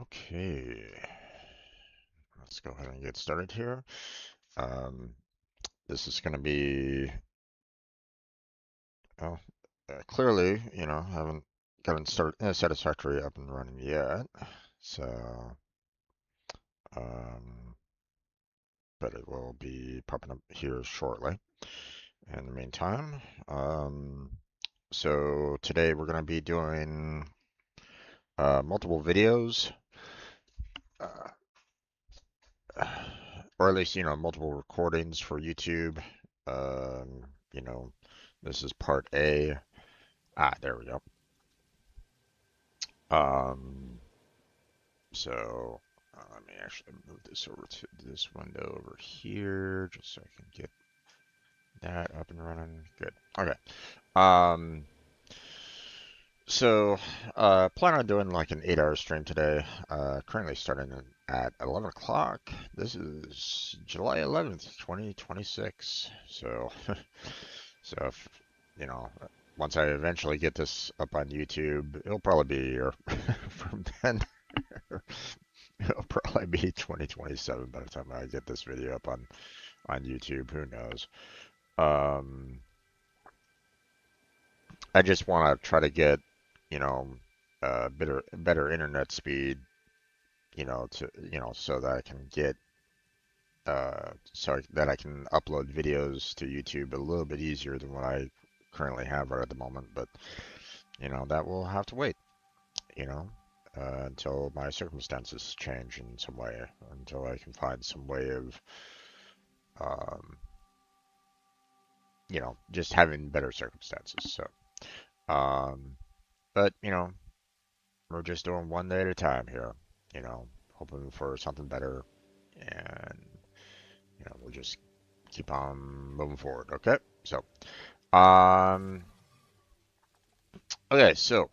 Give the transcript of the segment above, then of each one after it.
Okay, let's go ahead and get started here. Um, this is going to be, well, clearly, haven't gotten Satisfactory up and running yet. So, um, but it will be popping up here shortly. In the meantime, so today we're going to be doing multiple videos. Uh, or at least, multiple recordings for YouTube. Um, you know, this is part A. There we go. Um, so let me actually move this over to this window over here, just so I can get that up and running. Good. Okay. Um, so plan on doing like an 8-hour stream today. Currently starting at 11 o'clock. This is July 11th, 2026. So, so if, you know, once I eventually get this up on YouTube, it'll probably be here from then. It'll probably be 2027 by the time I get this video up on YouTube. Who knows? Um, I just want to try to get, you know, better internet speed, so that I can get so that I can upload videos to YouTube a little bit easier than what I currently have right at the moment. But that will have to wait. You know, until my circumstances change in some way, until I can find some way of, um, just having better circumstances. So, um, but we're just doing one day at a time here. Hoping for something better, and we'll just keep on moving forward. Okay, so, um, okay, so.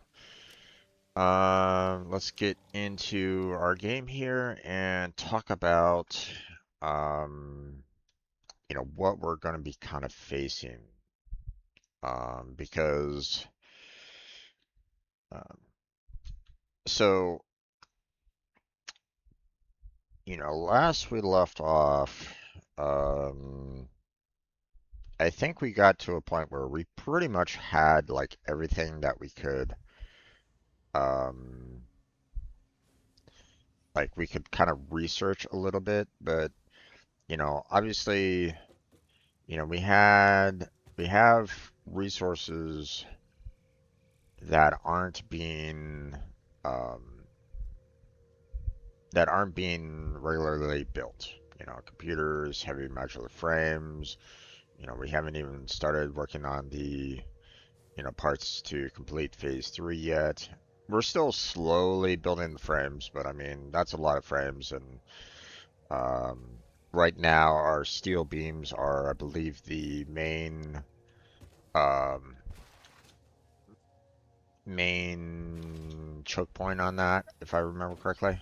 Let's get into our game here and talk about, um, what we're going to be kind of facing. Because, um, so, last we left off, um, I think we got to a point where we pretty much had like everything that we could, um, like we could kind of research a little bit, but, obviously, we have resources that um, aren't being regularly built. Computers, heavy modular frames. We haven't even started working on the parts to complete phase 3 yet. We're still slowly building the frames, but I mean that's a lot of frames, and um, right now our steel beams are, I believe, the um, main choke point on that, if I remember correctly.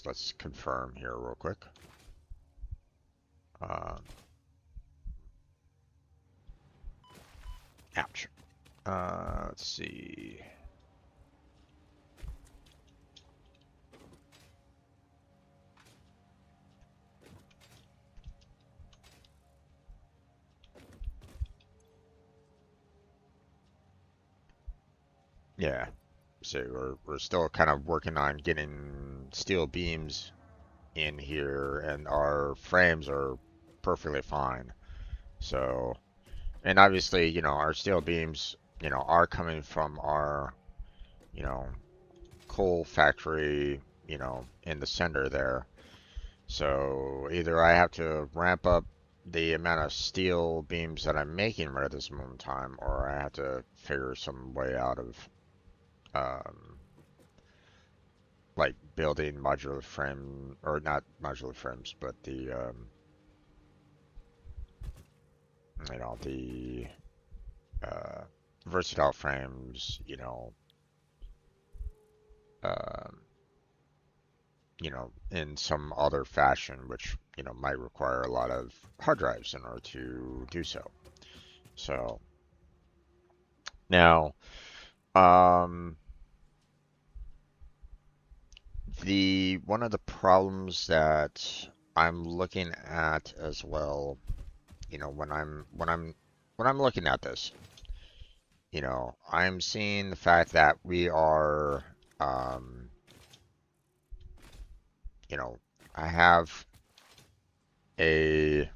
Let's confirm here real quick. Um, Ouch. Let's see. Yeah. So we're still kind of working on getting steel beams in here, and our frames are perfectly fine. So, and obviously, our steel beams, are coming from our, you know, coal factory, in the center there. So either I have to ramp up the amount of steel beams that I'm making right at this moment in time, or I have to figure some way out of, um, like building modular frame, or not modular frames, but the uh, versatile frames, um, in some other fashion, which, might require a lot of hard drives in order to do so. So now, um, The one of the problems that I'm looking at as well, when I'm looking at this, I'm seeing the fact that we are, um, you know, I have a,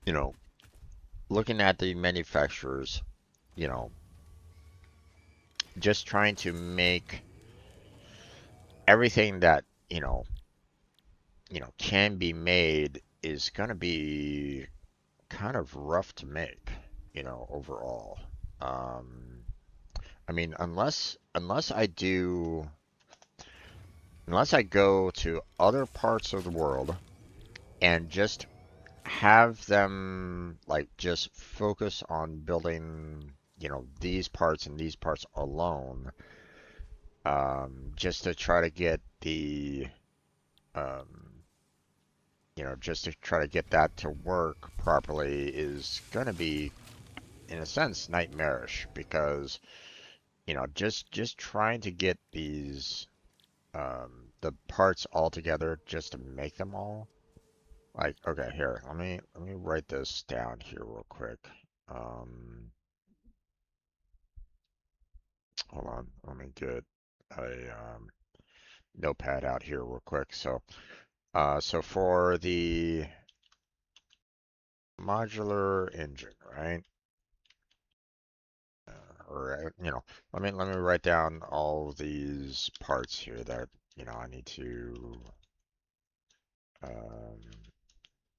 you know, looking at the manufacturers, you know, just trying to make everything that, can be made is going to be kind of rough to make, overall. Um, I mean, unless I go to other parts of the world and just have them like just focus on building, these parts and these parts alone, just to try to get um, just to try to get that to work properly is gonna be, in a sense, nightmarish because, just trying to get the parts all together just to make them all. Like, okay, here, let me write this down here real quick. Um, Hold on, let me get a notepad out here real quick. So for the modular engine, right? Or let me write down all these parts here that I need to um,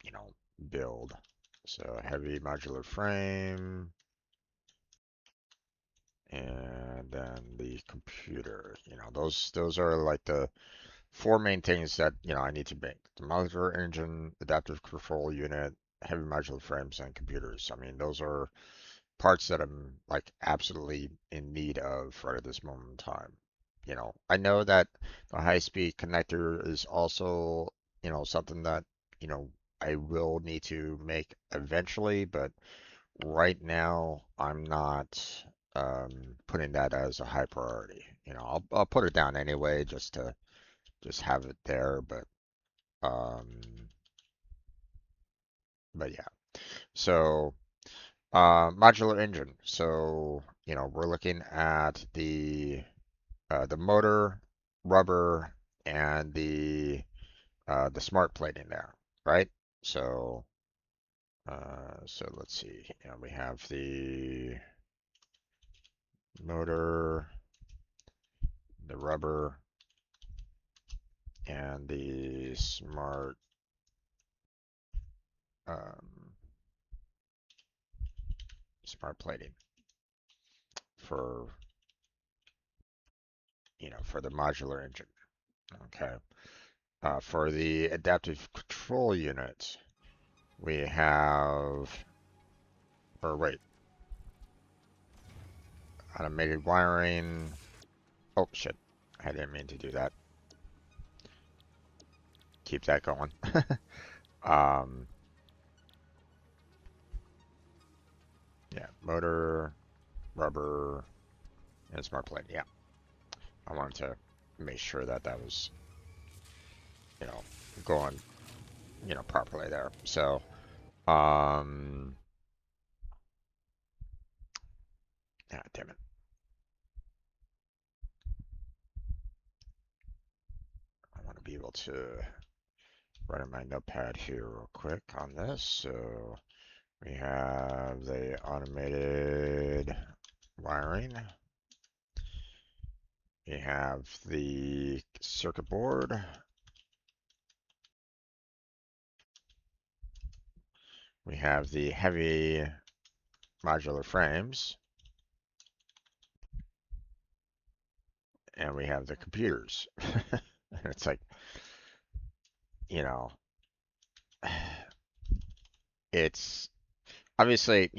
you know build. So heavy modular frame, and then the computer. Those are like the four main things that I need to make: the modular engine, adaptive control unit, heavy modular frames, and computers. I mean, those are parts that I'm like absolutely in need of right at this moment in time. I know that the high-speed connector is also, something that, you know, I will need to make eventually, but right now I'm not putting that as a high priority. I'll put it down anyway just to just have it there, um, but yeah. So modular engine. So, we're looking at the motor, rubber, and the smart plating there, right? So so let's see. We have the motor, the rubber, and the um, smart plating for for the modular engine. Okay. For the adaptive control unit, we have, or wait, automated wiring. Oh shit, I didn't mean to do that. Keep that going. um, yeah, motor, rubber, and smart plate. Yeah, I wanted to make sure that that was, you know, going, properly there. So, um, ah, damn it. I want to be able to write on my notepad here real quick on this. So we have the automated wiring. We have the circuit board. We have the heavy modular frames. And we have the computers. And it's like, you know, it's obviously,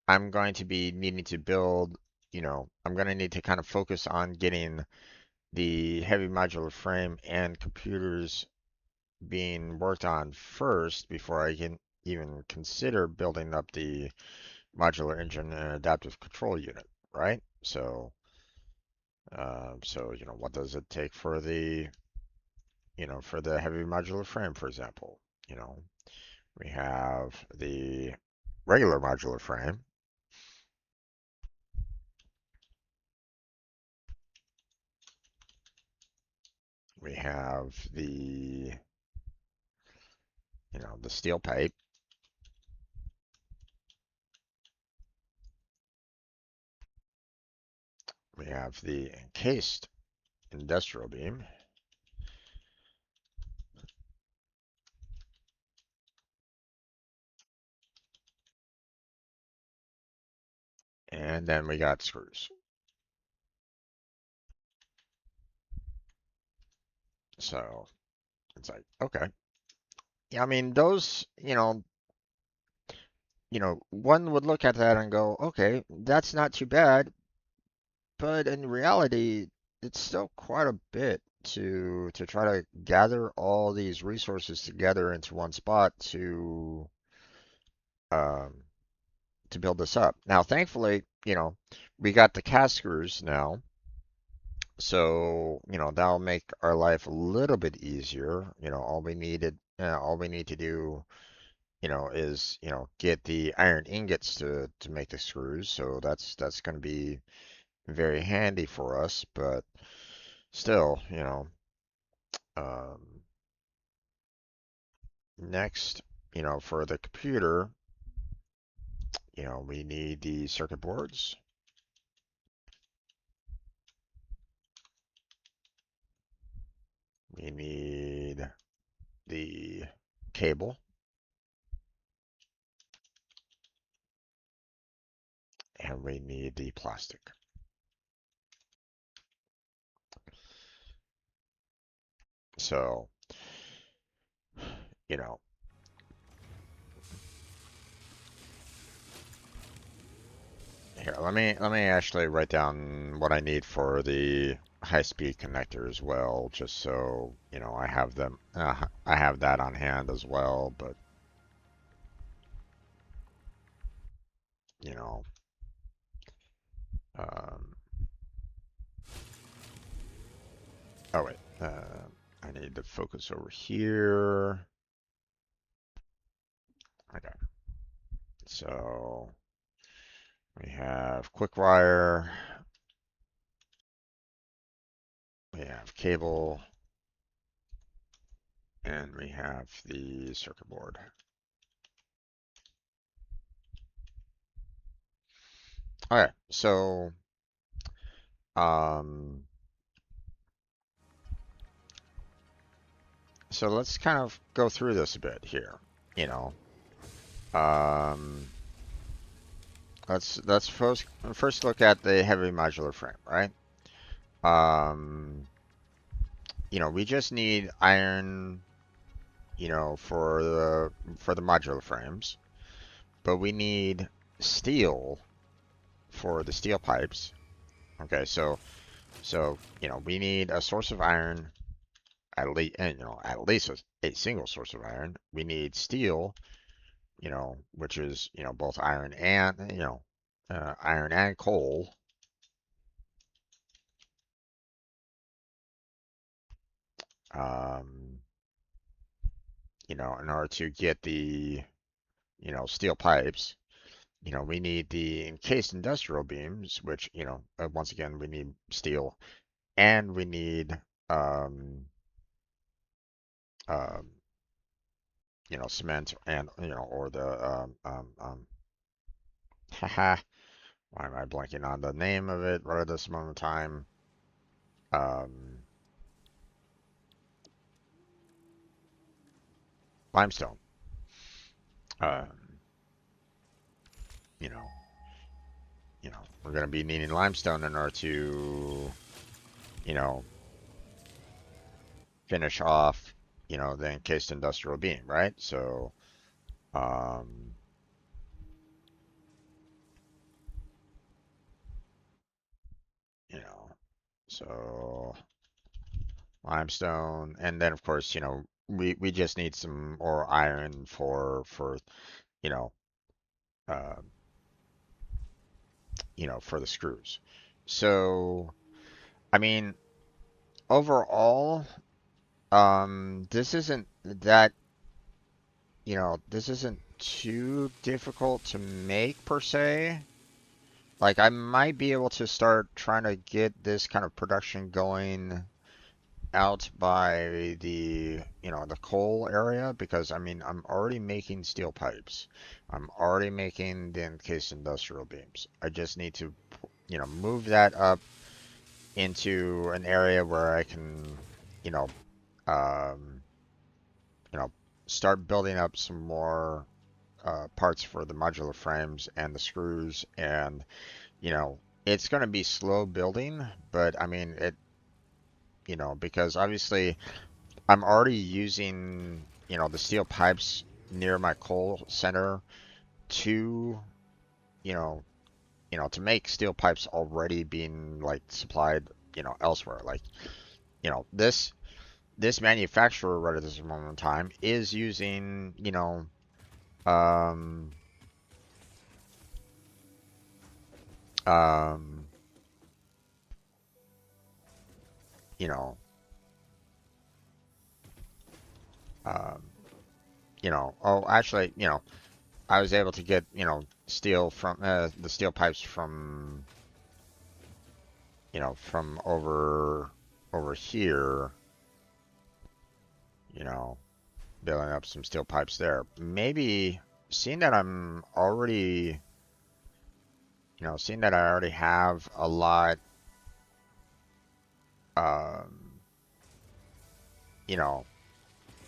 I'm going to be needing to build, I'm going to need to kind of focus on getting the heavy modular frame and computers being worked on first before I can even consider building up the modular engine and adaptive control unit, right? So what does it take for the heavy modular frame, for example? You know, we have the regular modular frame. We have the steel pipe. We have the encased industrial beam. And then we got screws. So it's like, okay. Yeah, I mean, those, one would look at that and go, okay, that's not too bad. But in reality, it's still quite a bit to try to gather all these resources together into one spot um, to build this up. Now, thankfully, we got the cast screws now, so that'll make our life a little bit easier. All we need to do, is get the iron ingots to make the screws. So that's going to be very handy for us, but still, um, next, for the computer, we need the circuit boards. We need the cable, and we need the plastic. So, you know, here, let me actually write down what I need for the high-speed connector as well, just so, I have that on hand as well, but, you know, um, oh wait, I need to focus over here. Okay, so we have quick wire, we have cable, and we have the circuit board. Okay, um, so let's kind of go through this a bit here. You know, um, let's first look at the heavy modular frame, right? Um, we just need iron, for the modular frames, but we need steel for the steel pipes. Okay, so we need a source of iron at least a single source of iron. We need steel, which is both iron and coal. Um, in order to get the steel pipes, we need the encased industrial beams, which once again we need steel, and we need um, um, cement and or the haha. Why am I blanking on the name of it right at this moment in time? Um, limestone. Um, you know, we're going to be needing limestone in order to, you know, finish off, the encased industrial beam, right? So, um, you know, so limestone, and then of course, we just need some more iron for you know, uh, you know, for the screws. So, I mean, overall, this isn't that, you know, this isn't too difficult to make per se. Like, I might be able to start trying to get this kind of production going out by the, you know, the coal area, because I mean, I'm already making steel pipes. I'm already making the encased industrial beams. I just need to, you know, move that up into an area where I can, you know, um, you know, start building up some more parts for the modular frames and the screws. And you know, it's going to be slow building, but I mean, it, you know, because obviously I'm already using, you know, the steel pipes near my coal center to, you know, to make steel pipes already being like supplied, you know, elsewhere. Like, you know, this manufacturer right at this moment in time is using, um, um, you know, um, oh, actually, I was able to get, steel from the steel pipes from, from over here, you know, building up some steel pipes there. Maybe seeing that I'm already, seeing that I already have a lot, um, you know,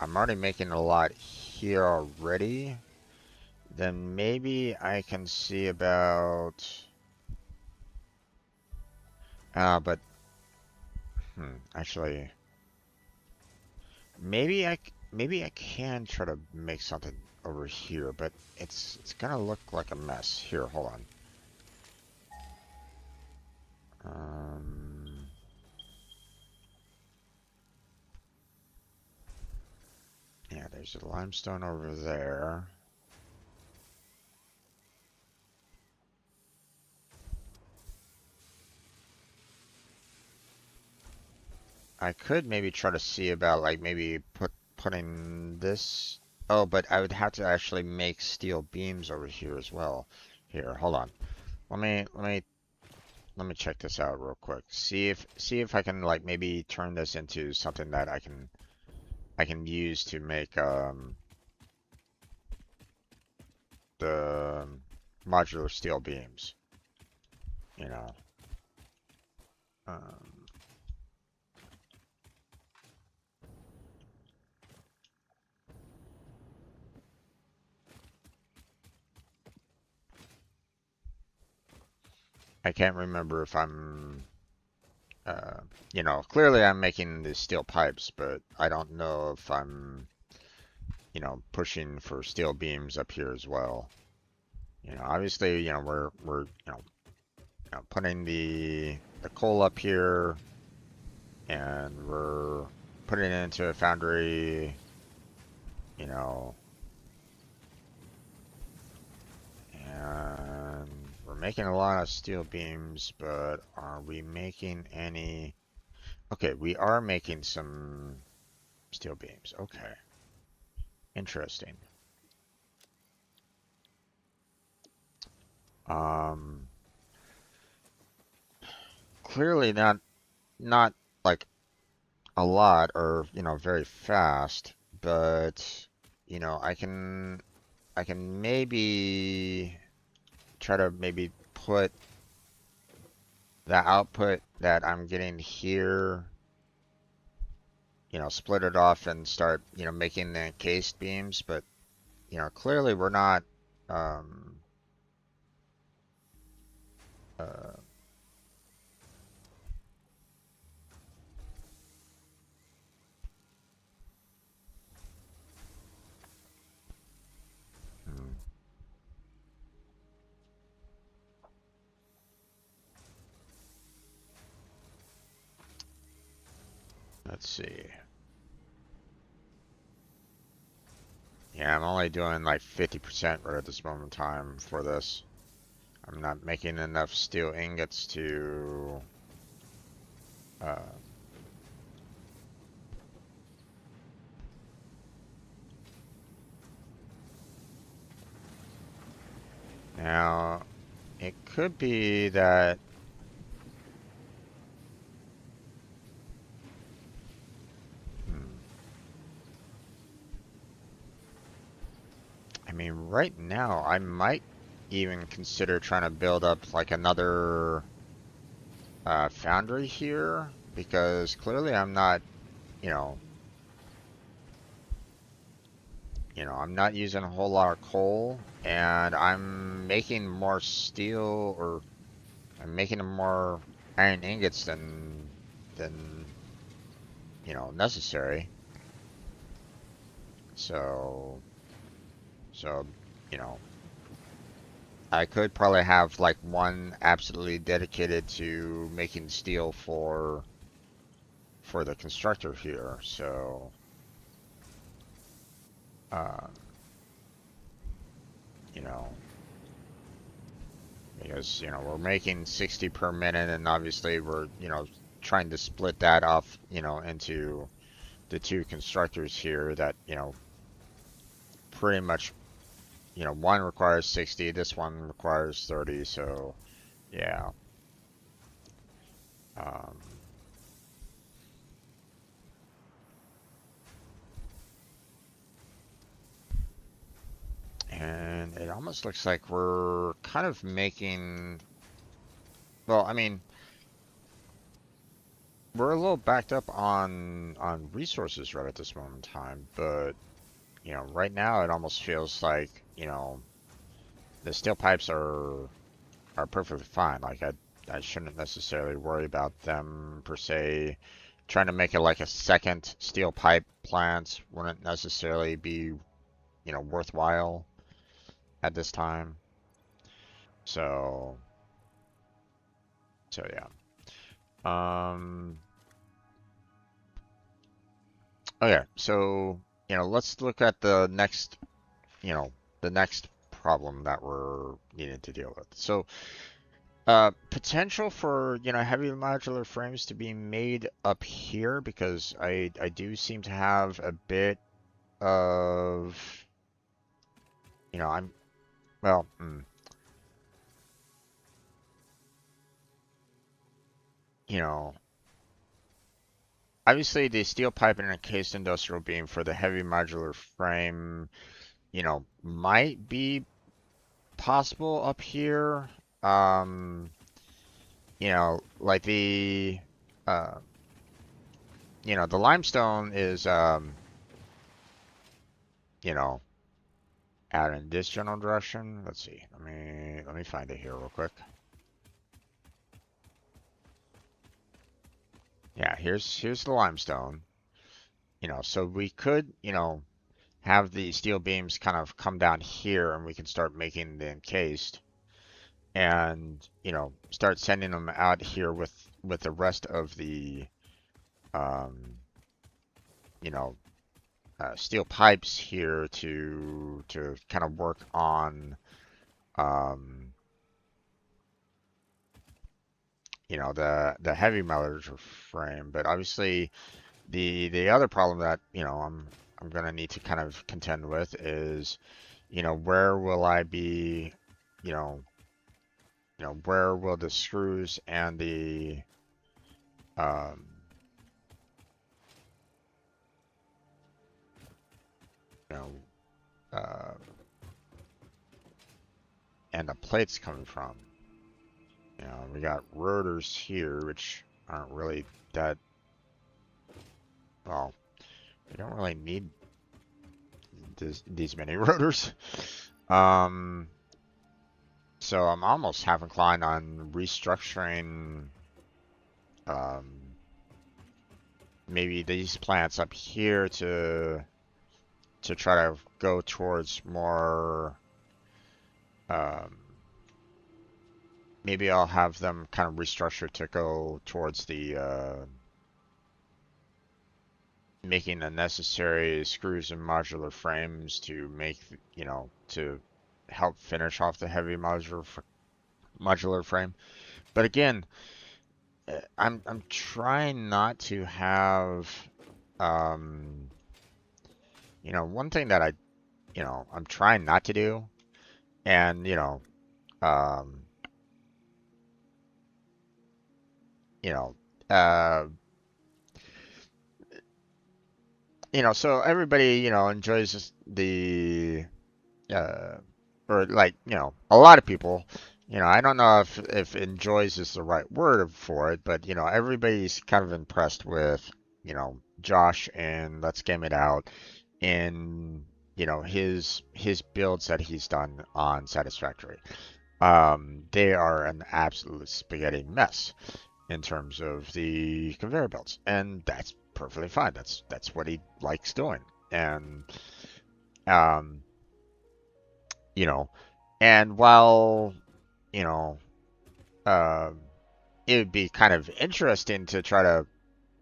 I'm already making a lot here already, then maybe I can see about, but, actually, maybe I can try to make something over here, but it's gonna look like a mess. Here, hold on. Um, yeah, there's a limestone over there. I could maybe try to see about like maybe putting this. Oh, but I would have to actually make steel beams over here as well. Here, hold on. Let me check this out real quick. See if I can like maybe turn this into something that I can use to make the modular steel beams. You know. Um, I can't remember if I'm, uh, clearly I'm making the steel pipes, but I don't know if I'm, pushing for steel beams up here as well. Obviously, we're, putting the coal up here, and we're putting it into a foundry, you know, and we're making a lot of steel beams, but are we making any? Okay, we are making some steel beams. Okay, interesting. Um, Clearly not like a lot or very fast, but I can maybe try to maybe put the output that I'm getting here, split it off and start, making the encased beams. But, clearly we're not, um, uh, hmm, let's see. Yeah, I'm only doing like 50% right at this moment in time for this. I'm not making enough steel ingots to uh, now it could be that hmm, I mean right now I might even consider trying to build up like another foundry here because clearly I'm not, you know, I'm not using a whole lot of coal and I'm making more steel or I'm making more iron ingots than necessary. So so you know, I could probably have like one absolutely dedicated to making steel for the constructor here. So um, you know, because we're making 60 per minute, and obviously we're trying to split that off into the two constructors here that pretty much one requires 60, this one requires 30, so yeah. um, and it almost looks like we're kind of making, well, I mean, we're a little backed up on resources right at this moment in time, but right now it almost feels like the steel pipes are perfectly fine. Like I shouldn't necessarily worry about them per se. Trying to make it like a second steel pipe plant wouldn't necessarily be worthwhile at this time. So yeah. Um. Okay. So let's look at you know, the next problem that we're needing to deal with. So, potential for, heavy modular frames to be made up here because I do seem to have a bit of, I'm, well, you know, obviously the steel pipe and encased industrial beam for the heavy modular frame, might be possible up here. Um, like uh, the limestone is, you know, out in this general direction. Let's see. Let me find it here real quick. Yeah, here's the limestone. So we could, have the steel beams kind of come down here and we can start making the encased and, start sending them out here with the rest of the um, you know, steel pipes here to kind of work on um, the heavy motor frame. But obviously the other problem that I'm gonna need to kind of contend with is where will I be, you know where will the screws and the um, you know uh, and the plates coming from. We got rotors here, which aren't really that, well, we don't really need these many rotors. Um, so I'm almost half inclined on restructuring um, maybe these plants up here to try to go towards more. Um, Maybe I'll have them kind of restructured to go towards the making the necessary screws and modular frames to make to help finish off the heavy modular modular frame. But again, I'm trying not to have, um, one thing that I'm trying not to do, and um, you know, uh, so everybody, enjoys the uh, or like, a lot of people, I don't know if enjoys is the right word for it, but everybody's kind of impressed with, Josh and Let's Game It Out in, his builds that he's done on Satisfactory. They are an absolute spaghetti mess in terms of the conveyor belts, and that's perfectly fine. That's what he likes doing, and um, you know, and while you know, uh, it would be kind of interesting to try to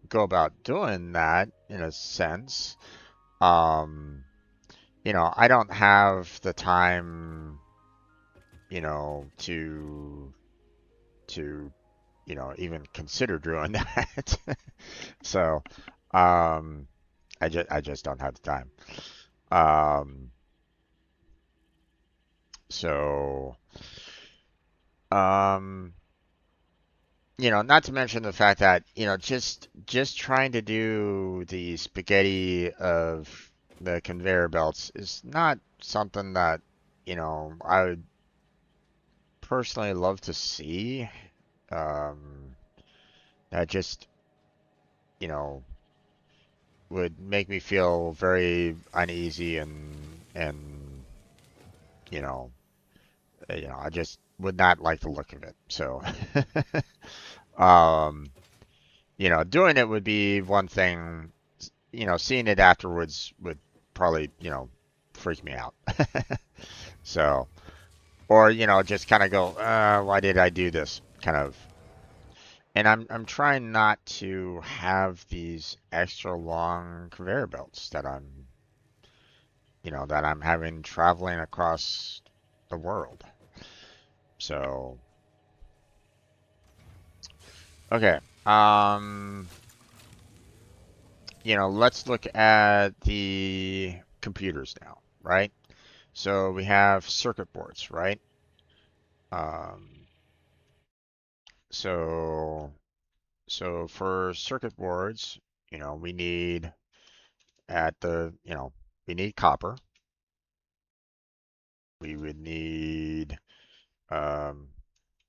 go about doing that in a sense. Um, I don't have the time, to even consider doing that. So, um, I just don't have the time. Um, so, um, not to mention the fact that, just trying to do the spaghetti of the conveyor belts is not something that, I would personally love to see. Um, that just, you know, would make me feel very uneasy and you know, I just would not like the look of it. So, um, doing it would be one thing. Seeing it afterwards would probably, freak me out. So, or just kind of go, why did I do this? Kind of. And I'm trying not to have these extra long conveyor belts that I'm having traveling across the world. So, okay. Let's look at the computers now, right? So we have circuit boards, right? Um, so so for circuit boards, we need at the, we need copper. We would need um,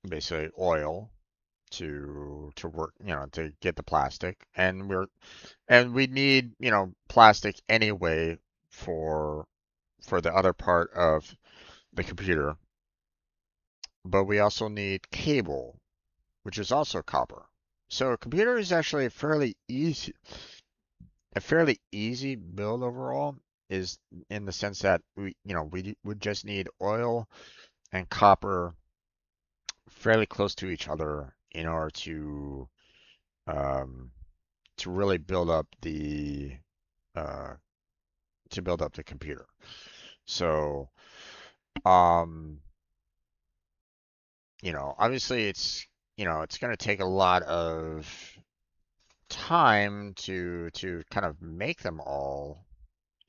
basically oil to work, to get the plastic, and we need, plastic anyway for the other part of the computer, but we also need cable, which is also copper. So a computer is actually a fairly easy build overall, is in the sense that we would just need oil and copper fairly close to each other in order um, to really uh, build up the computer. So, um, obviously it's going to take a lot of time to kind of make them all,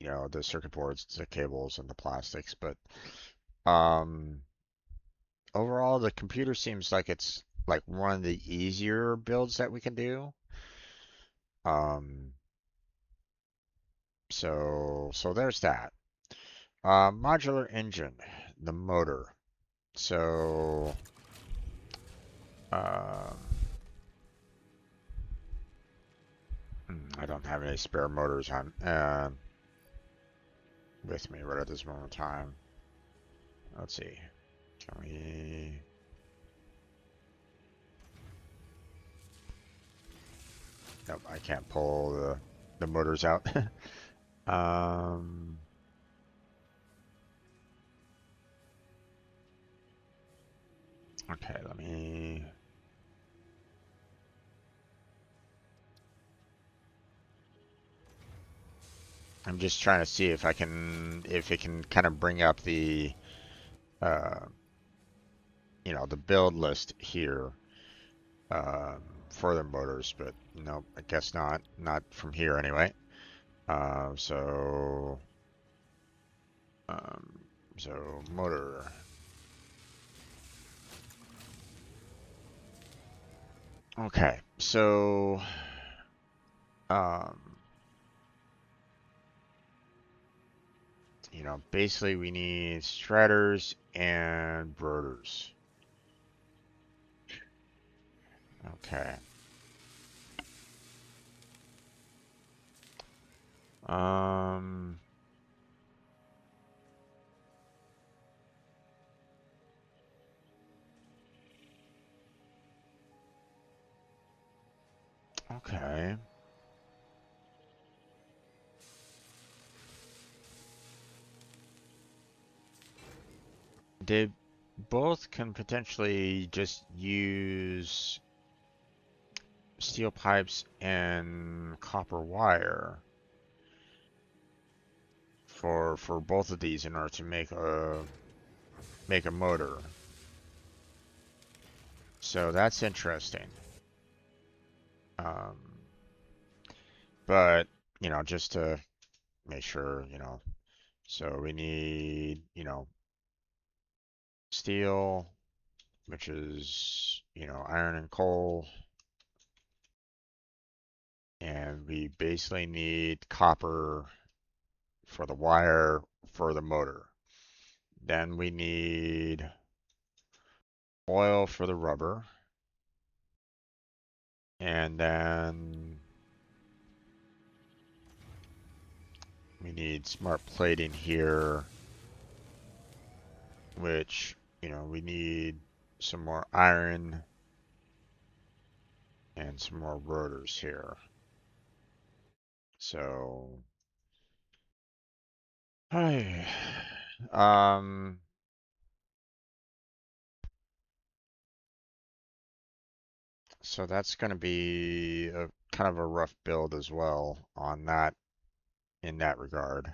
the circuit boards, the cables, and the plastics. But um, overall, the computer seems like it's like one of the easier builds that we can do. Um, so there's that. Modular engine, the motor. So, um, I don't have any spare motors on with me right at this moment in time. Let's see. Can we? Nope, I can't pull the motors out. um, okay, let me. I'm just trying to see if it can kind of bring up the uh, the build list here for the motors, but no, I guess not from here anyway. So um, so motor. Okay, so um, basically we need striders and rotors. Okay. Um, okay. They both can potentially just use steel pipes and copper wire for both of these in order to make a motor. So that's interesting. Um, but just to make sure, so we need, steel, which is, iron and coal, and we basically need copper for the wire for the motor. Then we need oil for the rubber, and then we need smart plating here, which, we need some more iron and some more rotors here. So, hi. Um, so that's going to be a kind of a rough build as well on that in that regard.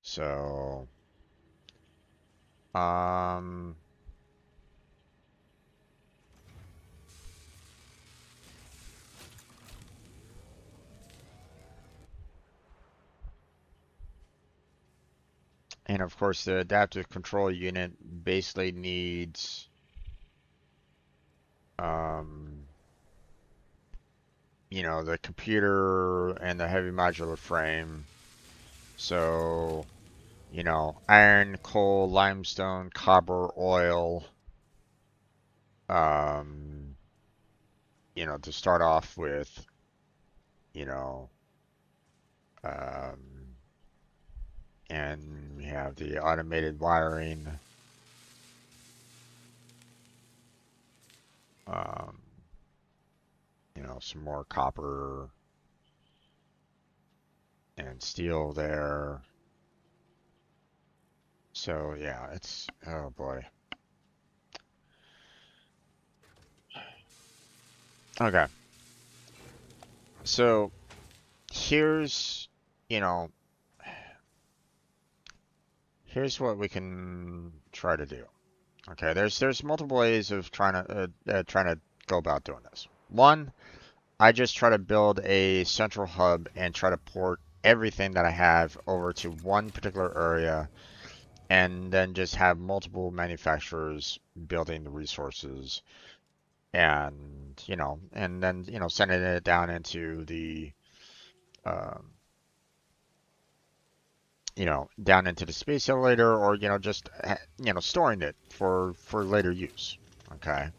So, um, and of course the adaptive control unit basically needs, um, the computer and the heavy modular frame. So, iron, coal, limestone, copper, oil, um, to start off with, you know, um, and we have the automated wiring, um, some more copper and steel there. So yeah, oh boy. Okay. So here's, you know, here's what we can try to do. Okay, there's multiple ways of trying to go about doing this. One, I just try to build a central hub and try to port everything that I have over to one particular area, and then just have multiple manufacturers building the resources, and then sending it down into the um, down into the space elevator, or just storing it for later use. Okay.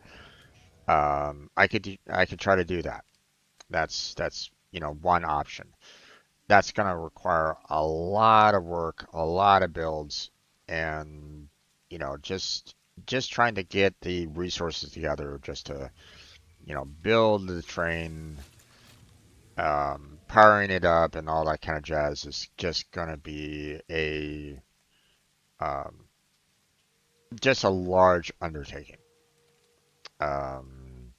I could try to do that. That's one option. That's gonna require a lot of work, a lot of builds, and just trying to get the resources together just to build the train, powering it up, and all that kind of jazz is just gonna be a um, just a large undertaking. Um,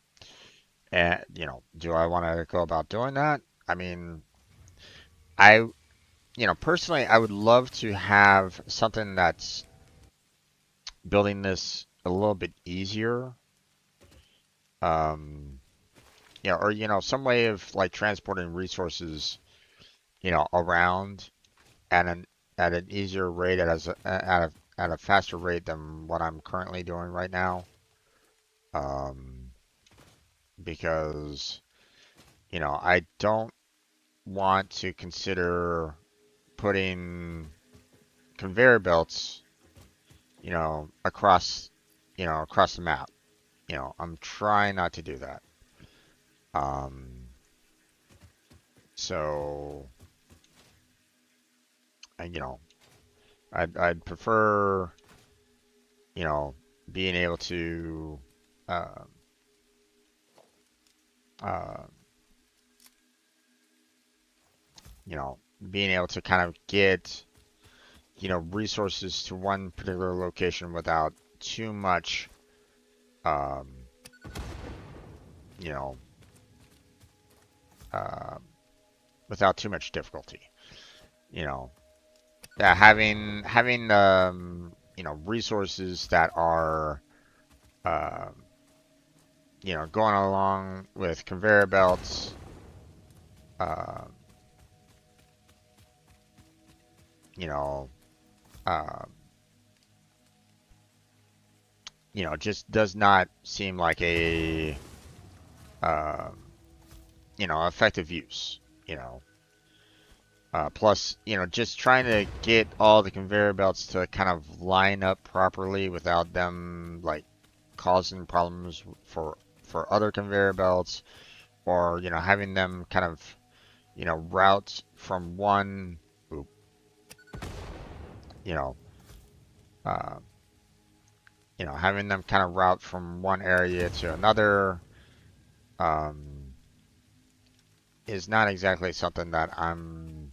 and do I want to go about doing that? I mean, I personally, I would love to have something that's building this a little bit easier. Or some way of like transporting resources, around at an easier rate at a faster rate than what I'm currently doing right now. Um, because I don't want to consider putting conveyor belts, across the map. I'm trying not to do that. Um, so, and, I'd prefer, you know, being able to, uh, uh, being able to kind of get, resources to one particular location without too much, um, you know, uh, without too much difficulty. You know, having resources that are, uh, going along with conveyor belts, uh, you know, uh, just does not seem like a, uh, effective use. You know, plus, just trying to get all the conveyor belts to kind of line up properly without them like causing problems for other conveyor belts, or having them kind of route from one, oop, you know, uh, having them kind of route from one area to another, um, is not exactly something that I'm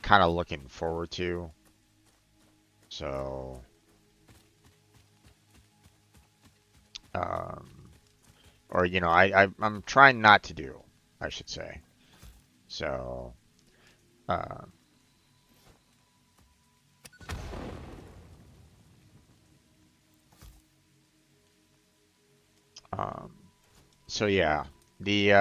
kind of looking forward to. So, um, or I'm trying not to do, I should say. So, uh, um, so yeah, the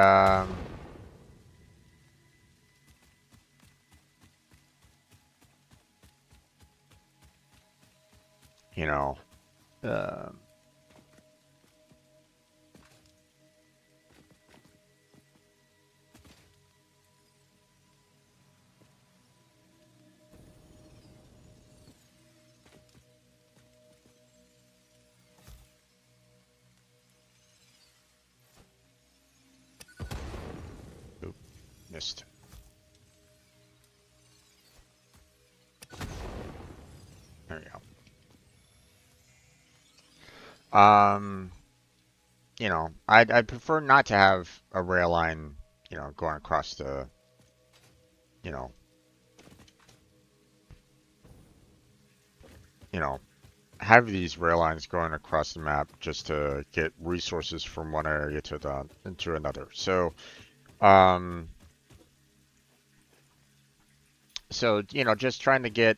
you know, uh, oop, missed. There we go. I'd prefer not to have a rail line, going across the, you know, you know, have these rail lines going across the map just to get resources from one area to another. Um, just trying to get,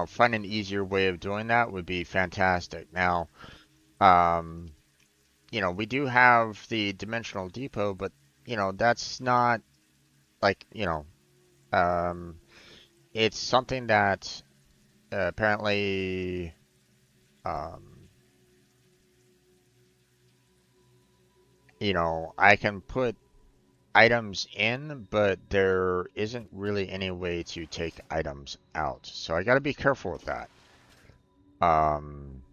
find an easier way of doing that would be fantastic. Now, um, we do have the dimensional depot, but that's not like, um, it's something that apparently, um, I can put items in, but there isn't really any way to take items out. So I got to be careful with that. Um,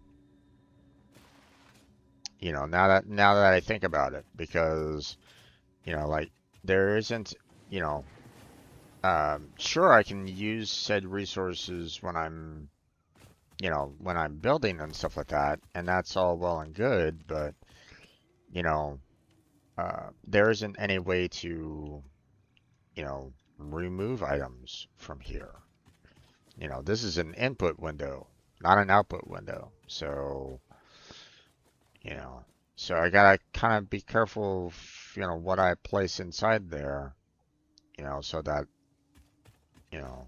now that I think about it, because like there isn't, you know, sure I can use said resources when I'm building and stuff like that, and that's all well and good, but you know, there isn't any way to, remove items from here. This is an input window, not an output window. So, you know, so I gotta kind of be careful of, what I place inside there, so that, you know,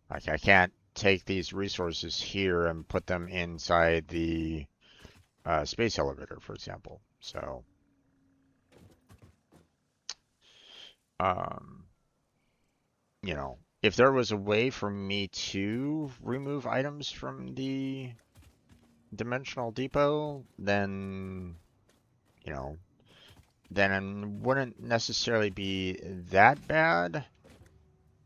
like I can't take these resources here and put them inside the space elevator, for example. So, you know, if there was a way for me to remove items from the dimensional depot, then, you know, then it wouldn't necessarily be that bad.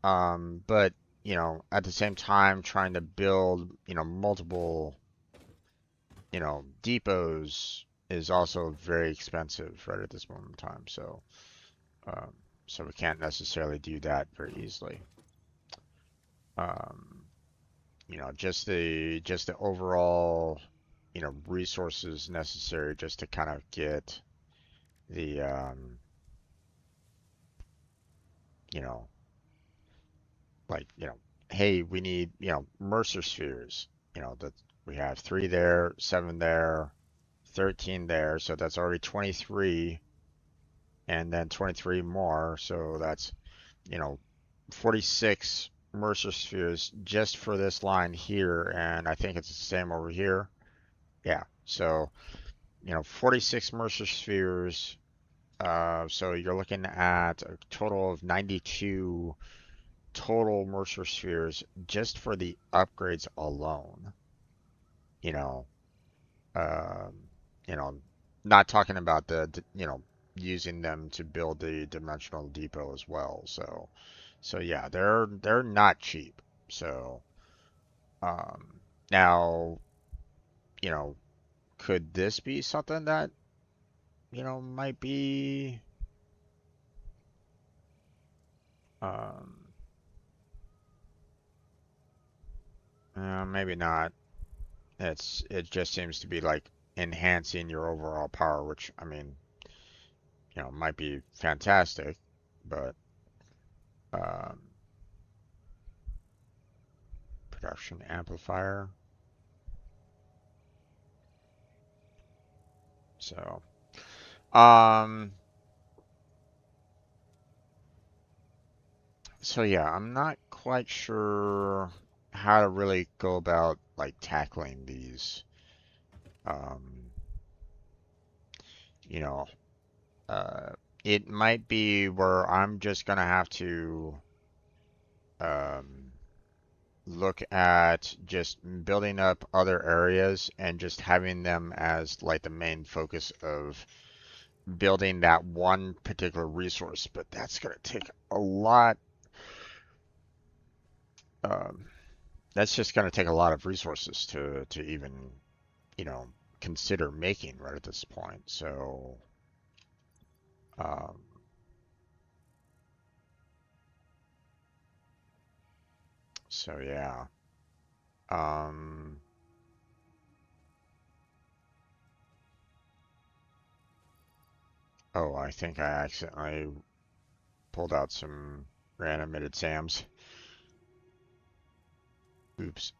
But, you know, at the same time, trying to build, you know, multiple, you know, depots is also very expensive right at this moment in time. So, um, so we can't necessarily do that very easily. You know, just the overall, you know, resources necessary just to kind of get the, you know, like, you know, hey, we need, you know, Mercer spheres, you know, that we have 3 there, 7 there, 13 there, so that's already 23, and then 23 more, so that's, you know, 46 Mercer spheres just for this line here, and I think it's the same over here. Yeah, so, you know, 46 Mercer spheres, so you're looking at a total of 92 total Mercer spheres just for the upgrades alone. You know, um, you know, not talking about you know, using them to build the dimensional depot as well. So yeah, they're not cheap. So, um, now, you know, could this be something that, you know, might be, um, maybe not. It just seems to be like enhancing your overall power, which I mean, you know, might be fantastic, but um, production amplifier. So, um, so yeah, I'm not quite sure how to really go about like tackling these. Um, you know, uh, it might be where I'm just gonna have to um, look at just building up other areas and just having them as like the main focus of building that one particular resource, but that's going to take a lot. Um, that's just going to take a lot of resources to even, you know, consider making right at this point. So, um, so yeah. Um, oh, I think I accidentally pulled out some reanimated Sams. Oops.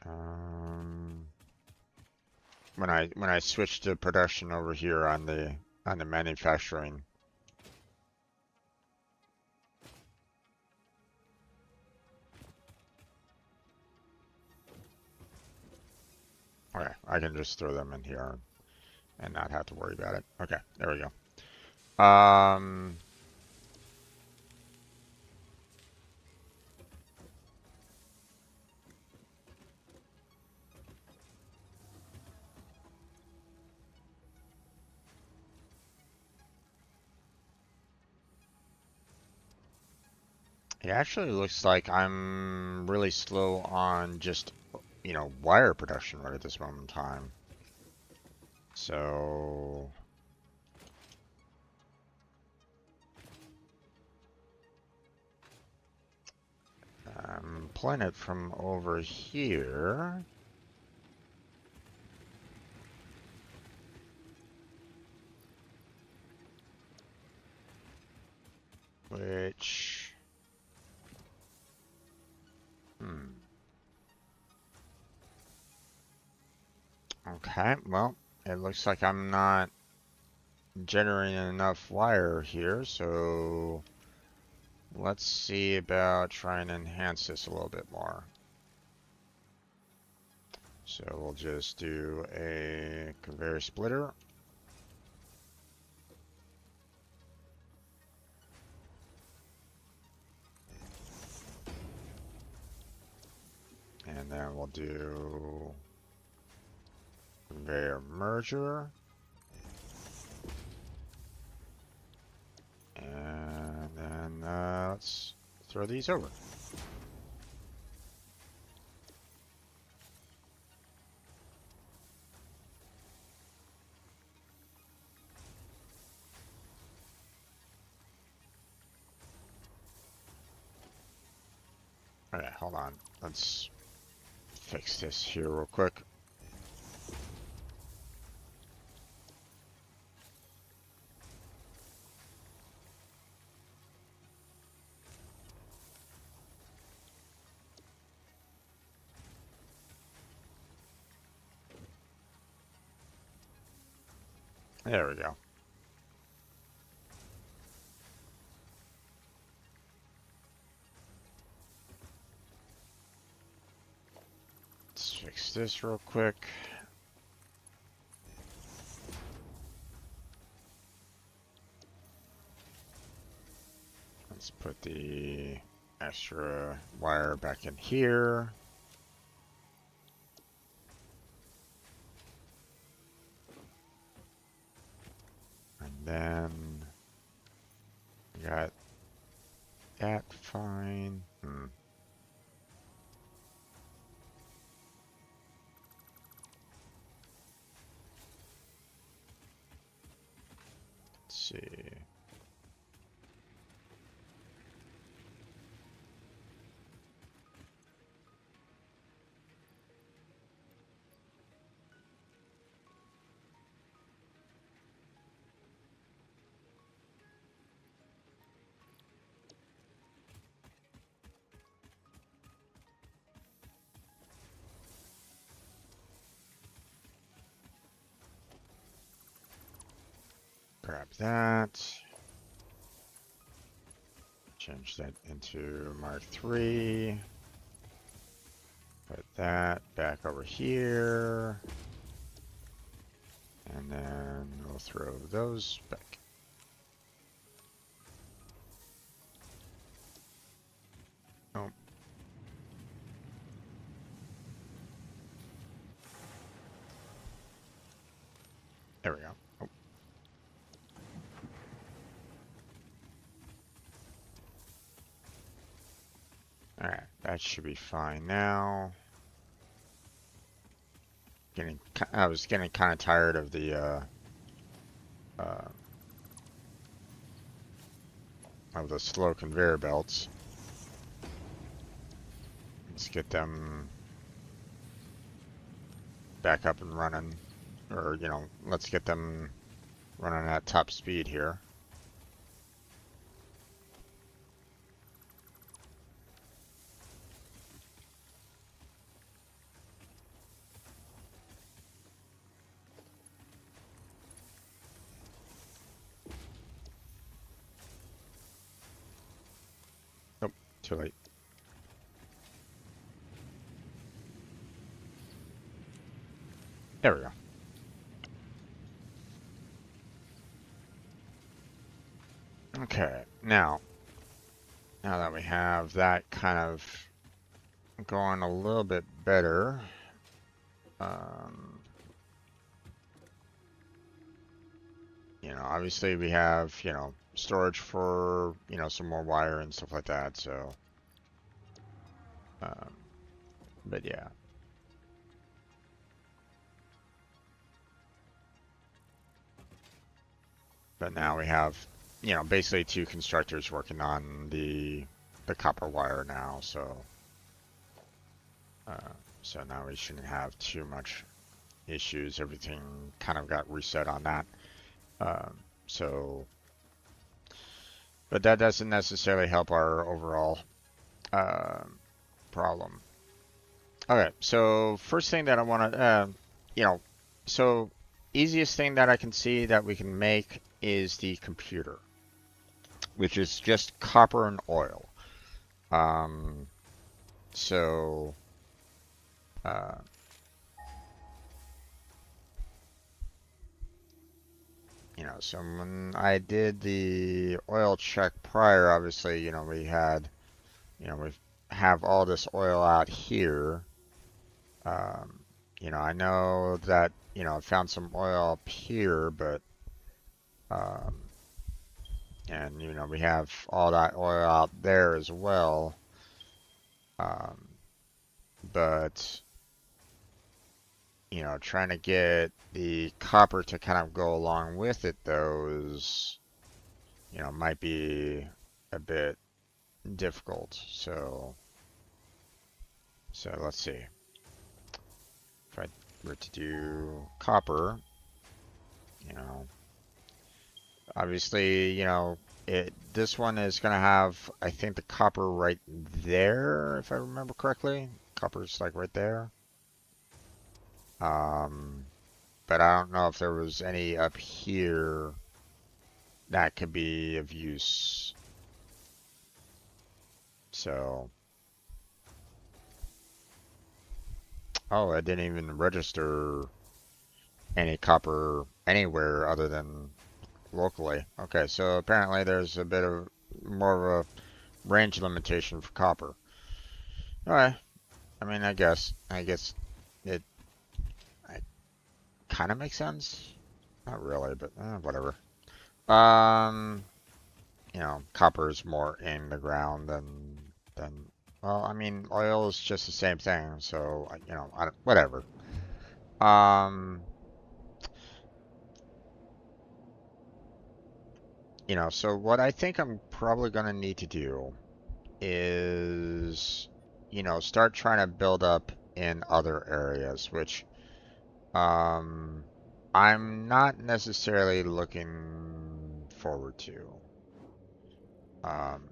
Um, when I switched to production over here on the manufacturing. Okay, I can just throw them in here and not have to worry about it. Okay, there we go. It actually looks like I'm really slow on just, you know, wire production right at this moment in time. So, I'm pulling it from over here. Which, okay, well, it looks like I'm not generating enough wire here, so let's see about trying to enhance this a little bit more. So we'll just do a conveyor splitter. And then we'll do conveyor merger. And then let's throw these over. Okay, hold on. Let's fix this here real quick. There we go. Let's fix this real quick. Let's put the extra wire back in here. And then we got that fine. Let's see. Grab that. Change that into Mark III. Put that back over here. And then we'll throw those back. Oh. There we go. Oh. Alright, that should be fine now. I was getting kind of tired of the slow conveyor belts. Let's get them back up and running, or you know, let's get them running at top speed here. Nope, too late. There we go. Okay, now that we have that kind of going a little bit better, you know, obviously we have, you know, storage for, you know, some more wire and stuff like that, so, but yeah. But now we have, you know, basically two constructors working on the copper wire now, so so now we shouldn't have too much issues. Everything kind of got reset on that. So, but that doesn't necessarily help our overall problem. Okay, so first thing that I want to, you know, so easiest thing that I can see that we can make is the computer. which is just copper and oil. So, uh, you know, so when I did the oil check prior, obviously, you know, we had, you know, we have all this oil out here. Um, you know, I know that, you know, I found some oil up here, but, um, and, you know, we have all that oil out there as well. Um, but, you know, trying to get the copper to kind of go along with it, though, is, you know, might be a bit difficult. So let's see. If I were to do copper, you know, obviously, you know, this one is going to have, I think, the copper right there, if I remember correctly. Copper's like right there. But I don't know if there was any up here that could be of use. So, oh, I didn't even register any copper anywhere other than locally. Okay, so apparently there's a bit of more of a range limitation for copper. Alright, I mean, I guess it kind of makes sense. Not really, but whatever. Um, you know, copper is more in the ground than. Well, I mean, oil is just the same thing, so you know, whatever. You know, so what I think I'm probably gonna need to do is, you know, start trying to build up in other areas, which I'm not necessarily looking forward to. Um,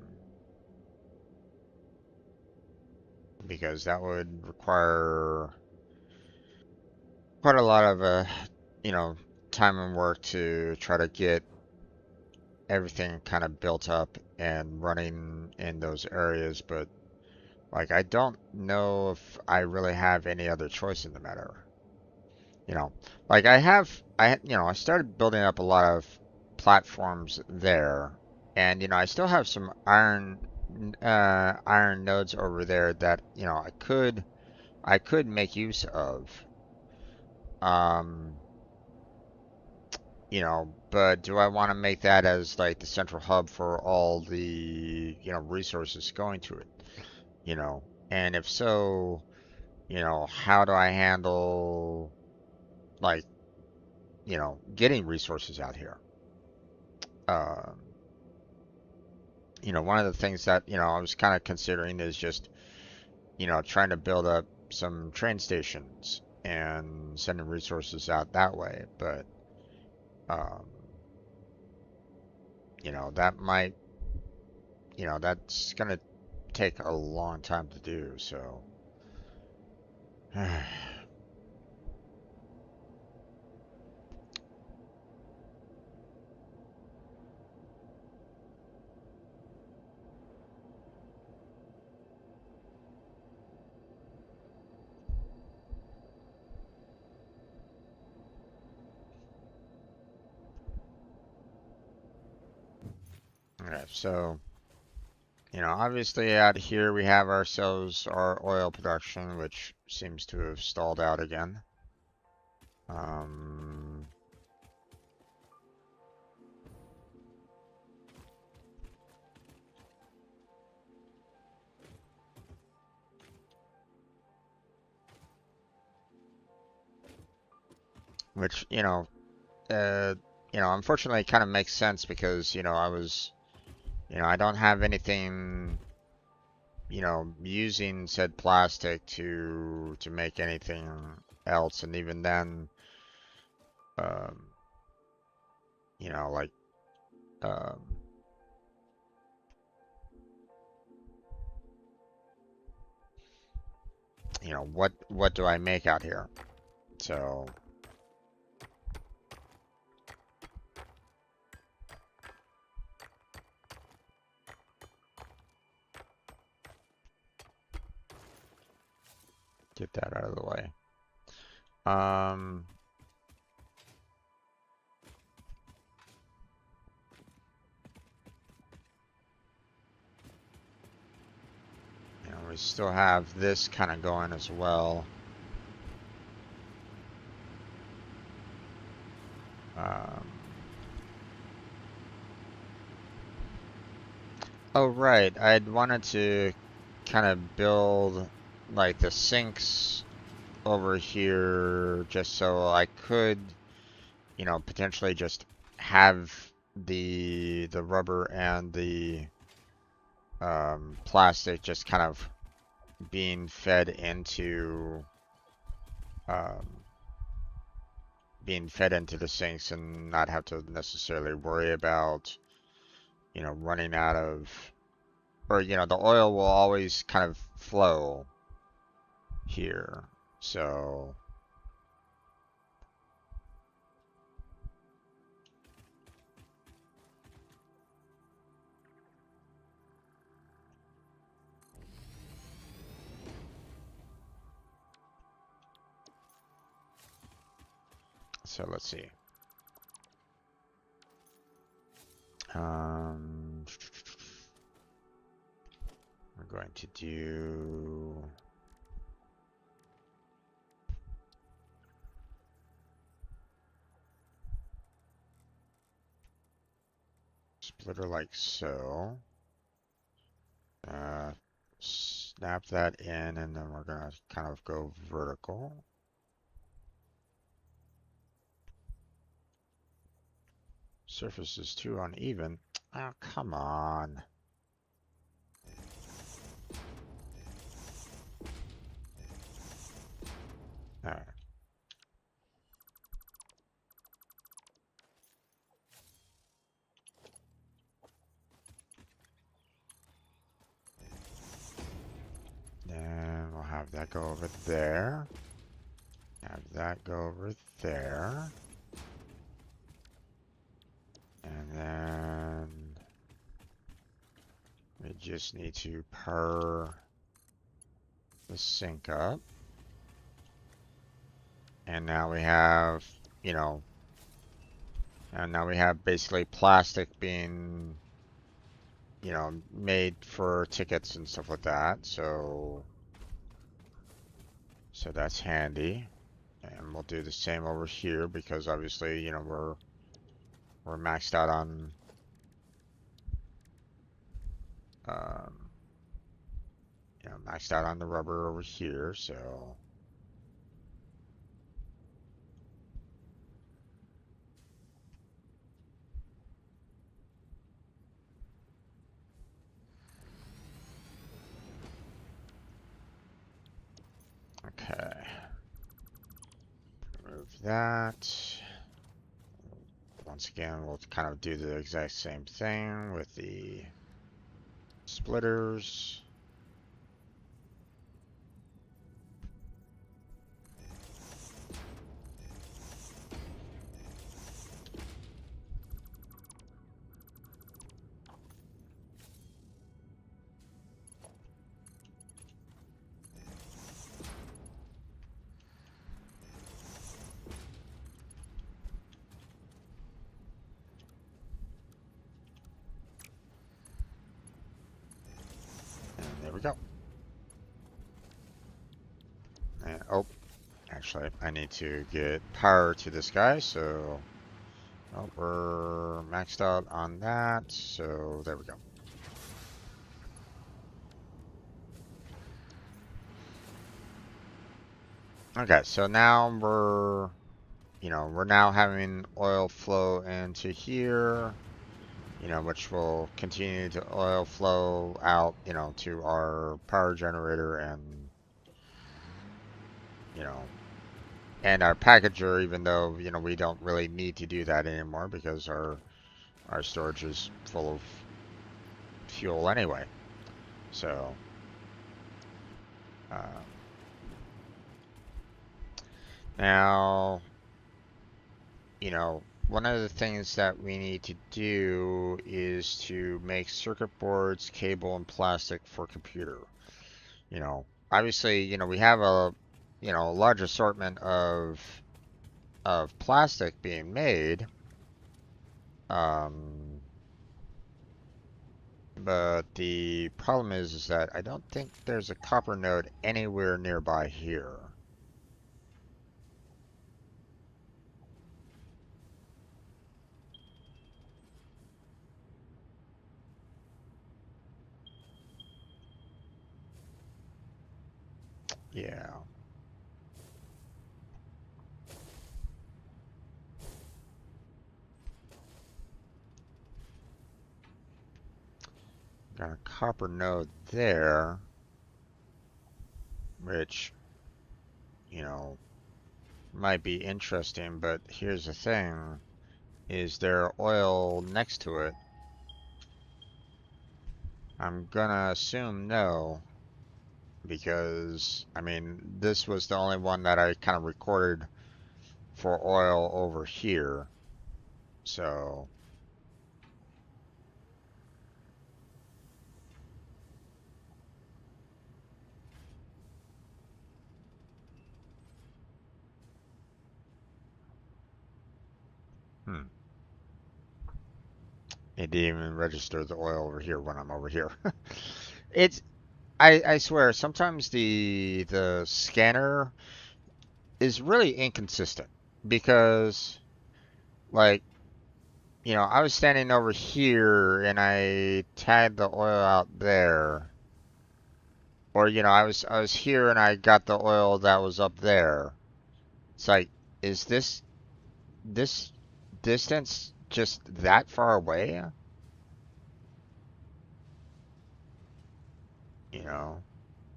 because that would require quite a lot of you know, time and work to try to get everything kind of built up and running in those areas, but like I don't know if I really have any other choice in the matter. You know, like you know, I started building up a lot of platforms there, and you know, I still have some iron nodes over there that, you know, I could make use of. Um, you know, but do I want to make that as like the central hub for all the, you know, resources going to it, you know? And if so, you know, how do I handle like, you know, getting resources out here? Um, you know, one of the things that, you know, I was kind of considering is just, you know, trying to build up some train stations and sending resources out that way. But, um, you know, that might, you know, that's going to take a long time to do. So, okay, so, you know, obviously out here we have ourselves our oil production, which seems to have stalled out again. Um, which, you know, unfortunately it kind of makes sense because, you know, you know, I don't have anything, you know, using said plastic to make anything else. And even then, um, you know, like, um, you know, what do I make out here? So, Get that out of the way. We still have this kind of going as well. Oh, right. I'd wanted to kind of build like the sinks over here just so I could, potentially just have the rubber and the plastic just kind of being fed into um, the sinks and not have to necessarily worry about, running out of, or, the oil will always kind of flow here. So let's see. We're going to do splitter like so. Snap that in, and then we're gonna kind of go vertical. Surface is too uneven. Oh, come on. Alright. Then we'll have that go over there. Have that go over there. And then we just need to power the sink up. And now we have, and now we have basically plastic being, made for tickets and stuff like that. So that's handy. And we'll do the same over here because obviously, we're maxed out on maxed out on the rubber over here, so okay. Remove that. Once again, we'll kind of do the exact same thing with the splitters. There we go. And, oh, actually, I need to get power to this guy, so we're maxed out on that, so there we go. Okay, so now we're now having oil flow into here, which will continue to oil flow out, to our power generator and, and our packager, even though, we don't really need to do that anymore because our storage is full of fuel anyway. So, now, one of the things that we need to do is to make circuit boards, cable, and plastic for computer. Obviously, we have a large assortment of plastic being made. But the problem is that I don't think there's a copper node anywhere nearby here. Yeah. Got a copper node there, which, might be interesting, but here's the thing. Is there oil next to it? I'm gonna assume no, because, I mean, this was the only one that I kind of recorded for oil over here. So, hmm. It didn't even register the oil over here when I'm over here. It's, I swear, sometimes the scanner is really inconsistent because, like, I was standing over here and I tagged the oil out there. Or, I was here and I got the oil that was up there. It's like, is this distance just that far away? You know,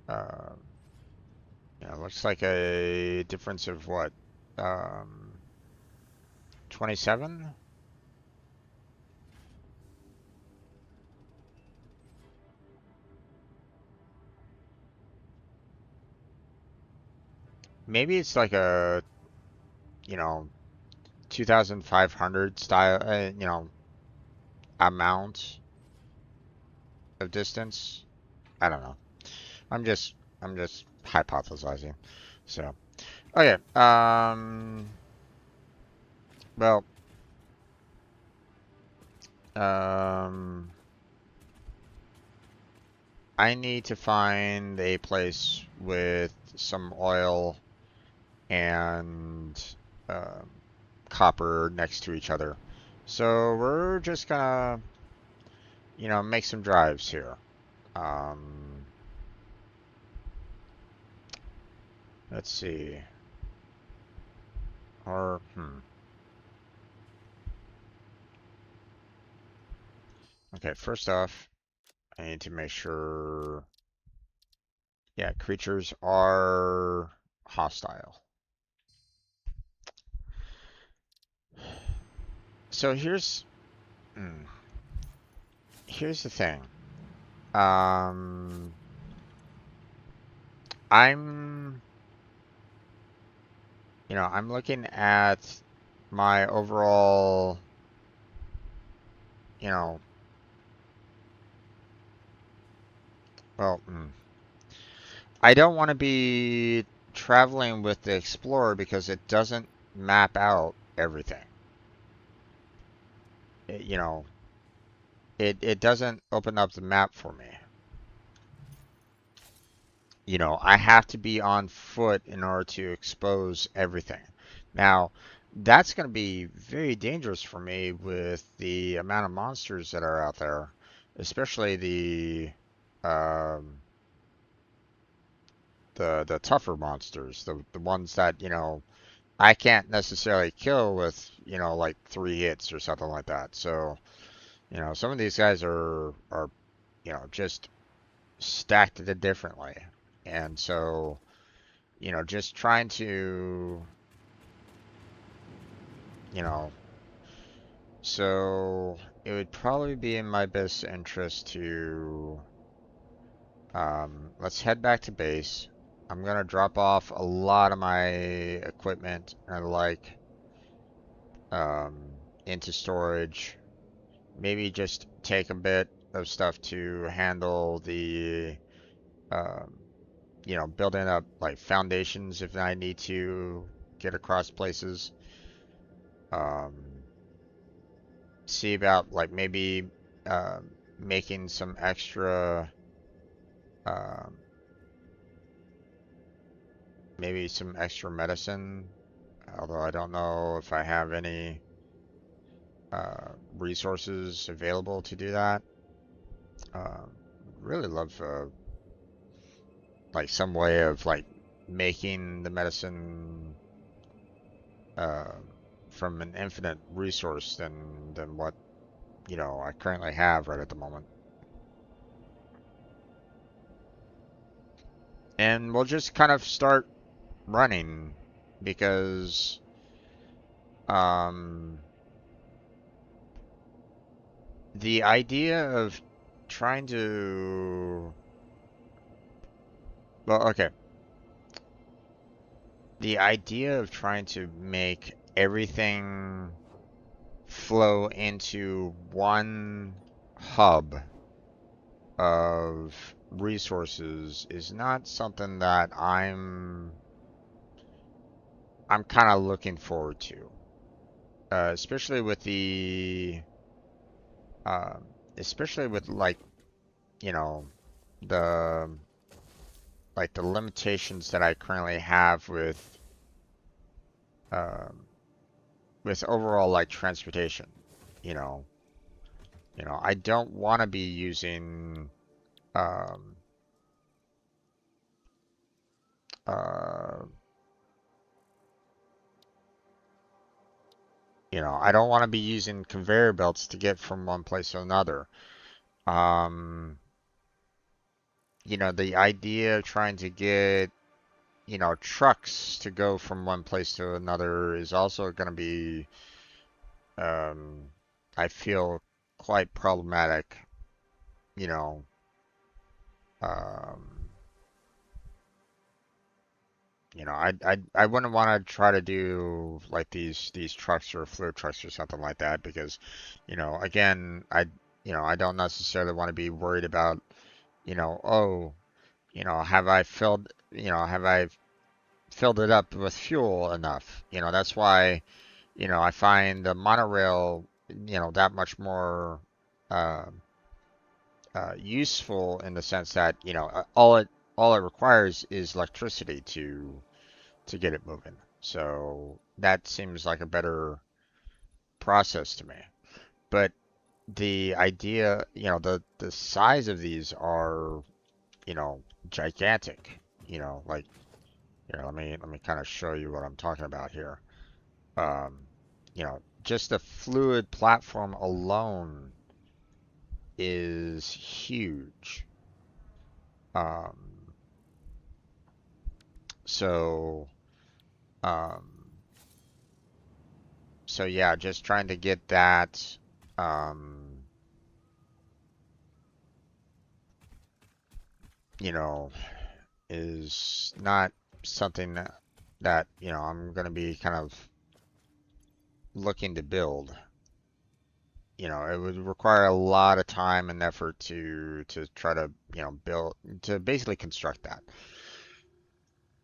uh, looks like a difference of what, 27? Maybe it's like a, you know, 2,500 style, amount of distance. I don't know. I'm just, I'm just hypothesizing. So, okay. Well, um, I need to find a place with some oil and um, copper next to each other. So we're just gonna, make some drives here. Um, let's see. Or, Okay, first off, I need to make sure, yeah, creatures are hostile. So hmm, here's the thing. Um, I'm, I'm looking at my overall, you know, well, I don't want to be traveling with the Explorer because it doesn't map out everything. It, you know, it doesn't open up the map for me. I have to be on foot in order to expose everything. Now, that's going to be very dangerous for me with the amount of monsters that are out there, especially um, the tougher monsters, the ones that, I can't necessarily kill with, like 3 hits or something like that. So, some of these guys are, just stacked differently. And so, just trying to, you know, so it would probably be in my best interest to, let's head back to base. I'm gonna drop off a lot of my equipment and um, into storage. Maybe just take a bit of stuff to handle the um, you know, building up like foundations if I need to get across places. Um, See about like maybe uh, making some extra, um, maybe some extra medicine. Although I don't know if I have any resources available to do that. Um, really love like some way of like making the medicine uh, from an infinite resource than what you know I currently have right at the moment. And we'll just kind of start running because um, the idea of trying to well, okay, the idea of trying to make everything flow into one hub of resources is not something that I'm kind of looking forward to, especially with the uh, especially with like you know the like the limitations that I currently have um, with overall like transportation. You know, I don't want to be using um, uh, I don't want to be using conveyor belts to get from one place to another. Um, the idea of trying to get, trucks to go from one place to another is also going to be, um, I feel quite problematic. You know, um, I wouldn't want to try to do like these trucks or fluid trucks or something like that because, again, I don't necessarily want to be worried about, oh, have I filled it up with fuel enough? That's why, I find the monorail, that much more uh, useful in the sense that, all it requires is electricity to get it moving. So that seems like a better process to me. But the idea, the size of these are, gigantic. Like here, let me kind of show you what I'm talking about here. Just the fluid platform alone is huge. Um, so, um, so yeah, just trying to get that, um, you know, is not something that I'm going to be kind of looking to build. It would require a lot of time and effort to try to build to basically construct that.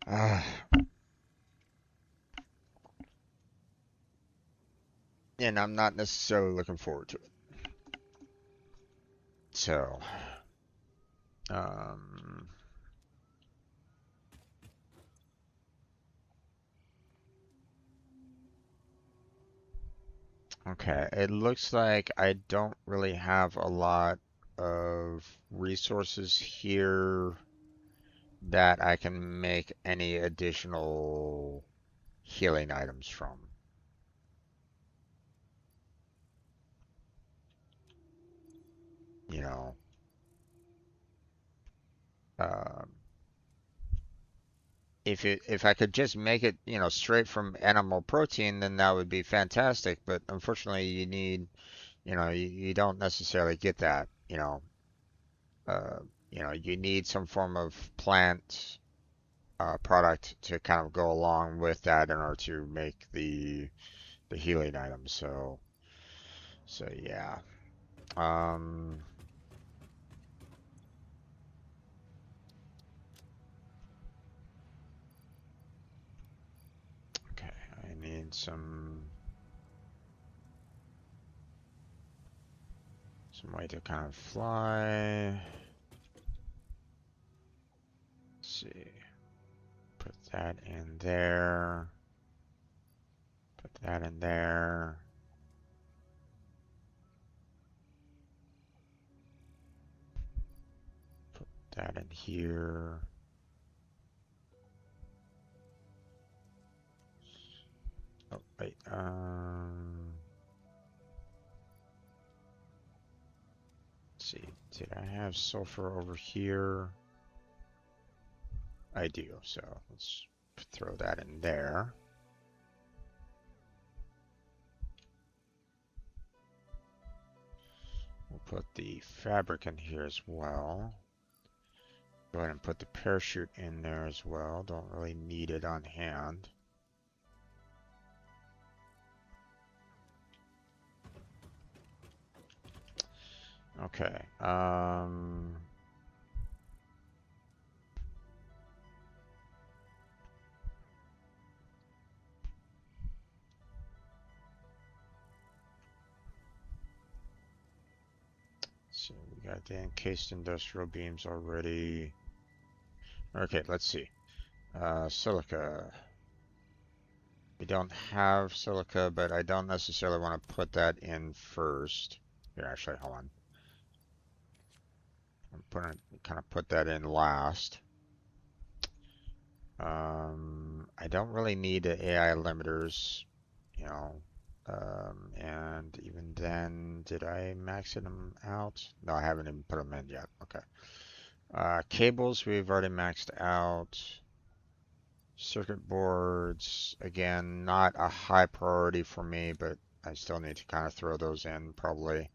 Uh, and I'm not necessarily looking forward to it. So, um, okay, it looks like I don't really have a lot of resources here that I can make any additional healing items from. You know, um, if I could just make it, straight from animal protein, then that would be fantastic. But unfortunately, you need, you don't necessarily get that. Uh, you need some form of plant product to kind of go along with that in order to make the healing items. So yeah. Um, and some way to kind of fly. Let's see. Put that in there. Put that in there. Put that in here. Oh, wait. Let's see. Did I have sulfur over here? I do. So let's throw that in there. We'll put the fabric in here as well. Go ahead and put the parachute in there as well. Don't really need it on hand. Okay. So we got the encased industrial beams already. Okay, let's see. Silica. We don't have silica, but I don't necessarily want to put that in first. Here, actually, hold on. I'm gonna kind of put that in last. I don't really need the AI limiters, you know. And even then, did I max them out? No, I haven't even put them in yet. Okay. Cables, we've already maxed out. Circuit boards, again, not a high priority for me, but I still need to kind of throw those in probably.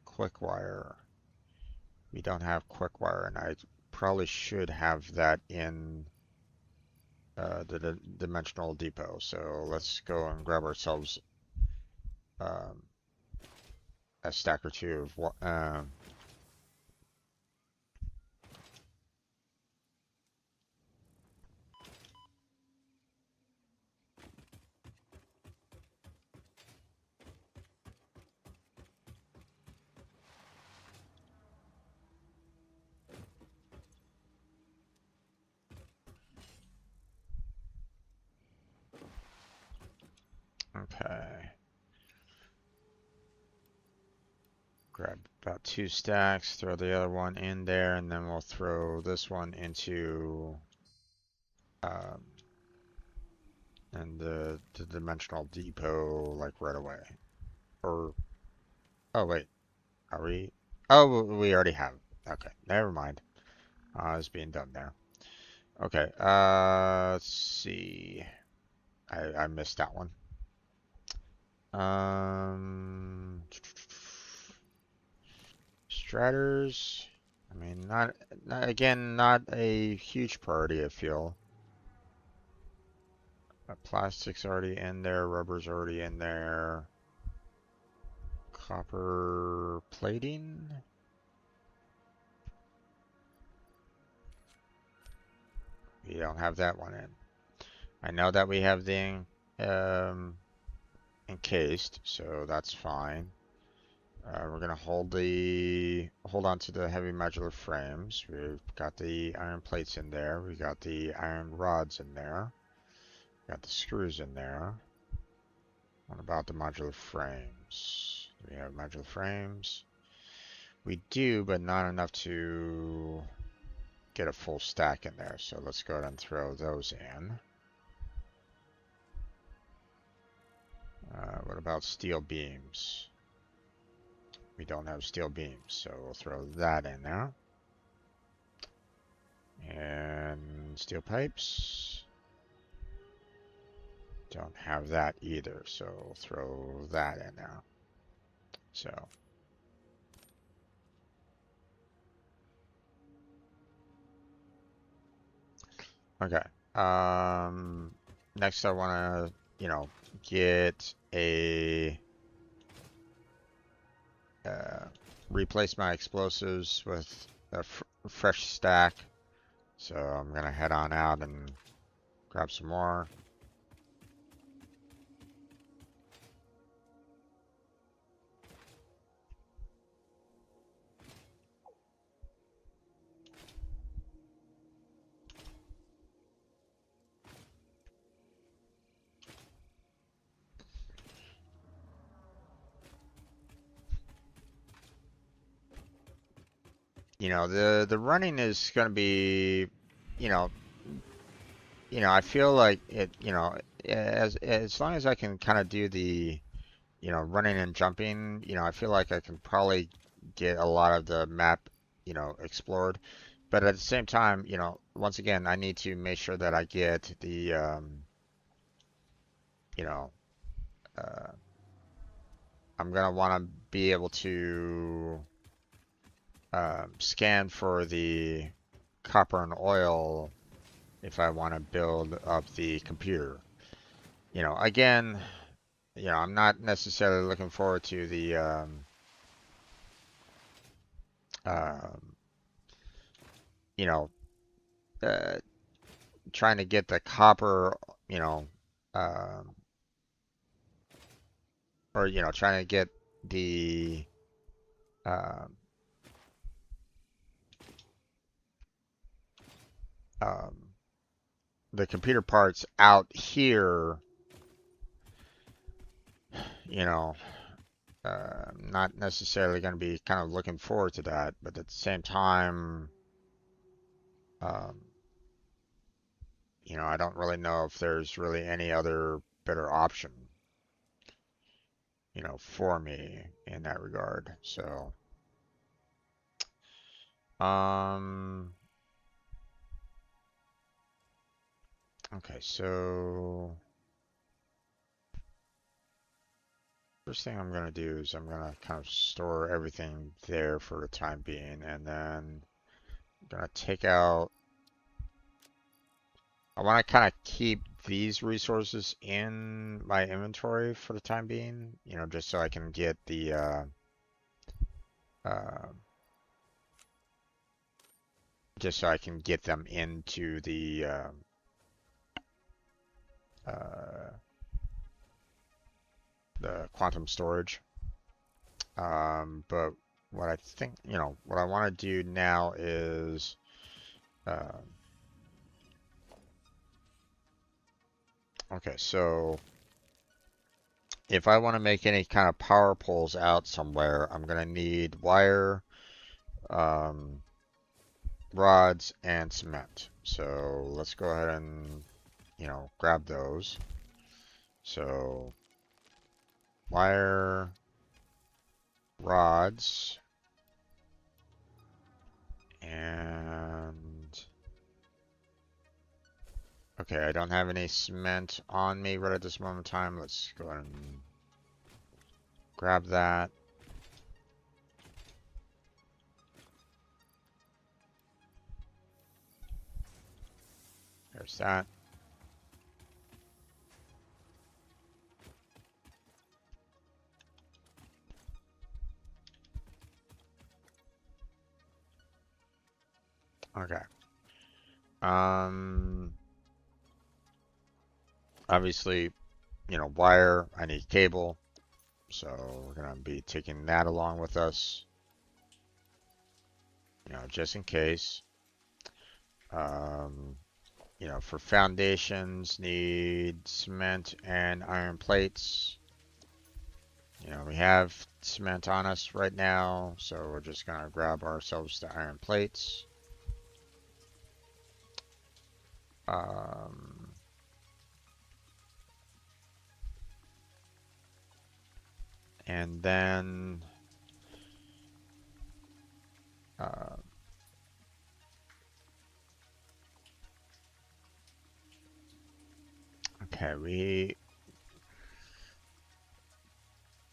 Quick wire. We don't have quick wire, and I probably should have that in the dimensional depot. So let's go and grab ourselves a stack or two of what. Okay. Grab about 2 stacks, throw the other one in there, and then we'll throw this one into and the dimensional depot like right away. Or, oh wait, are we? Oh, we already have. Okay, never mind. It's being done there. Okay, let's see. I missed that one. Straters. I mean, not again, not a huge priority, I feel. Plastic's already in there, rubber's already in there. Copper plating. We don't have that one in. I know that we have the encased, so that's fine. We're gonna hold on to the heavy modular frames. We've got the iron plates in there. We got the iron rods in there. Got the screws in there. What about the modular frames? Do we have modular frames? We do, but not enough to get a full stack in there. So let's go ahead and throw those in. What about steel beams? We don't have steel beams, so we'll throw that in there. And steel pipes. Don't have that either, so we'll throw that in there. So. Okay. Next I want to, get a replace my explosives with a fresh stack. So I'm gonna head on out and Grab some more. You know, the running is going to be, you know, I feel like it, as long as I can kind of do the, running and jumping, I feel like I can probably get a lot of the map, explored. But at the same time, once again, I need to make sure that I get the, you know, uh, I'm gonna want to be able to scan for the copper and oil if I want to build up the computer. Again, I'm not necessarily looking forward to the um, you know, uh, trying to get the copper, you know, um, or trying to get the um, um, the computer parts out here, you know, not necessarily going to be kind of looking forward to that, but at the same time, um, I don't really know if there's really any other better option, for me in that regard. So, um, okay, so first thing I'm gonna do is I'm gonna kind of store everything there for the time being, and then I'm gonna take out. I want to kind of keep these resources in my inventory for the time being, just so I can get the uh, just so I can get them into uh, the quantum storage. But what I think, what I want to do now is, uh, okay, so if I want to make any kind of power poles out somewhere, I'm going to need wire, um, rods, and cement. So let's go ahead and, grab those. So wire, rods, and okay, I don't have any cement on me right at this moment in time. Let's go ahead and grab that. There's that. Okay. Obviously, wire, I need cable. So we're gonna be taking that along with us, just in case. Um, for foundations, need cement and iron plates. We have cement on us right now, so we're just gonna grab ourselves the iron plates. And then okay,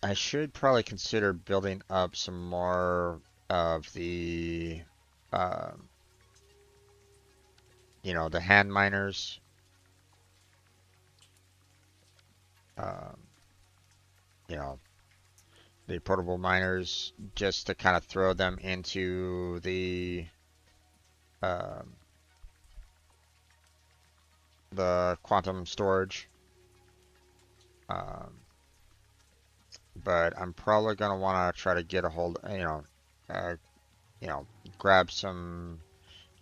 I should probably consider building up some more of the the hand miners. Um, you know, the portable miners, just to kind of throw them into um, the quantum storage. But I'm probably gonna want to try to get a hold, uh, you know, grab some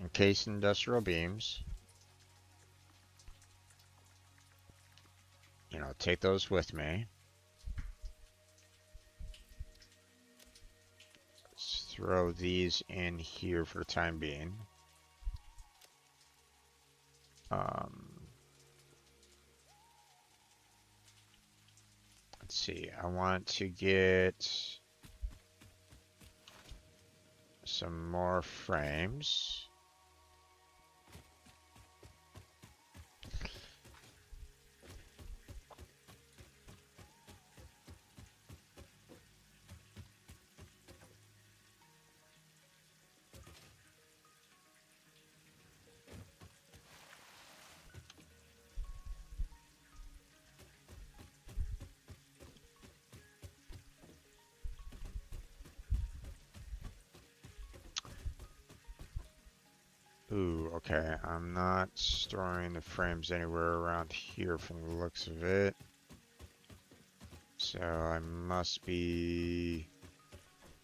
encased industrial beams. Take those with me. Let's throw these in here for the time being. Let's see. I want to get some more frames. Ooh, okay. I'm not storing the frames anywhere around here from the looks of it. So I must be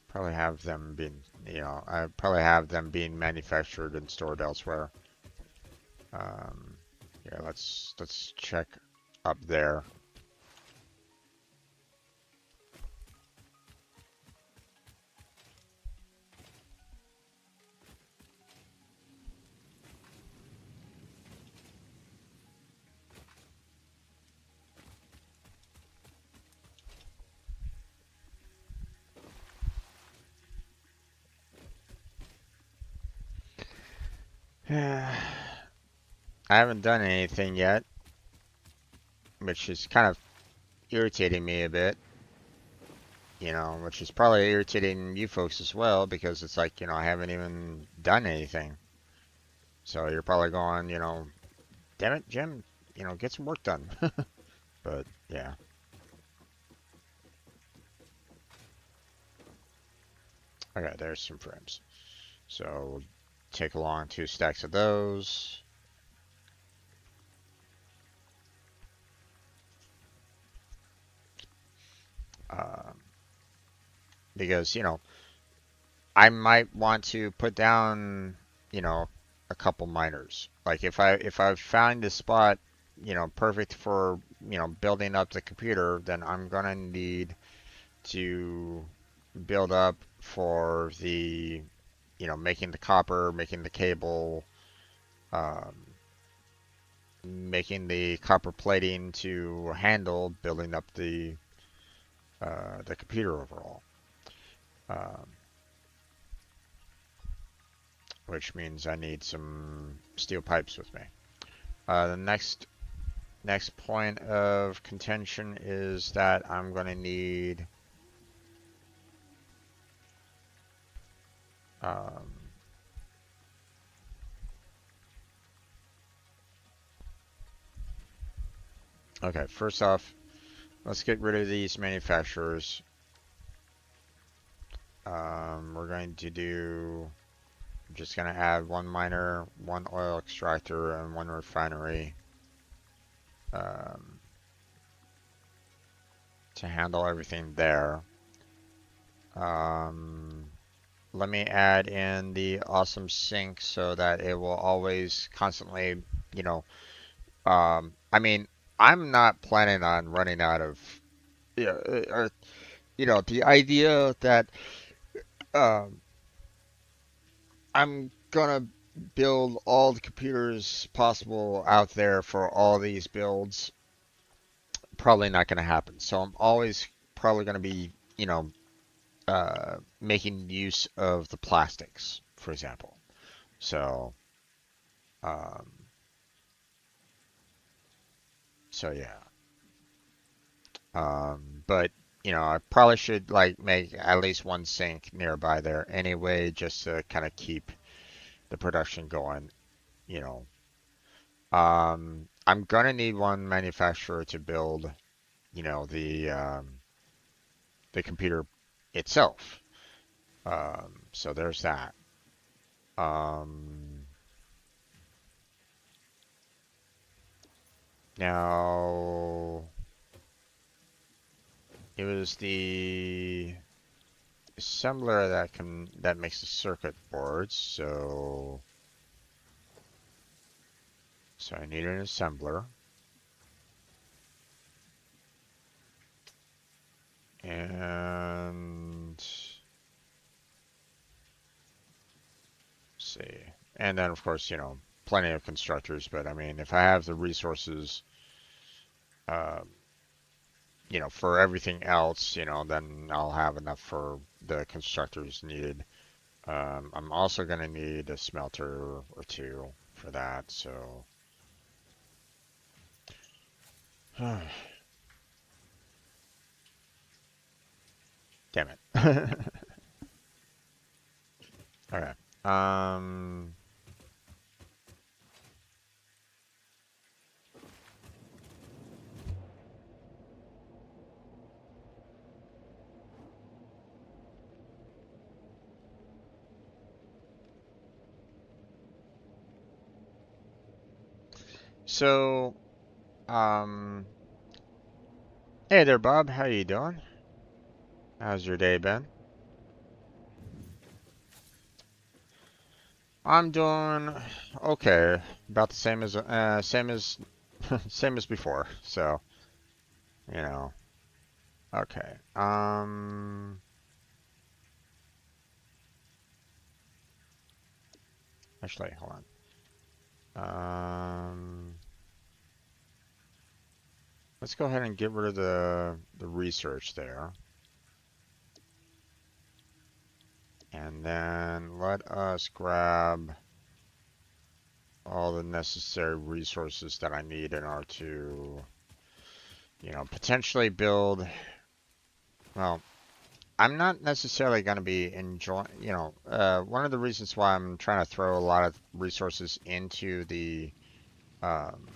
probably have them being, I probably have them being manufactured and stored elsewhere. Yeah, let's check up there. I haven't done anything yet, which is kind of irritating me a bit, which is probably irritating you folks as well, because it's like, I haven't even done anything. So you're probably going, damn it, Jim, get some work done. But yeah. Okay, there's some frames. So we'll take along 2 stacks of those. Because, I might want to put down, a couple miners. Like if I find a spot, perfect for, building up the computer, then I'm gonna need to build up for the, making the copper, making the cable, um, making the copper plating to handle building up the computer overall. Um, which means I need some steel pipes with me. The next point of contention is that I'm going to need okay, first off, let's get rid of these manufacturers. We're going to do, I'm just going to add 1 miner, 1 oil extractor, and 1 refinery to handle everything there. Let me add in the awesome sink so that it will always constantly, I mean, I'm not planning on running out of, the idea that I'm gonna build all the computers possible out there for all these builds, probably not gonna happen. So I'm always probably gonna be, making use of the plastics, for example. So, um, yeah. But I probably should like make at least 1 sink nearby there anyway, just to kind of keep the production going. You know, I'm gonna need 1 manufacturer to build, the computer itself. So there's that. Um, Now, it was the assembler that makes the circuit boards, so I need an assembler. And let's see. And then of course, plenty of constructors, but I mean, if I have the resources, um, for everything else, then I'll have enough for the constructors needed. I'm also going to need a smelter or two for that, so. Damn it. Okay. So, um, hey there, Bob. How you doing? How's your day been? I'm doing okay. About the same as before. So, you know. Okay. Actually, hold on. Let's go ahead and get rid of the research there. And then let us grab all the necessary resources that I need in order to, potentially build. Well, I'm not necessarily going to be enjoying, one of the reasons why I'm trying to throw a lot of resources into um,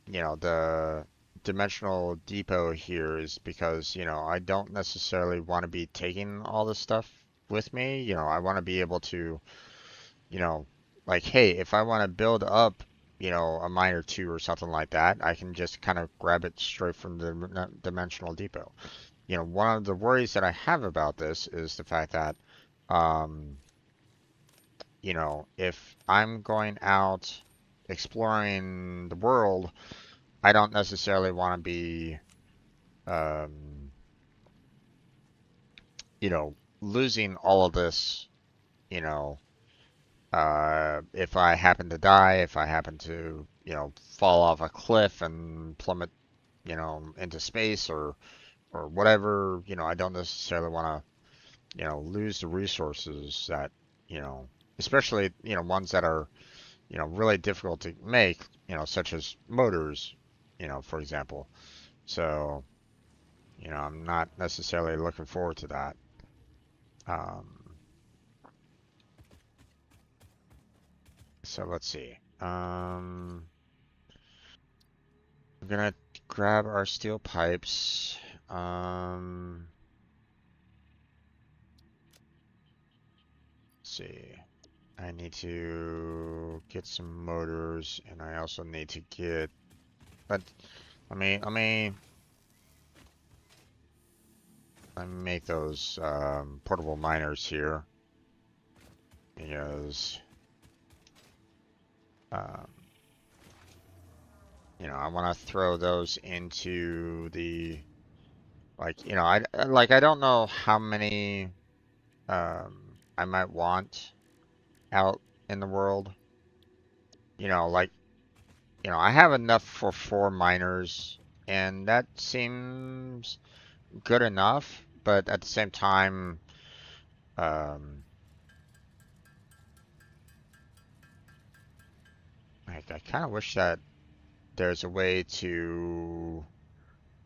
the dimensional depot here is because, I don't necessarily want to be taking all this stuff with me. I want to be able to, you know, like, hey, if I want to build up, a mine or two or something like that, I can just kind of grab it straight from the dimensional depot. One of the worries that I have about this is the fact that, um, if I'm going out exploring the world, I don't necessarily want to be, um, losing all of this, you know, if I happen to die, if I happen to, fall off a cliff and plummet, into space or whatever, I don't necessarily want to, lose the resources that, you know, especially, ones that are, really difficult to make, such as motors, for example. So, I'm not necessarily looking forward to that. Um, so let's see. I'm gonna grab our steel pipes. Let's see. I need to get some motors, and I also need to get. But let me make those portable miners here because um, I want to throw those into the I don't know how many I might want out in the world. Like I have enough for 4 miners, and that seems good enough. But at the same time, um, I kind of wish that there's a way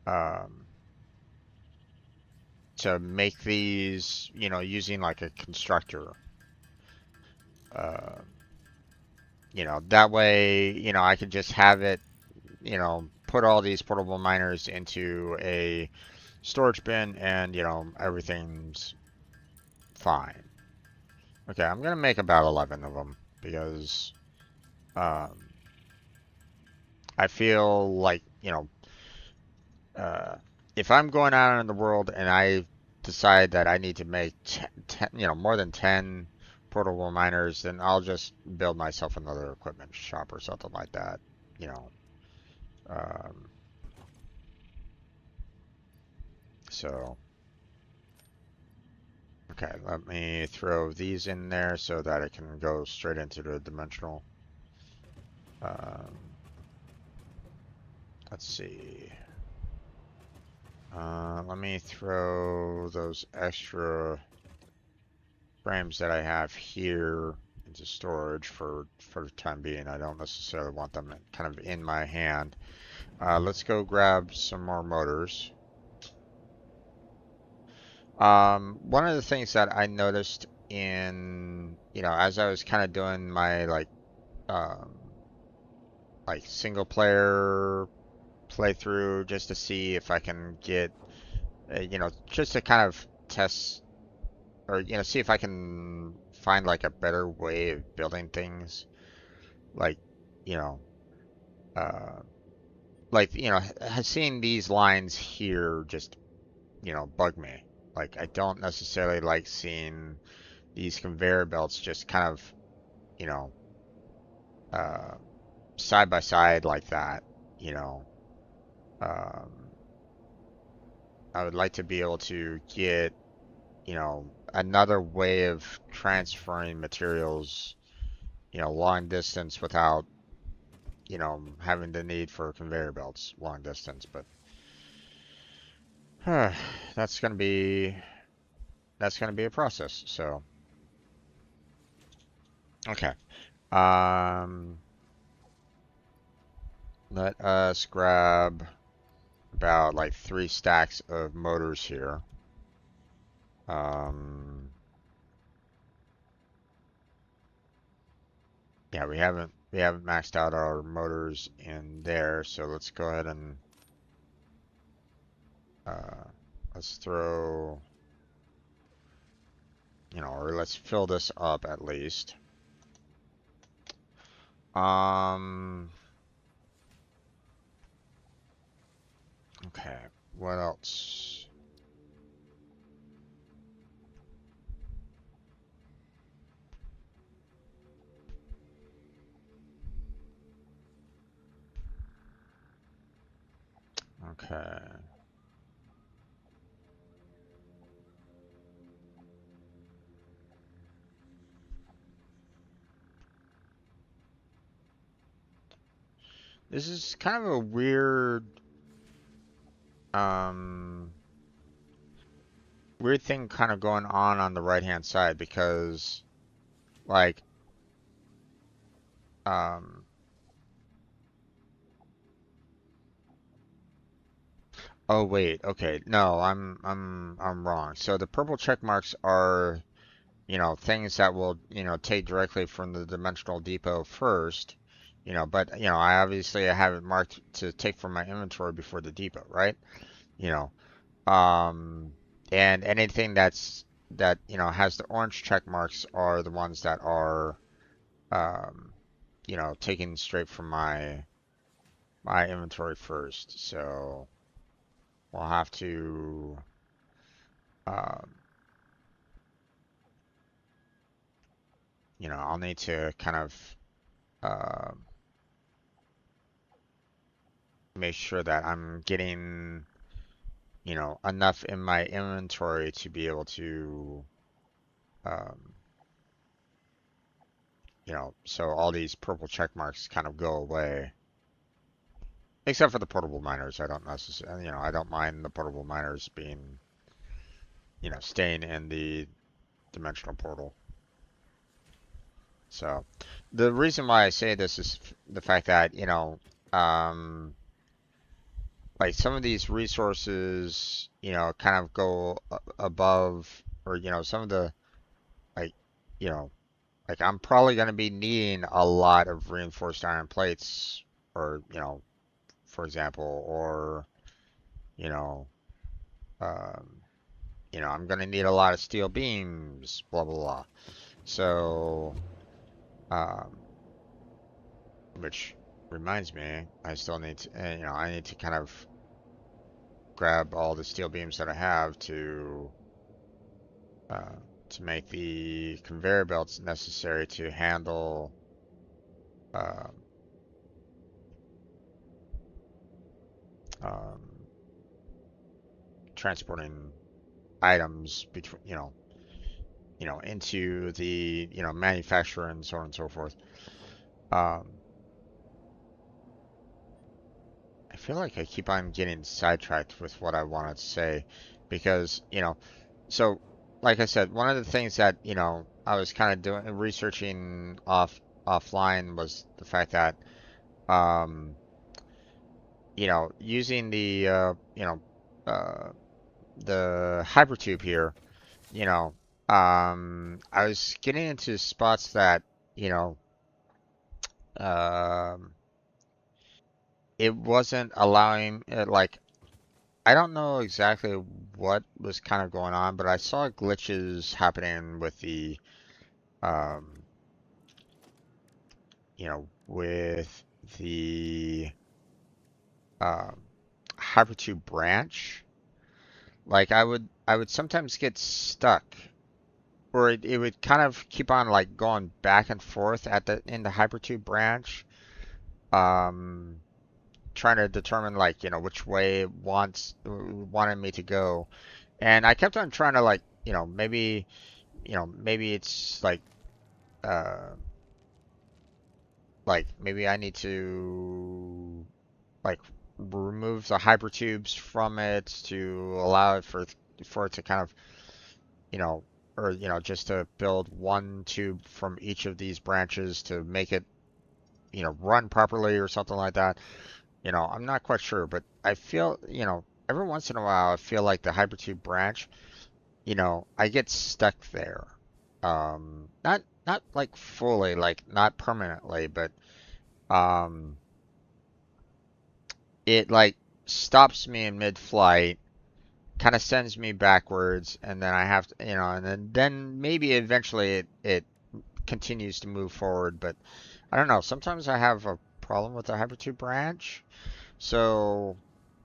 um, to make these, using like a constructor. Uh, that way, I could just have it, put all these portable miners into a storage bin and, everything's fine. Okay, I'm gonna make about 11 of them because um, I feel like, if I'm going out in the world and I decide that I need to make more than 10 portable miners, then I'll just build myself another equipment shop or something like that. You know, um, so okay, let me throw these in there so that it can go straight into the dimensional. Um, let's see. Let me throw those extra frames that I have here into storage for the time being. I don't necessarily want them kind of in my hand. Let's go grab some more motors. One of the things that I noticed in, as I was kind of doing my um, like single player playthrough just to see if I can get, just to kind of test or, see if I can find like a better way of building things. Like, you know, uh, seeing these lines here just, bug me. Like, I don't necessarily like seeing these conveyor belts just kind of, you know, uh, side by side like that, you know. Um, I would like to be able to get, another way of transferring materials, long distance without, having the need for conveyor belts long distance. But that's gonna be a process. So okay. Um, let us grab about like 3 stacks of motors here. Um, yeah, we haven't maxed out our motors in there, so let's go ahead and uh, let's throw, or let's fill this up at least. Um, okay, what else? Okay. This is kind of a um, weird thing kind of going on the right-hand side because, like, um, oh wait, okay, no, I'm wrong. So the purple check marks are, things that will, take directly from the dimensional depot first, but, I obviously have it marked to take from my inventory before the depot, right? You know, Um, and anything that has the orange check marks are the ones that are um, taken straight from my inventory first. So we'll have to um, I'll need to kind of uh, make sure that I'm getting enough in my inventory to be able to um, so all these purple check marks kind of go away. Except for the portable miners, I don't necessarily, I don't mind the portable miners being, staying in the dimensional portal. So, the reason why I say this is the fact that, um, like some of these resources, kind of go above, or, some of the, like, you know, like I'm probably going to be needing a lot of reinforced iron plates, or, for example, or, you know, um, I'm gonna need a lot of steel beams, blah blah blah. So, um, which, reminds me, I still need to, I need to kind of grab all the steel beams that I have uh, to make the conveyor belts necessary to handle uh, um, transporting items between, into the, manufacturer and so on and so forth. Um, I feel like I keep on getting sidetracked with what I wanted to say because, so like I said, one of the things that, I was kind of doing researching offline was the fact that um, using uh the hypertube here, you know, I was getting into spots that, you know, um it wasn't allowing it, like I don't know exactly what was kind of going on, but I saw glitches happening with the, um, with the um, Hypertube branch. Like I would sometimes get stuck, or it would kind of keep on like going back and forth in the Hypertube branch, um, trying to determine like which way it wanted me to go, and I kept on trying to like maybe it's uh like maybe I need to like remove the hypertubes from it to allow it for it to kind of you know or just to build one tube from each of these branches to make it run properly or something like that. I'm not quite sure, but I feel every once in a while I feel like the hypertube branch, I get stuck there. Not like fully, like not permanently, but um, it like stops me in mid-flight, kind of sends me backwards, and then I have to, and then maybe eventually it continues to move forward. But I don't know. Sometimes I have a problem with the hypertube branch, so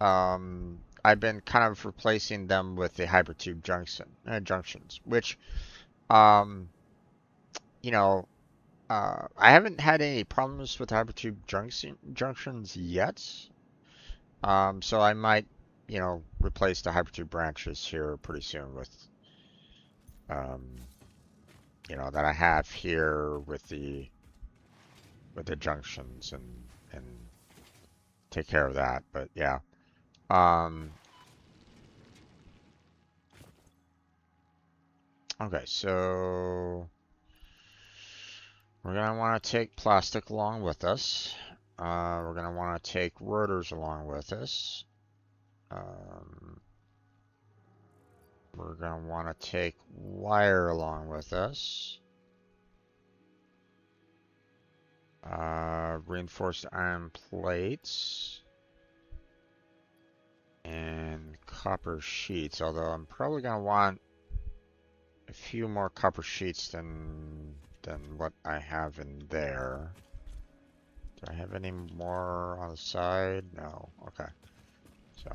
I've been kind of replacing them with the hypertube junctions, which um, you know. I haven't had any problems with Hypertube junctions yet. So I might, replace the Hypertube branches here pretty soon with, um, that I have here with the junctions and take care of that. But yeah. Um, okay, so we're gonna want to take plastic along with us. We're gonna want to take rotors along with us. Um, We're going to want to take wire along with us. Reinforced iron plates. And copper sheets. Although I'm probably going to want a few more copper sheets than what I have in there. Do I have any more on the side? No. Okay. So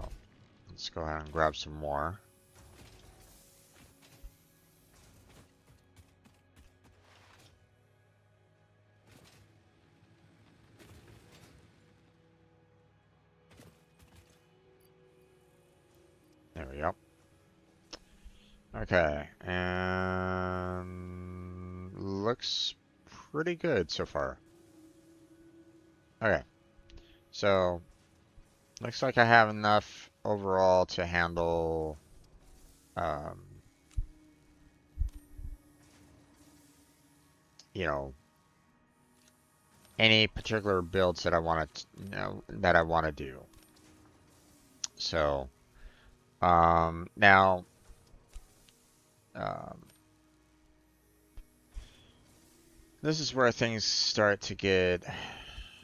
let's go ahead and grab some more. There we go. Okay, and looks pretty good so far. Okay, so looks like I have enough overall to handle um, you know, any particular builds that I want to, that I want to do. So, now, um, this is where things start to get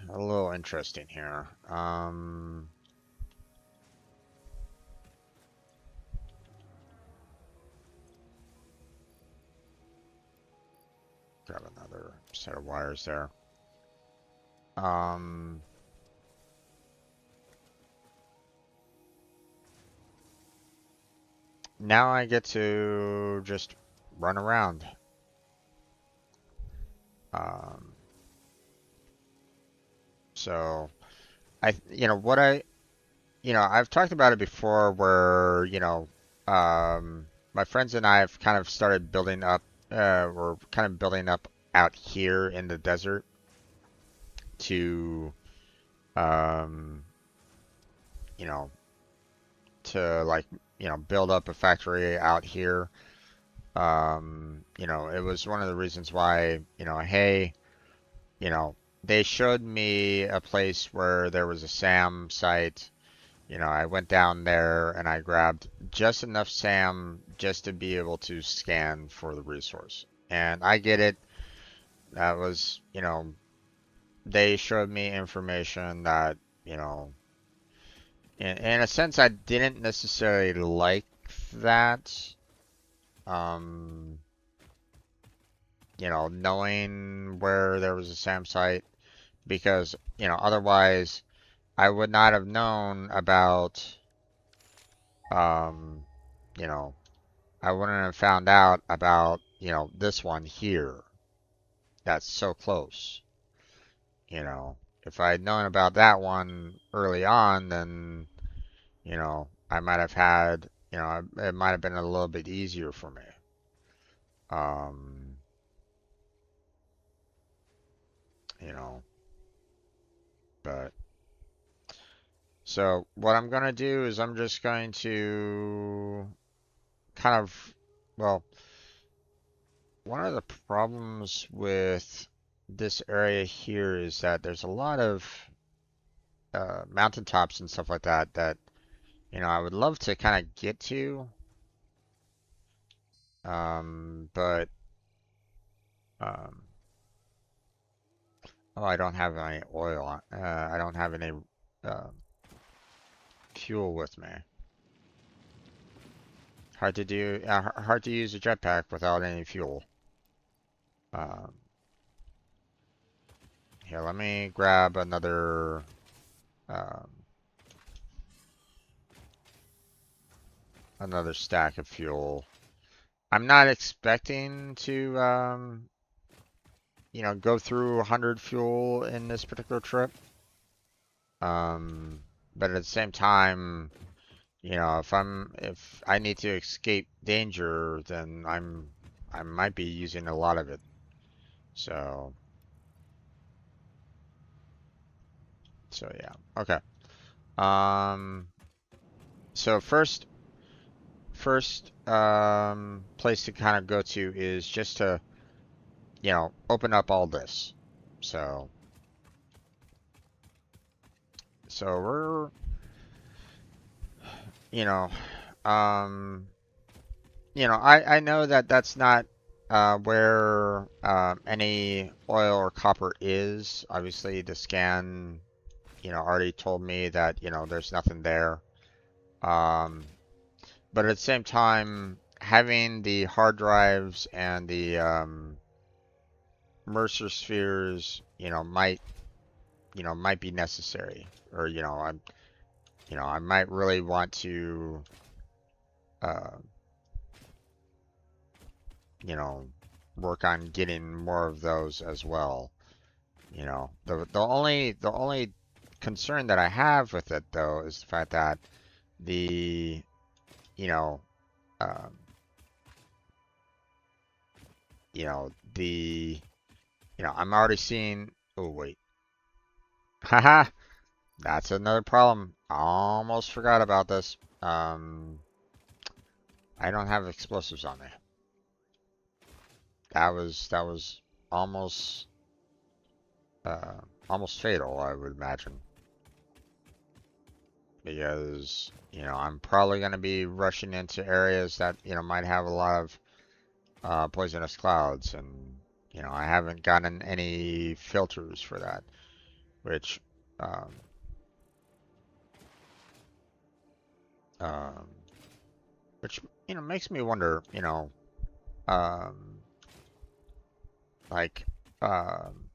a little interesting here. Grab another set of wires there. now I get to just run around. So I've talked about it before where, my friends and I have kind of started building up, we're kind of building up out here in the desert to, um, you know, to like, build up a factory out here. It was one of the reasons why, hey, you know, they showed me a place where there was a SAM site. I went down there and I grabbed just enough SAM just to be able to scan for the resource. And I get it. That was, they showed me information that, in a sense, I didn't necessarily like that. Um, knowing where there was a SAM site because, otherwise I would not have known about, um, you know, I wouldn't have found out about, this one here that's so close. If I had known about that one early on, then, I might have had, it might have been a little bit easier for me. Um, you know, but so what I'm gonna do is I'm just going to kind of, well, one of the problems with this area here is that there's a lot of mountaintops and stuff like that that I would love to kind of get to, but um, oh, I don't have any oil. I don't have any uh, fuel with me. Hard to use a jetpack without any fuel. Um, Here, let me grab um, another stack of fuel. I'm not expecting to, go through 100 fuel in this particular trip. But at the same time, if I need to escape danger, then I might be using a lot of it. So, yeah. Okay. Um, so first place to kind of go to is just to, open up all this. So, we're, you know, um, I know that that's not where any oil or copper is. Obviously, the scan, already told me that, there's nothing there. Um, but at the same time, having the hard drives and the Mercer spheres, might be necessary, or I might really want to, uh, you know, work on getting more of those as well. The only concern that I have with it though is the fact that the, you know, um, the, I'm already seeing. Oh wait, haha, that's another problem. Almost forgot about this. I don't have explosives on me. That was almost almost fatal, I would imagine, because I'm probably going to be rushing into areas that might have a lot of poisonous clouds, and I haven't gotten any filters for that, which um, um, which makes me wonder, um, like um,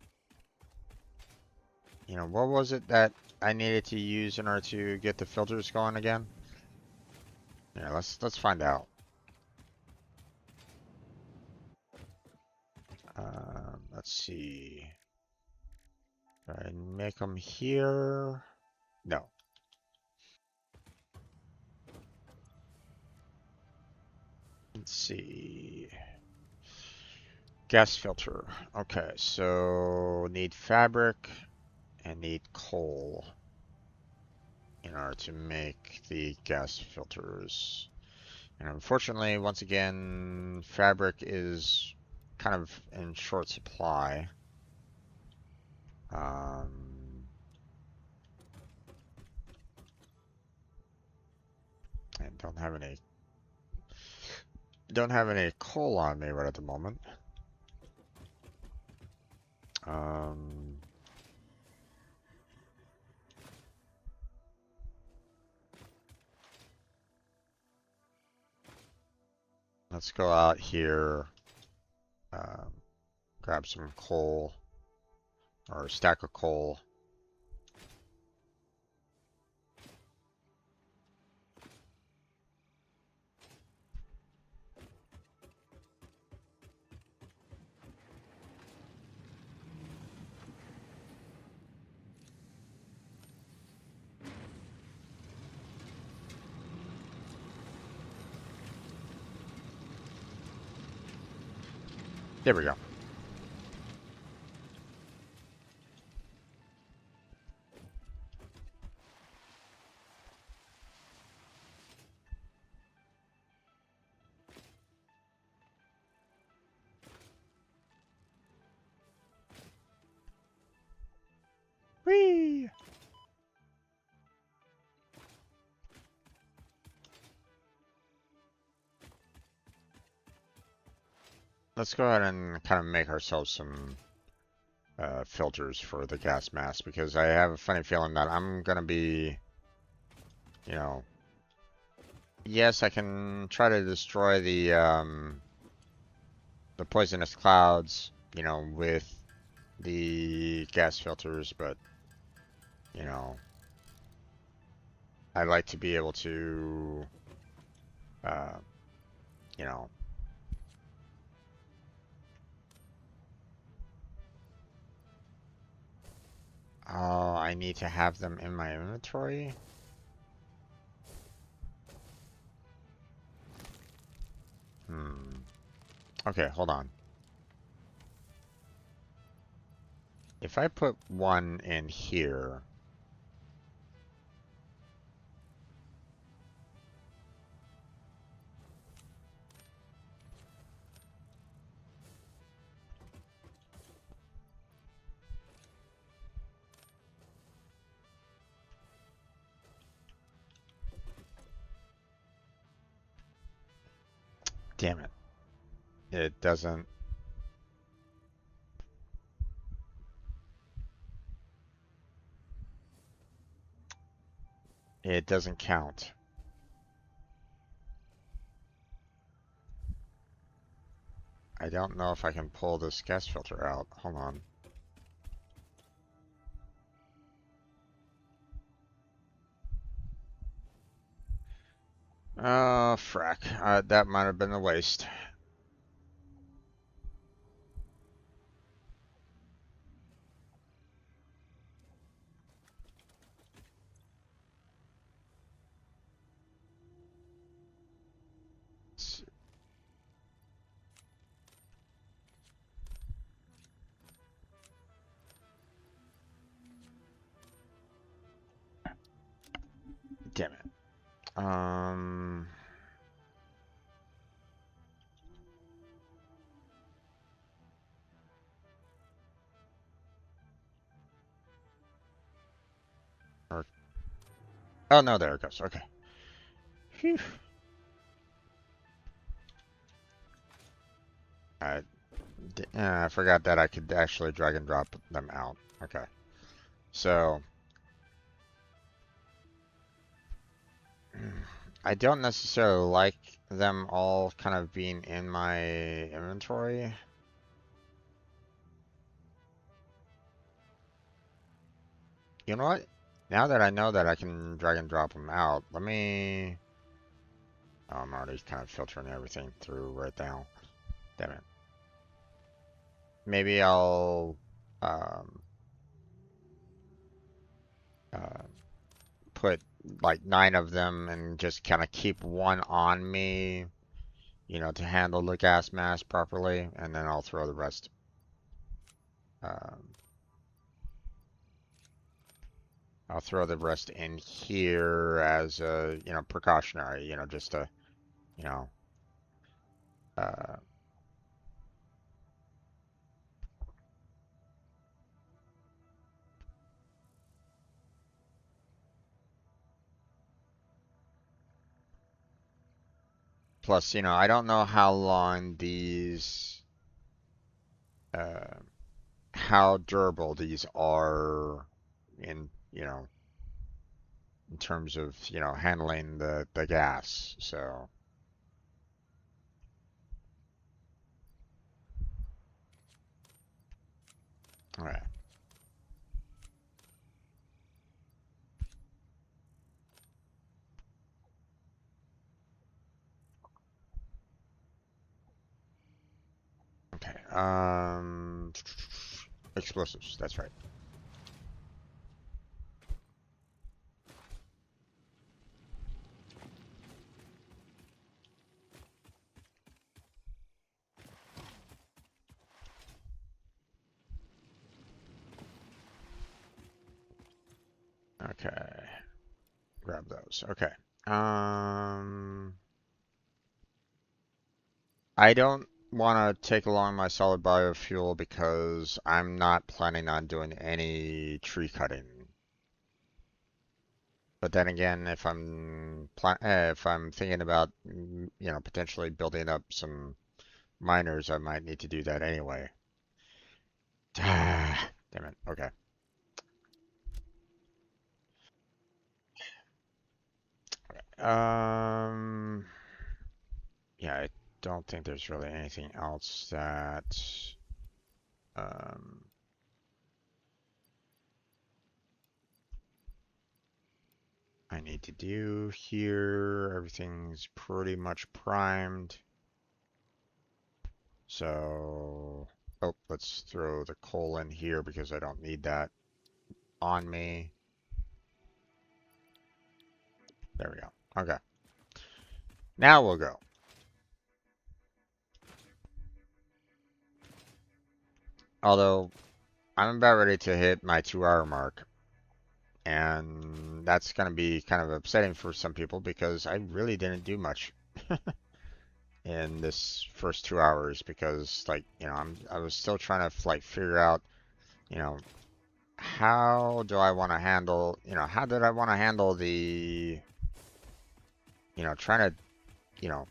what was it that I needed to use in order to get the filters going again? Yeah, let's find out. Let's see. Do I make them here? No. Let's see. Gas filter. Okay, so need fabric and need coal in order to make the gas filters. And unfortunately, once again, fabric is kind of in short supply. And don't have any coal on me right at the moment. Let's go out here, grab some coal or a stack of coal. There we go. Whee! Let's go ahead and kind of make ourselves some filters for the gas mask, because I have a funny feeling that I'm gonna be, you know, yes, I can try to destroy the poisonous clouds, you know, with the gas filters, but you know, I like to be able to, uh, you know, oh, I need to have them in my inventory. Okay, hold on. If I put one in here, damn it, it doesn't. It doesn't count. I don't know if I can pull this gas filter out. Hold on. Oh, frack. That might have been a waste. Damn it. Or, oh no, there it goes. Okay. Phew. I forgot that I could actually drag and drop them out. Okay. So, I don't necessarily like them all kind of being in my inventory. You know what? Now that I know that I can drag and drop them out, let me... Oh, I'm already kind of filtering everything through right now. Damn it. maybe I'll um, uh, put like 9 of them and just kind of keep one on me, you know, to handle the gas mask properly, and then I'll throw the rest. Um, I'll throw the rest in here as a, you know, precautionary, you know, just to, you know, uh, plus, you know, I don't know how long these, uh, how durable these are in, you know, in terms of, you know, handling the gas. So, all right. Okay. Explosives. That's right. Okay. Grab those. Okay. Um, I don't want to take along my solid biofuel because I'm not planning on doing any tree cutting. But then again, if I'm thinking about, you know, potentially building up some miners, I might need to do that anyway. Damn it. Okay. Um, yeah, I don't think there's really anything else that um I need to do here. Everything's pretty much primed. So, oh, let's throw the coal in here because I don't need that on me. There we go. Okay. Now we'll go. Although, I'm about ready to hit my 2 hour mark. And that's going to be kind of upsetting for some people because I really didn't do much in this first 2 hours because, like, you know, I was still trying to like figure out, you know, how do I want to handle, you know, how did I want to handle the, you know, trying to, you know,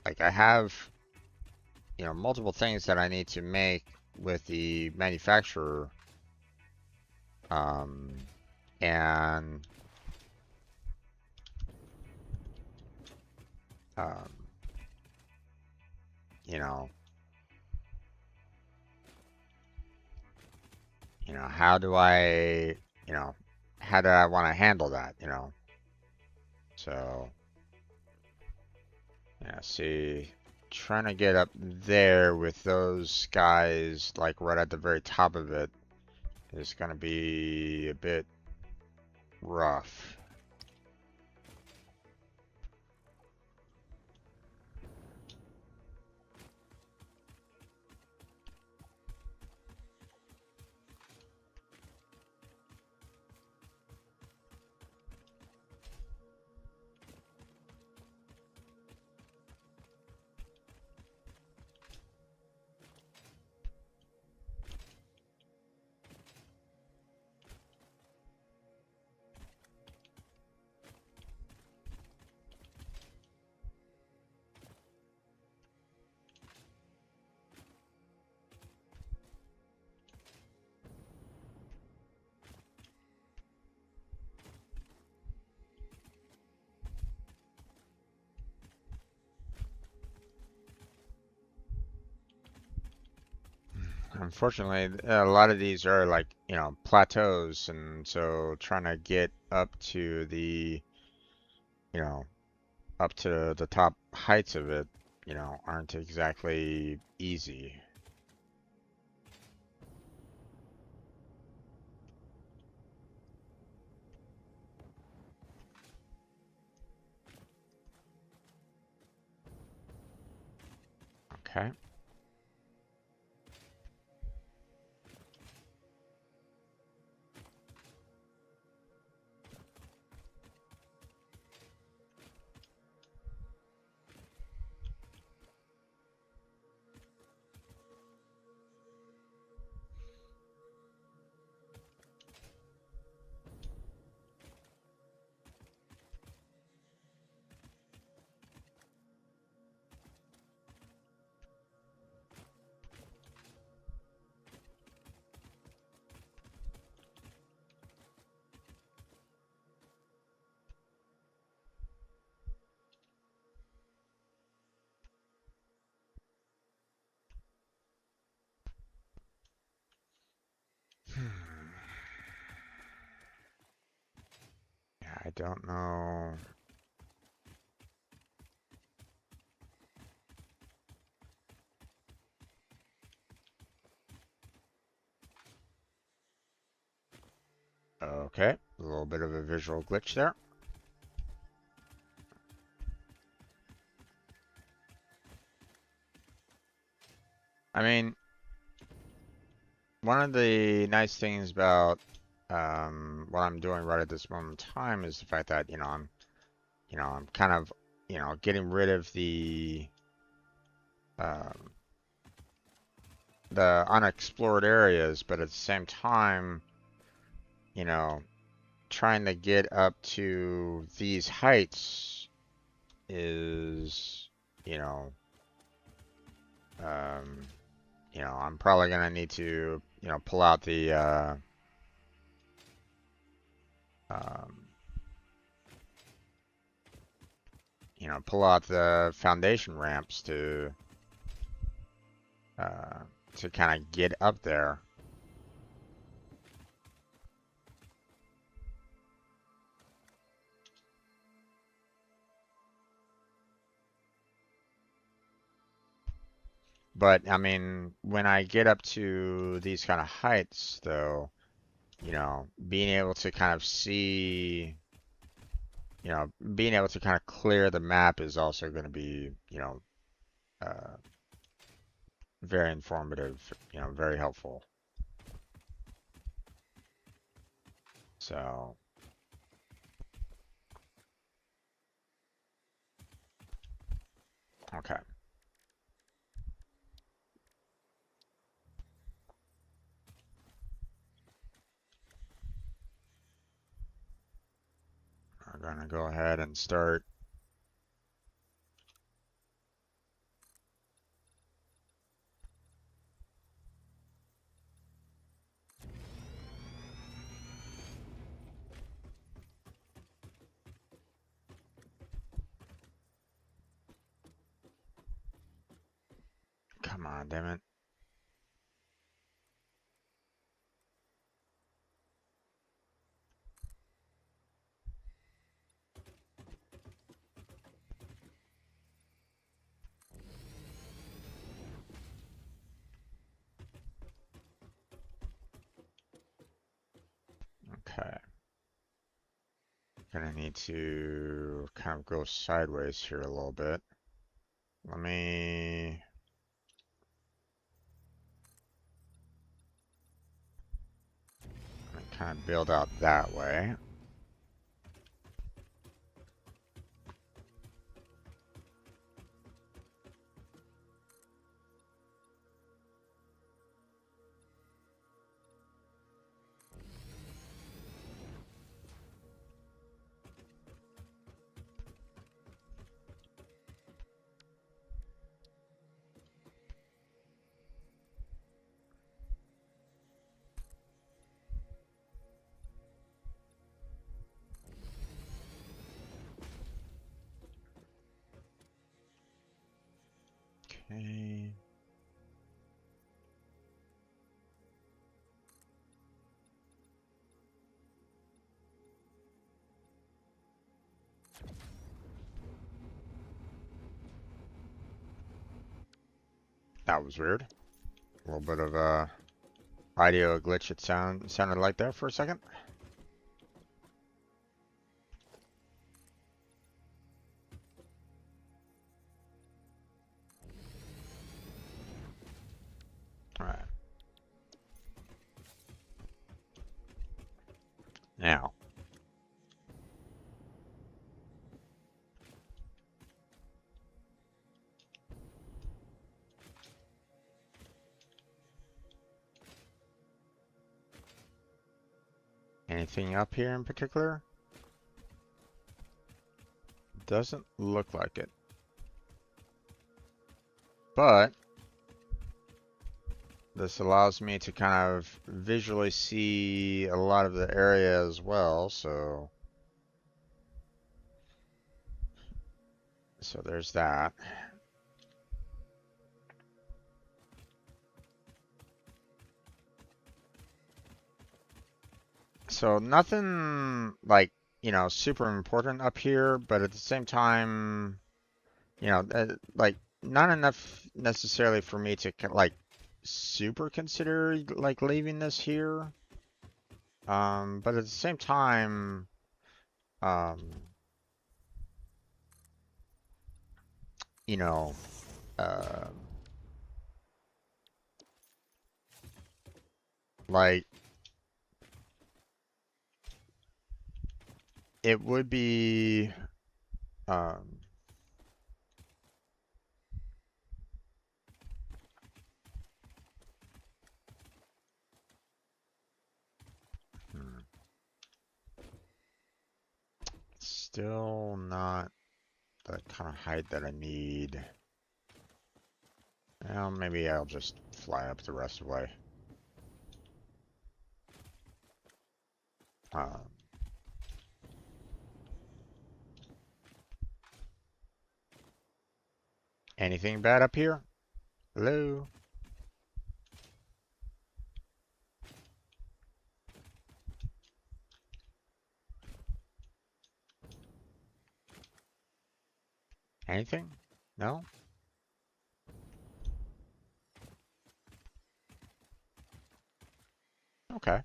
like I have, you know, multiple things that I need to make with the manufacturer, um, and, um, you know, how do I, you know, how do I want to handle that, you know? So, yeah, see, trying to get up there with those guys, like right at the very top of it, is going to be a bit rough. Unfortunately, a lot of these are like, you know, plateaus, and so trying to get up to the, you know, up to the top heights of it, you know, aren't exactly easy. Okay. Yeah, I don't know. Okay, a little bit of a visual glitch there. I mean, one of the nice things about what I'm doing right at this moment in time is the fact that, I'm kind of, getting rid of um, the unexplored areas, but at the same time, you know, trying to get up to these heights is, you know, um, I'm probably gonna need to, pull out the, um, pull out the foundation ramps uh, to kind of get up there. But I mean, when I get up to these kind of heights, though, being able to kind of see, being able to kind of clear the map is also going to be, uh, very informative, very helpful. So, okay. We're going to go ahead and start. Come on, damn it. Okay. Gonna need to kind of go sideways here a little bit. Let me kind of build out that way. Okay. That was weird. A little bit of a audio glitch it sounded like there for a second. All right. Now, anything up here in particular? Doesn't look like it. But this allows me to kind of visually see a lot of the area as well, so there's that. So nothing like, super important up here, but at the same time, like not enough necessarily for me to like super consider like leaving this here. But at the same time, um, you know, uh, like it would be, um, hmm, still not the kind of height that I need. Well, maybe I'll just fly up the rest of the way. Um, Anything bad up here? Hello? Anything? No? Okay.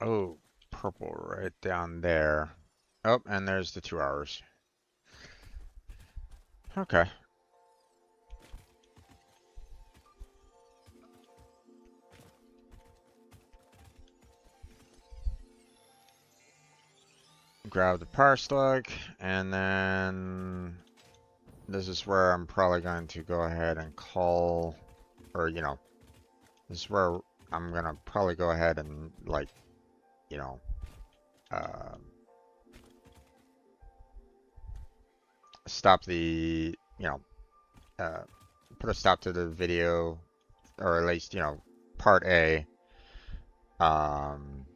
Oh, purple right down there. Oh, and there's the 2 hours. Okay. Grab the power slug, and then this is where I'm probably going to go ahead and call, or, this is where I'm gonna probably go ahead and, like, you know, uh, stop the, uh, put a stop to the video, or at least, part A, um,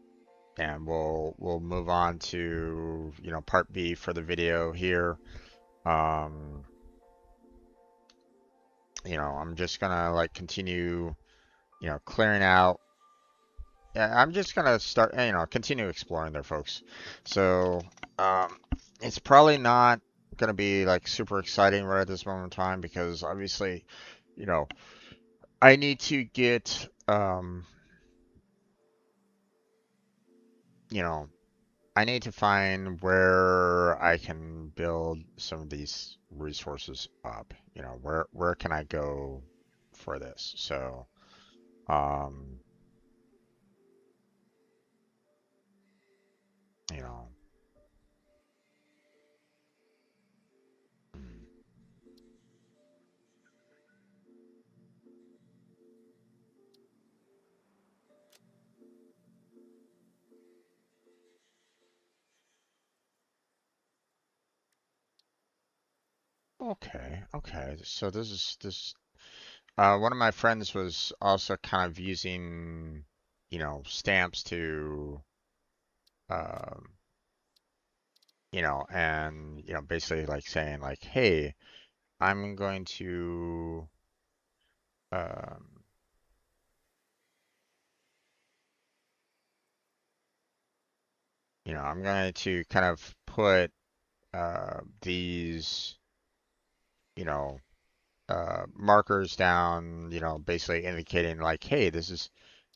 and we'll move on to, part B for the video here. Um, I'm just gonna like continue, clearing out. Yeah, I'm just gonna start, continue exploring there, folks. So, um, it's probably not gonna be like super exciting right at this moment in time because obviously, you know, I need to get, you know, I need to find where I can build some of these resources up. Where can I go for this? So, um, you know, mm, okay, okay. So this. One of my friends was also kind of using, stamps to, um, and basically like saying like, hey, I'm going to. Um, I'm going to kind of put these, you know, markers down, basically indicating like, hey, this is,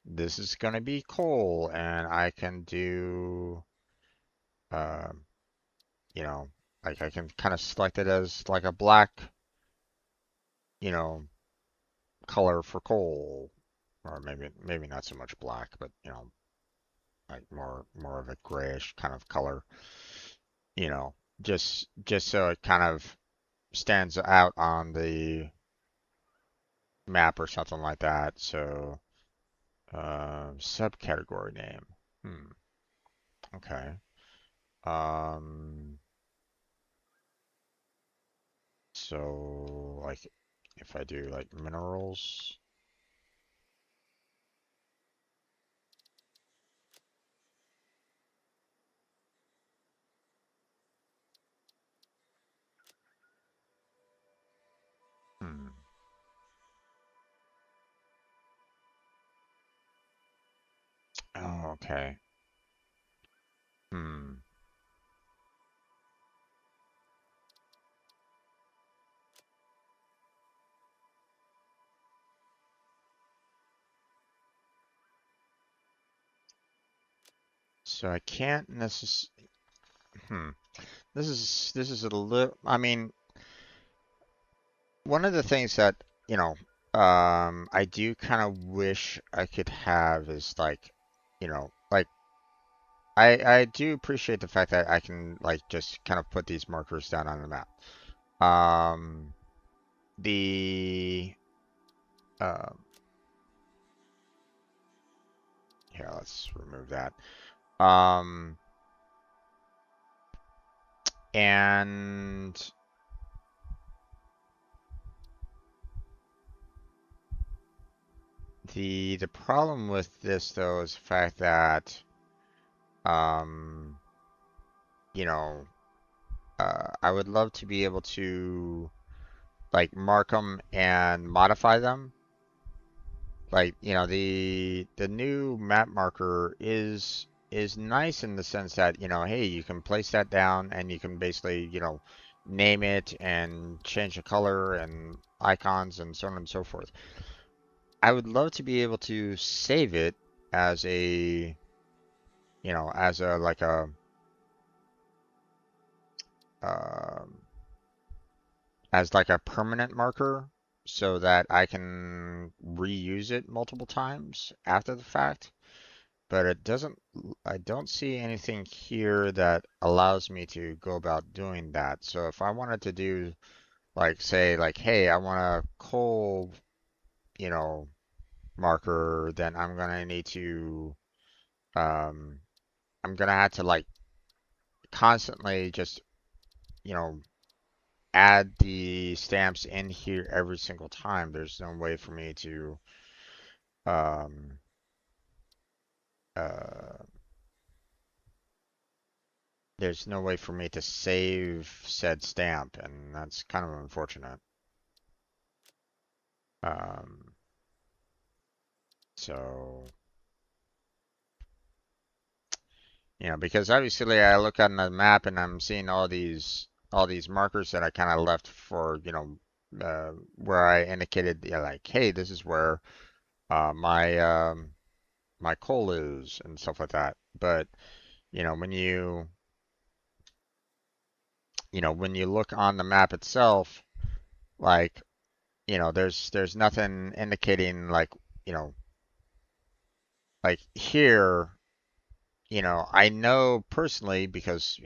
this is gonna be coal, and I can do, uh, you know, like I can kind of select it as like a black, you know, color for coal, or maybe not so much black, but like more of a grayish kind of color, you know, just so it kind of stands out on the map or something like that. So, subcategory name. Hmm. Okay. Um. So like, if I do like minerals. Hmm. Oh, okay. Hmm. So I can't necessarily. Hmm. This is a little. I mean, one of the things that, you know, I do kind of wish I could have is like, like I do appreciate the fact that I can like just kind of put these markers down on the map. Um, the um, Here, let's remove that. Um, and the problem with this though is the fact that um, you know, I would love to be able to like mark them and modify them. Like, the new map marker is nice in the sense that, hey, you can place that down and you can basically, name it and change the color and icons and so on and so forth. I would love to be able to save it as a, as a like a um as like a permanent marker so that I can reuse it multiple times after the fact. But I don't see anything here that allows me to go about doing that. So if I wanted to do like say like, hey, I want a coal, you know, marker, then um I'm gonna have to like constantly just, you know, add the stamps in here every single time. There's no way for me to um uh there's no way for me to save said stamp, and that's kind of unfortunate. Um, so, because obviously I look on the map and I'm seeing all these markers that I kind of left for, where I indicated, like, hey, this is where my coal is and stuff like that. But, you know, when you, when you look on the map itself, like, there's nothing indicating like, you know, like here. I know personally because,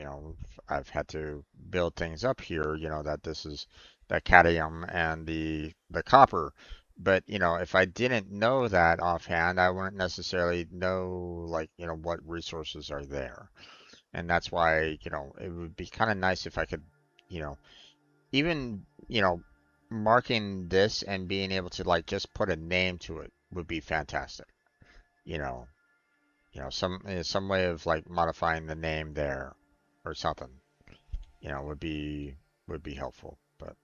I've had to build things up here, that this is the cadmium and the copper. But, if I didn't know that offhand, I wouldn't necessarily know like, what resources are there. And that's why, it would be kind of nice if I could, you know, even, marking this and being able to like just put a name to it would be fantastic. You know, some way of like modifying the name there or something, would be helpful. But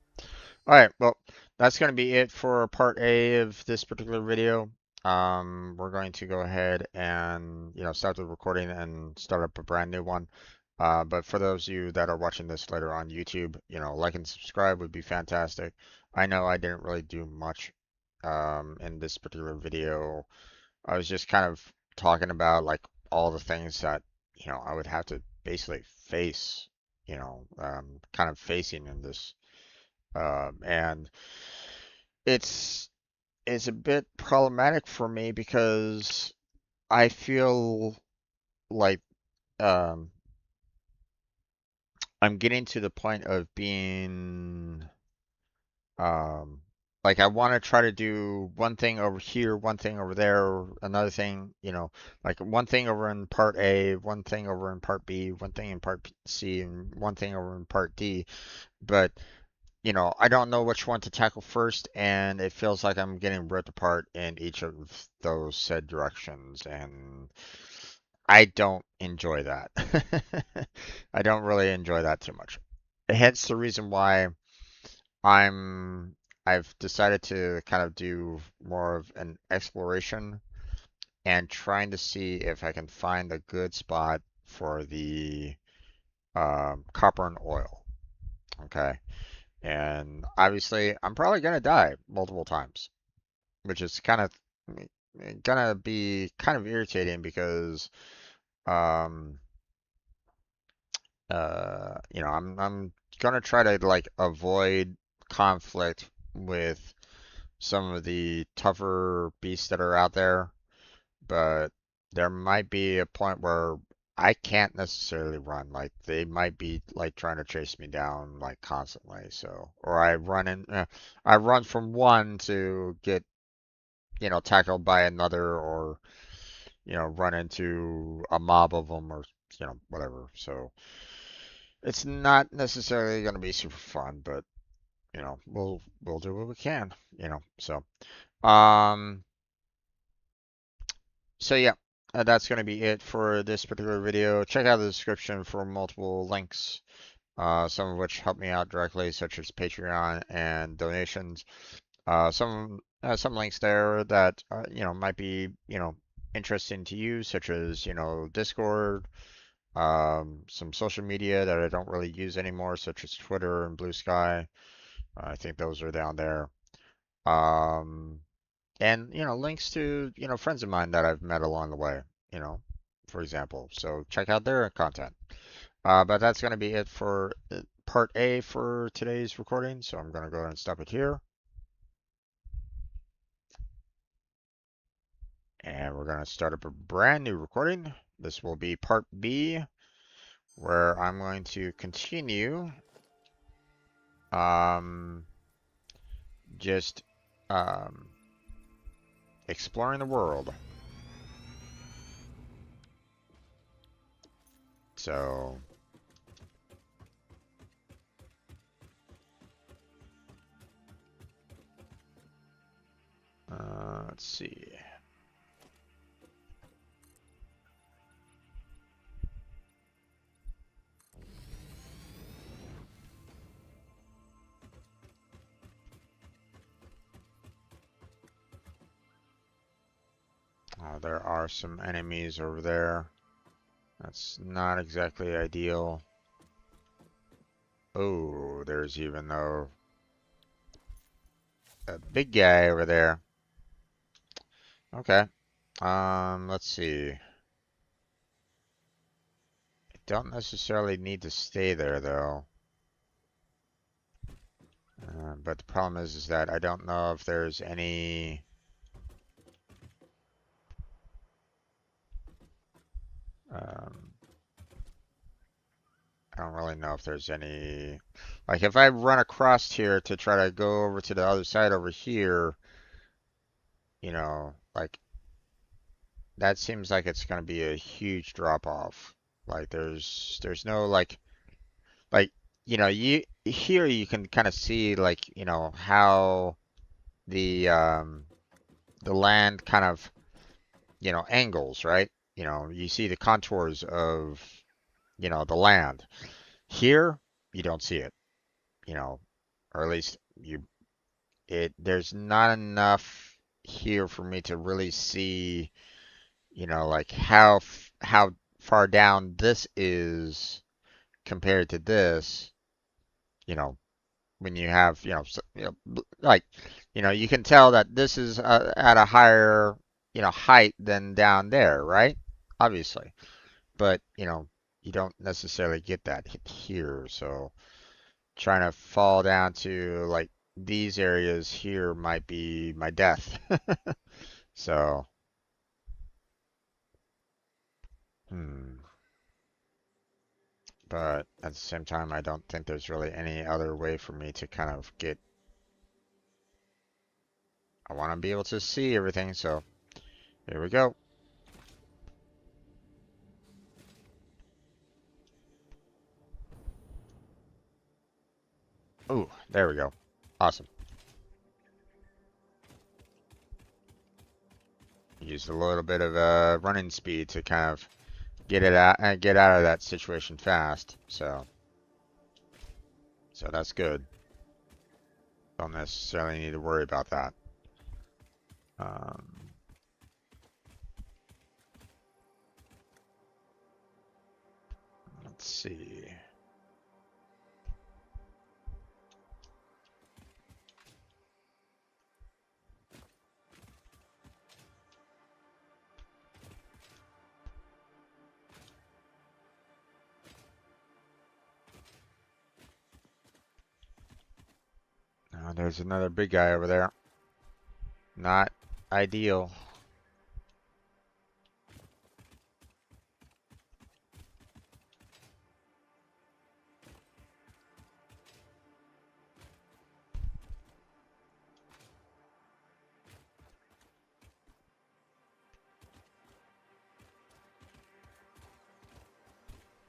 all right, well, that's going to be it for part A of this particular video. We're going to go ahead and start the recording and start up a brand new one. But for those of you that are watching this later on YouTube, like and subscribe would be fantastic. I know I didn't really do much in this particular video I was just kind of talking about like all the things that, I would have to basically face, kind of facing in this. And it's it's a bit problematic for me because I feel like um, I'm getting to the point of being um, like I want to try to do one thing over here, one thing over there, another thing, like one thing over in part A, one thing over in part B, one thing in part C, and one thing over in part D. But I don't know which one to tackle first, and it feels like I'm getting ripped apart in each of those said directions, and I don't enjoy that. I don't really enjoy that too much. Hence the reason why I'm I've decided to kind of do more of an exploration and trying to see if I can find a good spot for the copper and oil. Okay. And obviously, I'm probably gonna die multiple times, which is kind of gonna be kind of irritating because, um, I'm gonna try to like avoid conflict with some of the tougher beasts that are out there, but there might be a point where I can't necessarily run. Like they might be like trying to chase me down like constantly. So, or I run from one to get, tackled by another, or run into a mob of them, or whatever. So it's not necessarily going to be super fun, but we'll do what we can. So um. So yeah, that's going to be it for this particular video. Check out the description for multiple links, some of which help me out directly, such as Patreon and donations. Some links there that might be interesting to you, such as Discord, some social media that I don't really use anymore, such as Twitter and Blue Sky. I think those are down there. Um, and links to friends of mine that I've met along the way, you know for example. So check out their content. But that's going to be it for part A for today's recording, so I'm going to go ahead and stop it here, and we're going to start up a brand new recording. This will be part B, where I'm going to continue um, just um, exploring the world. So let's see. There are some enemies over there. That's not exactly ideal. Oh, there's even though a big guy over there. Okay. Let's see. I don't necessarily need to stay there though. But the problem is that I don't know if there's any um, I don't really know if there's any, like if I run across here to try to go over to the other side over here, like that seems like it's going to be a huge drop off. Like there's no like you here you can kind of see like how the land kind of angles, right? You see the contours of the land. Here you don't see it, or at least there's not enough here for me to really see like how far down this is compared to this, you know, when you have, like, you can tell that this is at a higher, height than down there, right? Obviously. But, you don't necessarily get that here. So trying to fall down to like these areas here might be my death. So, hmm. But at the same time, I don't think there's really any other way for me to kind of get. I want to be able to see everything, so here we go. Ooh, there we go. Awesome. Used a little bit of running speed to kind of get out of that situation fast. So that's good. Don't necessarily need to worry about that. Um, let's see. Oh, there's another big guy over there. Not ideal.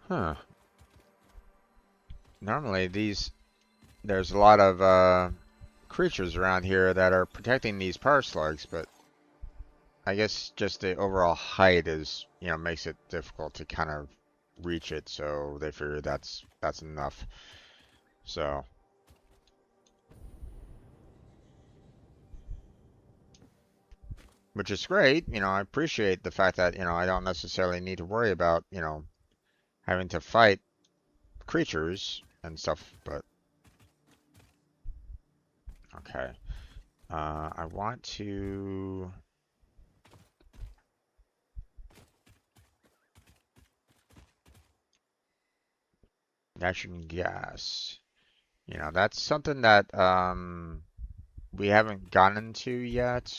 Huh. Normally there's a lot of creatures around here that are protecting these power slugs, but I guess just the overall height makes it difficult to kind of reach it, so they figure that's enough. So, which is great, I appreciate the fact that, I don't necessarily need to worry about, having to fight creatures and stuff, but okay. I want to natural gas. That's something that we haven't gotten to yet.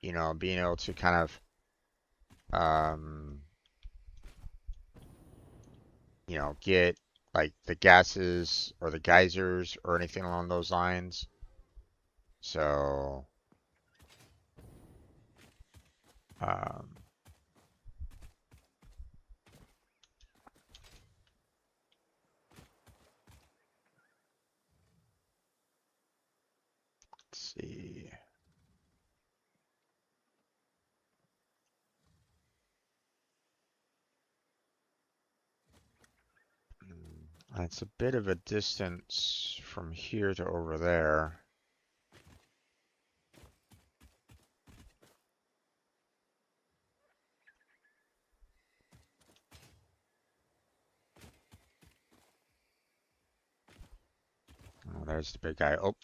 Being able to kind of um, get like the gases or the geysers or anything along those lines. So, um, let's see. It's a bit of a distance from here to over there. Oh, there's the big guy. Oh,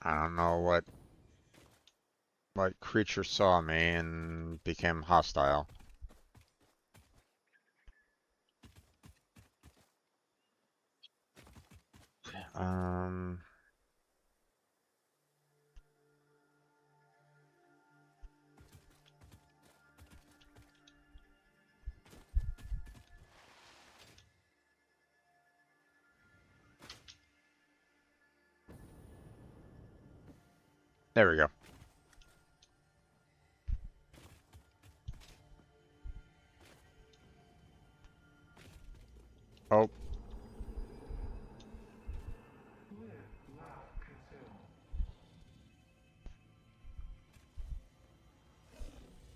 I don't know what creature saw me and became hostile. Um, there we go. Oh,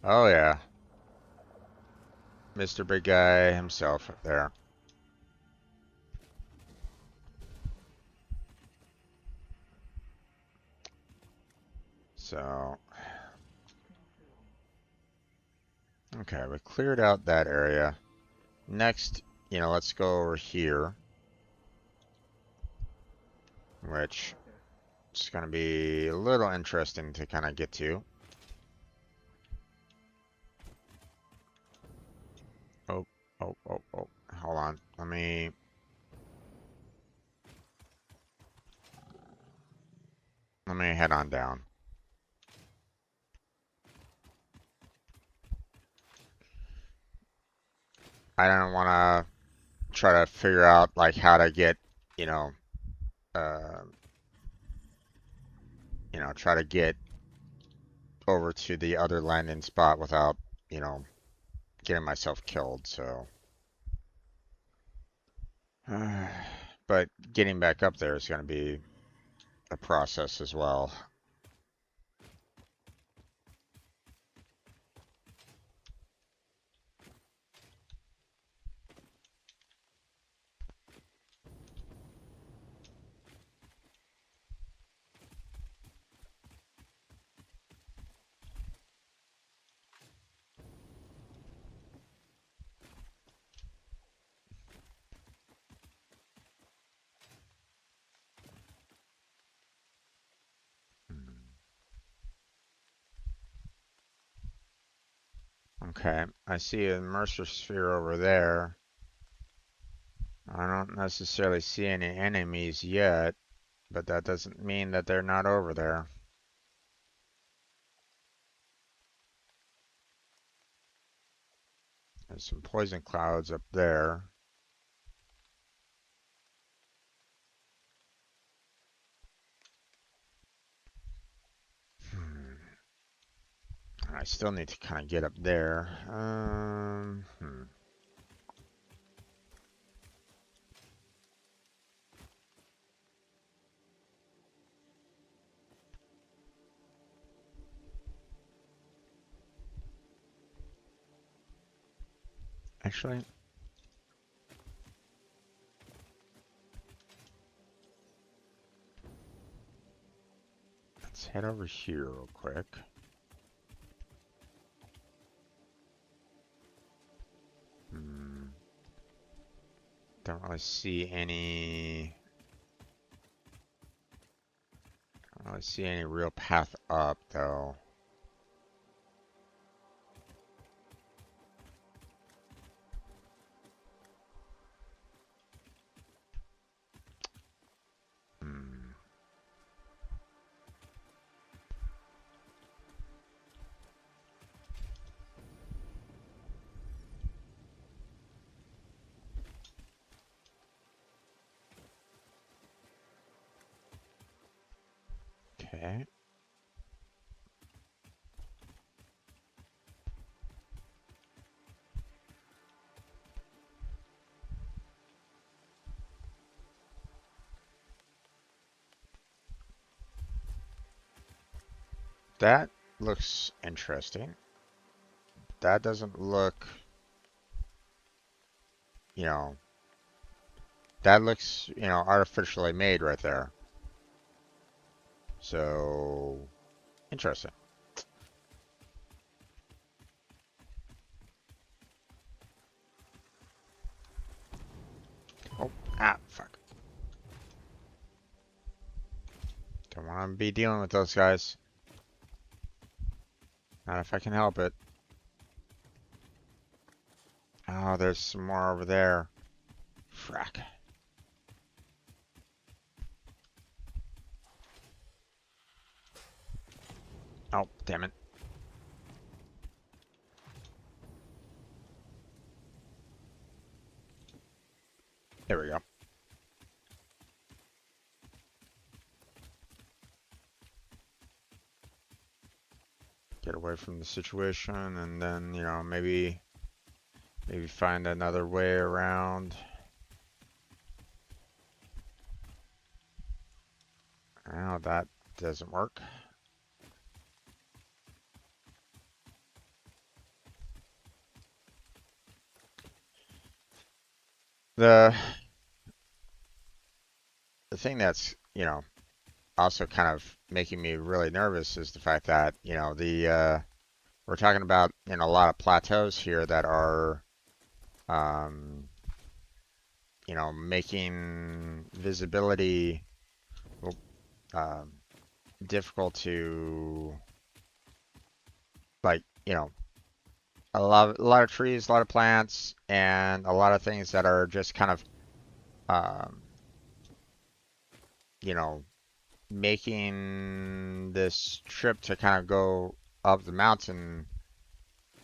oh yeah. Mr. Big Guy himself up there. So, okay, we cleared out that area. Next, let's go over here. which is going to be a little interesting to kind of get to. Oh, hold on. Let me head on down. I don't want to try to figure out like how to get, uh, try to get over to the other landing spot without, getting myself killed. So, but getting back up there is going to be a process as well. Okay, I see a Mercer sphere over there. I don't necessarily see any enemies yet, but that doesn't mean that they're not over there. There's some poison clouds up there. I still need to kind of get up there. Actually, let's head over here real quick. Don't really see any. Don't really see any real path up though. Okay. That looks interesting. That doesn't look, that looks, artificially made right there. So, interesting. Oh, fuck. Don't want to be dealing with those guys. Not if I can help it. Oh, there's some more over there. Frack. Oh, damn it. There we go. Get away from the situation and then, maybe find another way around. Oh, that doesn't work. The thing that's, also kind of making me really nervous is the fact that, we're talking about, a lot of plateaus here that are, making visibility difficult to, like, a lot of trees, a lot of plants, and a lot of things that are just kind of, um, you know, making this trip to kind of go up the mountain,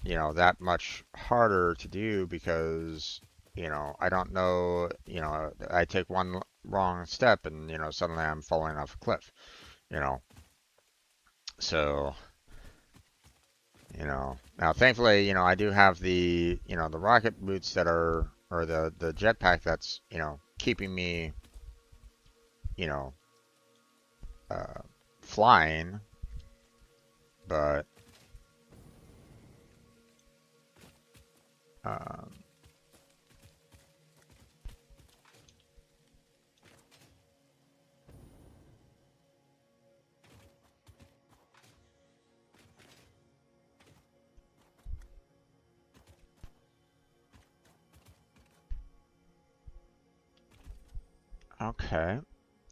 that much harder to do because, I don't know, I take one wrong step and, suddenly I'm falling off a cliff, you know. So, now thankfully, I do have the rocket boots that are, or the jetpack that's, keeping me, you know, uh, flying, but, um, okay.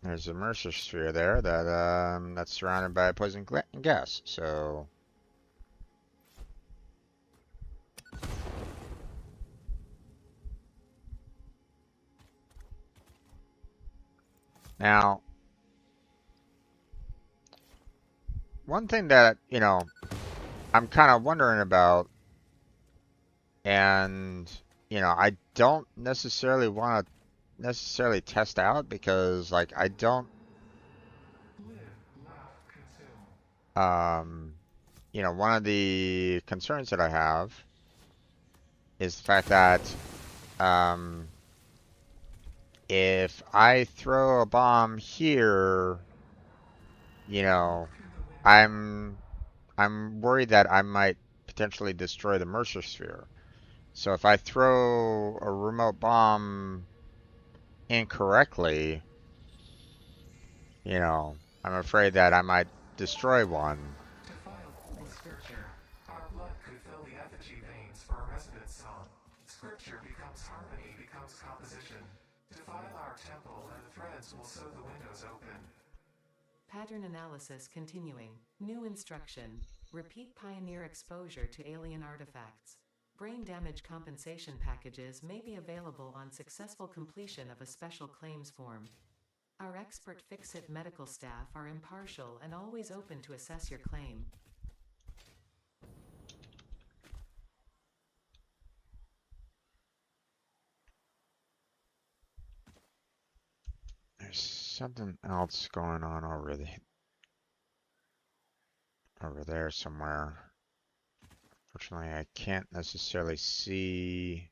There's a Mercer sphere there that's surrounded by poison gas. So now, one thing that I'm kind of wondering about, and I don't necessarily want to necessarily test out because like I don't um one of the concerns that I have is the fact that um if I throw a bomb here, you know, I'm I'm worried that I might potentially destroy the Mercer sphere. So if I throw a remote bomb incorrectly, I'm afraid that I might destroy one. Defile scripture. Our blood could fill the effigy veins for a resonance song. Scripture becomes harmony, becomes composition. Defile our temple and the threads will sew the windows open. Pattern analysis continuing. New instruction. Repeat pioneer exposure to alien artifacts. Brain damage compensation packages may be available on successful completion of a special claims form. Our expert Fix-It medical staff are impartial and always open to assess your claim. There's something else going on over there somewhere. Fortunately, I can't necessarily see.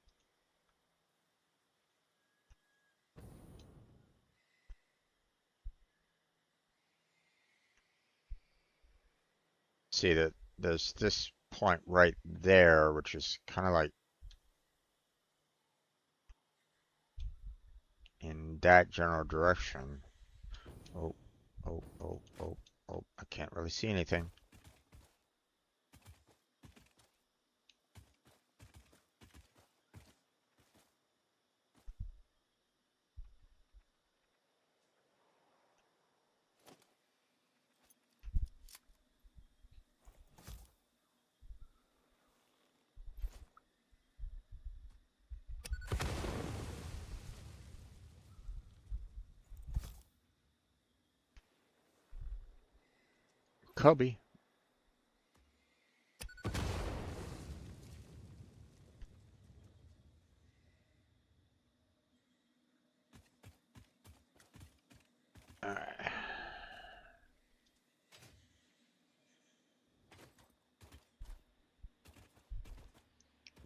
See that there's this point right there, which is kind of like in that general direction. Oh, oh, oh, oh, oh, I can't really see anything. Kobe. Alright.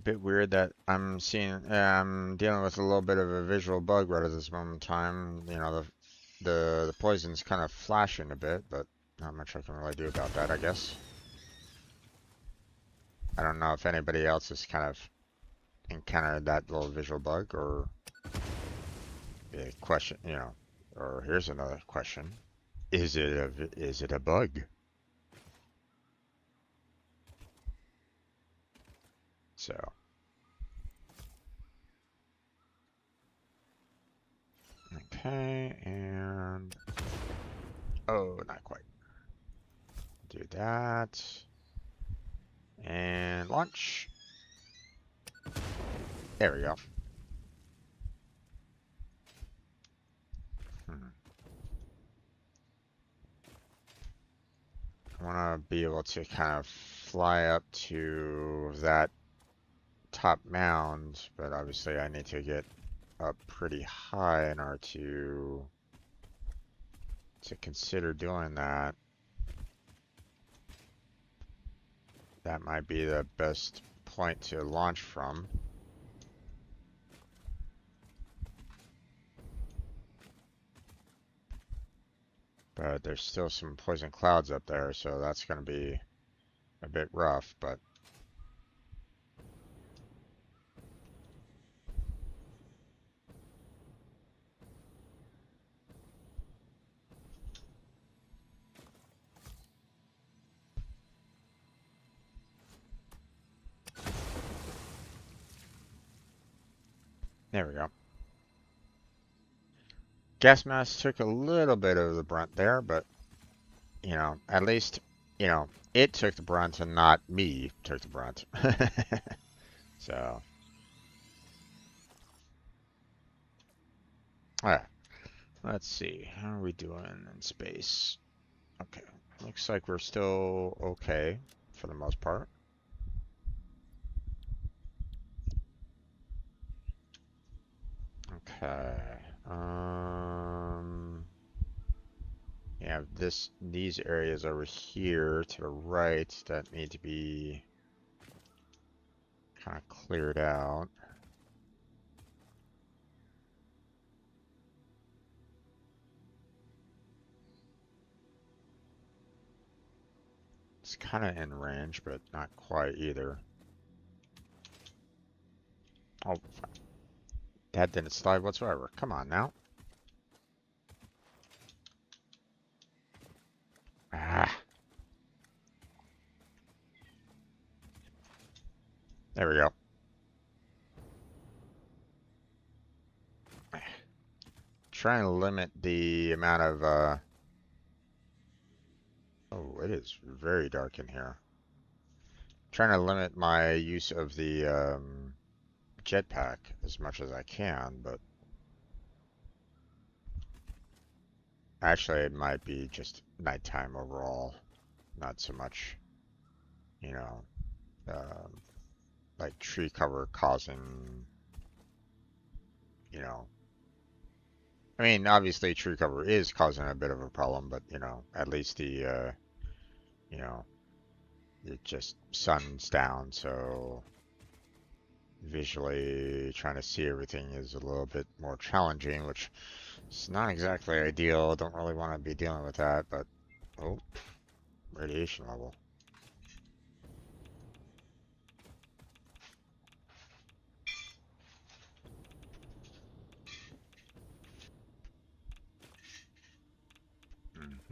Bit weird that I'm dealing with a little bit of a visual bug right at this moment in time. The poison's kind of flashing a bit, but not much I can really do about that, I guess. I don't know if anybody else has kind of encountered that little visual bug or a question, or here's another question. Is it a bug? So, okay, and Oh, not quite. Do that. And launch. There we go. I want to be able to kind of fly up to that top mound, but obviously I need to get up pretty high in order to consider doing that. That might be the best point to launch from. But there's still some poison clouds up there, so that's going to be a bit rough, but there we go. Gas mask took a little bit of the brunt there, but, you know, at least, you know, it took the brunt and not me took the brunt. So, alright. Let's see. How are we doing in space? Okay. Looks like we're still okay for the most part. Okay. Yeah, these areas over here to the right that need to be kind of cleared out. It's kind of in range, but not quite either. Oh, that didn't slide whatsoever. Come on now. Ah, there we go. Trying to limit the amount of, oh, it is very dark in here. Trying to limit my use of the, jetpack as much as I can, but actually it might be just nighttime overall, not so much, you know, um, like tree cover causing, you know, I mean, obviously tree cover is causing a bit of a problem, but, you know, at least the, you know, it just sun's down, so visually trying to see everything is a little bit more challenging, which is not exactly ideal. Don't really want to be dealing with that, but, oh, radiation level.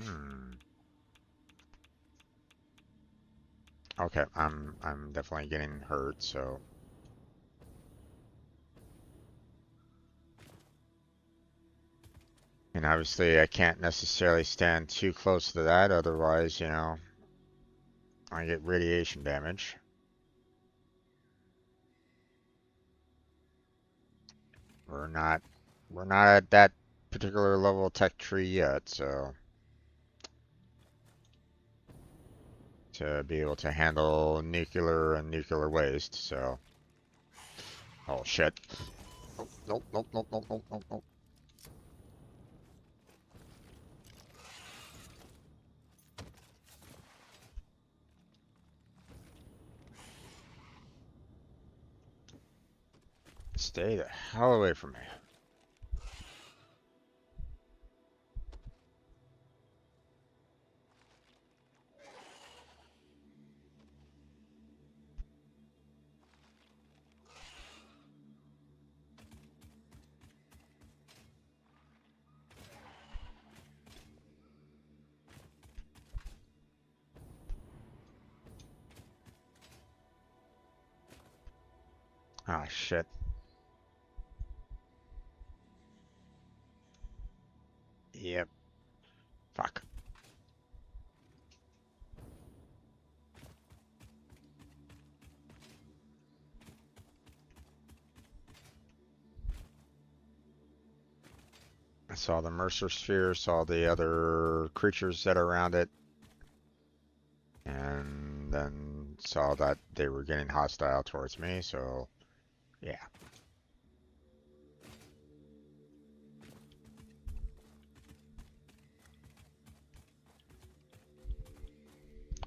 Hmm. Okay, I'm definitely getting hurt, so and obviously I can't necessarily stand too close to that, otherwise, you know, I get radiation damage. We're not we're not at that particular level of tech tree yet, so to be able to handle nuclear and nuclear waste, so oh shit. Oh, nope, nope, nope, nope, nope, nope, nope. Stay the hell away from me. Ah, shit. Yep. Fuck. Saw the Mercer sphere, saw the other creatures that are around it, and then saw that they were getting hostile towards me, so yeah.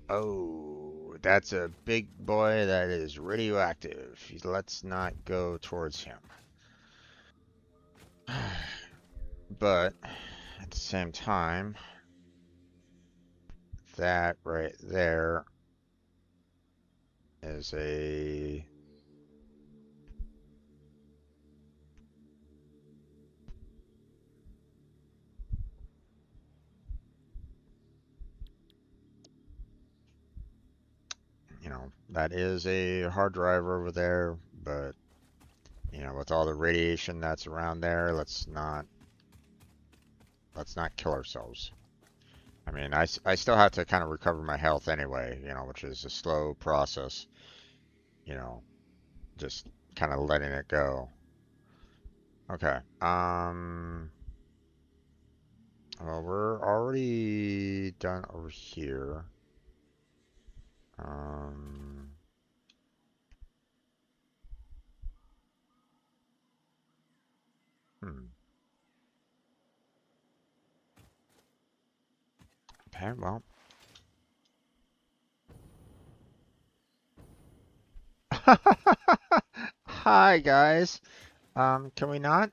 Oh, that's a big boy that is radioactive. Let's not go towards him. But at the same time, that right there is a that is a hard drive over there, but with all the radiation that's around there, let's not kill ourselves. I mean, I still have to kind of recover my health anyway, which is a slow process, you know, just kind of letting it go. Okay. Well, we're already done over here. Um, hmm. Okay, well. Hi, guys. Can we not?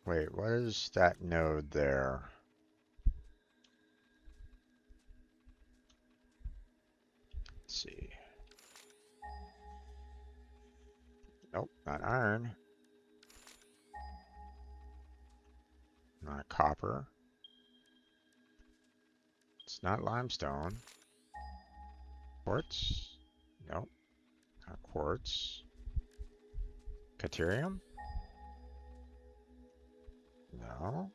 Wait, what is that node there? Let's see. Nope, not iron. Not copper. It's not limestone. Quartz? Nope, not quartz. Caterium? No.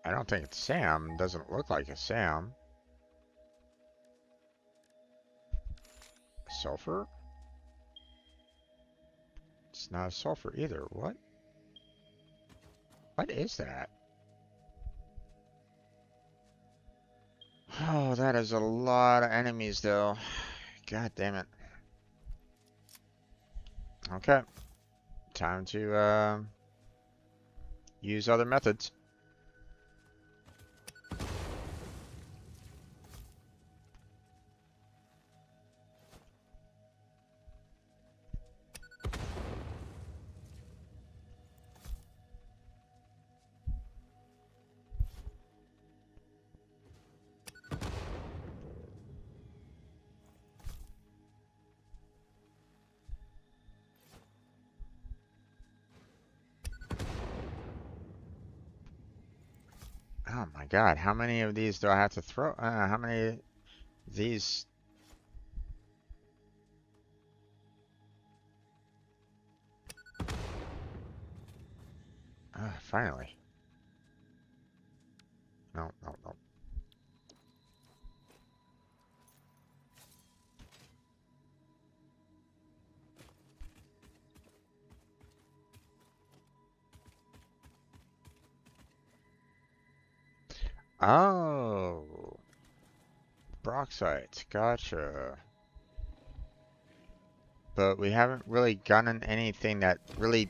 I don't think it's Sam. Doesn't look like a Sam. Sulfur? It's not a sulfur either. What? What is that? Oh, that is a lot of enemies, though. God damn it. Okay. Time to use other methods. Oh my god, how many of these do I have to throw? How many of these? Finally. No, no, no. Oh, Broxite, gotcha. But we haven't really gotten anything that really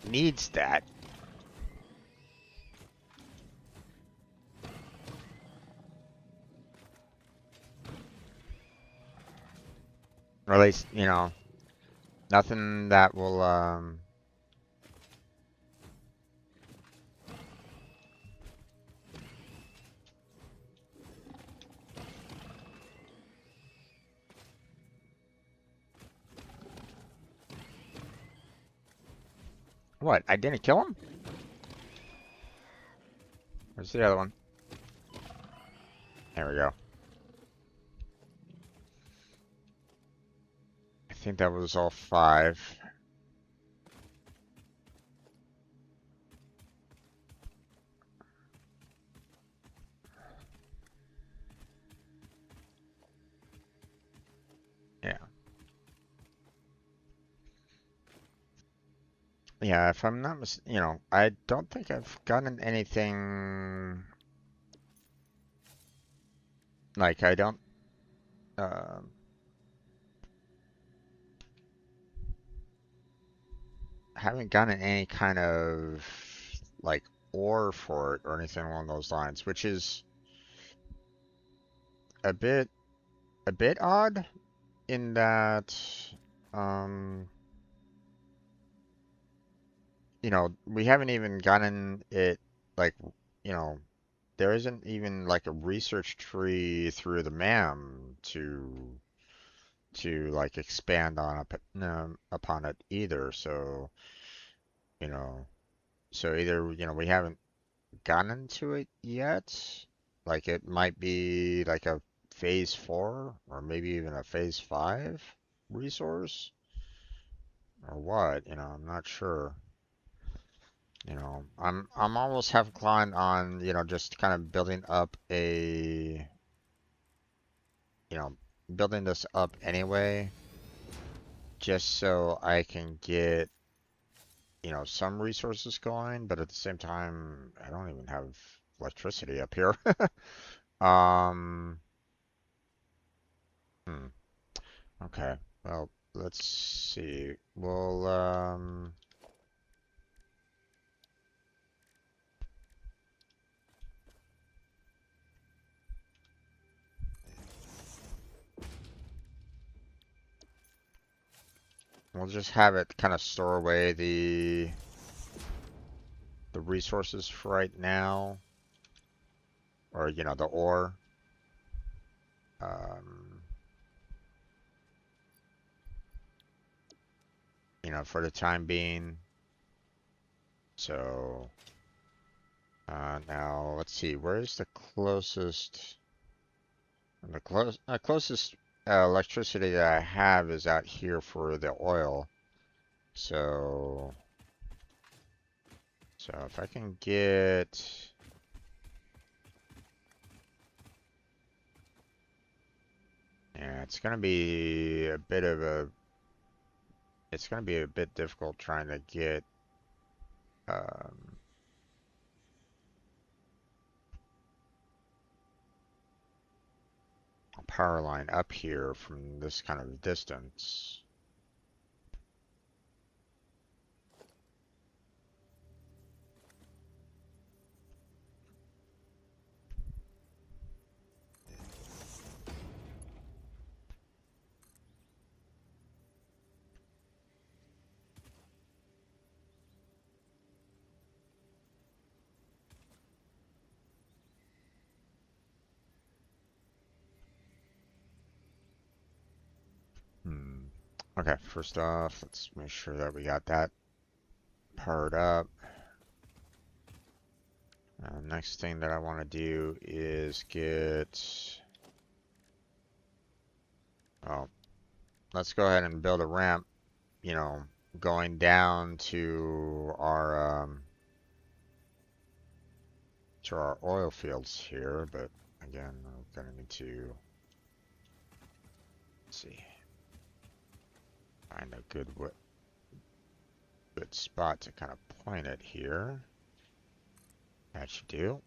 needs that. Or at least, nothing that will, What? I didn't kill him? Where's the other one? There we go. I think that was all 5. Yeah, if I'm not I don't think I've gotten anything like I don't um haven't gotten any kind of like ore for it or anything along those lines, which is a bit a bit odd in that um we haven't even gotten it like you know there isn't even like a research tree through the MAM to like expand on upon it either. So, you know, so either, we haven't gotten to it yet. Like it might be like a phase 4 or maybe even a phase 5 resource or what, I'm not sure. I'm almost half inclined on, just kind of you know, building this up anyway, just so I can get, some resources going, but at the same time, I don't even have electricity up here. Um, hmm, okay. Well, let's see. We'll just have it kind of store away the resources for right now, or the ore. Um, for the time being. So, now let's see. Where's the closest? The closest electricity that I have is out here for the oil. So, so if I can get, yeah, it's gonna be a bit difficult trying to get um, a power line up here from this kind of distance. Hmm. Okay, first off, let's make sure that we got that powered up. Next thing that I want to do is oh, let's go ahead and build a ramp, you know, going down to our oil fields here, but again, we're gonna need to, let's see, find a good spot to kind of point it here. That should do.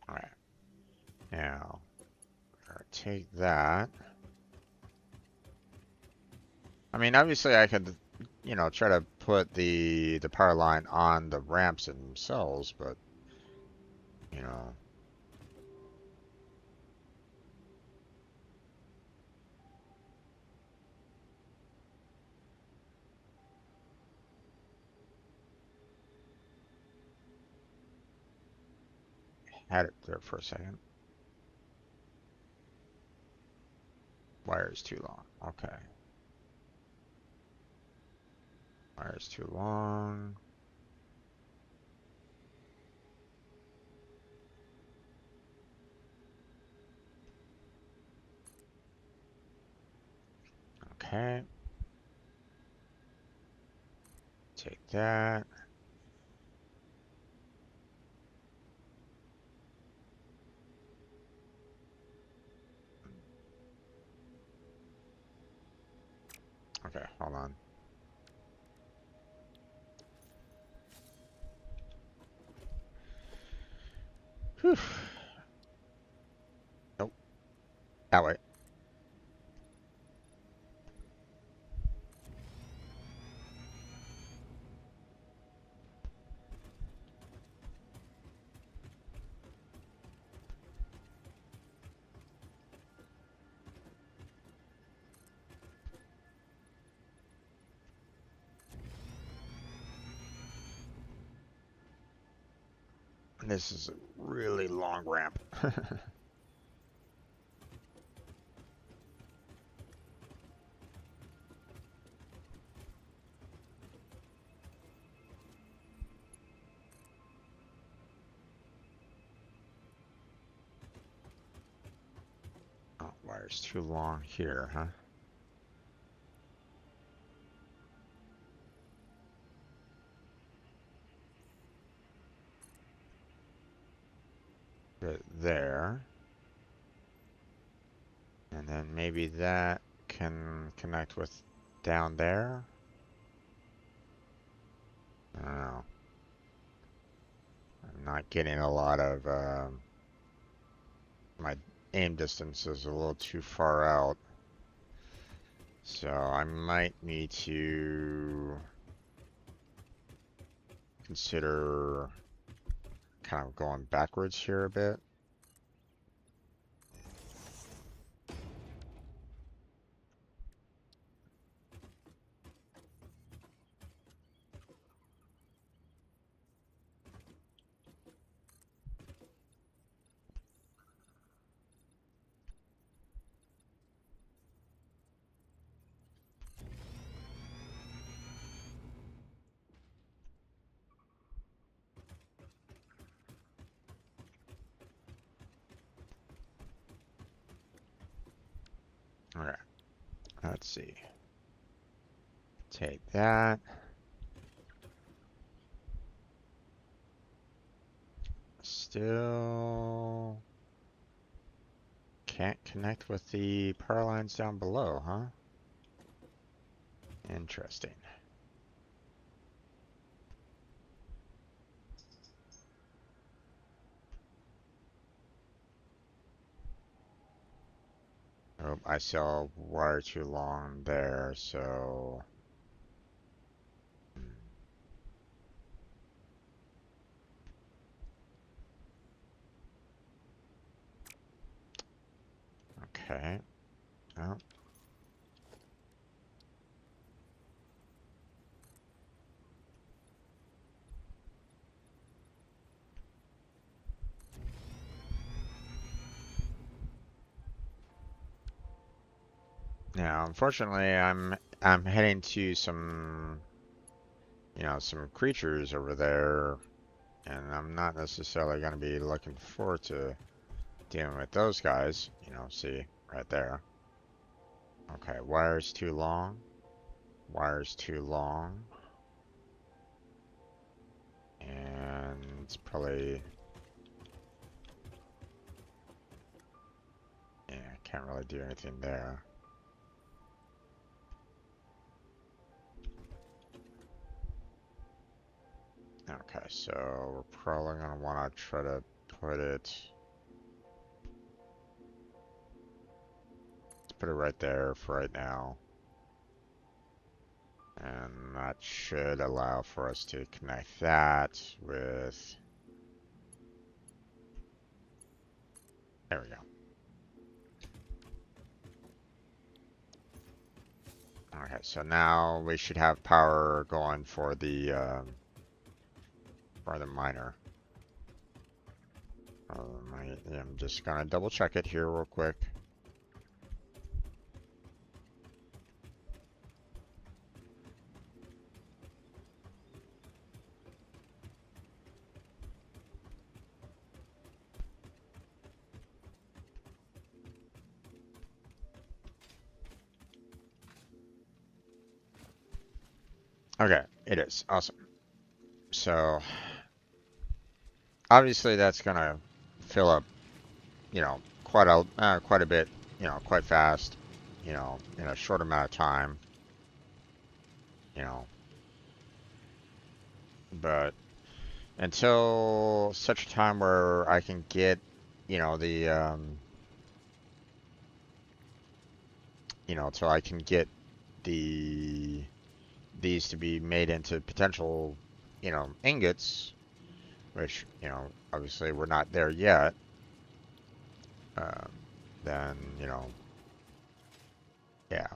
All right, now take that. I mean, obviously I could, try to put the power line on the ramps themselves, but you know, had it there for a second. Wire is too long. Okay, wire is too long. Okay, take that. Whew. Nope. That way. This is a really long ramp. Oh, wire's too long here, huh? Put it there. And then maybe that can connect with down there? I don't know. I'm not getting a lot of, my aim distance is a little too far out. So I might need to consider kind of going backwards here a bit. Okay, let's see. Take that. Still can't connect with the power lines down below, huh? Interesting. Oh, I saw wire too long there, so... Okay. Oh. Now, unfortunately, I'm heading to some, some creatures over there, and I'm not necessarily going to be looking forward to dealing with those guys. See right there. Okay, wire's too long. Wire's too long. And it's probably... Yeah, can't really do anything there. Okay, so we're probably going to want to try to put it... Let's put it right there for right now. And that should allow for us to connect that with... There we go. Okay, so now we should have power going for the miner. I'm just gonna double check it here real quick. Okay, it is. Awesome. So, obviously that's gonna fill up, quite a bit, quite fast, in a short amount of time, you know. But until such a time where I can get, the, so I can get the these to be made into potential, ingots, which, obviously we're not there yet. Um, then, yeah.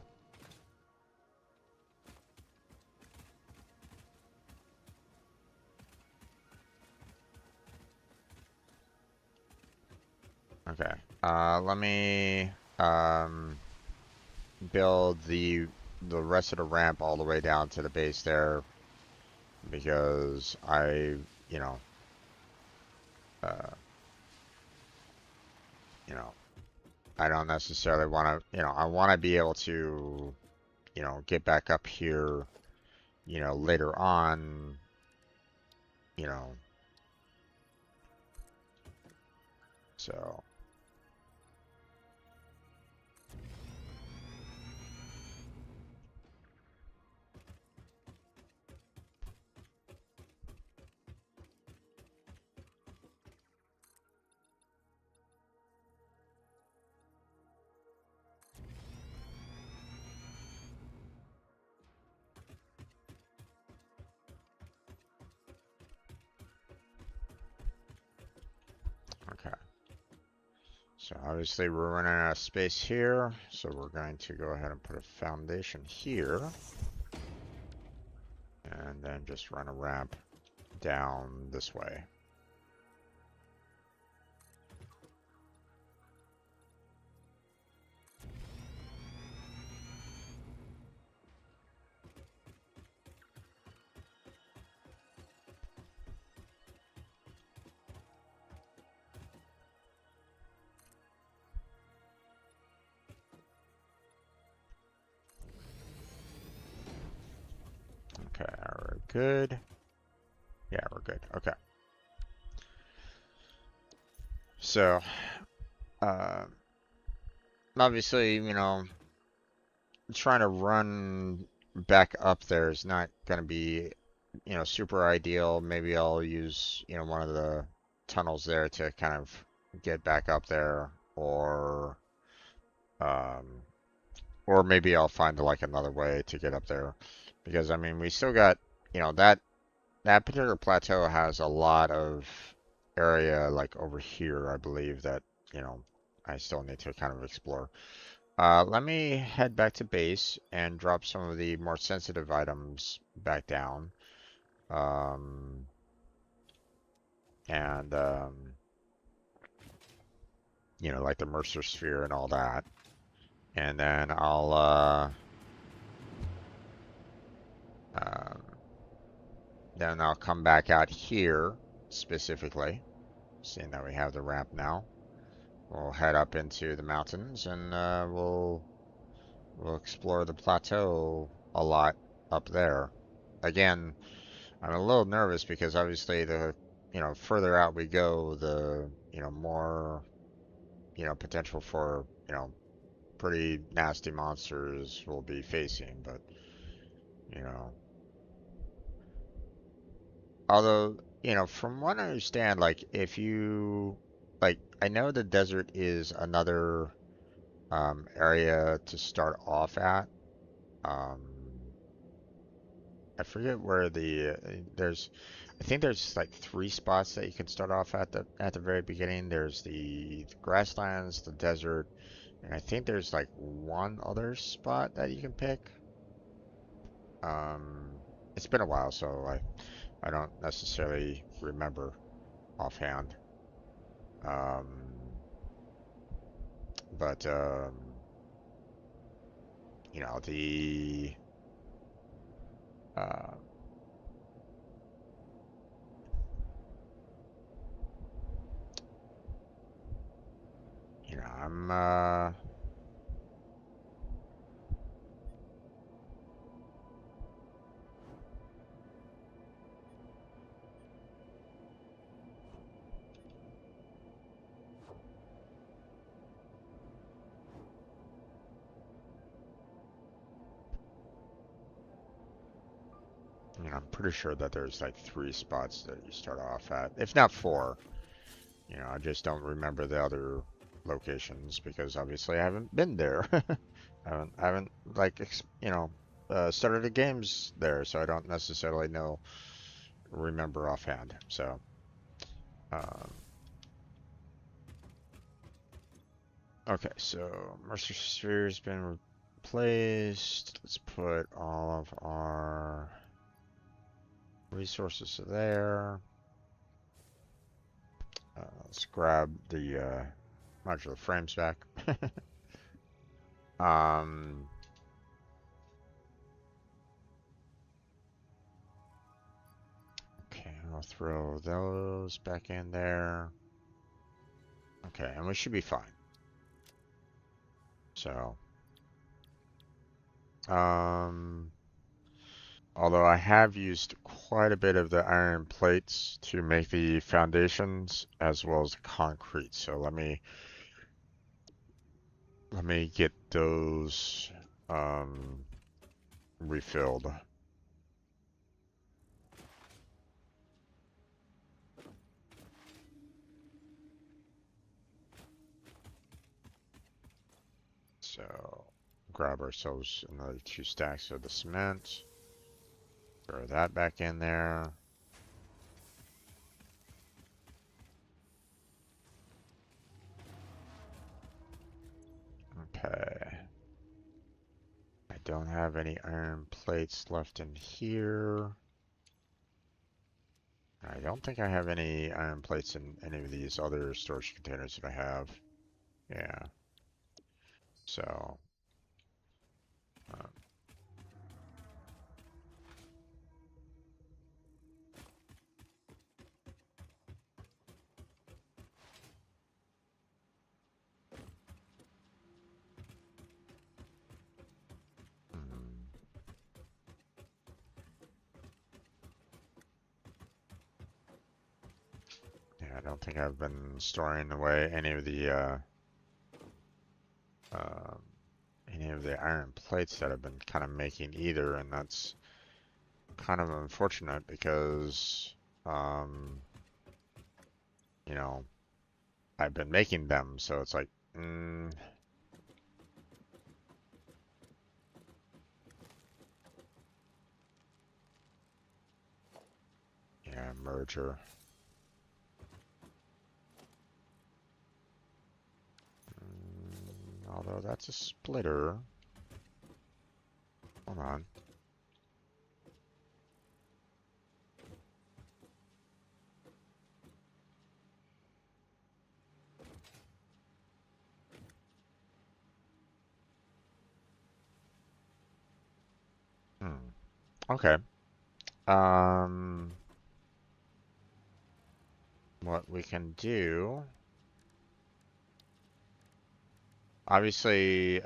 Okay. Let me build the rest of the ramp all the way down to the base there because you know, uh, you know, I don't necessarily want to, I want to be able to, get back up here, later on, you know, so. Okay. So obviously we're running out of space here, so we're going to go ahead and put a foundation here, and then just run a ramp down this way. Okay, we're good. Yeah, we're good. Okay. So, uh, obviously, trying to run back up there is not going to be, super ideal. Maybe I'll use, one of the tunnels there to kind of get back up there, um, or maybe I'll find like another way to get up there, because I mean we still got, that particular plateau has a lot of area like over here, I believe that, I still need to kind of explore. Let me head back to base and drop some of the more sensitive items back down. Um, and, like the Mercer Sphere and all that. And then um, I'll come back out here specifically, seeing that we have the ramp now. We'll head up into the mountains and we'll explore the plateau a lot up there. Again, I'm a little nervous because obviously the further out we go, the more potential for pretty nasty monsters we'll be facing. But you know, although from what I understand, like if you like, I know the desert is another area to start off at. Um, I forget where there's. I think there's like three spots that you can start off at the very beginning. There's the grasslands, the desert, and I think there's like one other spot that you can pick. Um, it's been a while, so I don't necessarily remember offhand. Um, but the uh, I'm pretty sure that there's like 3 spots that you start off at, if not 4. You know, I just don't remember the other locations because obviously I haven't been there. I haven't like started the games there, so I don't necessarily remember offhand. So, um, okay, so Mercer Sphere's been replaced. Let's put all of our resources there. Let's grab the modular frames back. um, okay, I'll throw those back in there. Okay, and we should be fine. So, although I have used quite a bit of the iron plates to make the foundations as well as the concrete. So let me get those refilled. So grab ourselves another 2 stacks of the cement. Throw that back in there. Okay. I don't have any iron plates left in here. I don't think I have any iron plates in any of these other storage containers that I have. Yeah. So, uh, hmm. Yeah, I don't think I've been storing away um, any of the iron plates that I've been kind of making either, and that's kind of unfortunate because, um, you know, I've been making them, so it's like, yeah, merger. Although that's a splitter. Hold on. Hmm. Okay. Um, what we can do, obviously,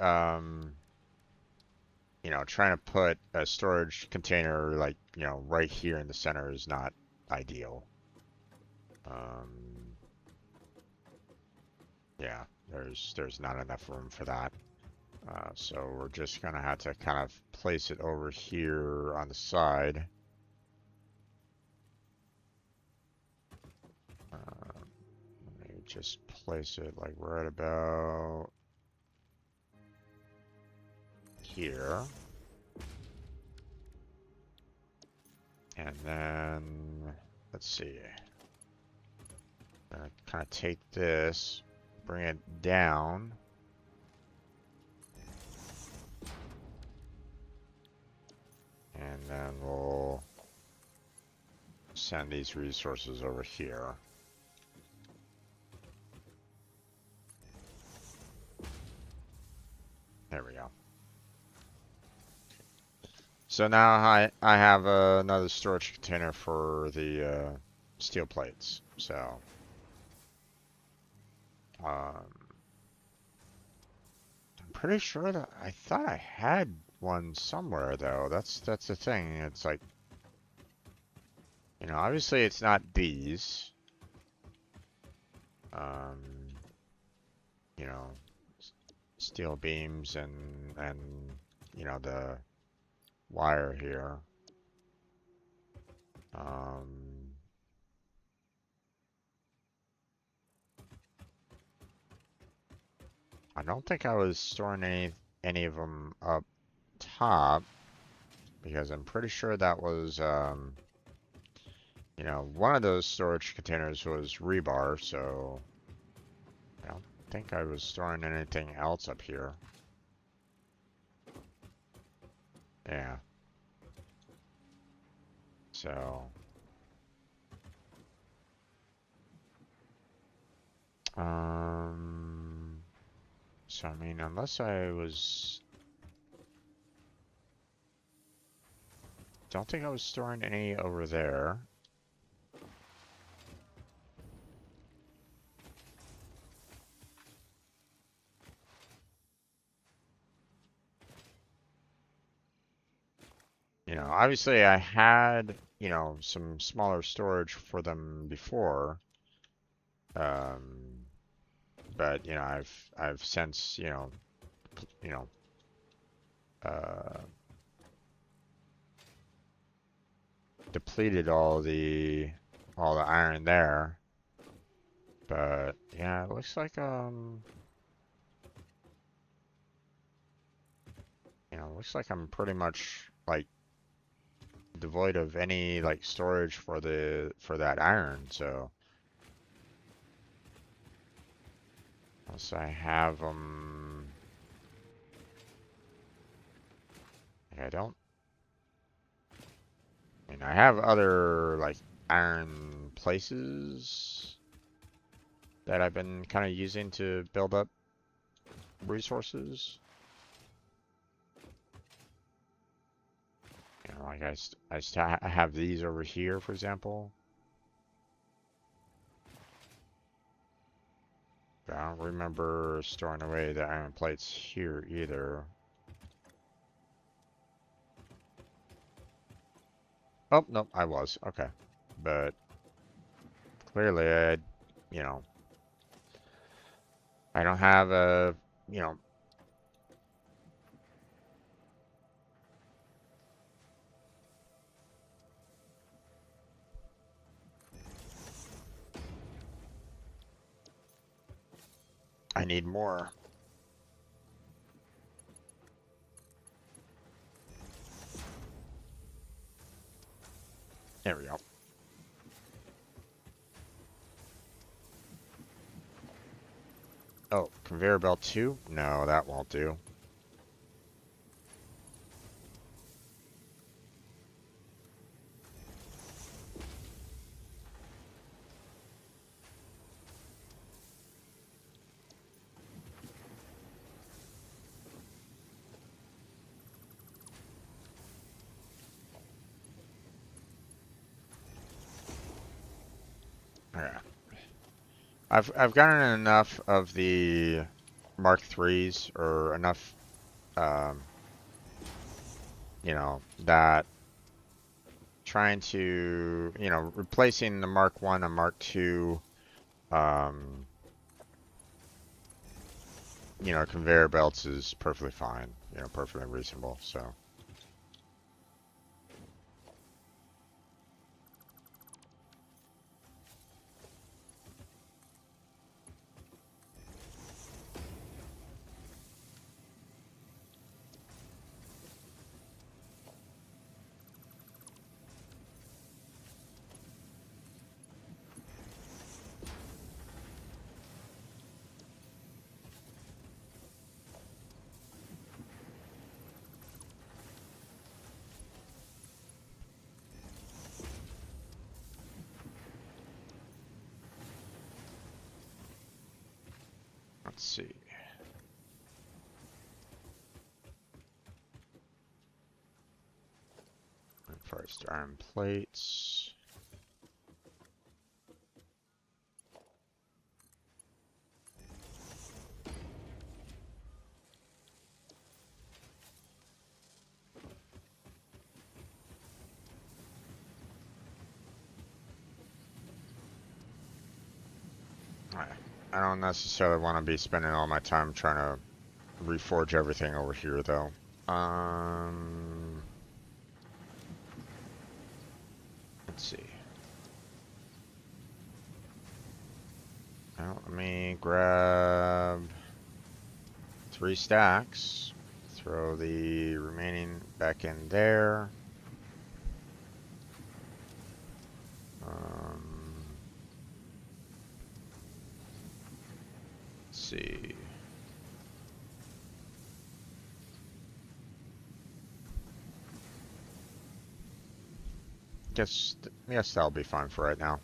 trying to put a storage container like, right here in the center is not ideal. Um, yeah, there's not enough room for that. So we're just gonna have to kind of place it over here on the side. Let me just place it like right about here. And then, let's see. I'm gonna kind of take this, bring it down. And then we'll send these resources over here. There we go. So now I have another storage container for the steel plates. So I'm pretty sure that I thought I had one somewhere though. That's the thing. It's like, obviously it's not these. Um, you know, steel beams and the wire here. Um, I don't think I was storing any of them up top because I'm pretty sure that was you know, one of those storage containers was rebar, so I don't think I was storing anything else up here. Yeah. So, so I mean, unless I was, don't think I was storing any over there. You know, obviously I had, you know, some smaller storage for them before. Um, but you know, I've since, you know, uh, depleted all the iron there. But yeah, it looks like you know, it looks like I'm pretty much like devoid of any like storage for that iron. So unless I have them, I don't. I mean, I have other like iron places that I've been kind of using to build up resources. You know, like I have these over here, for example. But I don't remember storing away the iron plates here either. Oh, no, I was. Okay. But clearly, you know, I don't have a, you know, I need more. There we go. Oh, conveyor belt 2? No, that won't do. Yeah. I've gotten enough of the Mark IIIs or enough um you know that trying to replacing the Mark 1 and Mark 2 um conveyor belts is perfectly fine, perfectly reasonable. So let's see. First, iron plates. I don't necessarily want to be spending all my time trying to reforge everything over here, though. Let's Let's see. Well, let me grab 3 stacks. Throw the remaining back in there. Let's see. Guess that'll be fine for right now.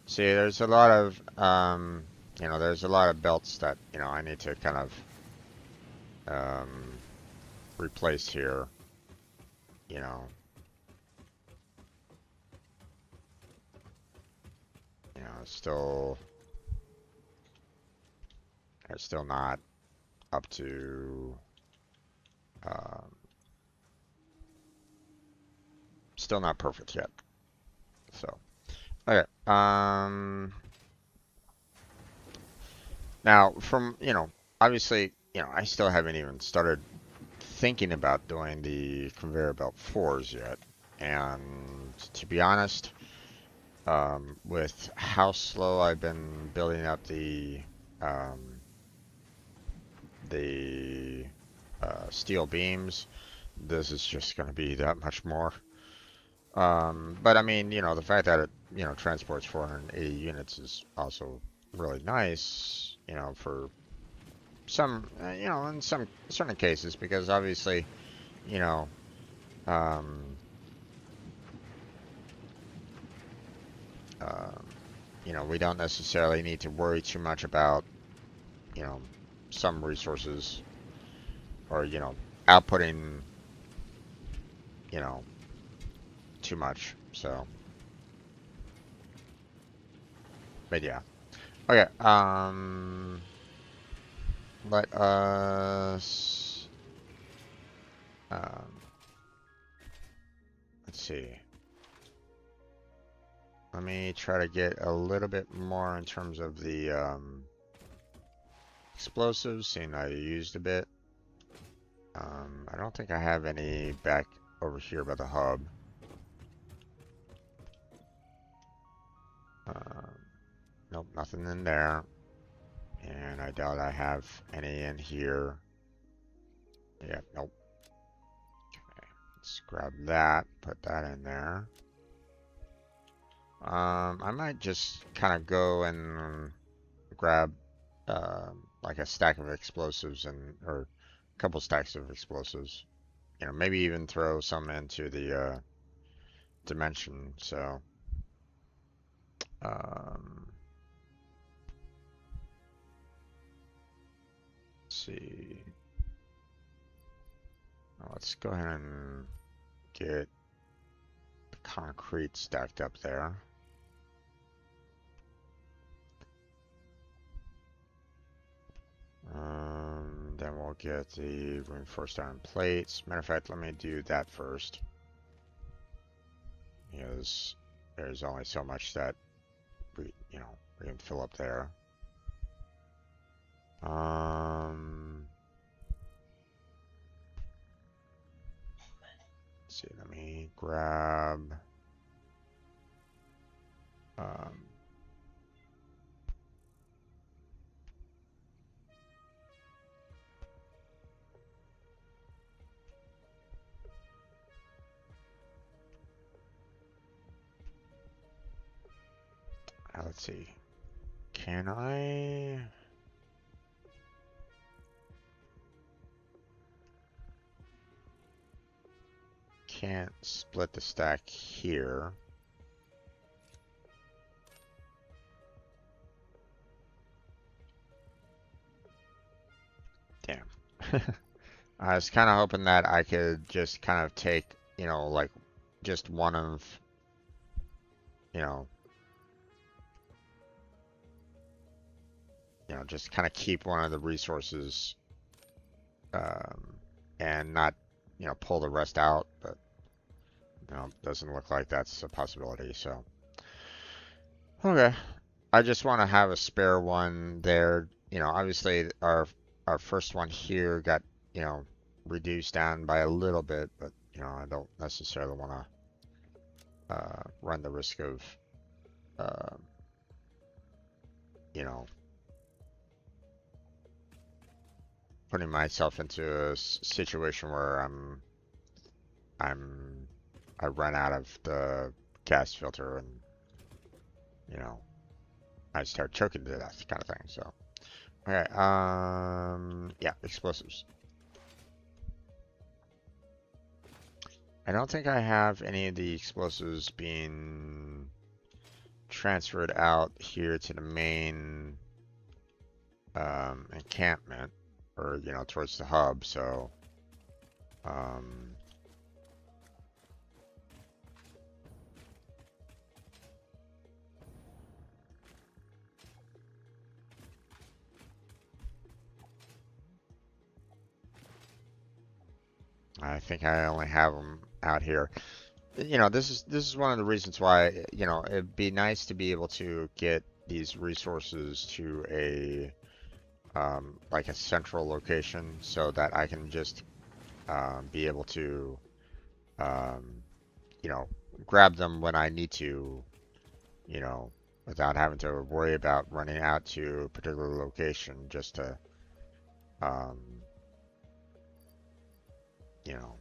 See, there's a lot of there's a lot of belts that I need to kind of replace here. Still, they're still not up to, still not perfect yet. So, okay. Now from, obviously, I still haven't even started thinking about doing the conveyor belt 4s yet. And to be honest, with how slow I've been building up the steel beams, this is just going to be that much more. But I mean, the fact that it, transports 480 units is also really nice, for some, in some certain cases, because obviously, um, we don't necessarily need to worry too much about, some resources or, outputting, too much. So, but yeah. Okay, let us, let's see. Let me try to get a little bit more in terms of the, explosives, seeing I used a bit. I don't think I have any back over here by the hub. Nope, nothing in there. And I doubt I have any in here. Yeah, nope. Okay, let's grab that, put that in there. I might just kind of go and grab like a stack of explosives or a couple stacks of explosives. Maybe even throw some into the dimension. So, let's see. Let's go ahead and get the concrete stacked up there. Then we'll get the reinforced iron plates. Matter of fact, let me do that first. Because there's only so much that we can fill up there. Let's see, let me grab let's see. Can I? Can't split the stack here. Damn. I was kind of hoping that I could just kind of take, like just one of, just kind of keep one of the resources, and not, pull the rest out, but, doesn't look like that's a possibility, so. Okay. I just want to have a spare one there. Obviously our first one here got, reduced down by a little bit, but, I don't necessarily want to run the risk of, uh, you know, putting myself into a situation where I'm I run out of the gas filter and you know I start choking to death kind of thing. So okay, yeah, explosives. I don't think I have any of the explosives being transferred out here to the main encampment, or you know, towards the hub. So um, I think I only have them out here. You know, this is one of the reasons why, you know, it'd be nice to be able to get these resources to a like a central location so that I can just be able to um, you know, grab them when I need to, you know, without having to worry about running out to a particular location just to um, you know,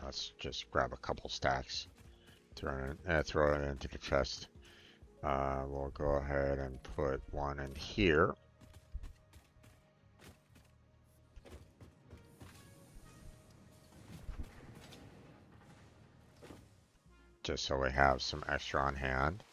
let's just grab a couple stacks, throw it into the chest. We'll go ahead and put one in here. Just so we have some extra on hand.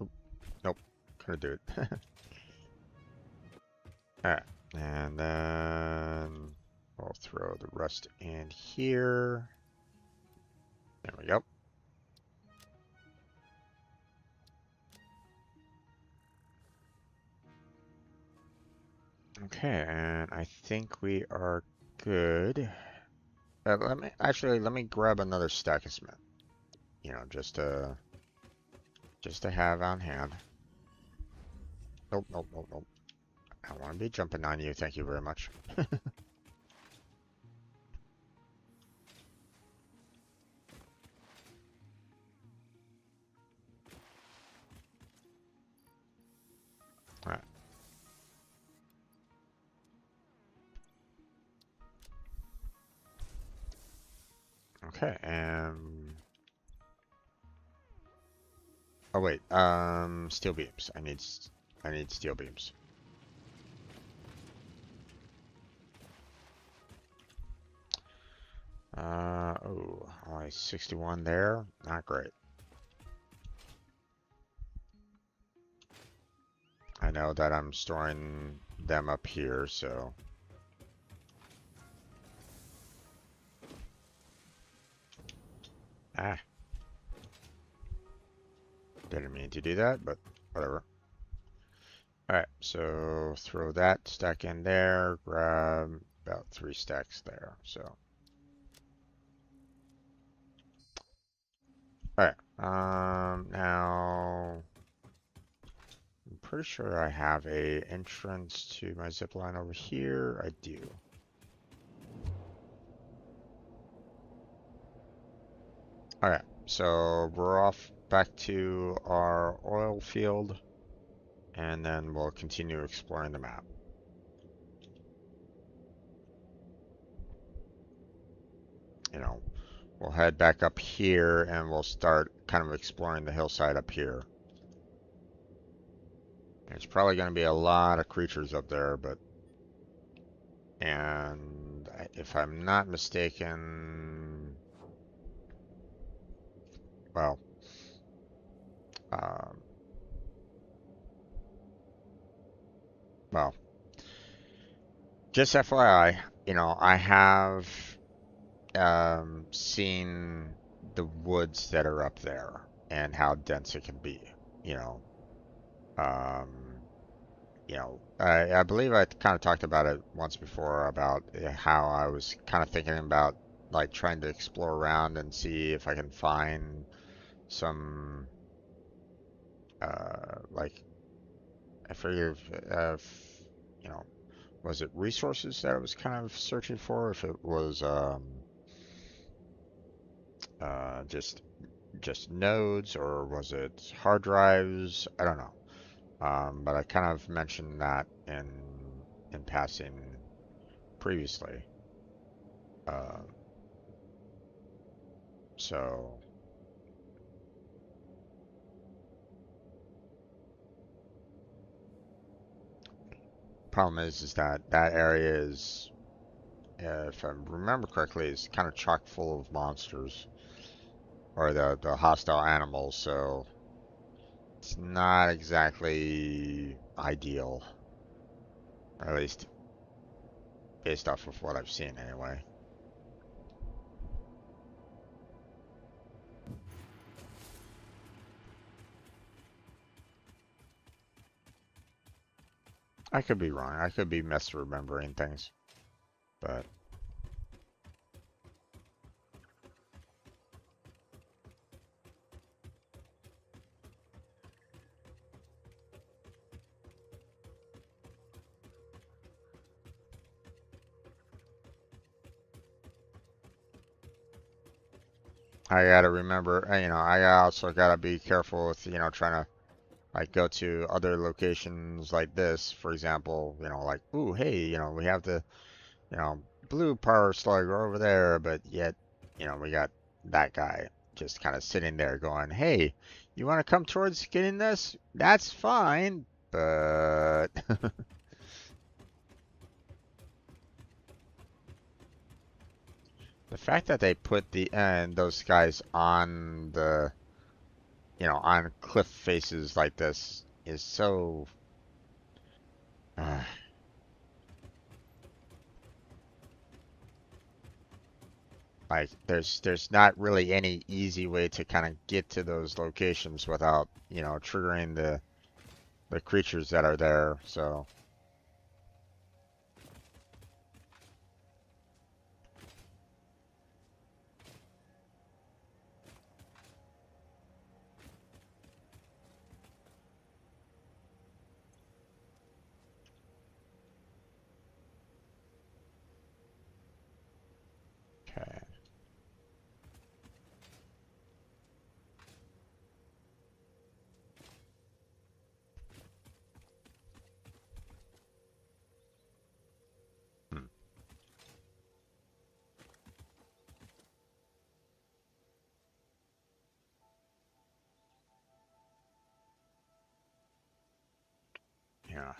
Oh, nope, couldn't do it. Alright, and then we'll throw the rest in here. There we go. Okay, and I think we are good. Let me grab another stack of cement. You know, just to have on hand. Nope, nope, nope, nope. I don't want to be jumping on you. Thank you very much. All right. Okay, and oh wait, steel beams. I need steel beams. Oh, only 61 there. Not great. I know that I'm storing them up here, so. Ah. Didn't mean to do that, but whatever. Alright, so throw that stack in there, grab about 3 stacks there, so. Alright, now I'm pretty sure I have a entrance to my zip line over here. I do. Alright, so we're off back to our oil field, and then we'll continue exploring the map. You know, we'll head back up here and we'll start kind of exploring the hillside up here. There's probably going to be a lot of creatures up there, but and if I'm not mistaken, well, um, well, just FYI, you know, I have seeing the woods that are up there and how dense it can be. You know, um, I believe I kind of talked about it once before about how I was kind of thinking about like trying to explore around and see if I can find some like I figured if you know was it resources that I was kind of searching for, if it was just nodes or was it hard drives? I don't know. But I kind of mentioned that in passing previously. Uh, so problem is that that area is, if I remember correctly, is kind of chock full of monsters or the hostile animals. So it's not exactly ideal, or at least based off of what I've seen anyway. I could be wrong. I could be misremembering things, but I gotta remember, I also gotta be careful with, trying to like go to other locations like this, for example, like, ooh, hey, we have the, blue power slug over there, but yet, we got that guy just kind of sitting there going, hey, you want to come towards getting this? That's fine, but the fact that they put those guys on on cliff faces like this is so, uh, like there's not really any easy way to kind of get to those locations without, triggering the creatures that are there. So, okay. Hmm.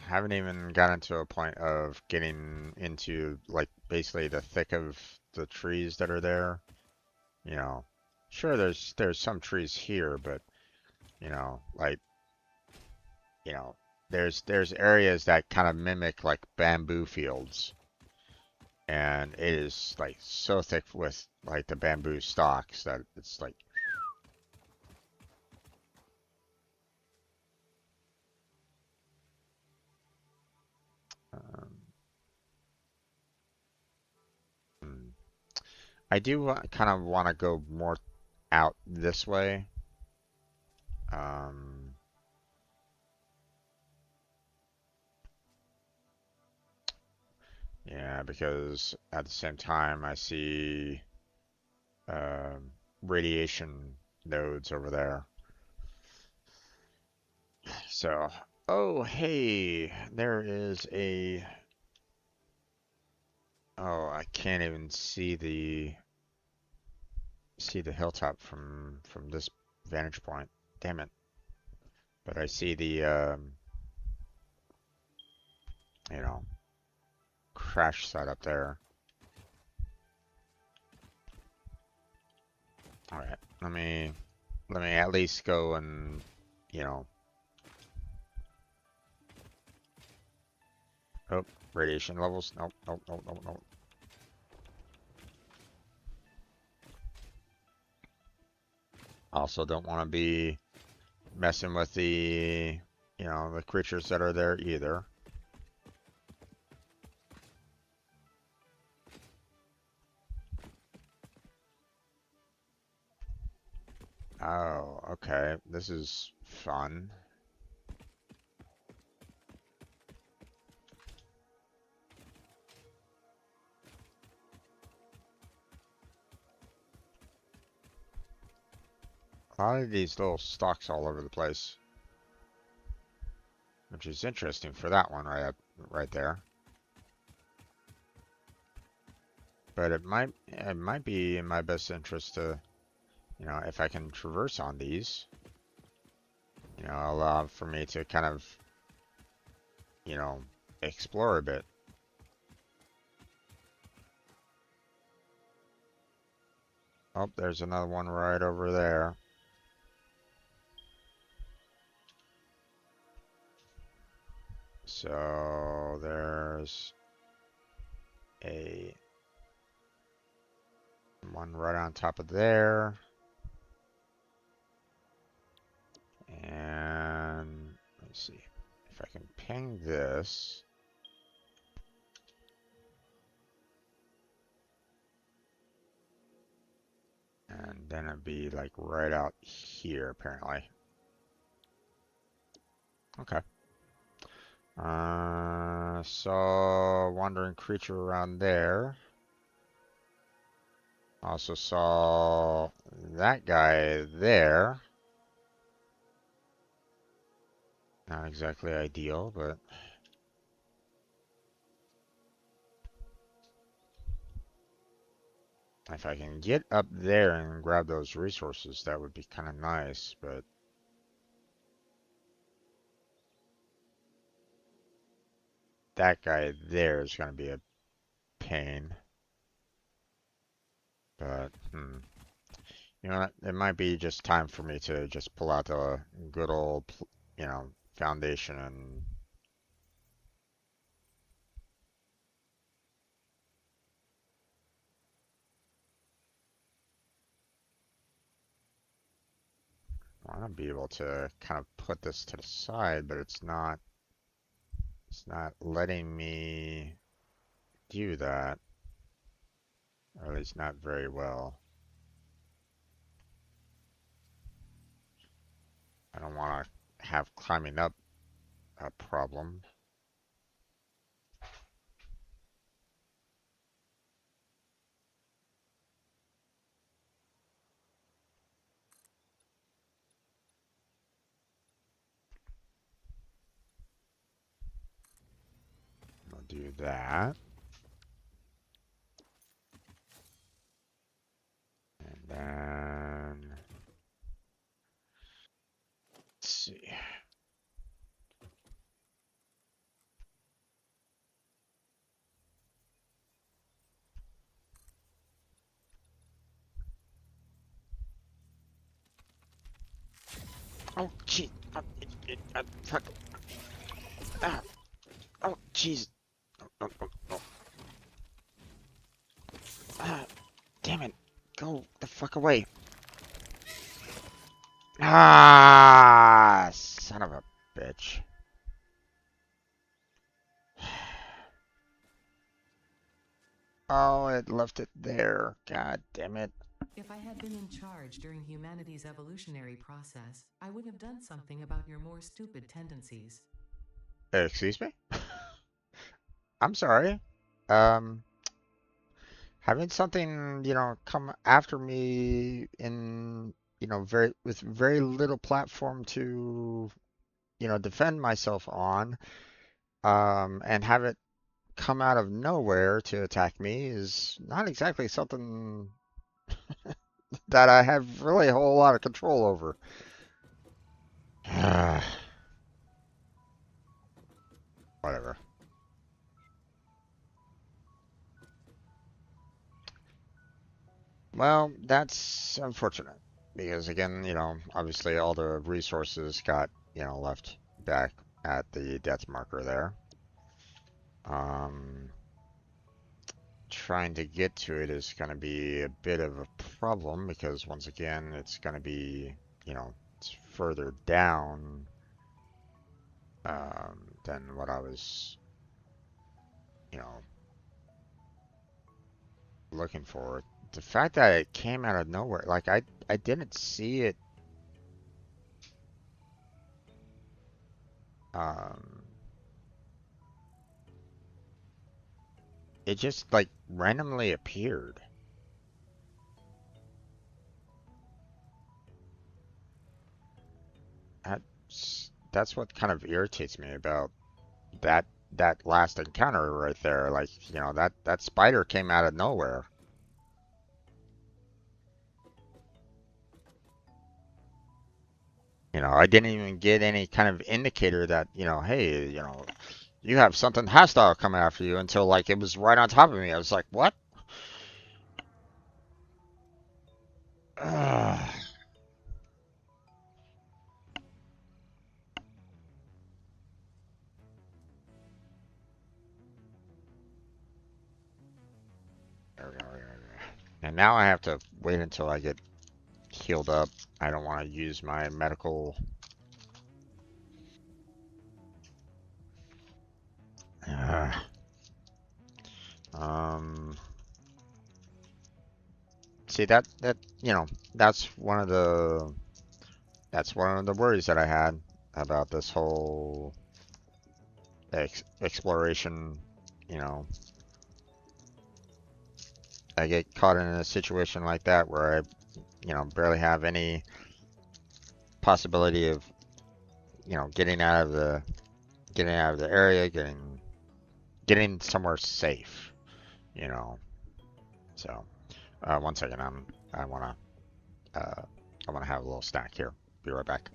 Haven't even gotten to a point of getting into like basically the thick of the trees that are there. You know, sure there's some trees here, but like you know, there's areas that kind of mimic like bamboo fields, and it is like so thick with like the bamboo stalks that it's like, um, hmm. I do kind of want to go more out this way. Um, yeah, because at the same time I see radiation nodes over there. So, oh hey, there is a. Oh, I can't even see the hilltop from this vantage point. Damn it! But I see the you know crash site up there. All right, let me at least go and you know. Oh, radiation levels. Nope, nope, nope, nope, nope. Also don't want to be messing with the, the creatures that are there either. Oh, okay. This is fun. A lot of these little stalks all over the place, which is interesting for that one right there. But it might be in my best interest to, if I can traverse on these, allow for me to kind of, you know, explore a bit. Oh, there's another one right over there. So there's a one right on top of there. And let's see if I can ping this. And then it'd be like right out here, apparently. Okay. Saw wandering creature around there. Also saw that guy there. Not exactly ideal, but if I can get up there and grab those resources, that would be kind of nice, but that guy there is going to be a pain. But, you know what? It might be just time for me to just pull out the good old, foundation and I want to be able to kind of put this to the side, but it's not letting me do that, or at least not very well. I don't want to have climbing up a problem. I'll do that. And then, let's see. Oh, gee. Fuck. Ah. Oh, jeez. Oh, oh, oh. Ah, damn it. Go the fuck away. Ah, son of a bitch. Oh, it left it there. God damn it. If I had been in charge during humanity's evolutionary process, I would have done something about your more stupid tendencies. Excuse me? I'm sorry. Um, Having something, come after me in, with very little platform to, defend myself on, and have it come out of nowhere to attack me is not exactly something that I have really a whole lot of control over. Whatever. Well, that's unfortunate because again, obviously all the resources got, left back at the death marker there. Um, trying to get to it is going to be a bit of a problem because once again, it's going to be, it's further down than what I was, you know, looking for. The fact that it came out of nowhere, like I didn't see it. Um, it just like randomly appeared. That's what kind of irritates me about that that last encounter right there. Like, that spider came out of nowhere. I didn't even get any kind of indicator that, hey, you have something hostile coming after you until like it was right on top of me. I was like, what? Ugh. There we go, there we go. And now I have to wait until I get healed up. I don't want to use my medical. Uh, um, see that that's one of the worries that I had about this whole exploration. You know, I get caught in a situation like that where I, barely have any possibility of, getting out of the area, getting somewhere safe. You know, so one second, I wanna uh, I wanna have a little snack here. Be right back.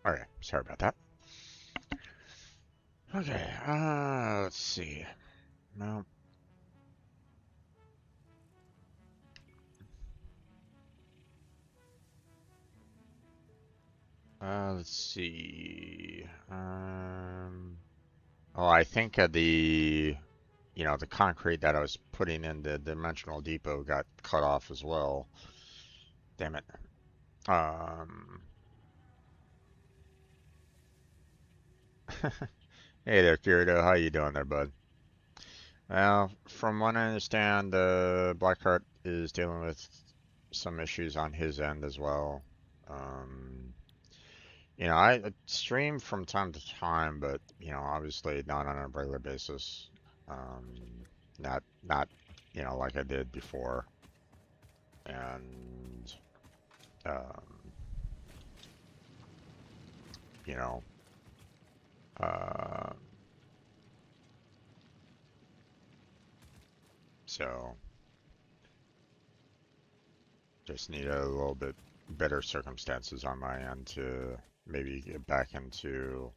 All right, sorry about that. Okay, let's see. No, let's see. Oh, I think the concrete that I was putting in the dimensional depot got cut off as well. Damn it. Um, hey there, Kirito. How you doing there, bud? Well, from what I understand, Blackheart is dealing with some issues on his end as well. Um, I stream from time to time, but obviously not on a regular basis. Um, not like I did before, and um, you know, uh, so just need a little bit better circumstances on my end to maybe get back into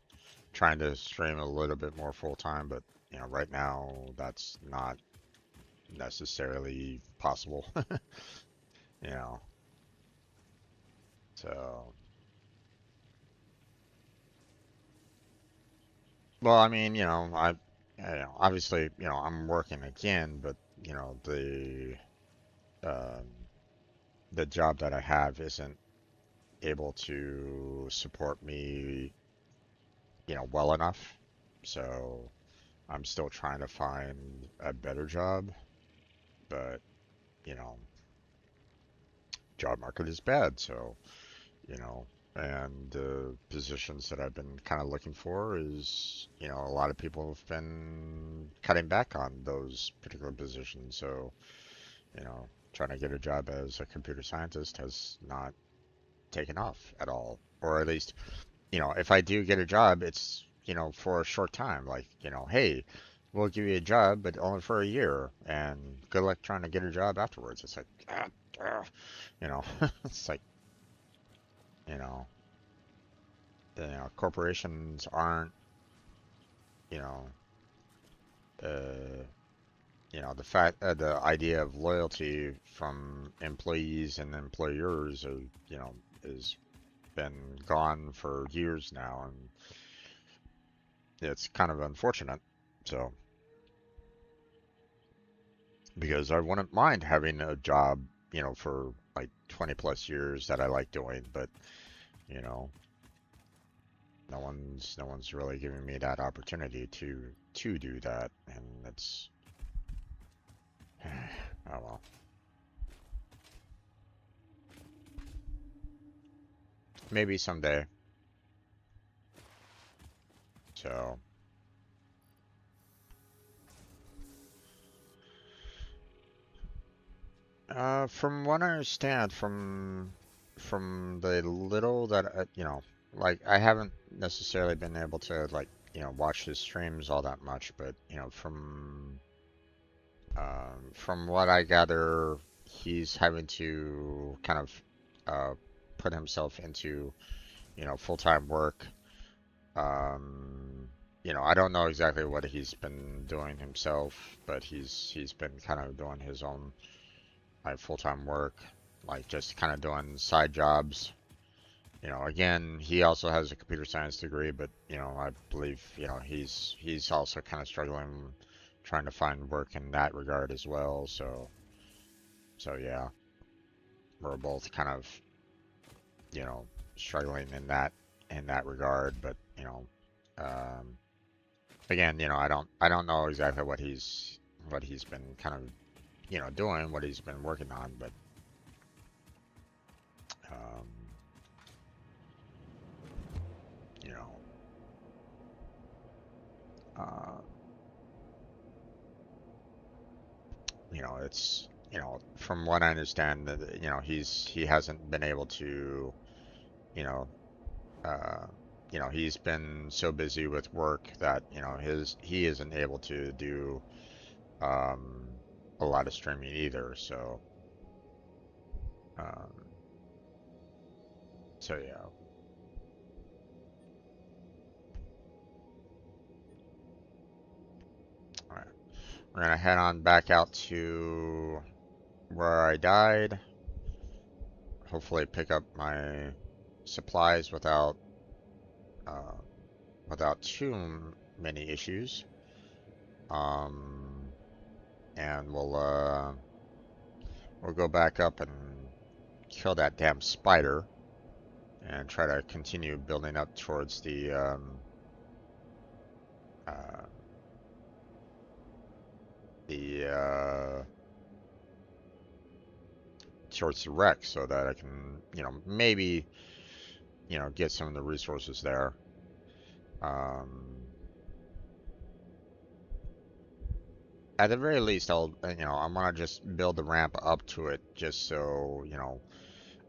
trying to stream a little bit more full time, but right now that's not necessarily possible. you know, so well, I mean, obviously, I'm working again, but you know, um, the job that I have isn't able to support me, well enough. So I'm still trying to find a better job, but you know, job market is bad. So, you know, and the positions that I've been kind of looking for is, a lot of people have been cutting back on those particular positions. So, trying to get a job as a computer scientist has not taken off at all. Or at least, if I do get a job, it's, for a short time. Like, hey, we'll give you a job, but only for a year, and good luck trying to get a job afterwards. It's like, you know, it's like, you know, corporations aren't, you know, uh, the idea of loyalty from employees and employers, is been gone for years now, and it's kind of unfortunate. So, because I wouldn't mind having a job, for like 20 plus years that I like doing, but you know, no one's really giving me that opportunity to do that, and it's oh well. Maybe someday. So, from what I understand, from the little that like I haven't necessarily been able to like watch his streams all that much, but from what I gather, he's having to kind of uh, put himself into full-time work. Um, I don't know exactly what he's been doing himself, but he's been kind of doing his own like full-time work, like just kind of doing side jobs. Again, he also has a computer science degree, but I believe he's also kind of struggling trying to find work in that regard as well. So yeah, we're both kind of you know struggling in that regard. But um, again, I don't know exactly what he's been kind of doing, what he's been working on, but um, you know, uh, it's from what I understand that he hasn't been able to you know uh, he's been so busy with work that he isn't able to do um, a lot of streaming either. Um, so yeah, all right. We're gonna head on back out to where I died. Hopefully, pick up my supplies uh, without too many issues. Um, and we'll go back up and kill that damn spider and try to continue building up towards uh, the towards the wreck so that I can maybe get some of the resources there. Um, at the very least, I'm gonna just build the ramp up to it just so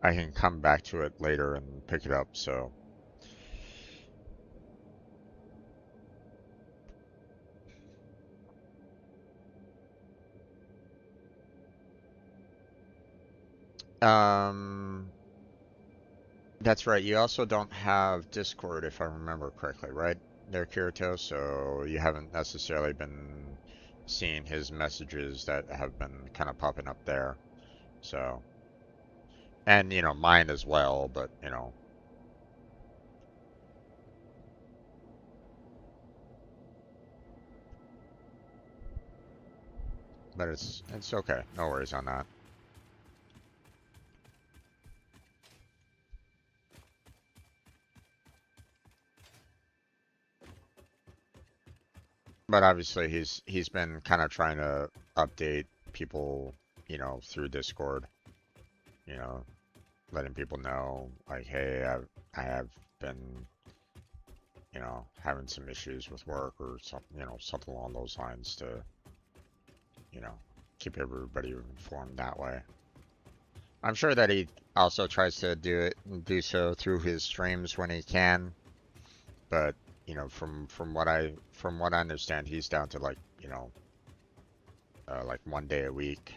I can come back to it later and pick it up. So um, that's right. You also don't have Discord, if I remember correctly, right there, Kirito? So you haven't necessarily been seeing his messages that have been kind of popping up there. So, and mine as well, but But it's okay. No worries on that. But obviously he's been kind of trying to update people, you know, through Discord, you know, letting people know like, hey, I have been, you know, having some issues with work or something, you know, something along those lines to, you know, keep everybody informed that way. I'm sure that he also tries to do so through his streams when he can, but you know, from what I understand, he's down to like, you know, like 1 day a week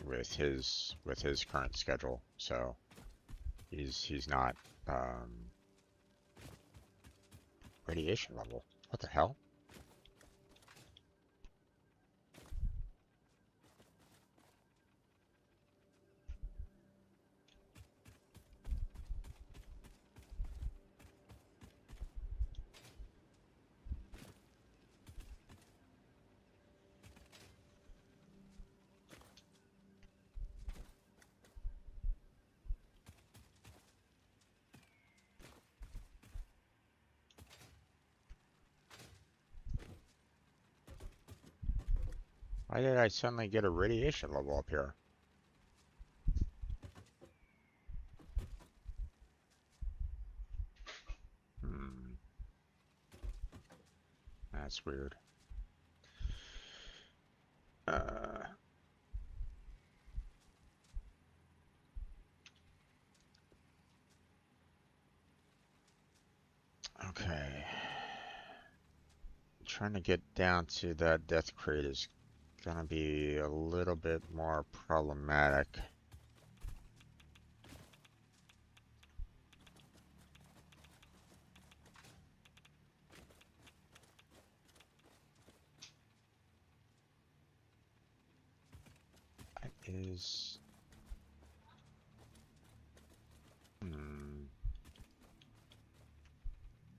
with his current schedule. So he's not radiation level. What the hell? Why did I suddenly get a radiation level up here? Hmm. That's weird. Uh, okay. Trying to get down to that death crate is gonna be a little bit more problematic. That is... Hmm.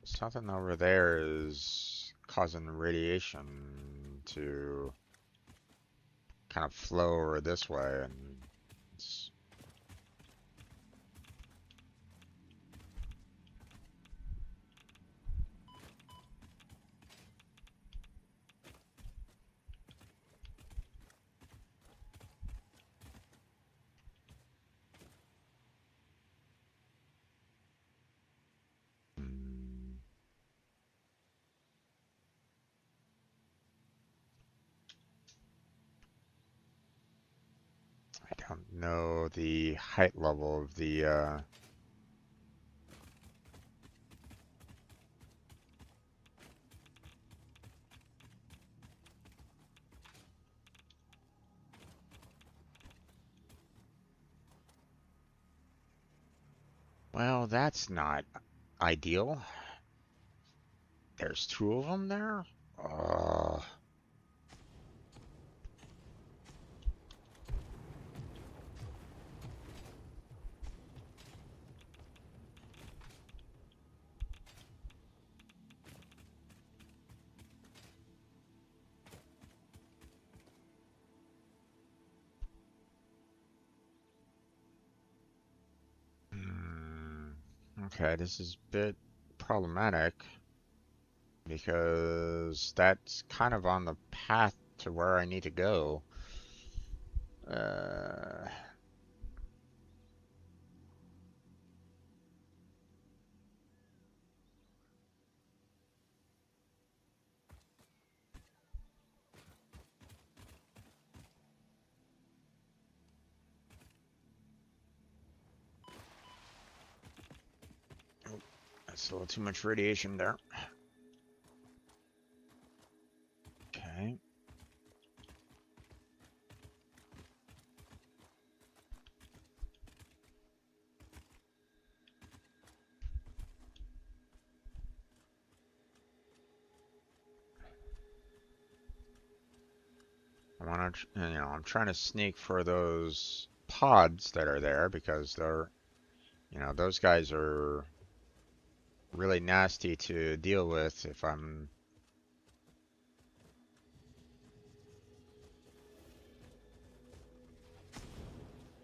Something over there is causing radiation to kind of flow over this way, and it's... Hmm. I don't know the height level of the well, that's not ideal. There's two of them there? Okay, this is a bit problematic because that's kind of on the path to where I need to go. Uh, oh, that's a little too much radiation there. Okay. I want to, you know, I'm trying to sneak for those pods that are there because they're, you know, those guys are really nasty to deal with if I'm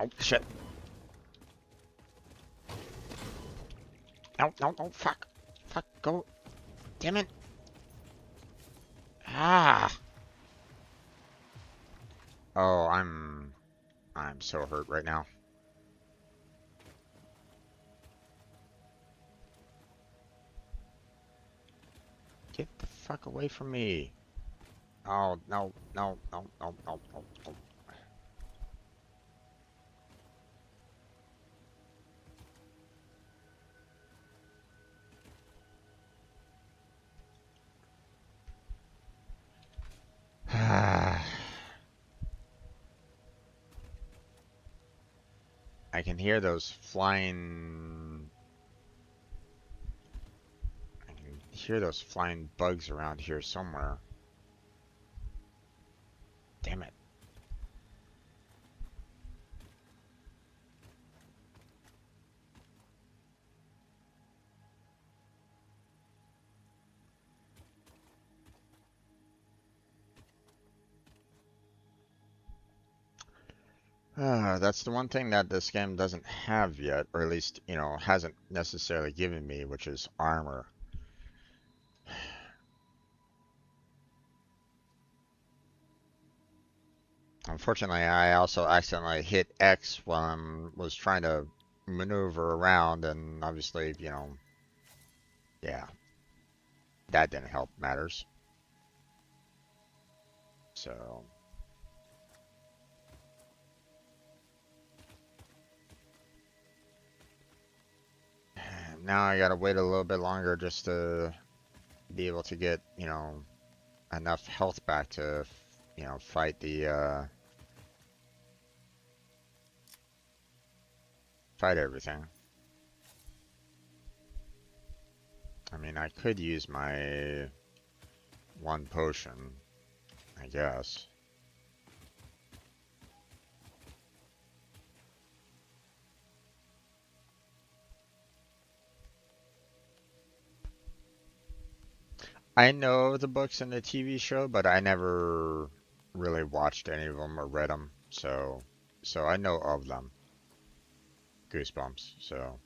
Oh, shit. No, no, no, fuck. Fuck, go. Damn it. Ah. Oh, I'm so hurt right now. Get the fuck away from me. Oh, no, no, no, no, no, no, no. I can hear those flying. I can hear those flying bugs around here somewhere. Damn it. That's the one thing that this game doesn't have yet, or at least, hasn't necessarily given me, which is armor. Unfortunately, I also accidentally hit X while I was trying to maneuver around, and obviously, yeah, that didn't help matters. So, now I gotta wait a little bit longer just to be able to get, enough health back to, fight fight everything. I mean, I could use my one potion, I guess. I know the books and the TV show, but I never really watched any of them or read them, so I know of them. Goosebumps. So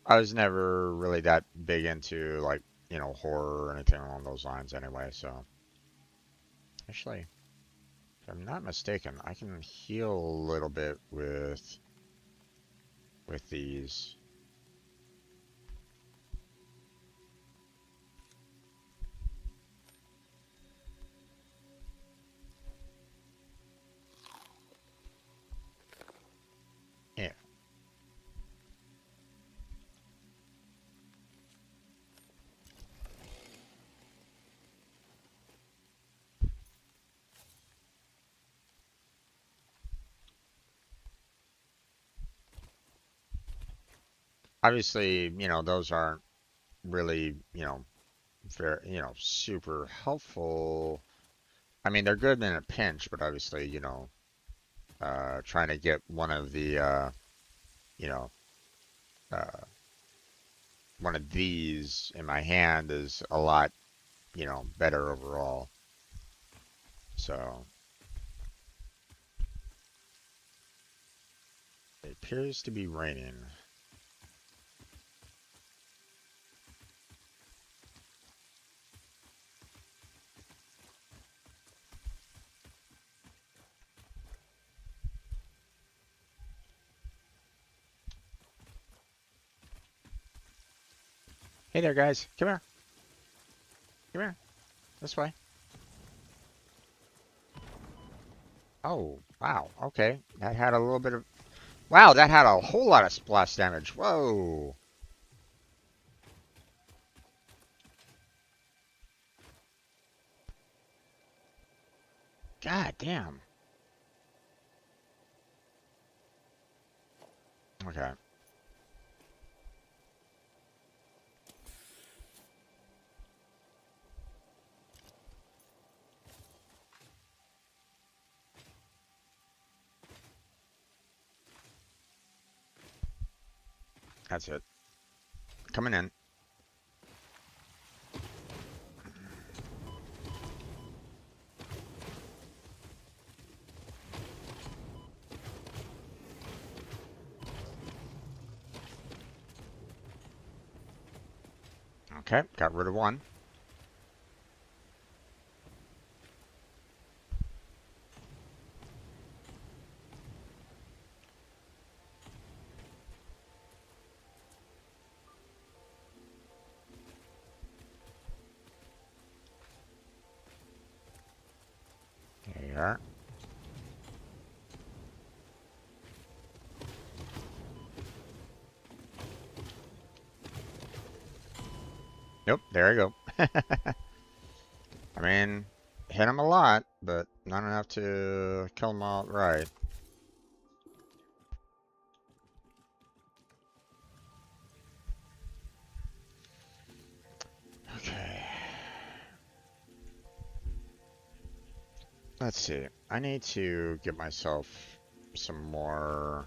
I was never really that big into like horror or anything along those lines anyway. So actually, if I'm not mistaken, I can heal a little bit with these. Yeah. Obviously, those aren't really, very, super helpful. I mean, they're good in a pinch, but obviously, trying to get you know, uh, one of these in my hand is a lot, better overall. So it appears to be raining. Hey there, guys. Come here. Come here. This way. Oh, wow. Okay. That had a little bit of... Wow, that had a whole lot of splash damage. Whoa. God damn. Okay. That's it. coming in. Okay, got rid of one. There you are. Nope, there you go. I mean, hit him a lot, but not enough to kill him outright. Okay. Let's see. I need to get myself some more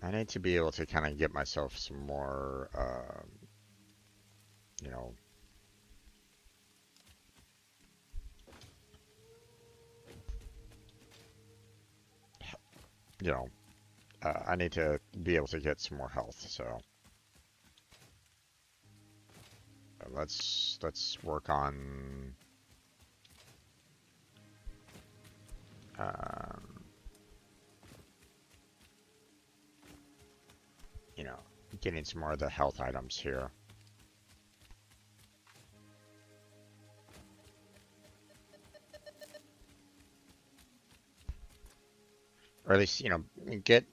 I need to be able to kind of get myself some more you know, you know, I need to be able to get some more health, so let's work on you know, getting some more of the health items here. Or at least, you know, get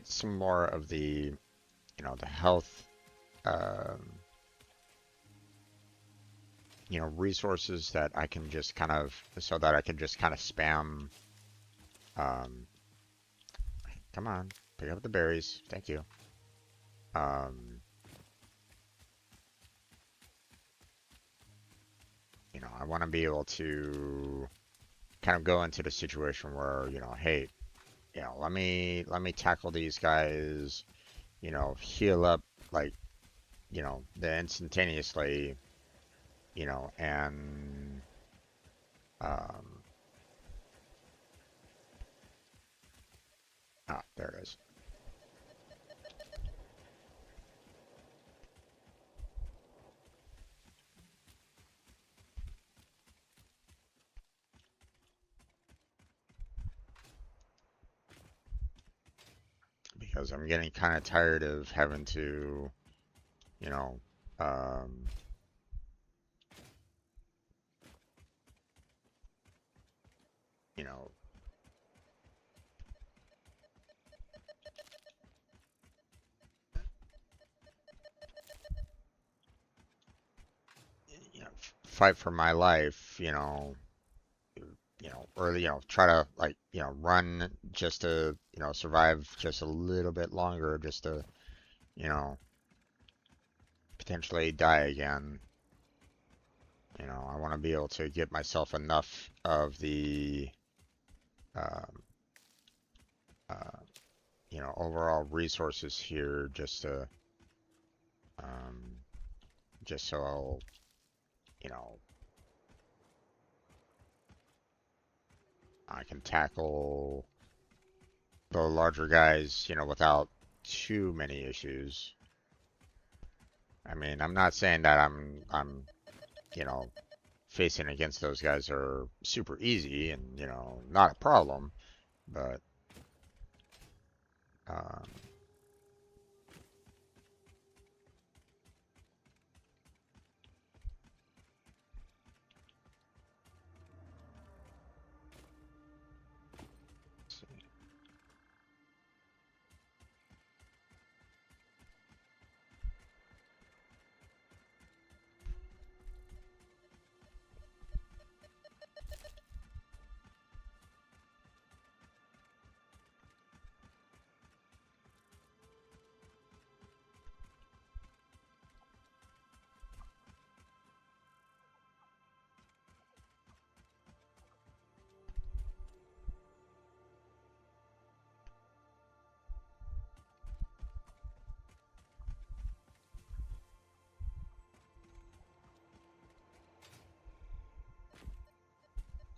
some more of the, you know, the health you know, resources that I can just kind of, so that I can just kind of spam, come on, pick up the berries, thank you. You know, I want to be able to kind of go into the situation where, you know, hey, you know, let me tackle these guys, you know, heal up, like, you know, the instantaneously, you know, and there it is. Because I'm getting kind of tired of having to, you know, you know, fight for my life, or try to like, run just to, survive just a little bit longer, just to, you know, potentially die again. I want to be able to get myself enough of the, um, overall resources here just to, um, just so I'll, you know, I can tackle the larger guys, without too many issues. I mean, I'm not saying that I'm, you know, facing against those guys are super easy and, not a problem, but, um,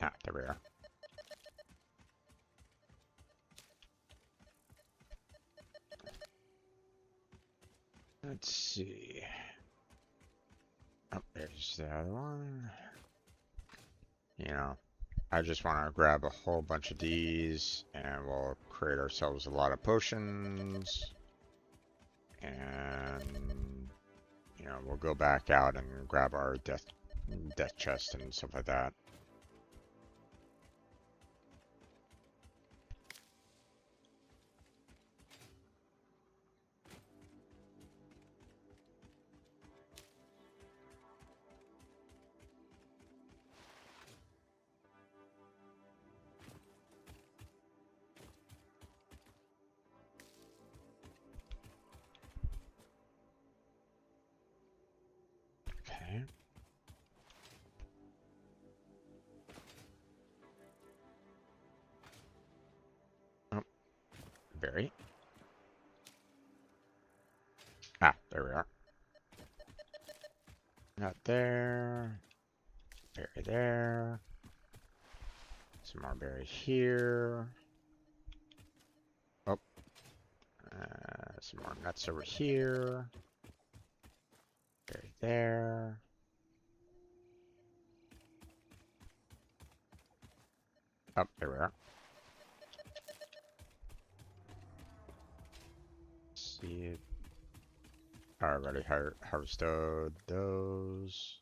Ah, there we are. Let's see. Oh, there's the other one. You know, I just want to grab a whole bunch of these and we'll create ourselves a lot of potions. And, you know, we'll go back out and grab our death chest and stuff like that. Okay. Oh, berry. Ah, there we are. Not there. Berry there. Some more berry here. Oh. Some more nuts over here. Berry there. Oh, there we are. See. Already harvested those.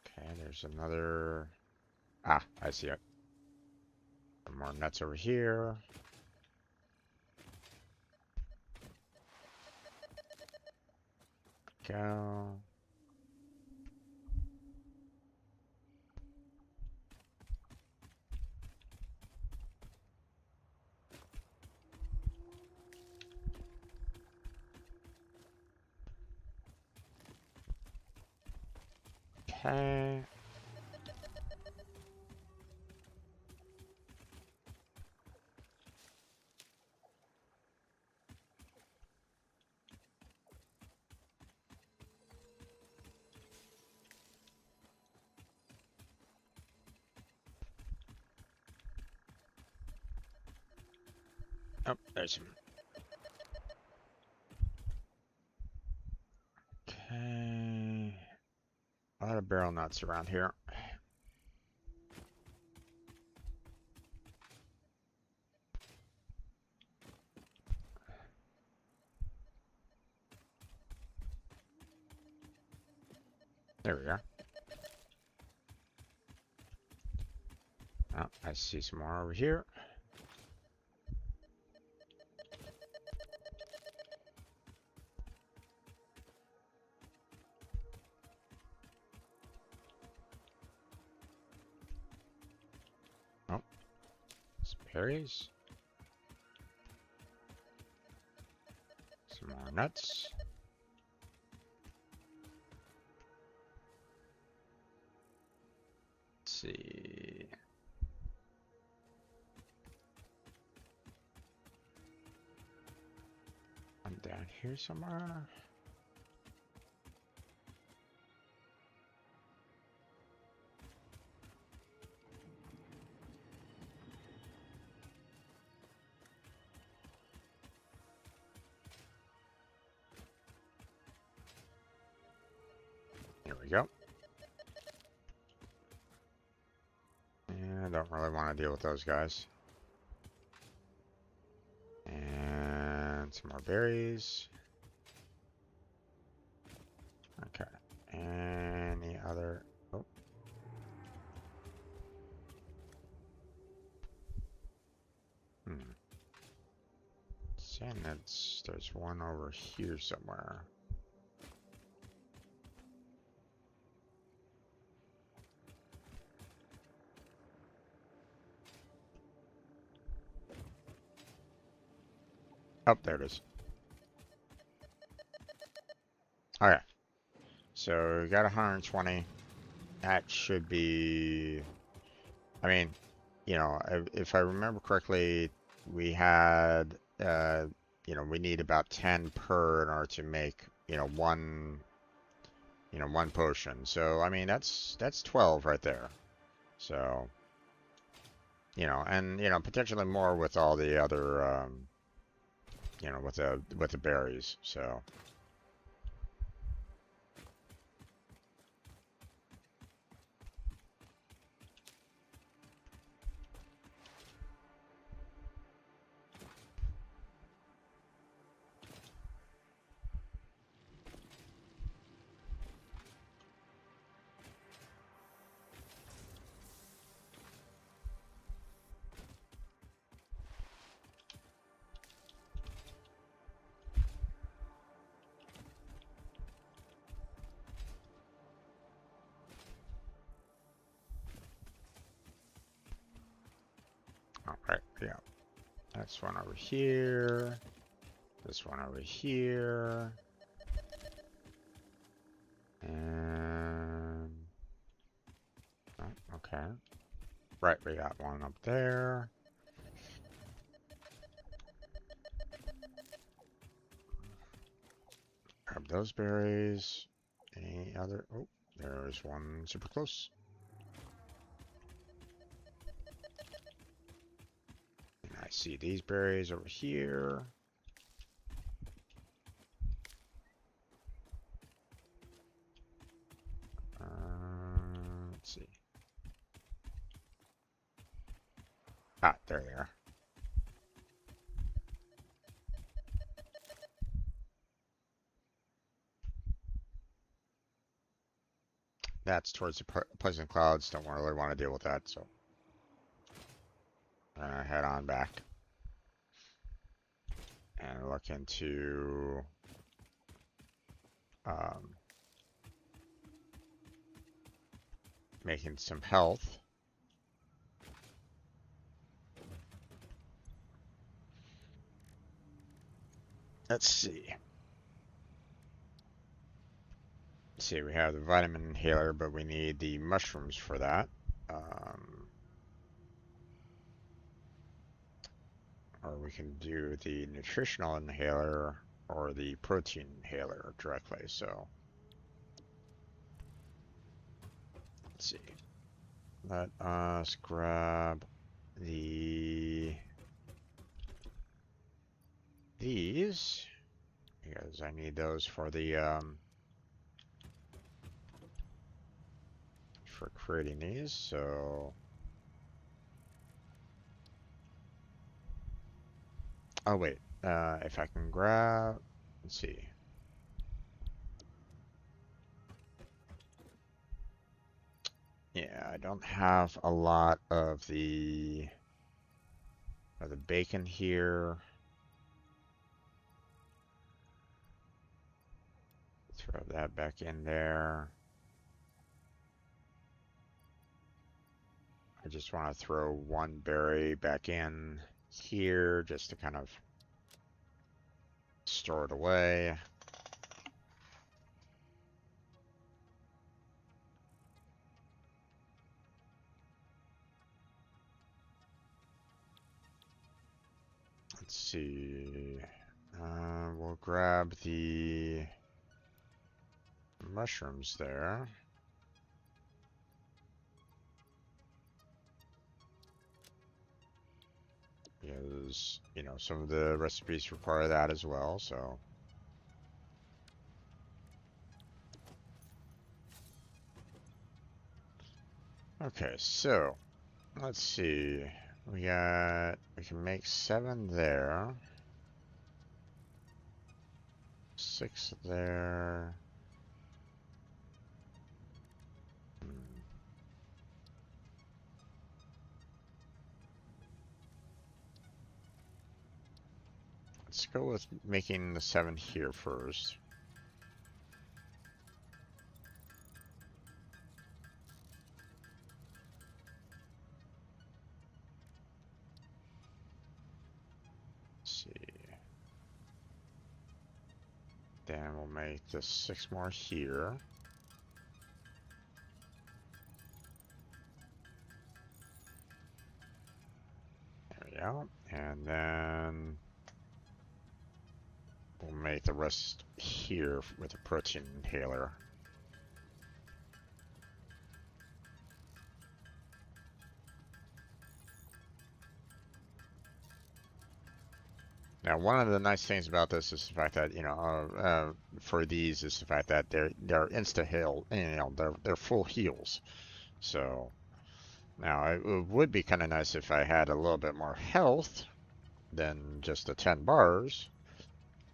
Okay, there's another. Ah, I see it. Some more nuts over here. Go. Okay. Oh, there's some. Okay. A lot of barrel nuts around here. There we are. Oh, I see some more over here. Oh, some berries. Some more nuts. Let's see. I'm down here somewhere. Here we go. Yeah, I don't really want to deal with those guys. And some more berries. Okay. Any other? Oh. Hmm. Saying there's one over here somewhere. Oh, there it is. Okay. So we got 120. That should be. I mean, you know, if I remember correctly, we had, you know, we need about 10 per in order to make, you know, one you know, one potion. So I mean, that's 12 right there. So, you know, and you know, potentially more with all the other, you know, with the berries. So, all right, yeah, that's one over here. This one over here. And oh, okay. Right, we got one up there. Grab those berries. Any other? Oh, there's one super close. And I see these berries over here. Let's see. Ah, there they are. That's towards the pleasant clouds. Don't really want to deal with that, so I'm gonna head on back and look into um, making some health. Let's see. Let's see, we have the vitamin inhaler, but we need the mushrooms for that. Or we can do the nutritional inhaler or the protein inhaler directly. So let's see. Let us grab these because I need those for the for creating these. So oh wait, if I can grab, let's see. Yeah, I don't have a lot of the bacon here. Throw that back in there. I just want to throw one berry back in here just to kind of store it away. Let's see. We'll grab the mushrooms there. Because, you know, some of the recipes require that as well, so. Okay, so let's see. We can make 7 there. 6 there. Let's go with making the 7 here first. Let's see. Then we'll make the 6 more here. There we go. And then we'll make the rest here with a protein inhaler. Now, one of the nice things about this is the fact that, for these is the fact that they're insta heal, they're full heals. So now it would be kind of nice if I had a little bit more health than just the 10 bars,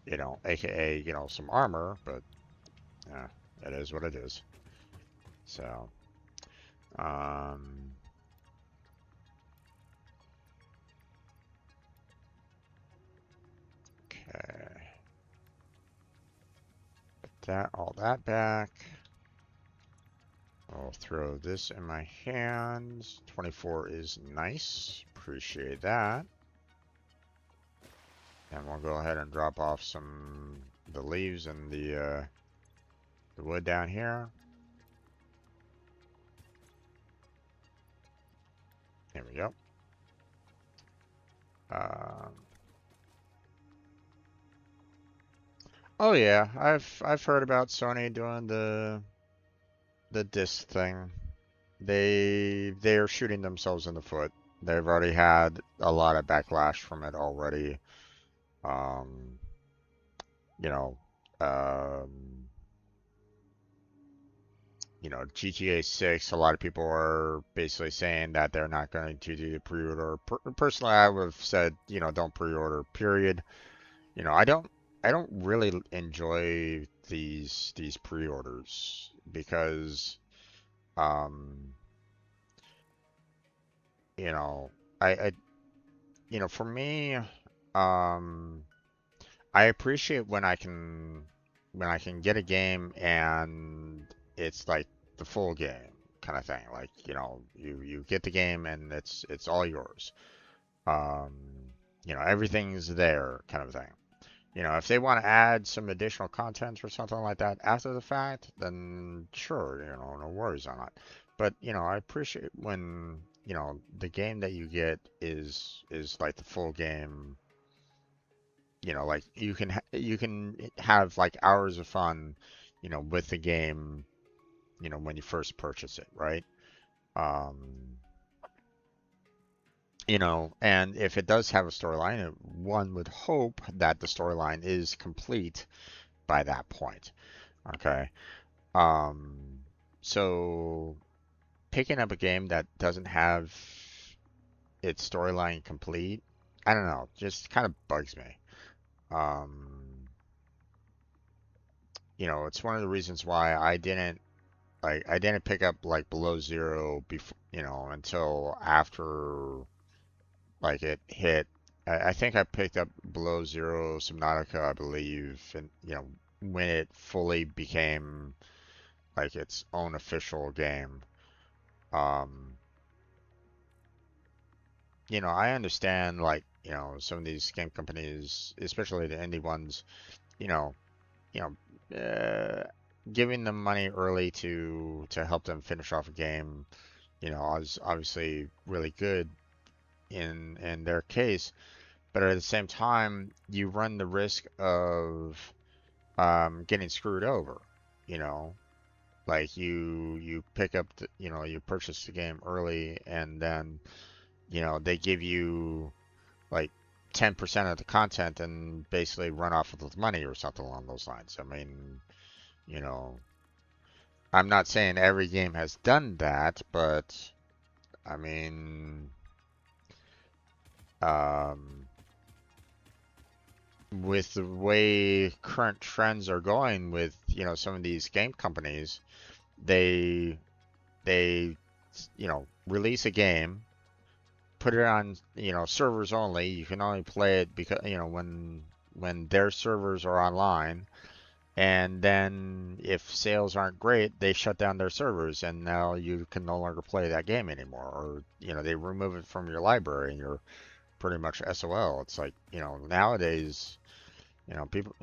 aka, some armor, but yeah, it is what it is. So, um, okay. Put all that back. I'll throw this in my hands. 24 is nice. Appreciate that. And we'll go ahead and drop off the leaves and the wood down here. There we go. Oh yeah, I've heard about Sony doing the disc thing. They're shooting themselves in the foot. They've already had a lot of backlash from it already. Um, you know, um, GTA 6, a lot of people are basically saying that they're not going to do the pre-order. Personally, I would have said, don't pre-order, period. I don't really enjoy these pre-orders because, um, you know, for me, um, I appreciate when I can get a game and it's like the full game kind of thing. Like, you get the game and it's all yours. Um, everything's there kind of thing. If they want to add some additional content or something like that after the fact, then sure, no worries on it. But, I appreciate when, the game that you get is like the full game. Like you can have like hours of fun, with the game, when you first purchase it, right? Um, and if it does have a storyline, one would hope that the storyline is complete by that point. Okay. Um, so picking up a game that doesn't have its storyline complete, I don't know, just kind of bugs me. Um, it's one of the reasons why I didn't pick up like Below Zero before, until after like it hit. I think I picked up Below Zero Subnautica, I believe, and when it fully became like its own official game. Um, I understand like, some of these game companies, especially the indie ones, you know, you giving them money early to help them finish off a game, is obviously really good in their case. But at the same time, you run the risk of getting screwed over, you know. Like you pick up you purchase the game early and then they give you like 10% of the content and basically run off with the money or something along those lines. I mean, you know, I'm not saying every game has done that, but I mean, um, with the way current trends are going with, some of these game companies, they they release a game, put it on, servers only. You can only play it because, when their servers are online. And then if sales aren't great, they shut down their servers and now you can no longer play that game anymore. Or, they remove it from your library and you're pretty much SOL. It's like, nowadays, people,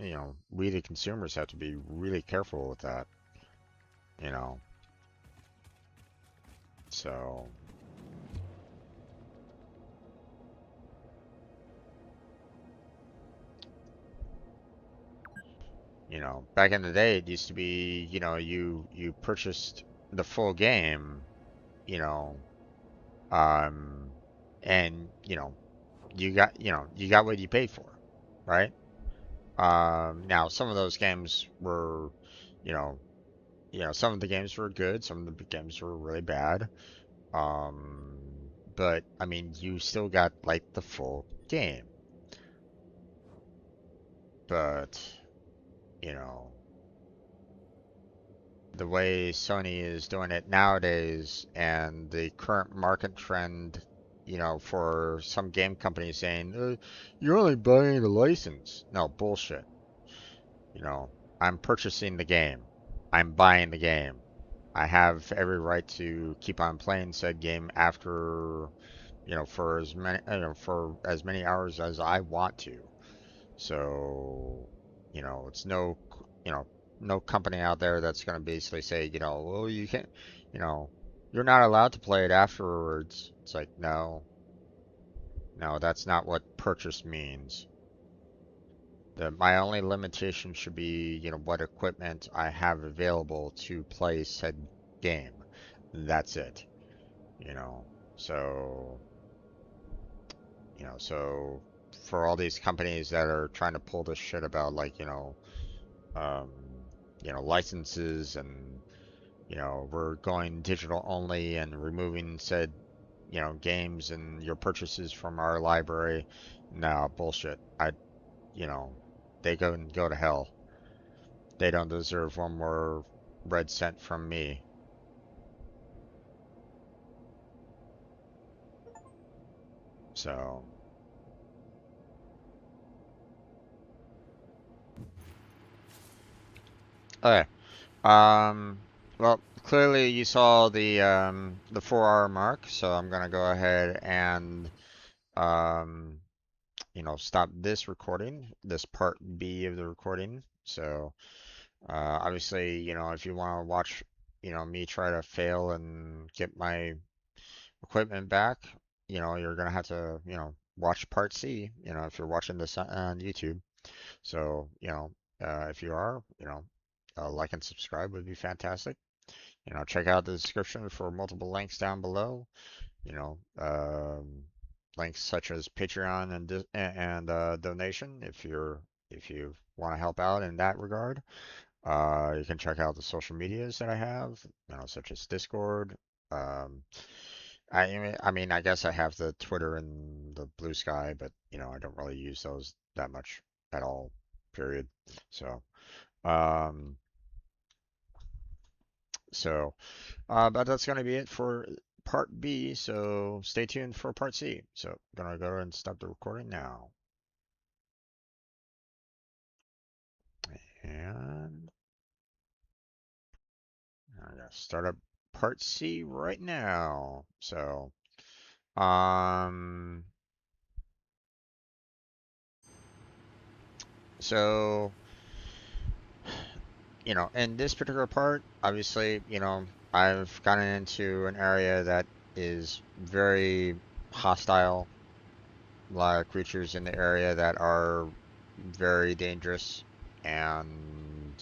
we the consumers have to be really careful with that, you know. So, back in the day, it used to be, you purchased the full game, you know, um, and you got what you paid for. right? Now some of those games were, you know, some of the games were good, some of the games were really bad. Um, but I mean, you still got like the full game. But, you know, the way Sony is doing it nowadays and the current market trend, for some game companies saying, you're only buying a license. No, bullshit. You know, I'm purchasing the game. I'm buying the game. I have every right to keep on playing said game after, for as many hours as I want to. So, it's you know, no company out there that's going to basically say, well, you can't, you know, you're not allowed to play it afterwards. It's like, no, no, that's not what purchase means. My only limitation should be, what equipment I have available to play said game. That's it, you know. So, so for all these companies that are trying to pull this shit about like, um, licenses and, we're going digital only and removing said, games and your purchases from our library. No, bullshit. You know, they go to hell. They don't deserve one more red cent from me. So, okay. Well, clearly you saw the 4 hour mark, so I'm gonna go ahead and um, stop this recording, this part B of the recording. So, obviously, if you want to watch, me try to fail and get my equipment back, you're gonna have to, watch part C, if you're watching this on YouTube. So, if you are, like and subscribe would be fantastic. Check out the description for multiple links down below. You know, links such as Patreon and donation if you want to help out in that regard. You can check out the social medias that I have, such as Discord. Um, I guess I have the Twitter and the Blue Sky, but I don't really use those that much at all, period. So, um, so, but that's gonna be it for part B. So stay tuned for part C. So, I'm gonna go and stop the recording now, and I'm gonna start up part C right now. Um, so. In this particular part, obviously, I've gotten into an area that is very hostile. A lot of creatures in the area that are very dangerous, and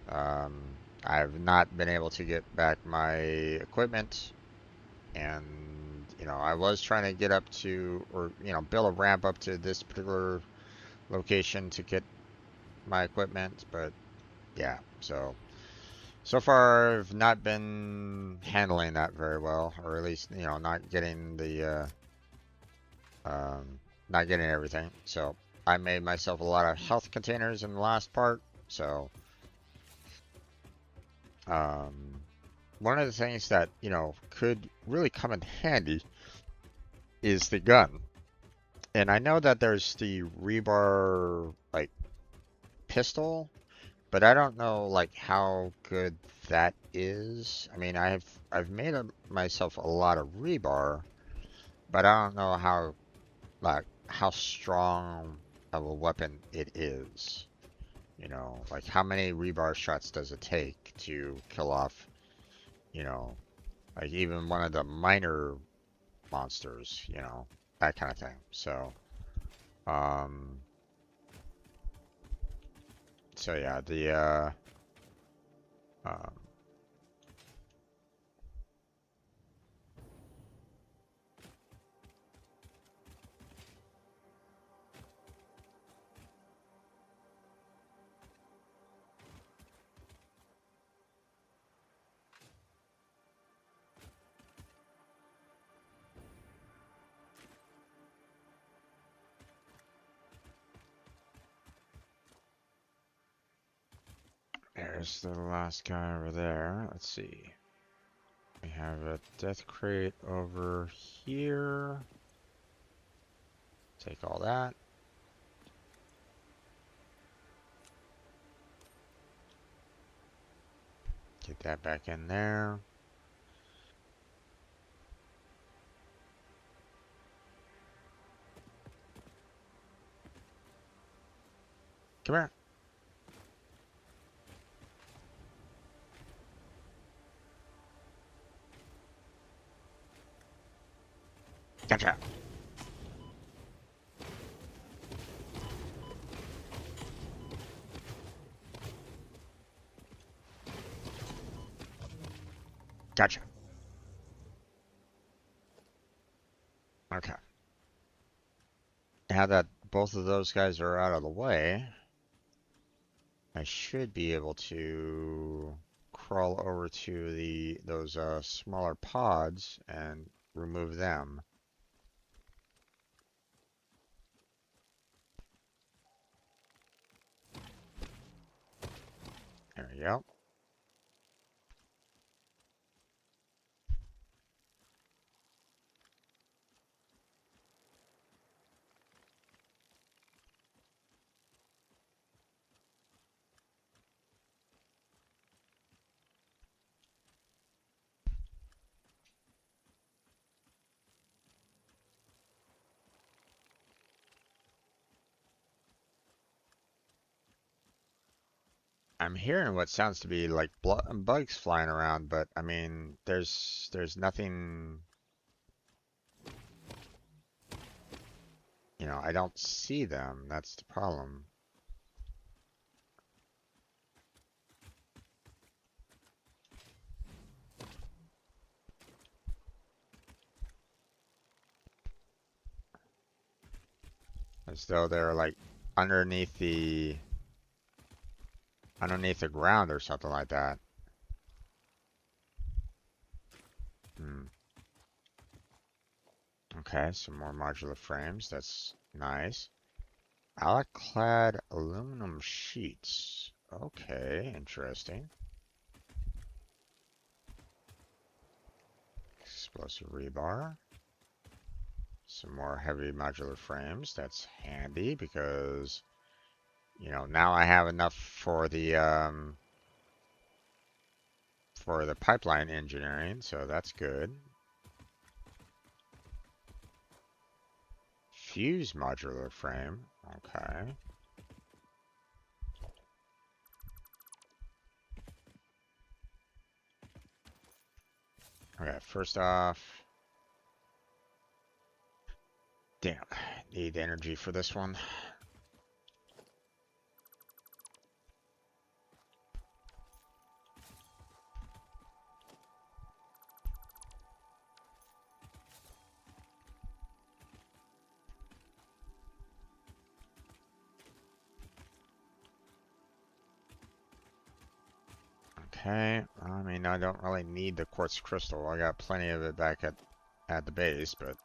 I've not been able to get back my equipment. And, I was trying to get up to, or, build a ramp up to this particular location to get my equipment, but yeah, so far, I've not been handling that very well, or at least, not getting not getting everything. So I made myself a lot of health containers in the last part. So, um, one of the things that, could really come in handy is the gun. And I know that there's the rebar, like, pistol, but I don't know, like, how good that is. I mean, I've made myself a lot of rebar, but I don't know how strong of a weapon it is. Like how many rebar shots does it take to kill off, you know, like even one of the minor monsters, that kind of thing. Um, so yeah, um, there's the last guy over there. Let's see. We have a death crate over here. Take all that. Get that back in there. Come here. Gotcha. Gotcha. Okay. Now that both of those guys are out of the way, I should be able to crawl over to those smaller pods and remove them. There we go. I'm hearing what sounds to be like bugs flying around, but I mean, there's nothing, you know, I don't see them. That's the problem. As though they're like underneath the ground or something like that. Hmm. Okay, some more modular frames. That's nice. Alloy-clad aluminum sheets. Okay, interesting. Explosive rebar. Some more heavy modular frames. That's handy because, you know, now I have enough for the pipeline engineering, so that's good. Fuse modular frame. Okay. Okay, first off, damn, need energy for this one. Okay, I mean, I don't really need the quartz crystal. I got plenty of it back at the base, but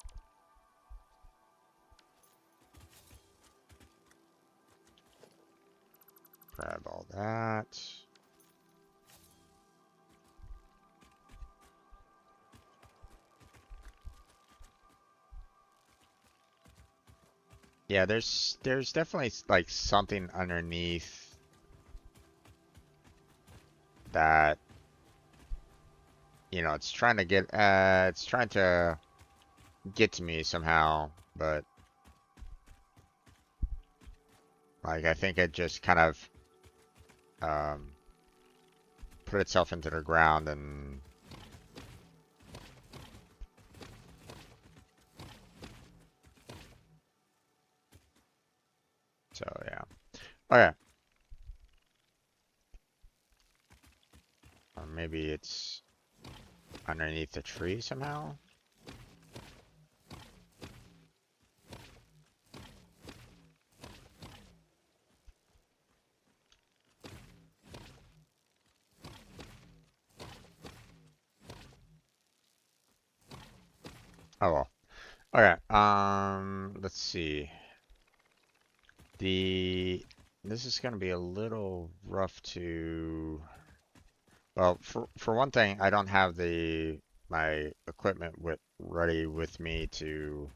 grab all that. Yeah, there's definitely like something underneath that, you know, it's trying to get to me somehow, but like I think it just kind of um put itself into the ground and so yeah. Okay. Or maybe it's underneath the tree somehow. Oh well. Okay. Let's see. The This is going to be a little rough to. Well, for one thing, I don't have my equipment ready with me to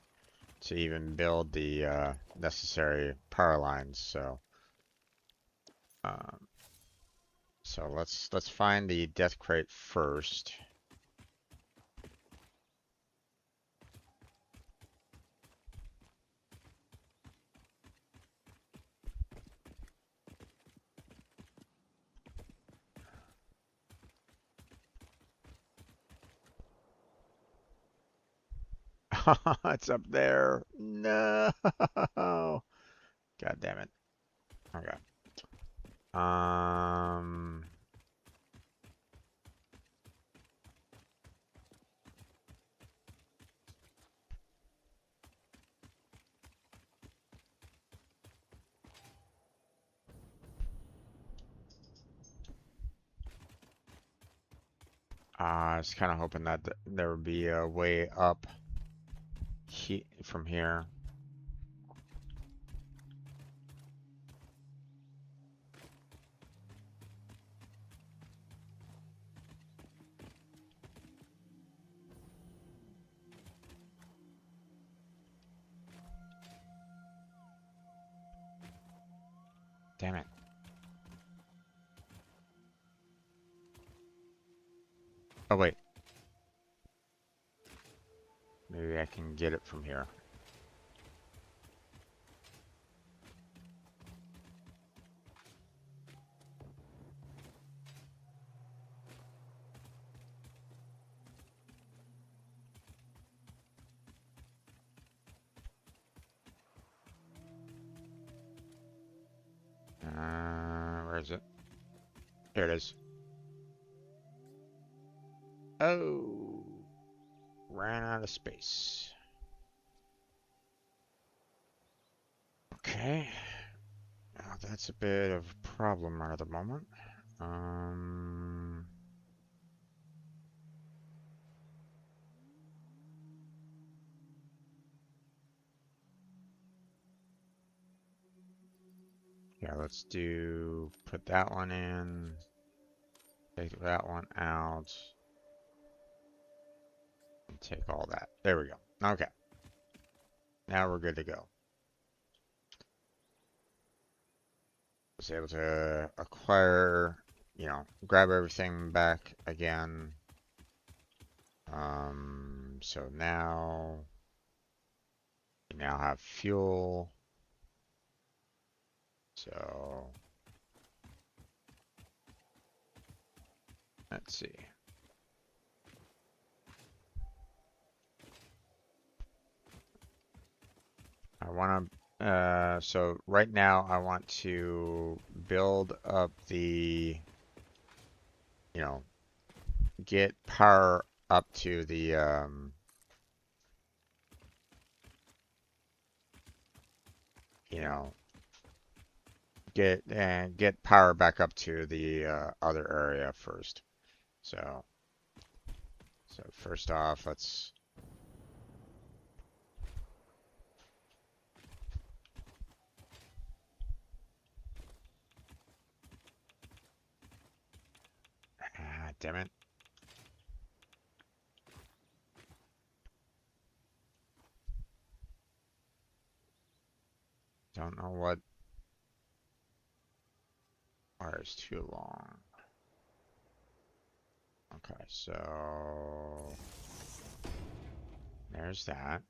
even build the necessary power lines. Um, so let's find the death crate first. It's up there. No. God damn it. Okay. Um. I was kind of hoping that there would be a way up from here. Damn it. Oh, wait. Maybe I can get it from here. Where is it? Here it is. Oh. Ran out of space. Okay. Now that's a bit of a problem right at the moment. Yeah, let's put that one in, take that one out, and take all that. There we go. Okay. Now we're good to go. Was able to acquire, grab everything back again. So now we now have fuel. So let's see. I want to, so right now I want to build up the, get power up to the, get power back up to the other area first. So first off, let's. Ah, damn it. Don't know what wires too long. Okay, so there's that.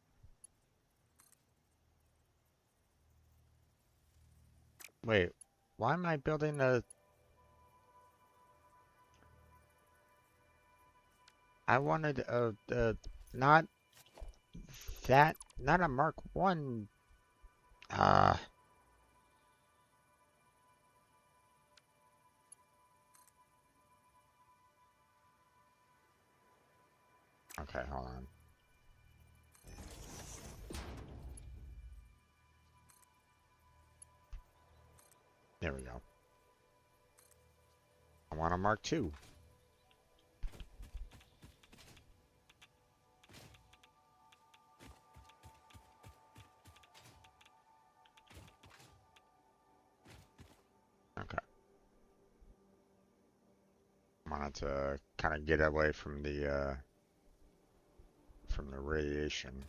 Wait, why am I building I wanted not not a Mark 1. Uh, okay, hold on. There we go. I want a Mark 2. Okay. Wanted to kind of get away from the radiation.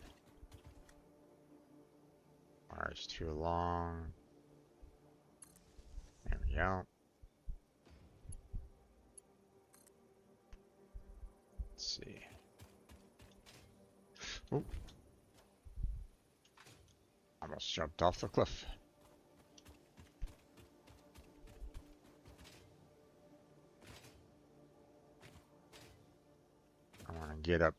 Wire's too long. There we go. Let's see. Oop. Almost jumped off the cliff. I want to get up.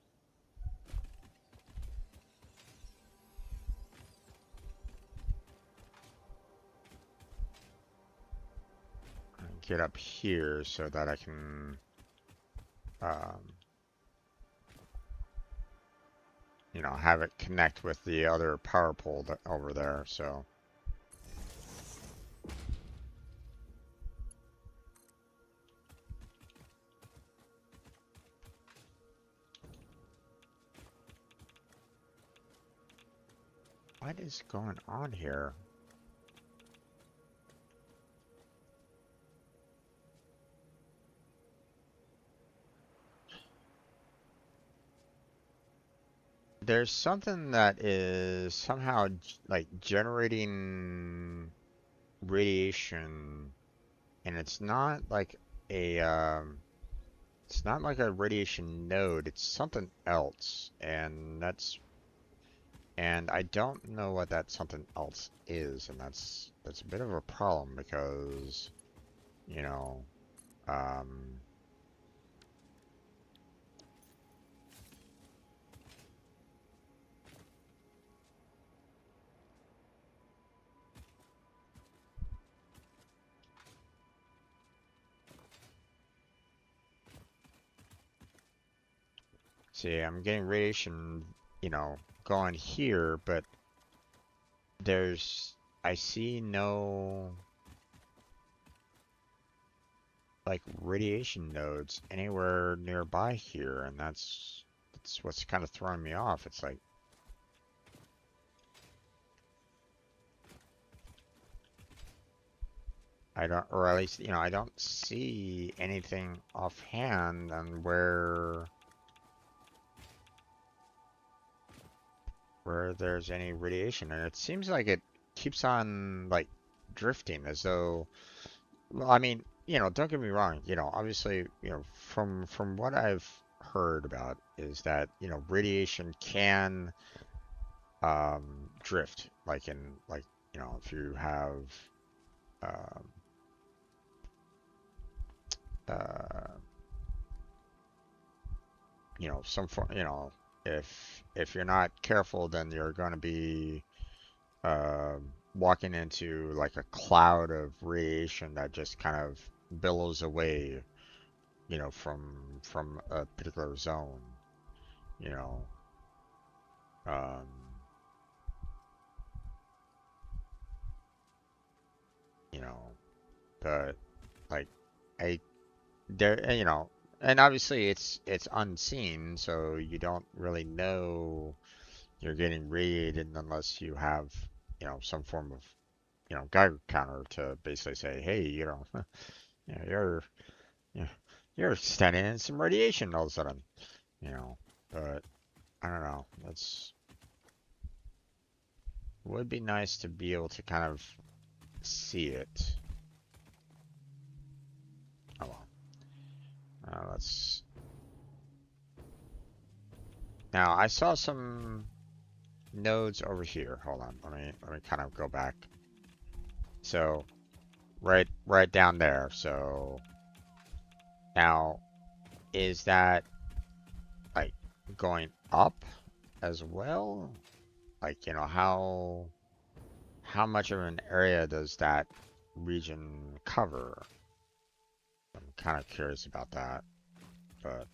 Get up here so that I can, you know, have it connect with the other power pole that over there. So. What is going on here? There's something that is somehow like generating radiation, and it's not like a radiation node. It's something else, and I don't know what that something else is, and that's a bit of a problem because, you know, um, see, I'm getting radiation, you know, going here, but I see no like radiation nodes anywhere nearby here, and that's what's kind of throwing me off. It's like I don't, or at least, you know, I don't see anything offhand on where there's any radiation, and it seems like it keeps on like drifting as though, well, I mean, you know, don't get me wrong, you know, obviously, you know, from what I've heard about is that, you know, radiation can drift, like in, like, you know, if you have um, uh, you know, some form, you know, if you're not careful, then you're going to be walking into like a cloud of radiation that just kind of billows away, you know, from a particular zone, you know. Um, you know, but like I there, you know, and obviously it's unseen, so you don't really know you're getting radiated unless you have, you know, some form of, you know, Geiger counter to basically say, hey, you know, you know, you're you're standing in some radiation all of a sudden, you know. But I don't know. That's would be nice to be able to kind of see it. Oh well. Let's. Now I saw some nodes over here. Hold on. Let me kind of go back. So right down there. So now is that like going up as well? Like, you know, how much of an area does that region cover? I'm kind of curious about that, but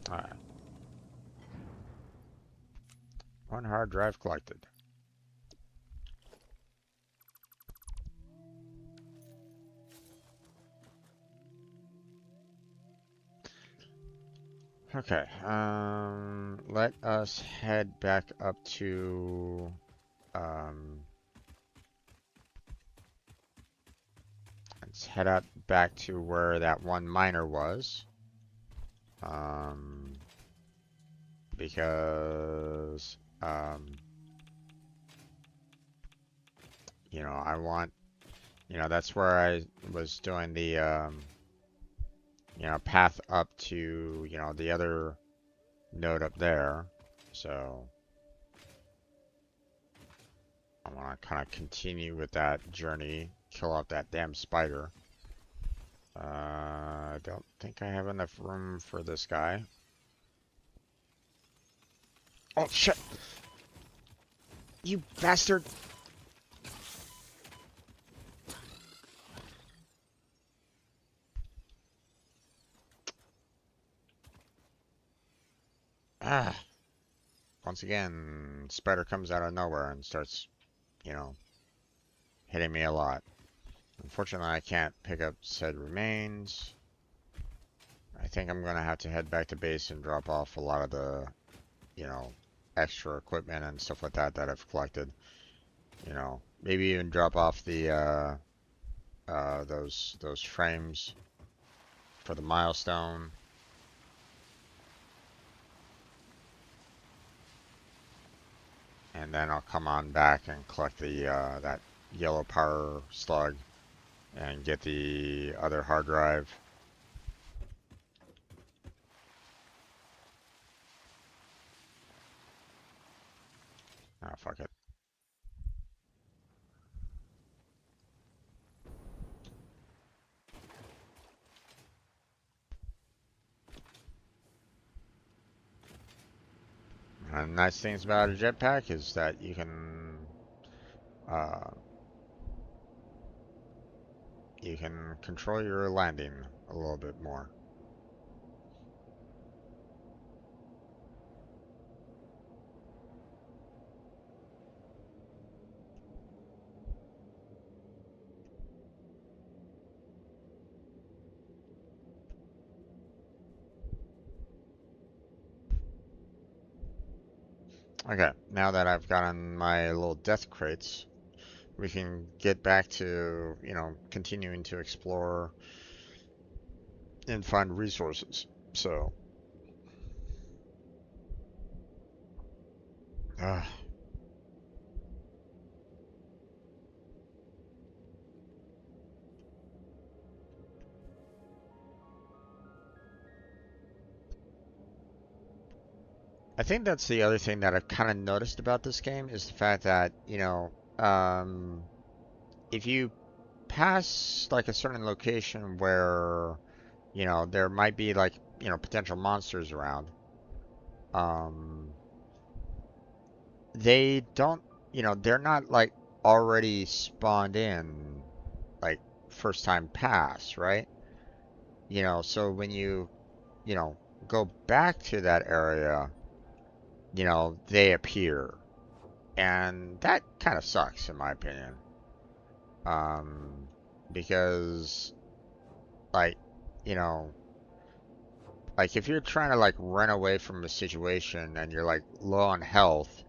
alright. One hard drive collected. Okay, let us head back up to, um, Let's head out back to where that one miner was. Because, you know, I want, you know, that's where I was doing the, you know, path up to, you know, the other node up there. So I want to kind of continue with that journey, kill off that damn spider. I don't think I have enough room for this guy. Oh shit! You bastard! Ah! Once again, spider comes out of nowhere and starts, you know, hitting me a lot. Unfortunately, I can't pick up said remains. I think I'm gonna have to head back to base and drop off a lot of the, you know, extra equipment and stuff like that that I've collected. You know, maybe even drop off the those frames for the milestone. And then I'll come on back and collect the that yellow power slug and get the other hard drive. Ah, fuck it. And the nice things about a jetpack is that uh, you can control your landing a little bit more. Okay, now that I've gotten my little death crates, we can get back to, you know, continuing to explore and find resources. So, uh, I think that's the other thing that I've kind of noticed about this game is the fact that, you know, if you pass like a certain location where, you know, there might be like, you know, potential monsters around, um, they don't, you know, they're not like already spawned in like first time pass, right? You know, so when you know, go back to that area, you know, they appear. And that kind of sucks in my opinion. Um, because like, you know, like if you're trying to like run away from a situation and you're like low on health,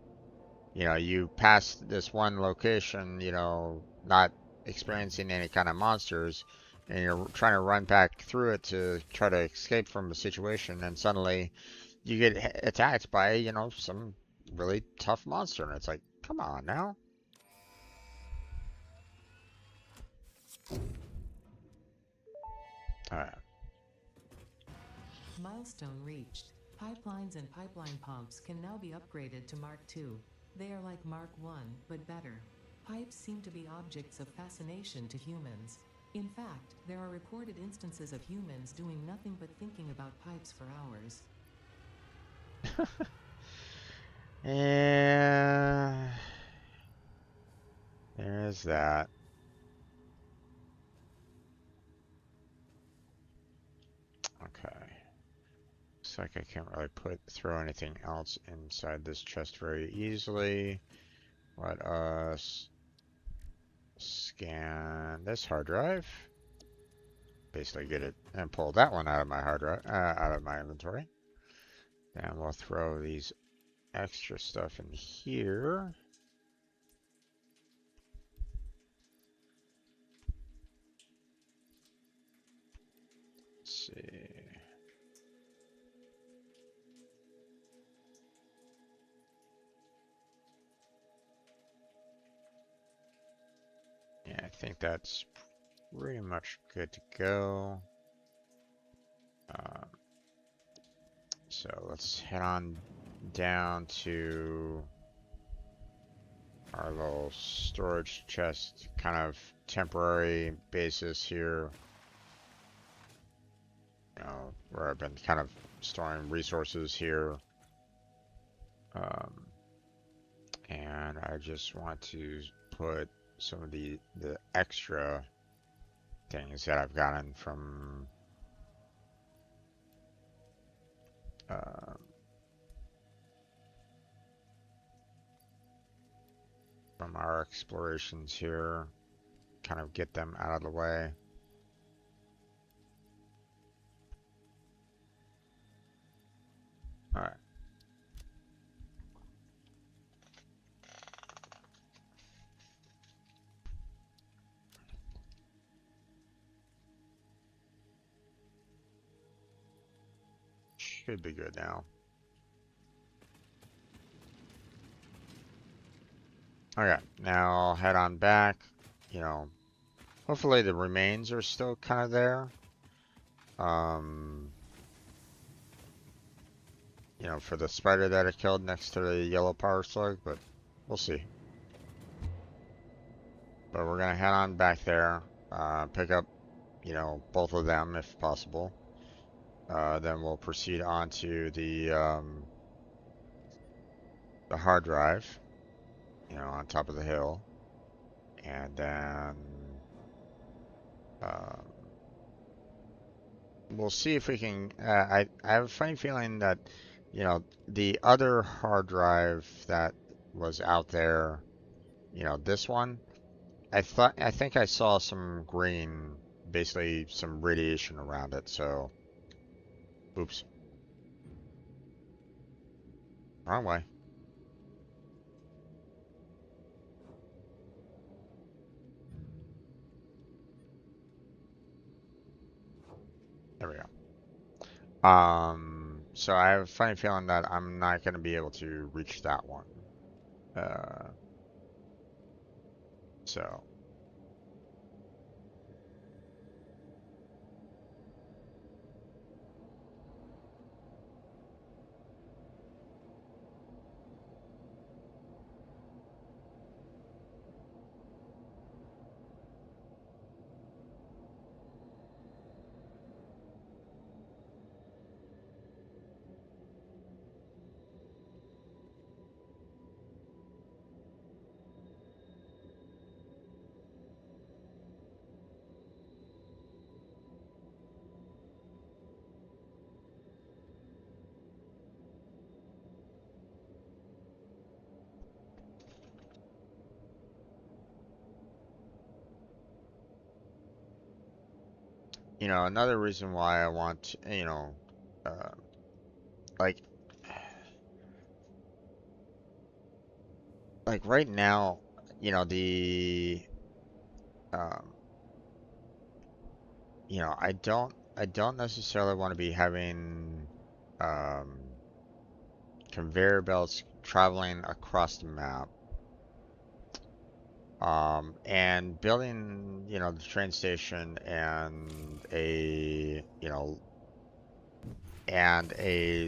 you know, you pass this one location, you know, not experiencing any kind of monsters, and you're trying to run back through it to try to escape from a situation, and suddenly you get attacked by, you know, some really tough monster, and it's like, come on now. Alright. Milestone reached. Pipelines and pipeline pumps can now be upgraded to Mark II. They are like Mark I, but better. Pipes seem to be objects of fascination to humans. In fact, there are reported instances of humans doing nothing but thinking about pipes for hours. And there's that. Okay. Looks like I can't really throw anything else inside this chest very easily. Let us scan this hard drive. Basically get it and pull that one out of my hard drive, out of my inventory. Then we'll throw these extra stuff in here. think that's pretty much good to go. So let's head on down to our little storage chest, kind of temporary basis here. Where I've been kind of storing resources here. And I just want to put some of the extra things that I've gotten from our explorations here, kind of get them out of the way. All right. Should be good now. Okay, now I'll head on back. Hopefully the remains are still kind of there. For the spider that I killed next to the yellow power slug, but we'll see. But we're gonna head on back there, pick up, both of them if possible. Then we'll proceed on to the hard drive, on top of the hill, and then we'll see if we can. I have a funny feeling that, the other hard drive that was out there, this one, I think I saw some green, basically some radiation around it. So, oops, wrong way. There we go. So I have a funny feeling that I'm not going to be able to reach that one. So. Another reason why I want, uh, like, right now, um, I don't necessarily want to be having, um, conveyor belts traveling across the map. And building, the train station and a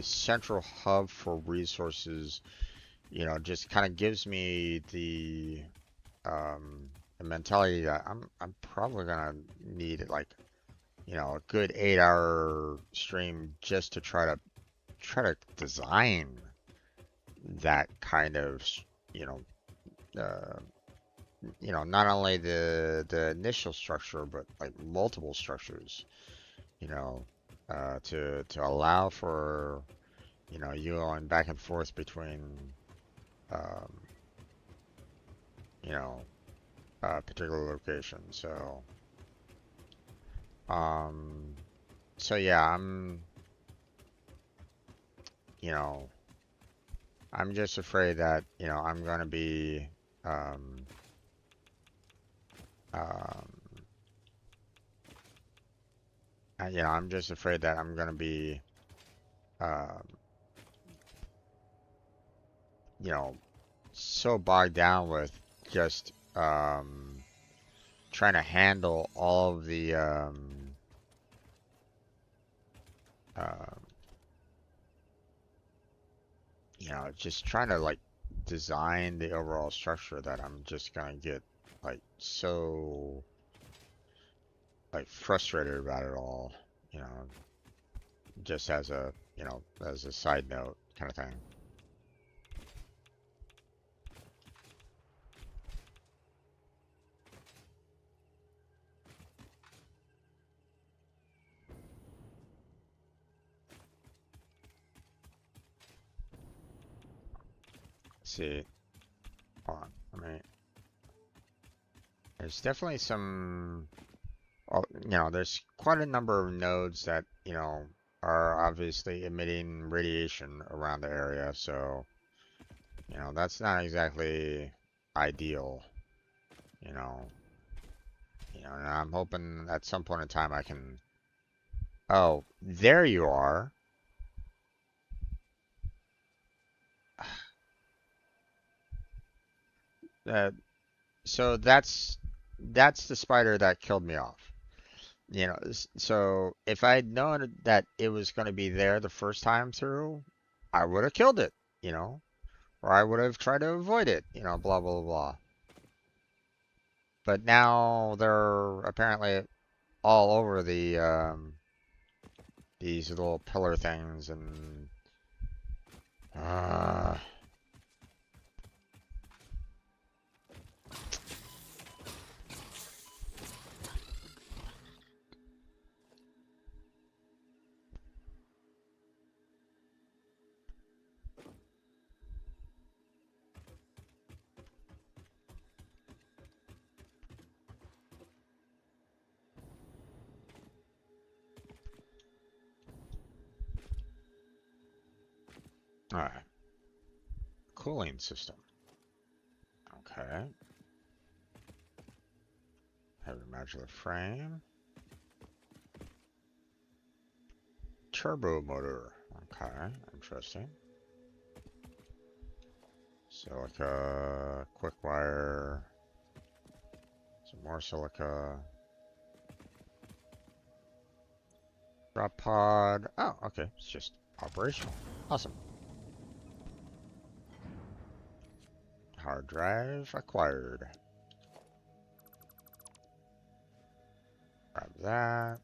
central hub for resources, just kind of gives me the mentality that I'm probably gonna need like, a good 8-hour stream just to try to design that kind of, uh, not only the initial structure, but like multiple structures, to allow for, you going back and forth between, um, particular locations. So yeah, I'm just afraid that, I'm gonna be, um, I'm just afraid that I'm gonna be, um, so bogged down with just, trying to handle all of the you know, just trying to like design the overall structure that I'm just gonna get like so like frustrated about it all, you know, just as a, you know, as a side note kind of thing. Let's see, hold on, I mean, there's definitely some, well, you know, there's quite a number of nodes that, you know, are obviously emitting radiation around the area, so, you know, that's not exactly ideal, you know. You know, and I'm hoping at some point in time I can... Oh, there you are. Uh, so that's the spider that killed me off. You know, so if I'd known that it was going to be there the first time through, I would have killed it, you know, or I would have tried to avoid it, you know, blah, blah, blah. But now they're apparently all over the, these little pillar things and, uh, all right. Cooling system. Okay. Heavy modular frame. Turbo motor. Okay, interesting. Silica, quick wire, some more silica. Drop pod. Oh, okay, it's just operational. Awesome. Hard drive acquired. Grab that.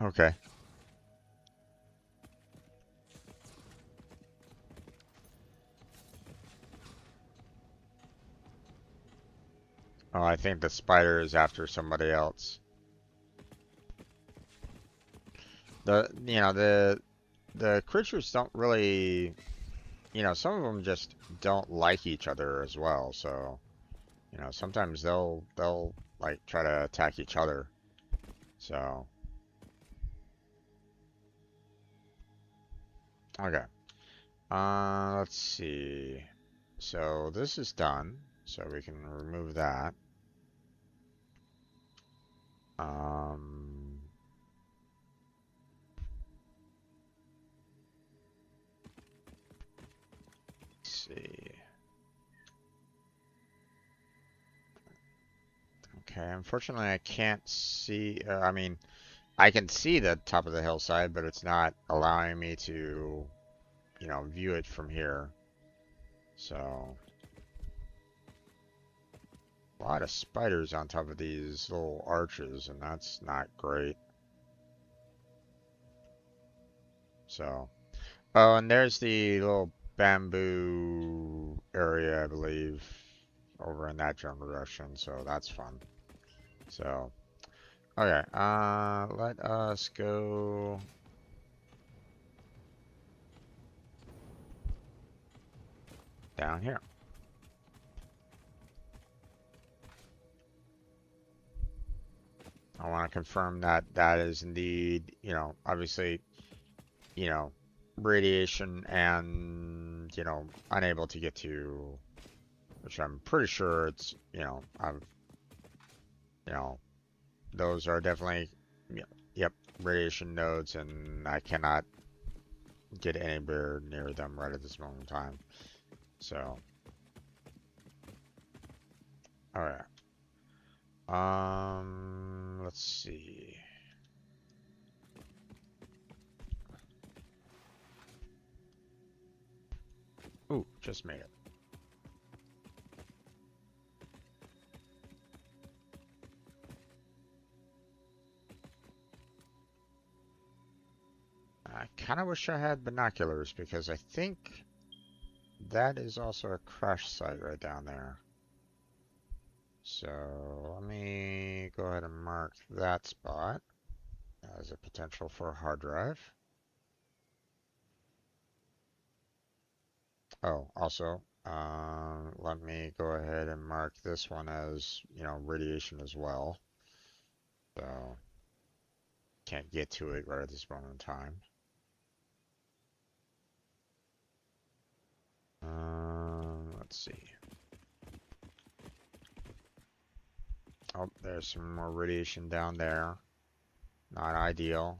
Okay. Oh, I think the spider is after somebody else. You know, the creatures don't really, you know, some of them just don't like each other as well, so, you know, sometimes they'll like try to attack each other. So, okay. Let's see. So this is done, so we can remove that. Um, let's see. Okay, unfortunately I can't see, I mean, I can see the top of the hillside, but it's not allowing me to, you know, view it from here. So, a lot of spiders on top of these little arches, and that's not great. So, oh, and there's the little bamboo area, I believe, over in that general direction, so that's fun. So, okay, let us go down here. I want to confirm that that is indeed, you know, obviously, you know, radiation and, you know, unable to get to, which I'm pretty sure it's, you know, you know, those are definitely, yep, radiation nodes, and I cannot get anywhere near them right at this moment in time. So, all right. Let's see. Ooh, just made it. I kind of wish I had binoculars because I think that is also a crash site right down there. So let me go ahead and mark that spot as a potential for a hard drive. Oh, also, let me go ahead and mark this one as, radiation as well. So can't get to it right at this moment in time. Let's see. Oh, there's some more radiation down there. Not ideal.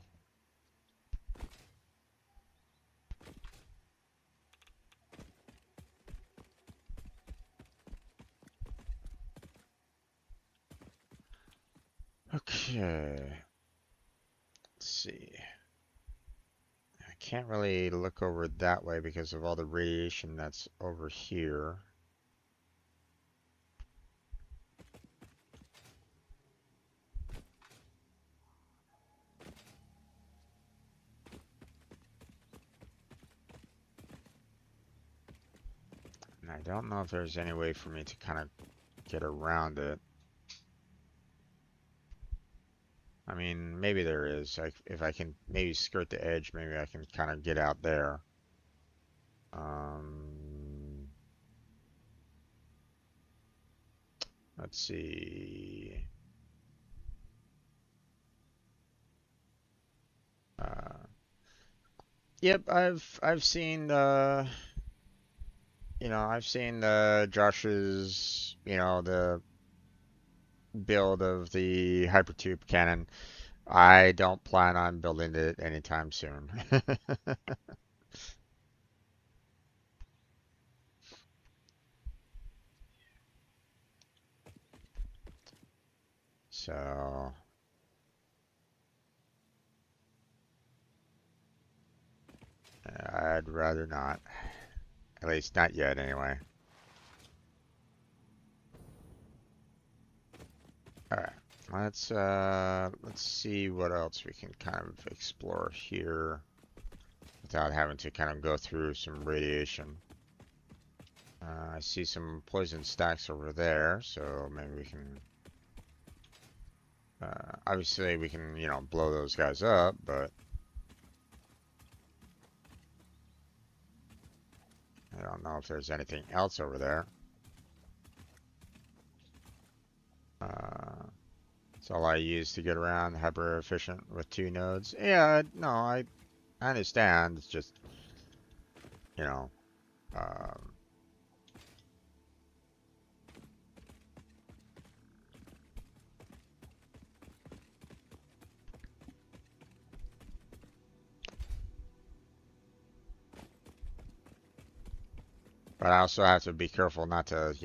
Okay. Let's see. I can't really look over that way because of all the radiation that's over here. And I don't know if there's any way for me to kind of get around it. I mean, maybe there is. If I can maybe skirt the edge, maybe I can kind of get out there. Let's see. Yep, I've seen I've seen Josh's, the build of the hypertube cannon. I don't plan on building it anytime soon. So, I'd rather not. At least not yet, anyway. All right. Let's see what else we can kind of explore here without having to kind of go through some radiation. I see some poison stacks over there, so maybe we can. Obviously, we can, blow those guys up, but I don't know if there's anything else over there. It's all I use to get around, hyper efficient with 2 nodes. Yeah, no, I understand. It's just, you know, um, but I also have to be careful not to,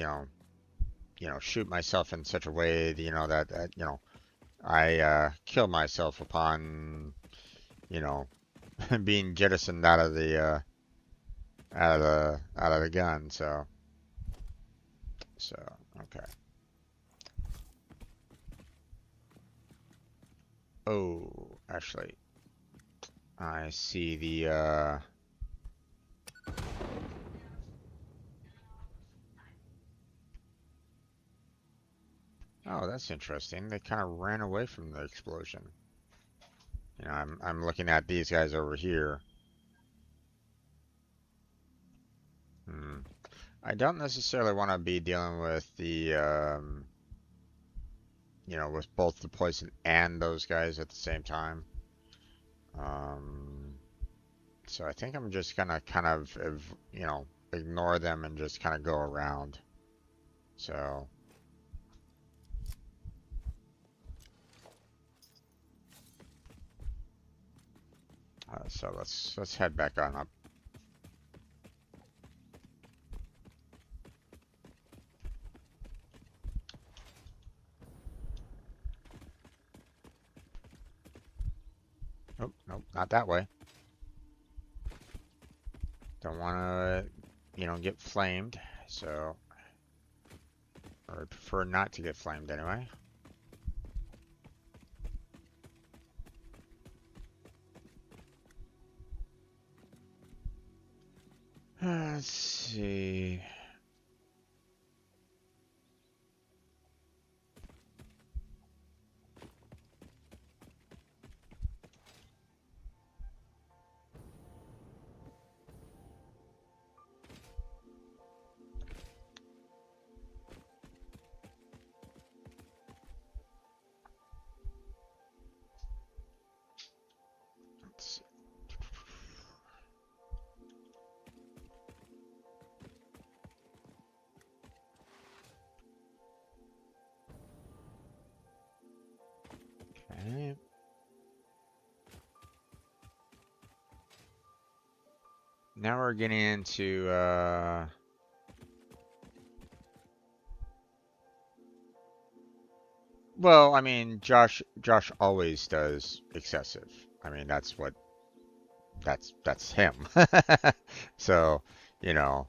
shoot myself in such a way, that I kill myself upon, you know, being jettisoned out of the gun. So okay. Oh, actually, I see the. Oh, that's interesting. They kind of ran away from the explosion. I'm looking at these guys over here. Hmm. I don't necessarily want to be dealing with the, with both the poison and those guys at the same time. Um, so I think I'm just gonna kind of, ignore them and just kind of go around. So, So let's head back on up. Oh, nope, not that way. Don't want to, get flamed. So, or I prefer not to get flamed anyway. Let's see. Let's see. Okay. Now we're getting into well, I mean, Josh always does excessive. I mean, that's him. So, you know,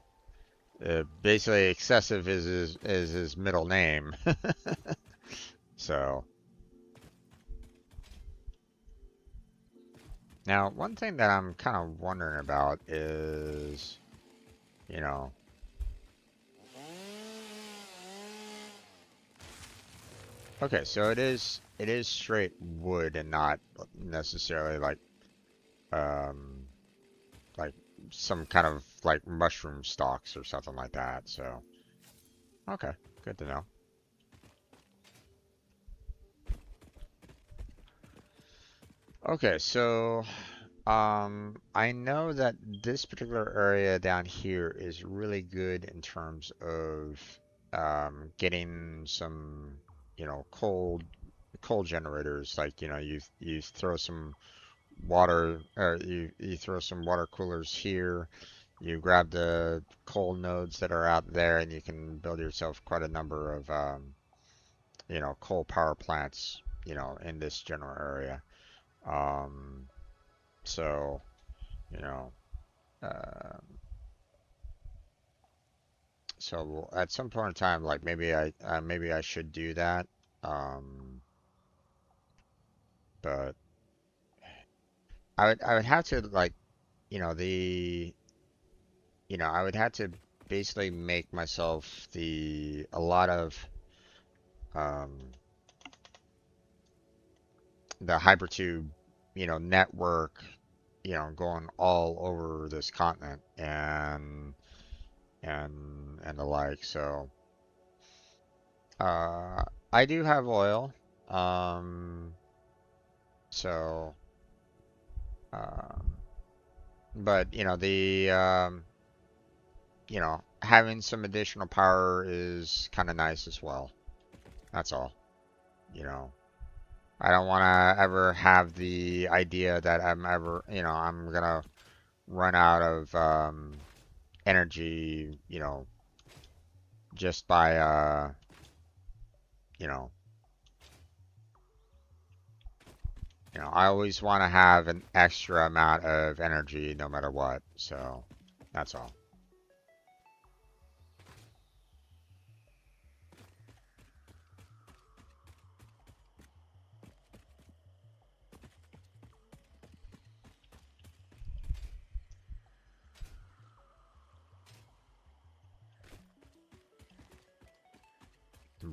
basically excessive is his middle name. So, now one thing that I'm kind of wondering about is, you know, okay, so it is straight wood and not necessarily um like some kind of like mushroom stalks or something like that. So, okay, good to know. Okay, so I know that this particular area down here is really good in terms of getting some, coal generators. Like, you throw some water, or you throw some water coolers here. You grab the coal nodes that are out there, and you can build yourself quite a number of, coal power plants, in this general area. Um, so, you know, uh, so at some point in time, like maybe I should do that. Um, but I would have to like, you know, the, I would have to basically make myself a lot of um the hypertube, network, going all over this continent and the like. So, uh, I do have oil. Um, so, um, but having some additional power is kind of nice as well. That's all. You know, I don't want to ever have the idea that I'm gonna run out of energy, just by you know, I always want to have an extra amount of energy no matter what. So that's all.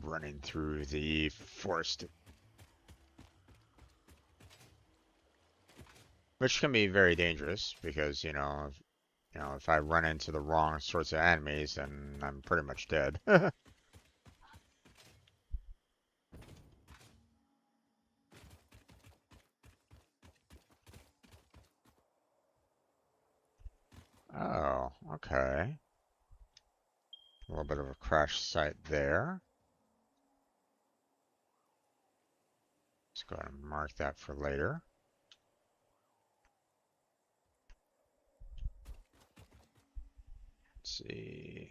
Running through the forest, which can be very dangerous because, if I run into the wrong sorts of enemies, then I'm pretty much dead. Oh, okay. A little bit of a crash site there. Let's go ahead and mark that for later. see.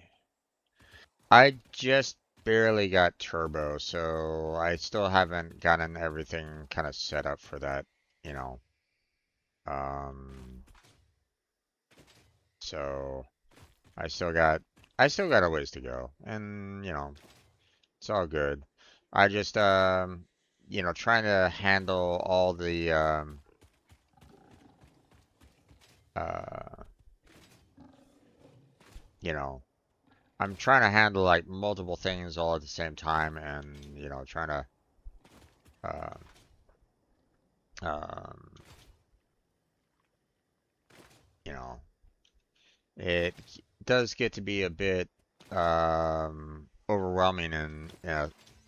I just barely got turbo, so I still haven't gotten everything kind of set up for that, you know. Um, so I still got a ways to go, and you know, it's all good. I just you know, trying to handle all the uh, you know, I'm trying to handle like multiple things all at the same time, and you know, trying to uh, um, you know, it does get to be a bit overwhelming in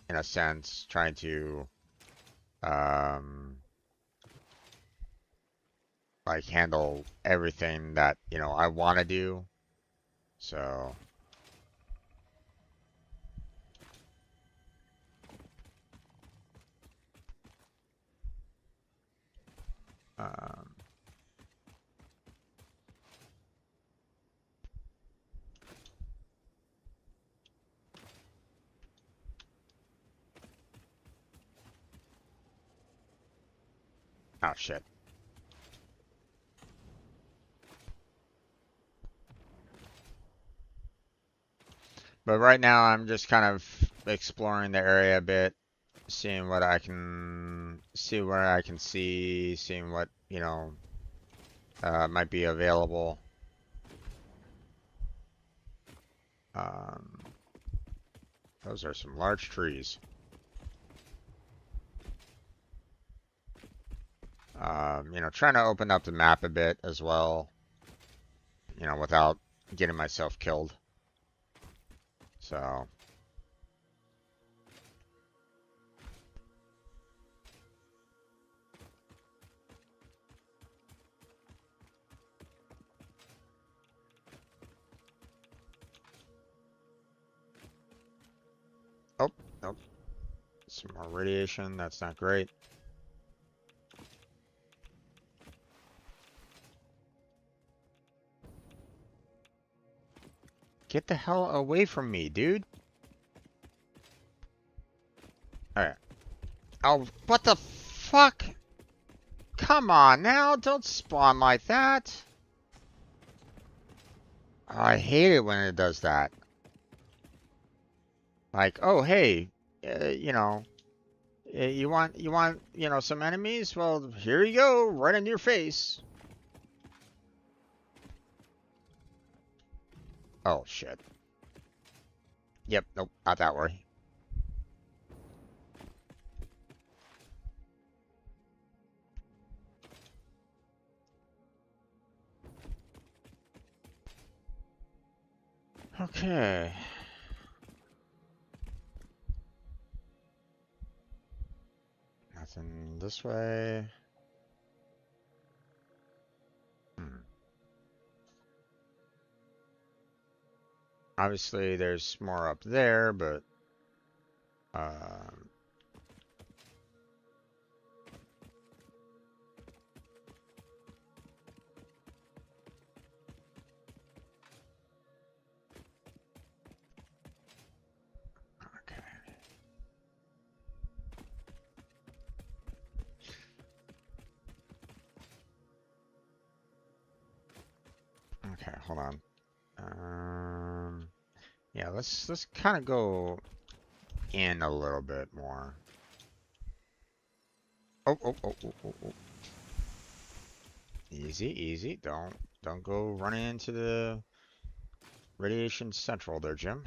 a sense, trying to um, like handle everything that you know I want to do. So um, oh shit. But right now I'm just kind of exploring the area a bit, seeing what I can see, where I can see, seeing what you know might be available. Um, those are some large trees. You know, trying to open up the map a bit as well, you know, without getting myself killed. So, oh, nope, some more radiation. That's not great. Get the hell away from me, dude. Alright. Oh, what the fuck? Come on now, don't spawn like that. Oh, I hate it when it does that. Like, oh, hey, you know, you want, you know, some enemies? Well, here you go, right in your face. Oh, shit. Yep, nope, not that way. Okay. Nothing this way. Hmm. Obviously, there's more up there, but um, okay. Okay, hold on. Yeah, let's kind of go in a little bit more. Oh, oh, oh, oh, oh, oh. Easy, easy. Don't go running into the radiation central there, Jim.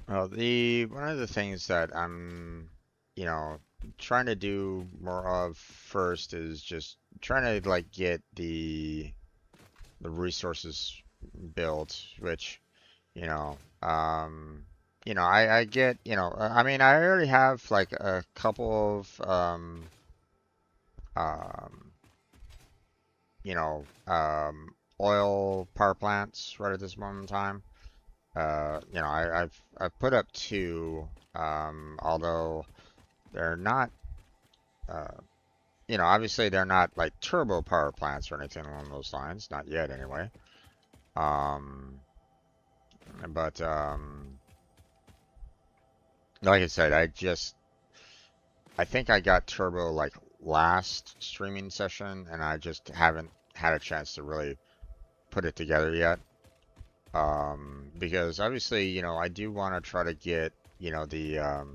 Well, the one of the things that I'm, you know, trying to do more of first is just trying to like get the resources built, which, you know, I get, you know, I mean, I already have like a couple of um you know, oil power plants right at this moment in time. You know, I've put up two, although they're not, uh, you know, obviously they're not like turbo power plants or anything along those lines, not yet anyway. Um, but like I said, I think I got turbo like last streaming session, and I just haven't had a chance to really put it together yet. Because obviously, you know, I do want to try to get, you know, the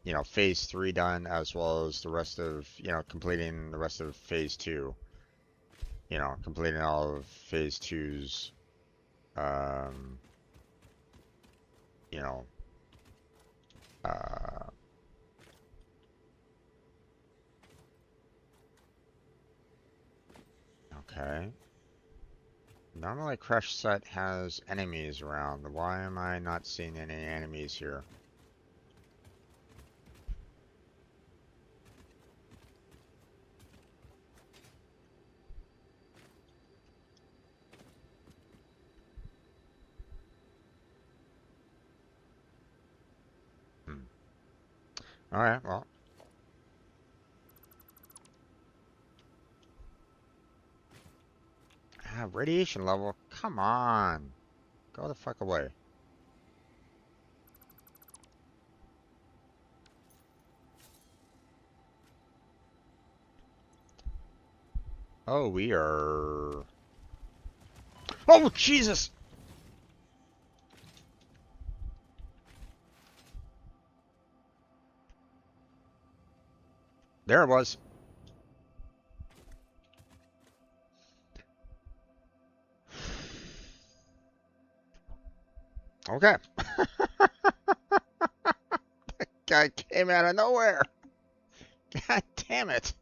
you know, phase 3 done, as well as the rest of, you know, completing the rest of phase 2. You know, completing all of phase 2's, um, you know, uh, okay. Normally crash site has enemies around. Why am I not seeing any enemies here? Hmm. Alright, well. Ah, radiation level? Come on. Go the fuck away. Oh, we are... Oh, Jesus! There it was. Okay. Guy came out of nowhere. God damn it.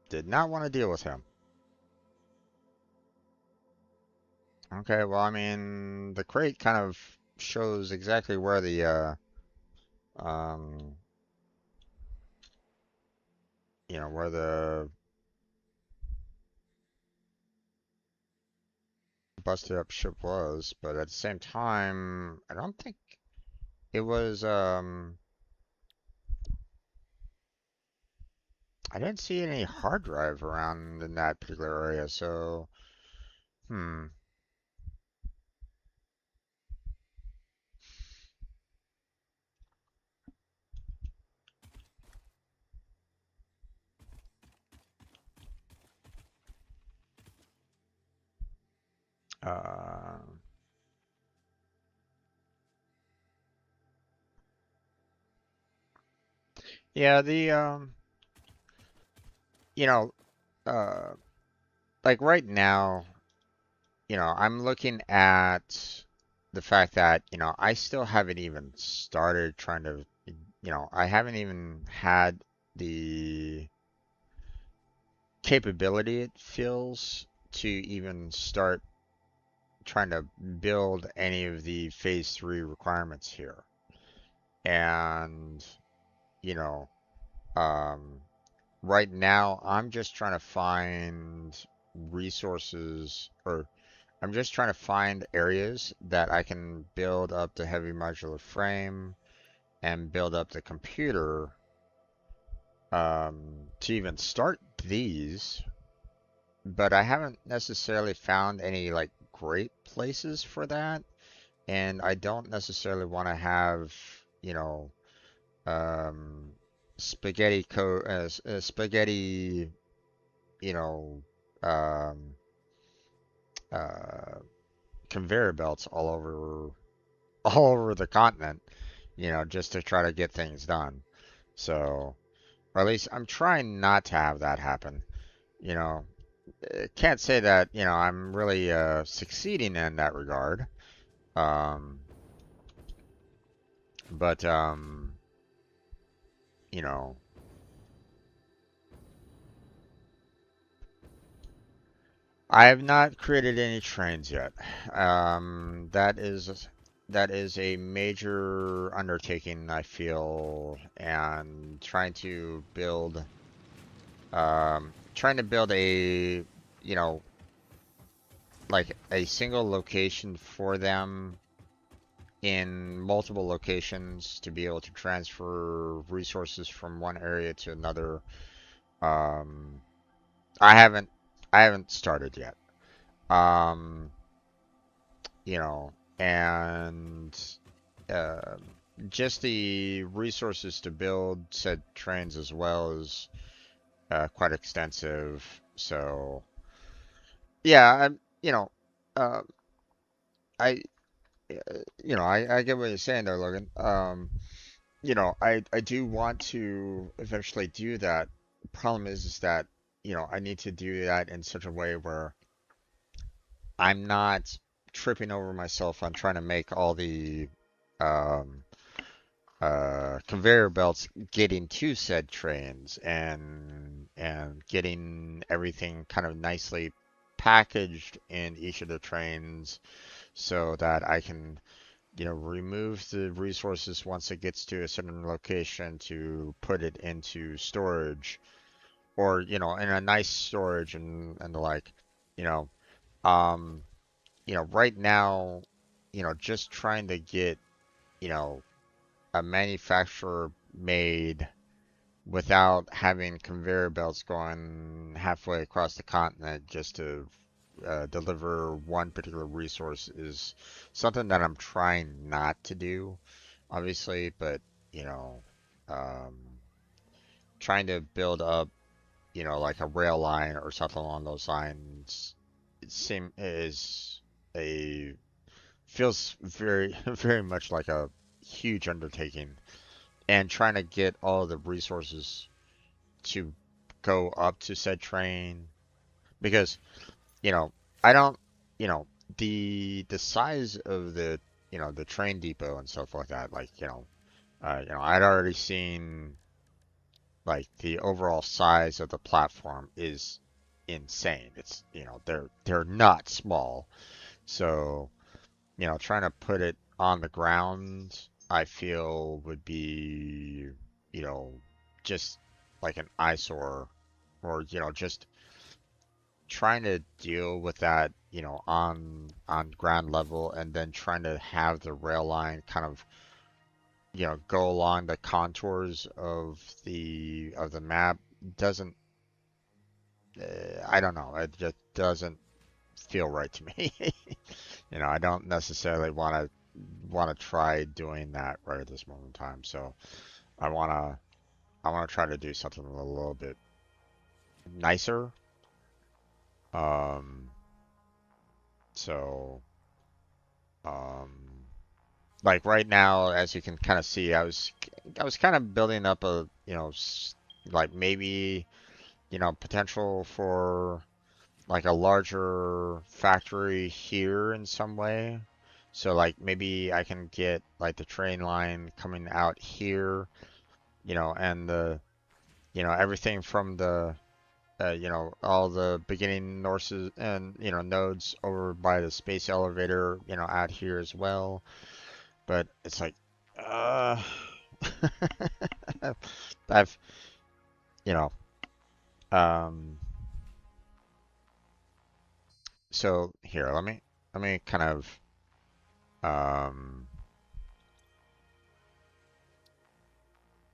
Did not want to deal with him. Okay, well, I mean, the crate kind of shows exactly where the, um, you know, where the busted up ship was, but at the same time, I don't think it was, I didn't see any hard drive around in that particular area, so, hmm, uh, yeah, you know, uh, like right now, you know, I'm looking at the fact that, you know, I still haven't even started trying to, you know, I haven't even had the capability, it feels, to even start trying to build any of the phase 3 requirements here. And, you know, um, right now I'm just trying to find resources, or I'm just trying to find areas that I can build up the heavy modular frame and build up the computer, to even start these. But I haven't necessarily found any like great places for that, and I don't necessarily want to have, you know, um, spaghetti, you know, um, uh, conveyor belts all over the continent, you know, just to try to get things done. So, or at least I'm trying not to have that happen. You know, can't say that, you know, I'm really succeeding in that regard. Um, but you know, I have not created any trains yet. That is that is a major undertaking, I feel, and trying to build a, you know, like a single location for them in multiple locations to be able to transfer resources from one area to another. Um, I haven't, I haven't started yet. Um, you know, and uh, just the resources to build said trains as well is quite extensive. So yeah, uh, I, I get what you're saying there, Logan. I do want to eventually do that. The problem is that, I need to do that in such a way where I'm not tripping over myself on trying to make all the um, conveyor belts getting to said trains and getting everything kind of nicely packaged in each of the trains so that I can, remove the resources once it gets to a certain location to put it into storage or, in a nice storage and the like, you know, um, right now, just trying to get, you know, a manufacturer made without having conveyor belts going halfway across the continent just to deliver one particular resource is something that I'm trying not to do, obviously, but you know, um, trying to build up, like a rail line or something along those lines, it seem is a feels very very much like a huge undertaking, and trying to get all the resources to go up to said train because you know I don't you know the size of the train depot and stuff like that, like I'd already seen like the overall size of the platform is insane. It's they're not small, so trying to put it on the ground, I feel would be, you know, just like an eyesore, or just trying to deal with that, on ground level, and then trying to have the rail line kind of, go along the contours of the map doesn't, I don't know, it just doesn't feel right to me. I don't necessarily want to try doing that right at this moment in time. So I wanna I wanna try to do something a little bit nicer. Um, so um, like right now, as you can kind of see, I was kind of building up a like maybe potential for like a larger factory here in some way. So like maybe I can get like the train line coming out here, and everything from the all the beginning nurses and nodes over by the space elevator, out here as well. But it's like, uh, I've you know um so here let me kind of um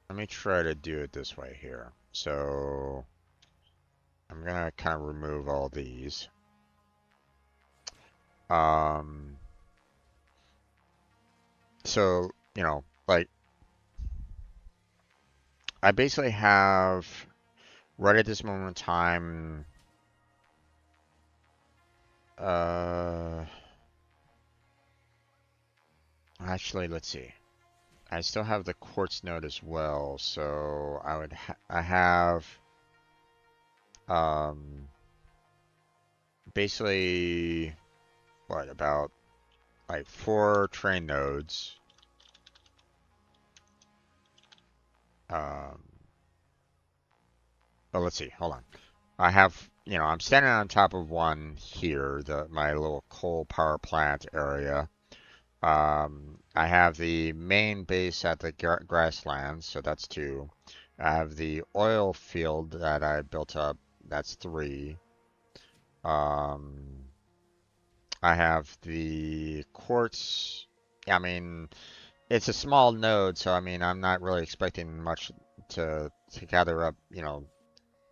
let me try to do it this way here. So I'm gonna kind of remove all these. Um, so, like I basically have right at this moment in time, uh, actually, let's see. I still have the quartz node as well, so I have, um, basically, what, about like 4 train nodes. Um, oh, let's see, hold on. I have, I'm standing on top of one here, my little coal power plant area. I have the main base at the grasslands, so that's two. I have the oil field that I built up, that's three. Um, I have the quartz. I mean, it's a small node, so I mean, I'm not really expecting much to gather up,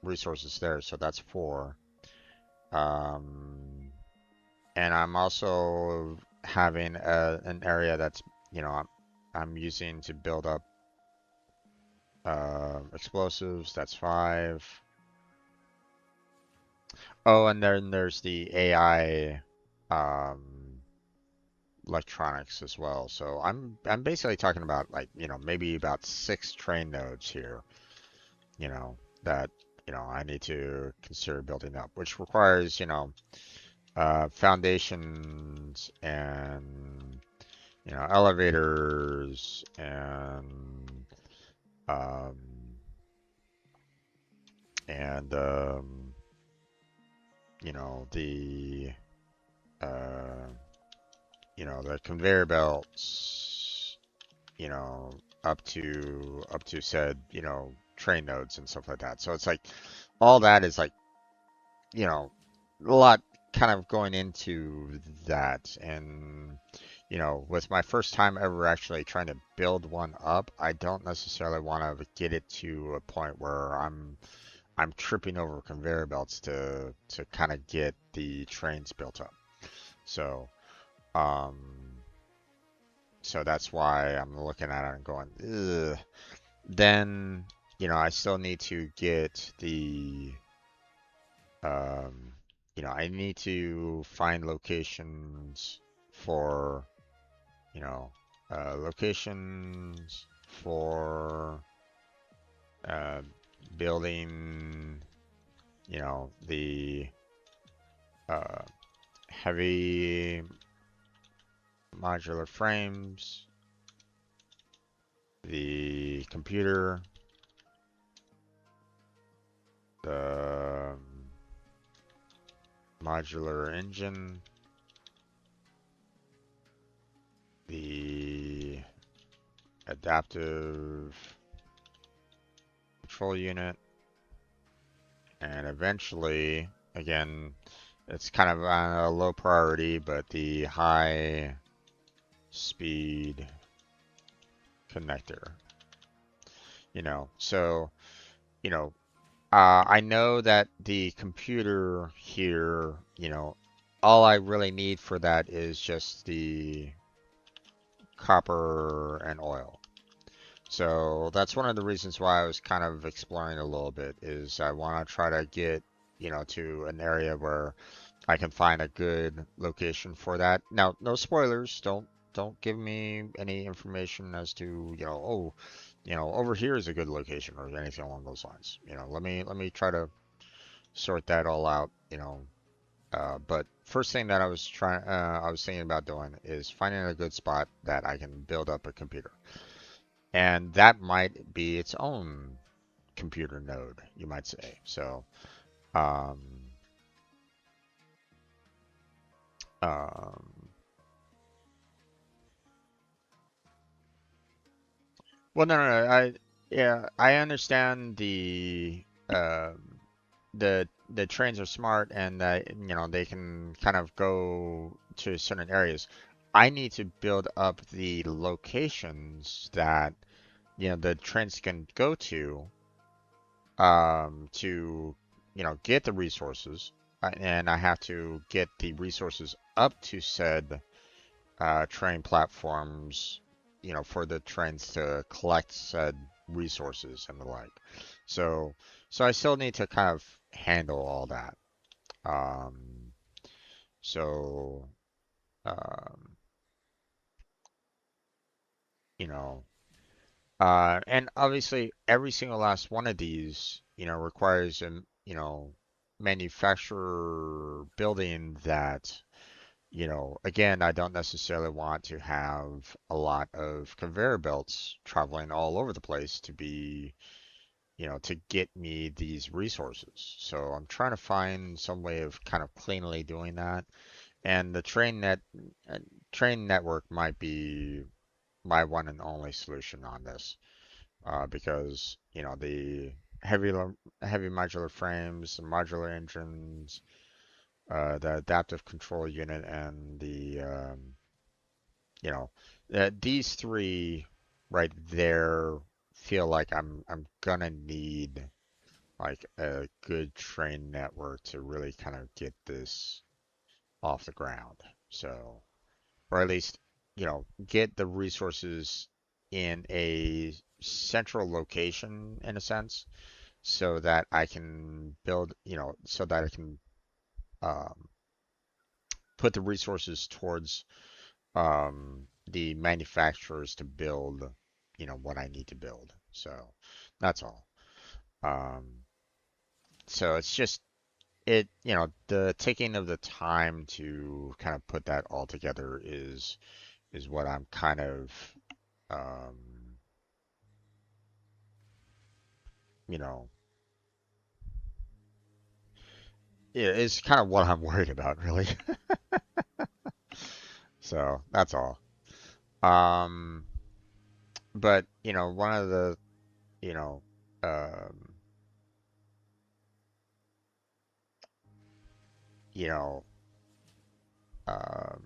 resources there. So that's four. Um, and I'm also having an area that's, I'm using to build up explosives. That's five. Oh, and then there's the AI um, electronics as well. So I'm basically talking about like, maybe about six train nodes here, that I need to consider building up, which requires, foundations and elevators um, and the uh, the conveyor belts, you know, up to said, train nodes and stuff like that. So it's like all that is like, you know, a lot kind of going into that. And, with my first time ever actually trying to build one up, I don't necessarily want to get it to a point where I'm tripping over conveyor belts to kind of get the trains built up. So, um, so that's why I'm looking at it and going, ugh. Then, I still need to get um, I need to find locations for, you know, locations for uh, building, the uh, heavy modular frames, the computer, the modular engine, the adaptive control unit, and eventually, again, it's kind of on a low priority, but the high speed connector, so, you know, I know that the computer here, all I really need for that is just the copper and oil. So that's one of the reasons why I was kind of exploring a little bit is I want to try to get, to an area where I can find a good location for that. Now, no spoilers. Don't give me any information as to, oh, over here is a good location or anything along those lines. Let me try to sort that all out, but first thing that I was thinking about doing is finding a good spot that I can build up a computer. And that might be its own computer node, you might say. So, um, um, well, no, yeah, I understand the trains are smart and that, they can kind of go to certain areas. I need to build up the locations that, the trains can go to, get the resources, and I have to get the resources up to said train platforms, for the trains to collect said resources and the like. So, so I still need to kind of handle all that. Um, so, um, you know, and obviously every single last one of these, requires a, manufacturer building that, again, I don't necessarily want to have a lot of conveyor belts traveling all over the place to be, to get me these resources. So I'm trying to find some way of kind of cleanly doing that. And the train network might be my one and only solution on this, because the heavy modular frames, the modular engines, the adaptive control unit, and you know, these three right there feel like I'm gonna need like a good train network to really kind of get this off the ground. So, or at least, get the resources in a central location in a sense, so that I can build, so that I can um, put the resources towards the manufacturers to build, what I need to build. So that's all. Um, so it's just the taking of the time to kind of put that all together is what I'm kind of um, you know, is kind of what I'm worried about, really. So that's all. Um, but one of the you know, um, you know, um,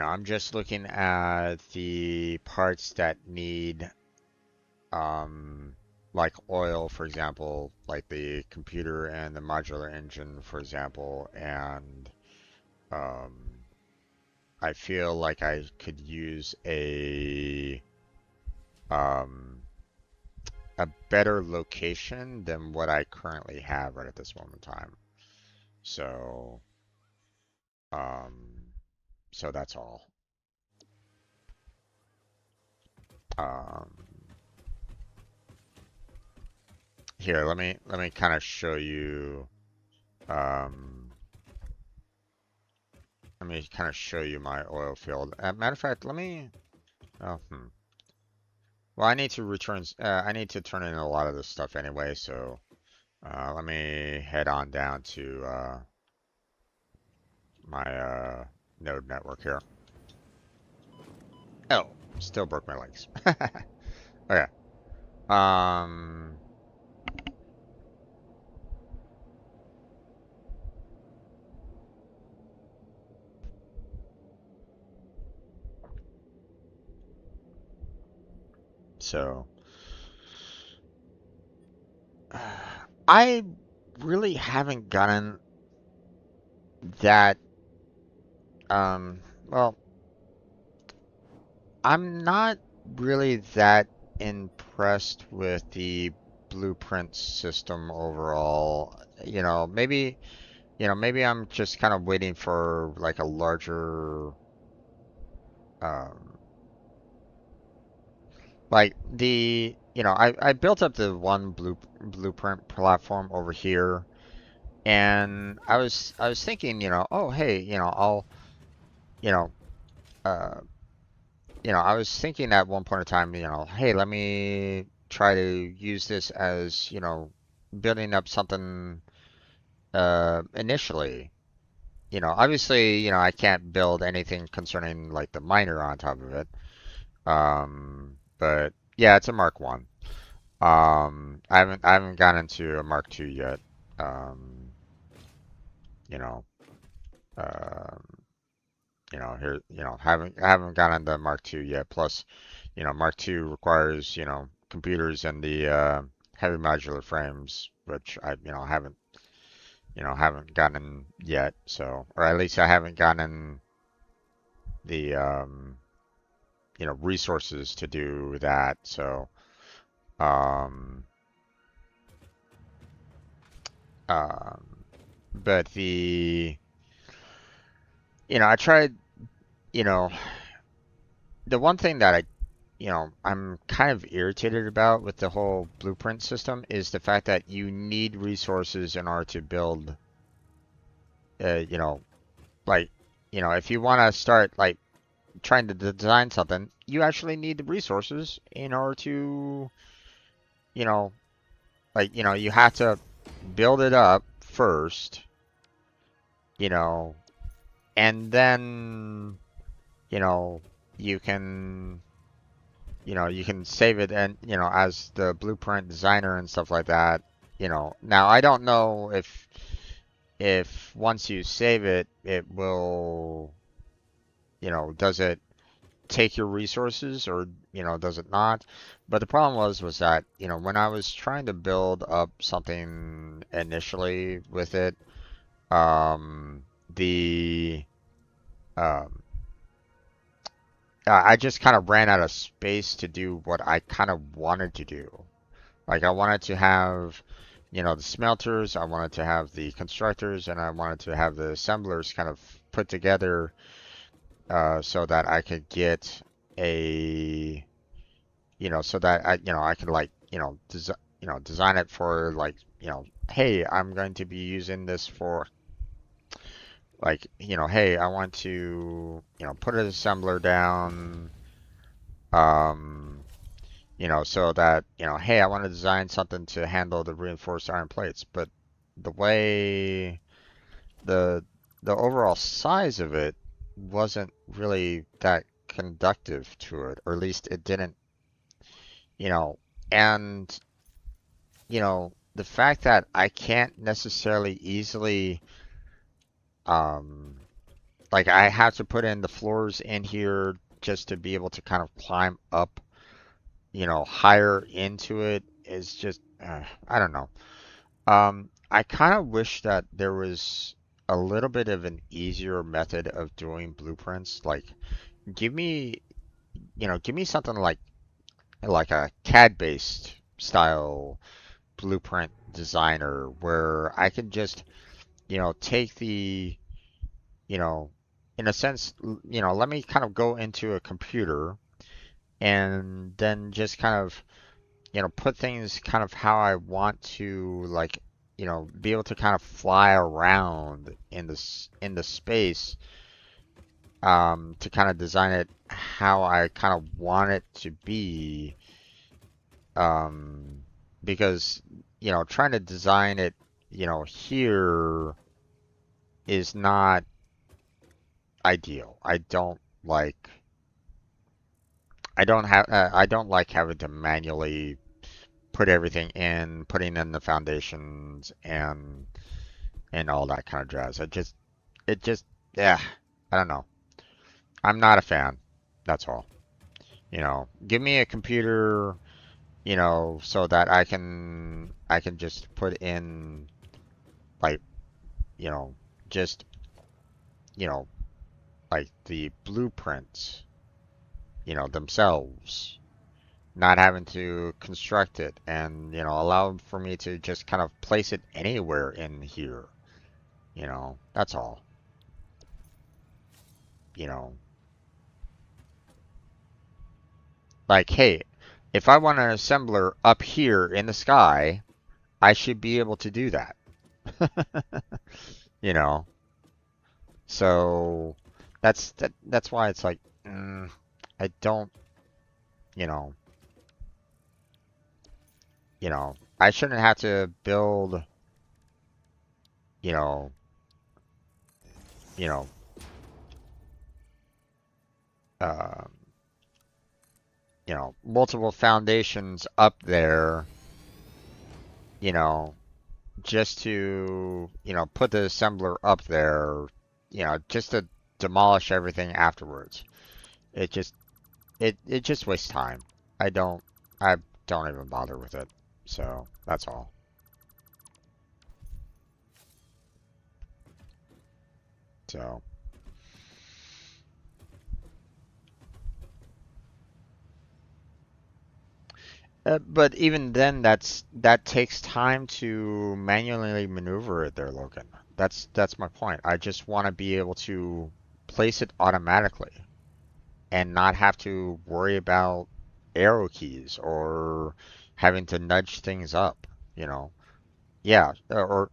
I'm just looking at the parts that need like oil, for example, like the computer and the modular engine, for example, and um, I feel like I could use um, a better location than what I currently have right at this moment in time. So, um, so that's all. Um, Here, let me kind of show you. Um, Let me kind of show you my oil field. Matter of fact, let me. Oh, Well, I need to return. I need to turn in a lot of this stuff anyway, so let me head on down to my node network here. Oh, still broke my legs. Okay. Um. So I really haven't gotten that. Well, I'm not really that impressed with the blueprint system overall. Maybe I'm just kind of waiting for like a larger, um, like I built up the one blueprint platform over here, and I was thinking, oh hey, you know, uh, I was thinking at one point in time, hey, let me try to use this as, building up something initially. Obviously, I can't build anything concerning like the miner on top of it. But yeah, it's a Mark 1. I haven't gotten into a Mark 2 yet. Um, you know, um, I haven't gotten the Mark 2 yet. Plus, Mark 2 requires, computers and the heavy modular frames, which I haven't gotten yet. So, or at least I haven't gotten the resources to do that. So, um, um, but I tried, you know, the one thing that I'm kind of irritated about with the whole blueprint system is the fact that you need resources in order to build, uh, you know, like, if you want to start like trying to design something, you actually need the resources in order to, you know, you have to build it up first, you know, and then, you know, you can, you can save it and, as the blueprint designer and stuff like that, Now I don't know if once you save it, it will, does it take your resources or, does it not? But the problem was that, when I was trying to build up something initially with it, the um, I just kind of ran out of space to do what I kind of wanted to do. Like I wanted to have, the smelters, I wanted to have the constructors, and I wanted to have the assemblers kind of put together so that I could get a, so that I could like, design it for like, hey, I'm going to be using this for like, hey, I want to, put an assembler down, um, so that, hey, I want to design something to handle the reinforced iron plates. But the way the the overall size of it wasn't really that conductive to it, or at least it didn't, you know, and the fact that I can't necessarily easily, um, like I have to put in the floors in here just to be able to kind of climb up, higher into it is just, I don't know. I kind of wish that there was a little bit of an easier method of doing blueprints. Like, give me, give me something like a CAD-based style blueprint designer where I can just, take the, you know, in a sense, let me kind of go into a computer and then just kind of, put things kind of how I want to, like, be able to kind of fly around in the space, to kind of design it how I kind of want it to be, um, because, trying to design it, here is not ideal. I don't like having to manually put everything in, putting in the foundations and all that kind of jazz. It just, yeah, I don't know. I'm not a fan. That's all. Give me a computer, so that I can just put in like, you know, just, you know, like the blueprints, themselves, not having to construct it and, allow for me to just kind of place it anywhere in here. That's all. You know, like, hey, if I want an assembler up here in the sky, I should be able to do that. You know, so that's why it's like, I don't, you know, I shouldn't have to build, you know, you know, um, multiple foundations up there, you know, just to, put the assembler up there, just to demolish everything afterwards. It just, it just wastes time. I don't, I don't even bother with it. So that's all. So, but even then, that takes time to manually maneuver it there, Logan. That's my point. I just want to be able to place it automatically and not have to worry about arrow keys or having to nudge things up, you know. Yeah, or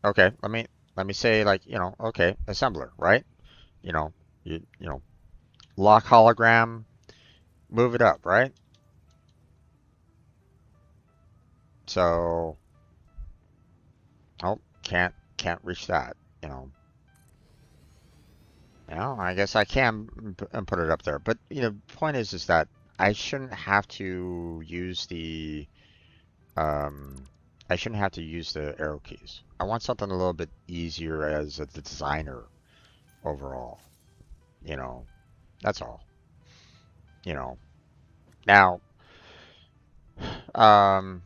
okay, let me say like, okay, assembler, right? You know, lock hologram, move it up, right? So, oh, can't reach that. you know, I guess I can put it up there. But point is that I shouldn't have to use the um, I shouldn't have to use the arrow keys. I want something a little bit easier as a designer overall. You know, that's all. You know, now, um,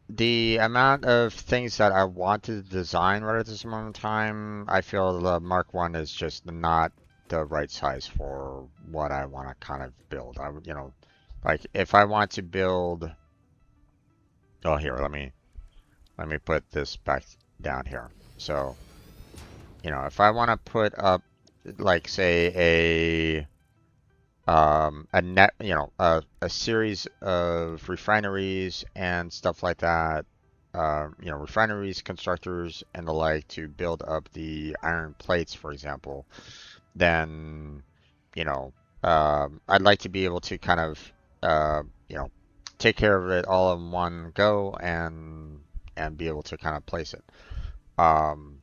the amount of things that I want to design right at this moment in time, I feel the Mark One is just not the right size for what I want to kind of build. Like if I want to build, oh here, let me put this back down here. So, if I want to put up, like say a net, a series of refineries and stuff like that. Refineries, constructors, and the like to build up the iron plates, for example. Then, I'd like to be able to kind of, uh, you know, take care of it all in one go and be able to kind of place it. Um,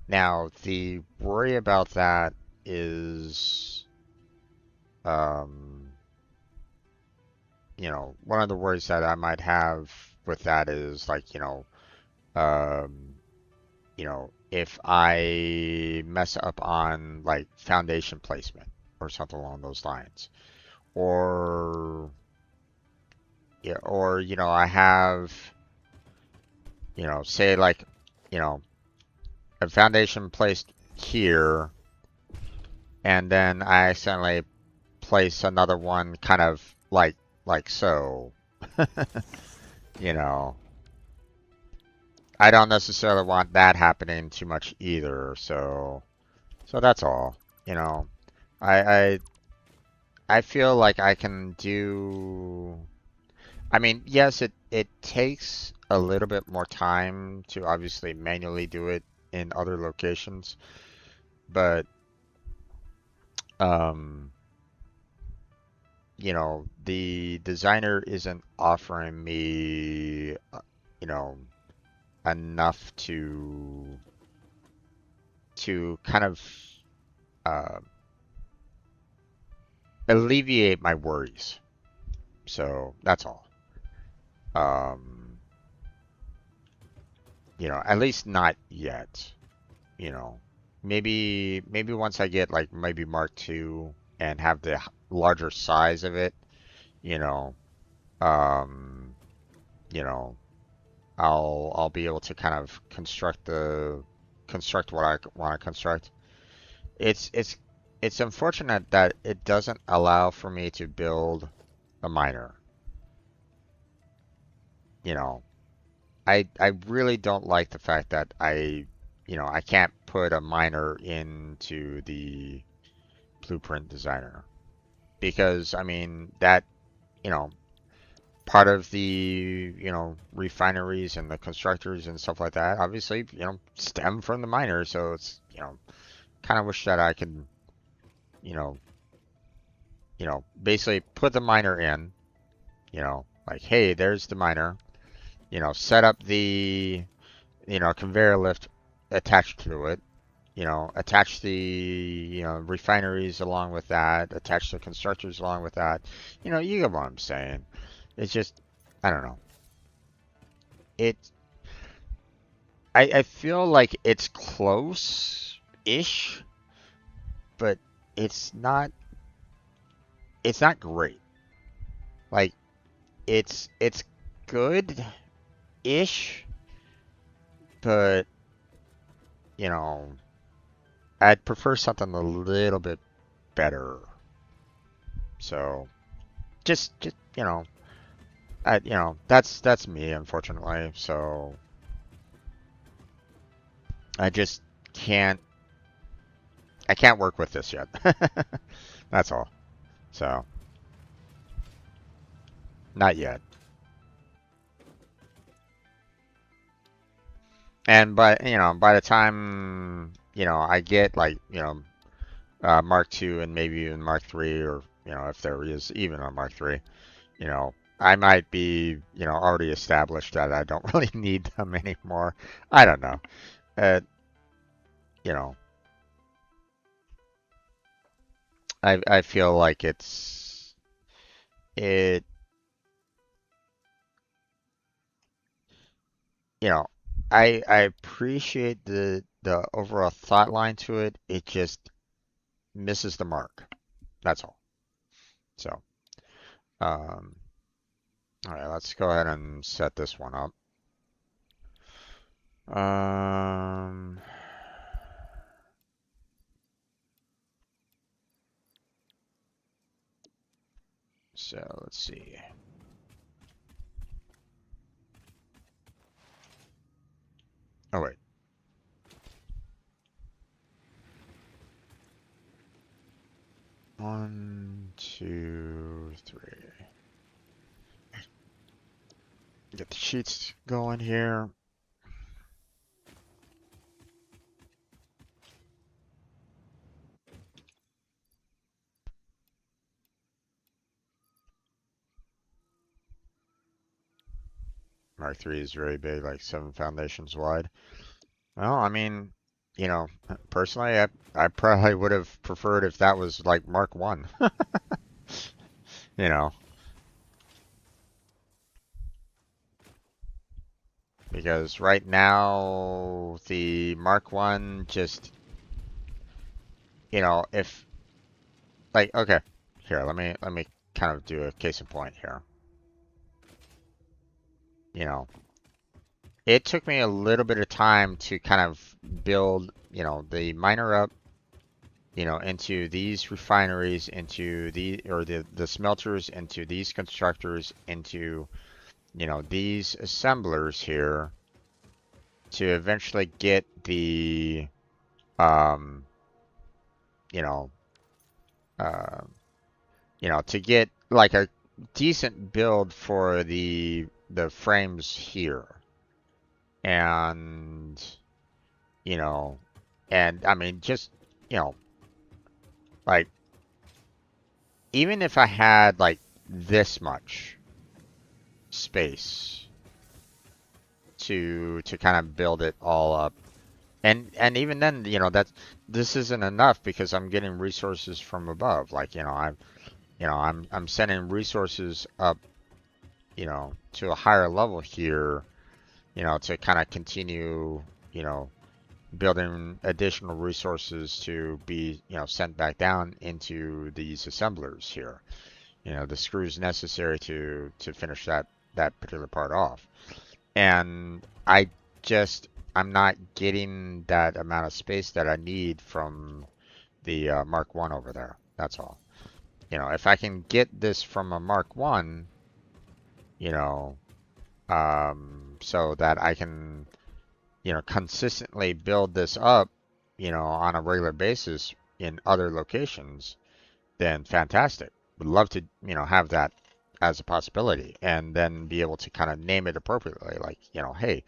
Now, the worry about that is, um, one of the worries that I might have with that is like, um, if I mess up on like foundation placement or something along those lines, or yeah, or I have, say like, you know, a foundation placed here, and then I accidentally place another one kind of like so. You know, I don't necessarily want that happening too much either, so that's all. You know, I I I feel like I can do. I mean, yes, it takes a little bit more time to obviously manually do it in other locations, but um, the designer isn't offering me, you know, enough to kind of uh, alleviate my worries. So that's all. Um, at least not yet. You know, maybe once I get like maybe Mark II and have the larger size of it, you know, um, you know, I'll be able to kind of construct what I want to construct. It's it's it's unfortunate that it doesn't allow for me to build a miner. You know, I really don't like the fact that I can't put a miner into the blueprint designer because I mean that, you know, part of the, refineries and the constructors and stuff like that obviously, stem from the miners, so it's, kind of wish that I could, you know, basically put the miner in, like, hey, there's the miner, set up the, conveyor lift attached to it, attach the, refineries along with that, attach the constructors along with that. You get what I'm saying. It's just, I don't know. It, I feel like it's close-ish, but it's not, it's not great. Like, it's good-ish, but, you know, I'd prefer something a little bit better. So, just that's me, unfortunately. So I just can't I can't work with this yet. That's all. So not yet. And but by the time I get like Mark II and maybe even Mark III, or if there is even a Mark III, I might be already established that I don't really need them anymore. I don't know. Uh, you know, I feel like it, you know, I appreciate the overall thought line to it. It just misses the mark. That's all. So, um, all right, let's go ahead and set this one up. Um, so let's see. Oh wait. 1, 2, 3. Get the sheets going here. Mark 3 is very big, like 7 foundations wide. Well, I mean, you know, personally, I probably would have preferred if that was like Mark 1. You know, because right now the Mark 1 just, you know, if like okay, here, let me kind of do a case in point here. You know, it took me a little bit of time to kind of build, you know, the miner up, you know, into these refineries, into the smelters, into these constructors, into, you know, these assemblers here to eventually get the, um, you know, uh, to get like a decent build for the frames here. And, you know, and I mean, just, you know, like, even if I had like this much space to kind of build it all up, and even then, you know, this isn't enough because I'm getting resources from above. Like, I'm sending resources up, you know, to a higher level here, you know, to kind of continue, you know, building additional resources to be, you know, sent back down into these assemblers here. You know, the screws necessary to finish that particular part off. And I'm not getting that amount of space that I need from the Mark 1 over there. That's all. You know, if I can get this from a Mark 1, you know, so that I can, you know, consistently build this up, you know, on a regular basis in other locations, then fantastic. Would love to, you know, have that as a possibility and then be able to kind of name it appropriately. Like, you know, hey,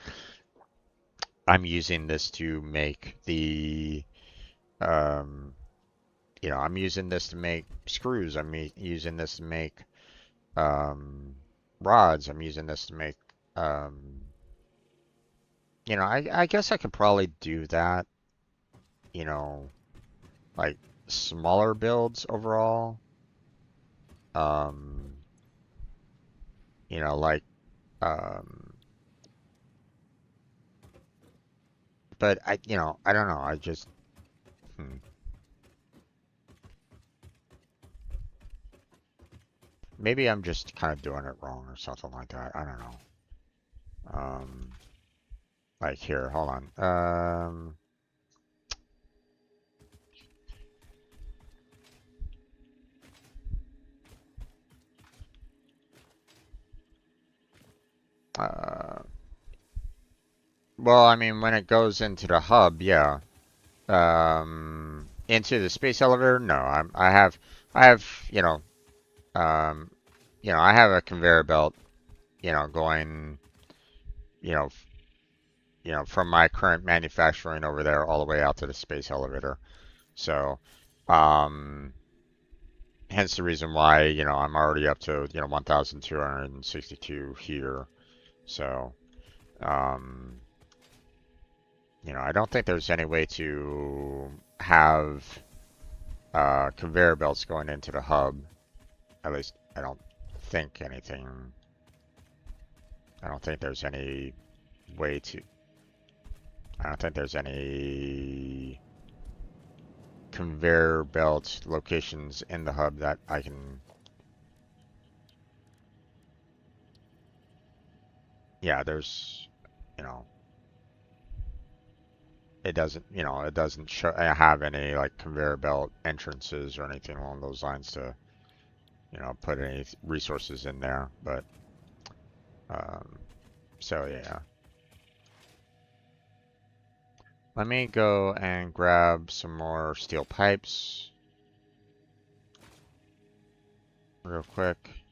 I'm using this to make um, I'm using this to make screws. Using this to make um, rods. I'm using this to make, um, I guess I could probably do that, you know, like smaller builds overall. Um, like, um, but I don't know. I just, hmm. Maybe I'm just kind of doing it wrong or something like that. I don't know. Um, like here, hold on. Uh, well, I mean, when it goes into the hub, yeah. Into the space elevator, no. I have, um, I have a conveyor belt, going, you know, from my current manufacturing over there all the way out to the space elevator. So, um, hence the reason why, I'm already up to, 1,262 here. So, um, I don't think there's any way to have conveyor belts going into the hub. At least I don't think anything. I don't think there's any way to. I don't think there's any conveyor belt locations in the hub that I can. Yeah, there's, you know, it doesn't show, have any like conveyor belt entrances or anything along those lines to, put any resources in there. But, um, so yeah. Let me go and grab some more steel pipes real quick.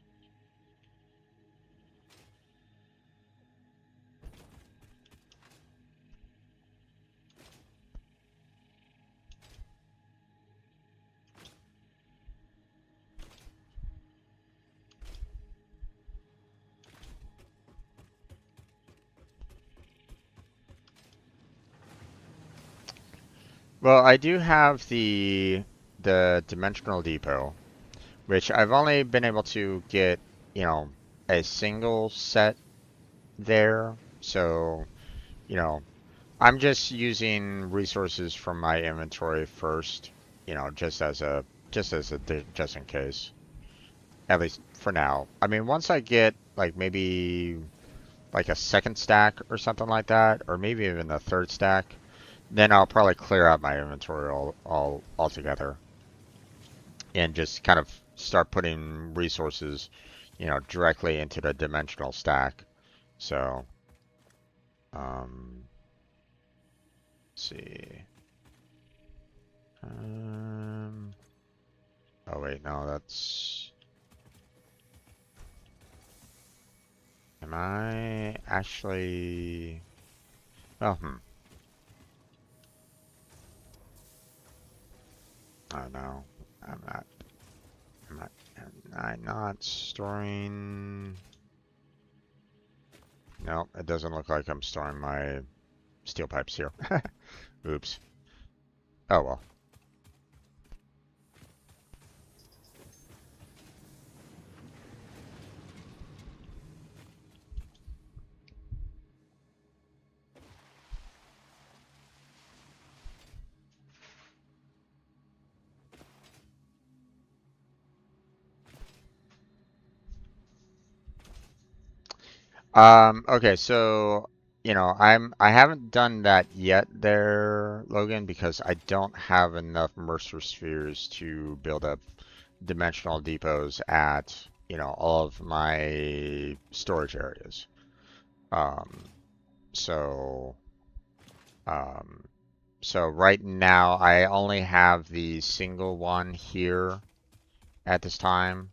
Well, I do have the dimensional depot, which I've only been able to get, you know, a single set there. So, you know, I'm just using resources from my inventory first, just in case. At least for now. I mean, once I get like maybe like a second stack or something like that, or maybe even a third stack, then I'll probably clear out my inventory all altogether and just kind of start putting resources, directly into the dimensional stack. So, let's see. Oh wait, no, that's. Am I actually? Oh, Oh no, I'm not. Am I not storing? No, it doesn't look like I'm storing my steel pipes here. Oops. Oh well. Okay, so, I haven't done that yet there, Logan, because I don't have enough Mercer spheres to build up dimensional depots at, all of my storage areas. Um, so, um, so right now I only have the single one here at this time,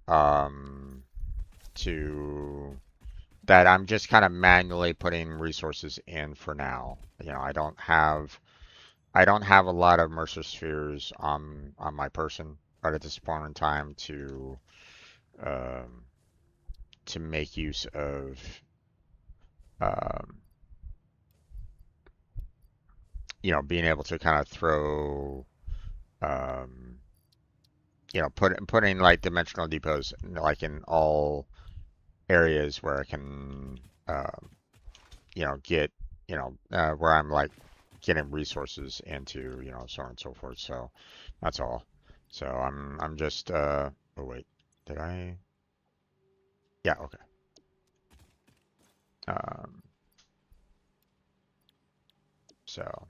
um, to that I'm just kind of manually putting resources in for now. I don't have a lot of Mercer spheres on my person right at this point in time um, to make use of um, being able to kind of throw um, putting like dimensional depots like in all areas where I can get where I'm like getting resources into, so on and so forth. So that's all. So I'm just oh wait, did I? Yeah, okay. Um, so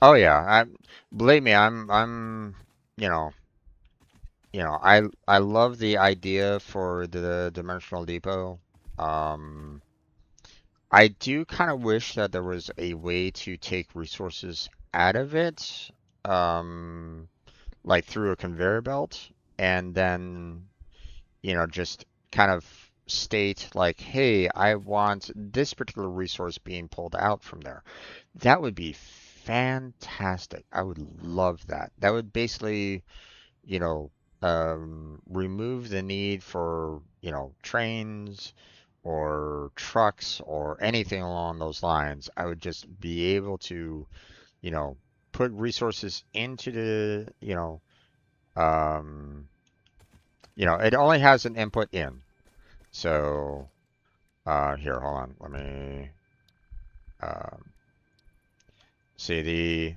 oh yeah, believe me, I'm you know I love the idea for the dimensional depot. Um, I do kind of wish that there was a way to take resources out of it. Um, like through a conveyor belt and then, just kind of state like, hey, I want this particular resource being pulled out from there. That would be fantastic. I would love that. That would basically, you know, remove the need for, trains or trucks or anything along those lines. I would just be able to, you know, put resources into the, it only has an input in. So, here, hold on. Let me, um, see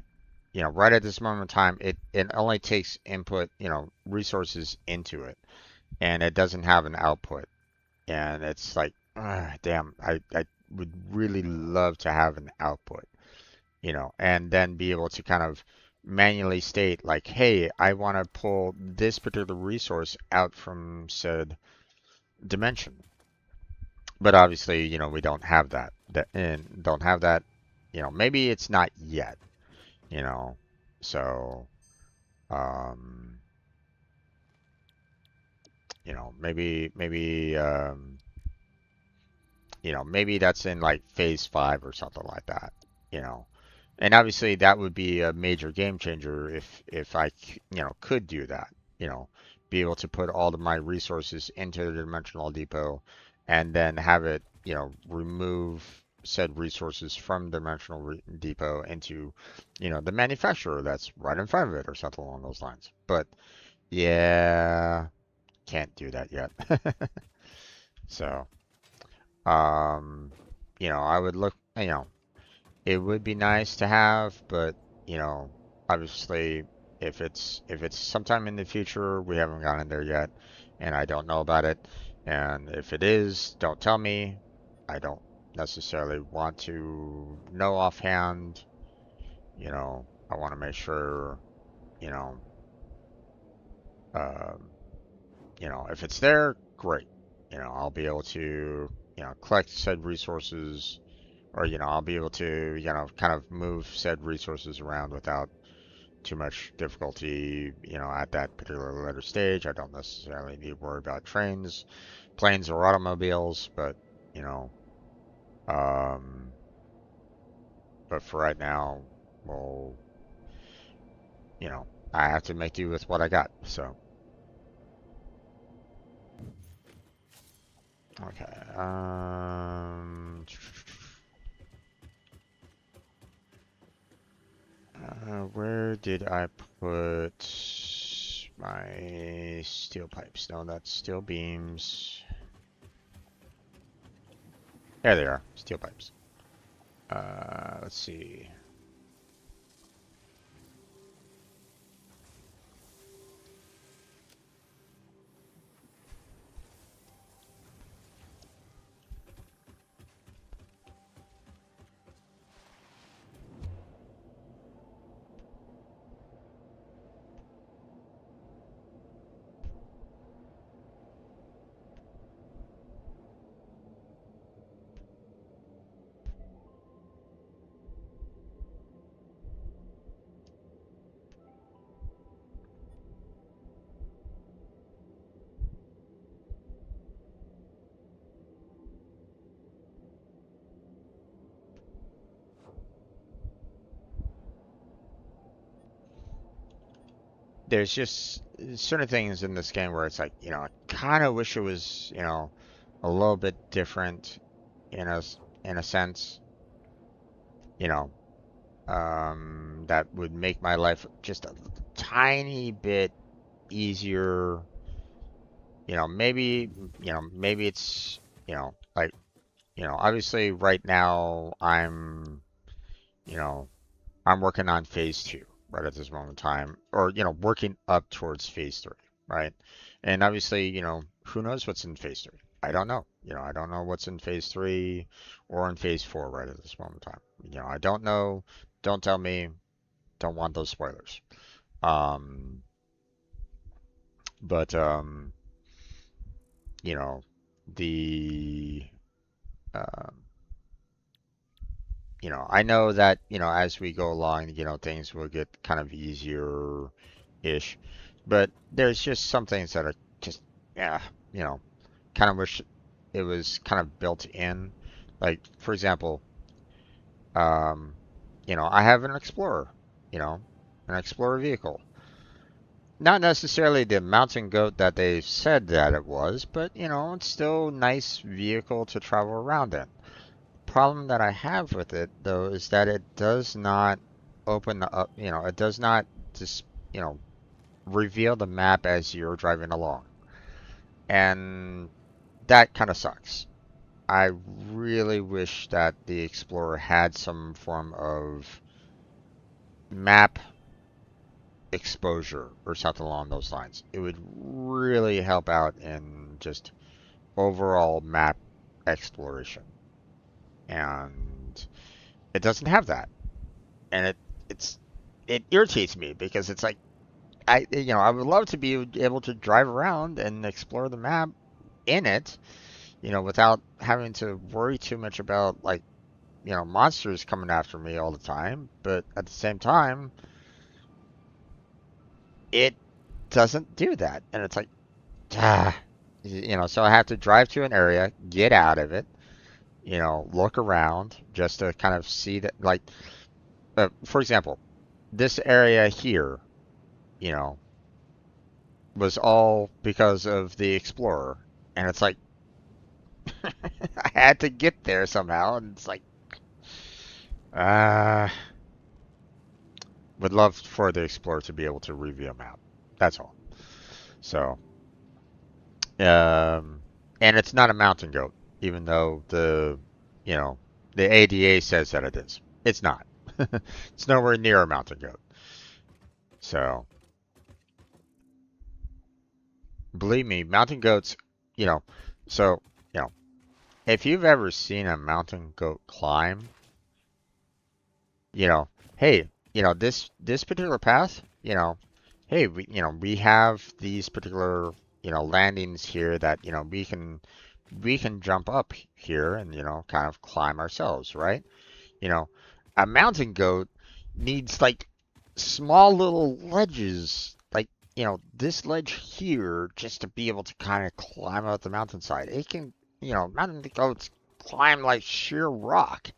right at this moment in time, it only takes input, resources into it, and it doesn't have an output. And it's like, damn, I would really love to have an output, and then be able to kind of manually state like, hey, I want to pull this particular resource out from said dimension. But obviously, we don't have that. And don't have that. Maybe it's not yet. You know, so um, maybe that's in like phase 5 or something like that. You know, and obviously that would be a major game changer if I could do that. Be able to put all of my resources into the dimensional depot, and then have it remove said resources from dimensional depot into the manufacturer that's right in front of it or something along those lines. But yeah, can't do that yet. So I would look, it would be nice to have, but you know, obviously, if it's sometime in the future, we haven't gotten there yet, and I don't know about it. And if it is, don't tell me. I don't necessarily want to know offhand. I want to make sure, you know, um, if it's there, great. I'll be able to, collect said resources, or I'll be able to kind of move said resources around without too much difficulty at that particular later stage. I don't necessarily need to worry about trains, planes, or automobiles, but you know um but for right now, well, I have to make do with what I got. So okay, where did I put my steel pipes? No, that's steel beams. There they are, steel pipes. Let's see. There's just certain things in this game where it's like, I kind of wish it was, a little bit different in a sense, you know, that would make my life just a tiny bit easier. Maybe it's, like, obviously right now you know, I'm working on phase 2 right at this moment in time, or working up towards phase 3, right? And obviously, who knows what's in phase 3? I don't know. I don't know what's in phase 3 or in phase 4 right at this moment in time. I don't know. Don't tell me. Don't want those spoilers. Um, but you know, the um, I know that, as we go along, things will get kind of easier ish. But there's just some things that are just, yeah, kind of wish it was kind of built in. Like, for example, I have an Explorer, an Explorer vehicle. not necessarily the mountain goat that they said that it was, but it's still a nice vehicle to travel around in. Problem that I have with it though is that it does not open up, it does not just, you know, reveal the map as you're driving along. And that kind of sucks. I really wish that the Explorer had some form of map exposure or something along those lines. It would really help out in just overall map exploration. And it doesn't have that. And it's it irritates me because it's like I would love to be able to drive around and explore the map in it, without having to worry too much about like, monsters coming after me all the time. But at the same time, it doesn't do that. And it's like, ah, so I have to drive to an area, get out of it, look around just to kind of see that, like, for example, this area here, you know, was all because of the Explorer. And it's like, I had to get there somehow. And it's like, uh, would love for the Explorer to be able to review a map. That's all. So, um, and it's not a mountain goat, even though you know, the ADA says that it is. It's not. It's nowhere near a mountain goat. So, believe me, mountain goats, you know, so, you know, if you've ever seen a mountain goat climb, you know, hey, this particular path, hey, we have these particular, landings here that, we can jump up here and, kind of climb ourselves, right? You know, a mountain goat needs like small little ledges, like, this ledge here just to be able to kind of climb up the mountainside. It can, mountain goats climb like sheer rock,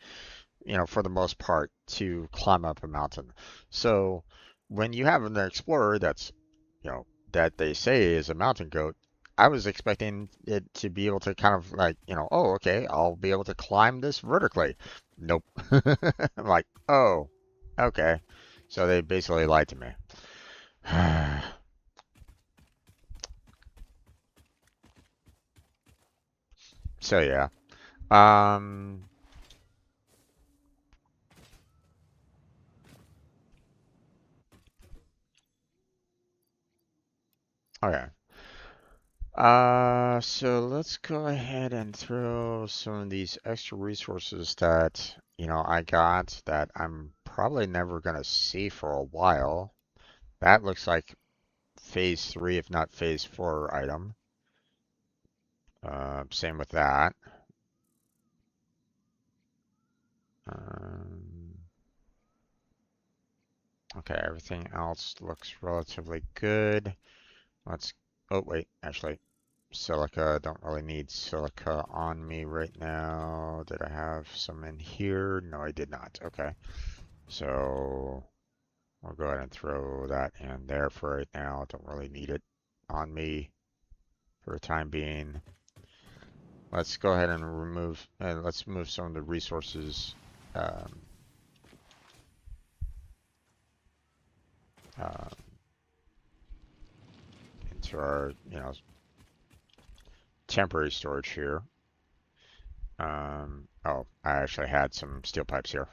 for the most part, to climb up a mountain. So when you have an explorer that they say is a mountain goat, I was expecting it to be able to kind of like, oh, okay, I'll be able to climb this vertically. Nope. I'm like, oh, okay. So they basically lied to me. So yeah. Um, okay. So let's go ahead and throw some of these extra resources that, I got that I'm probably never gonna see for a while. That looks like phase 3, if not phase 4 item. Same with that. Um, okay, everything else looks relatively good. Let's, oh wait, actually, silica, don't really need silica on me right now. Did I have some in here? No, I did not. Okay, so I'll go ahead and throw that in there for right now. Don't really need it on me for the time being. Let's go ahead and let's move some of the resources um, uh, into our, temporary storage here. Oh, I actually had some steel pipes here.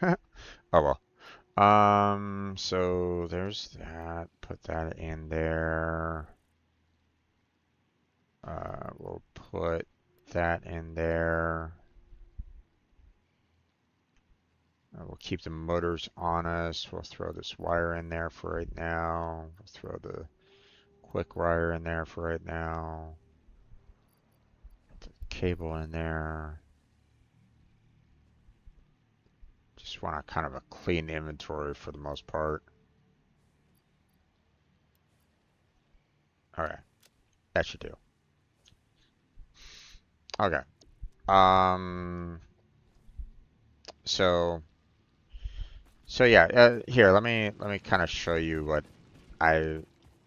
Oh well. So there's that. Put that in there. We'll put that in there. We'll keep the motors on us. We'll throw this wire in there for right now. We'll throw the quick wire in there for right now. Put the cable in there. Just want a kind of a clean inventory for the most part. Okay, that should do. Okay. Um. So. So yeah. Here, let me kind of show you what I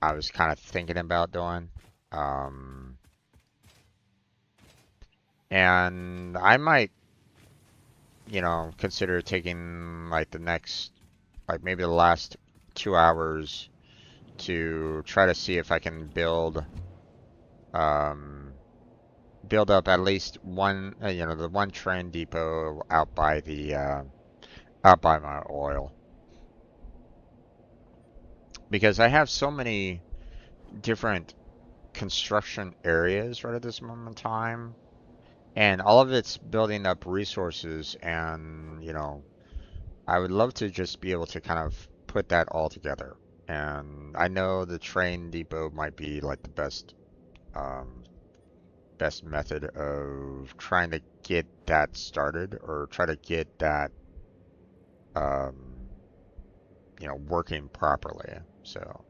I was kind of thinking about doing. Um, and I might, consider taking like the next, like maybe the last 2 hours to try to see if I can um, build up at least one, the one train depot out by my oil, because I have so many different construction areas right at this moment in time, and all of it's building up resources, and I would love to just be able to kind of put that all together. And I know the train depot might be like the um, best method of trying to get that started, or try to get that um, working properly. So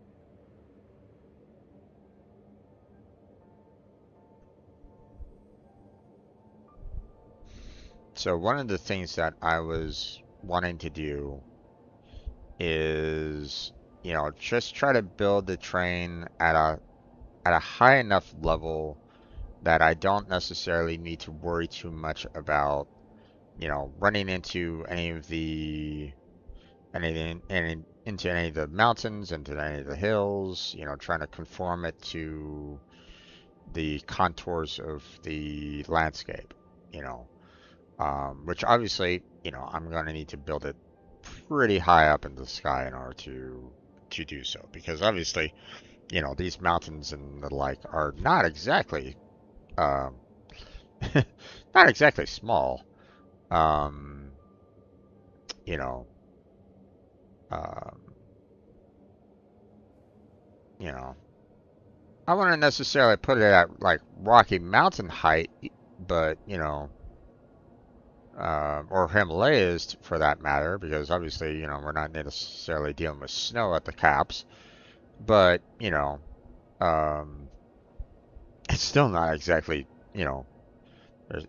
one of the things that I was wanting to do is, just try to build the train at a high enough level that I don't necessarily need to worry too much about, running into into any of the mountains, into any of the hills, trying to conform it to the contours of the landscape, you know, which obviously, I'm going to need to build it pretty high up in the sky in order to do so, because obviously, these mountains and the like are not exactly um, not exactly small. Um, you know, um, you know, I wouldn't necessarily put it at like Rocky Mountain height, but or Himalayas for that matter, because obviously, we're not necessarily dealing with snow at the caps, but um, it's still not exactly,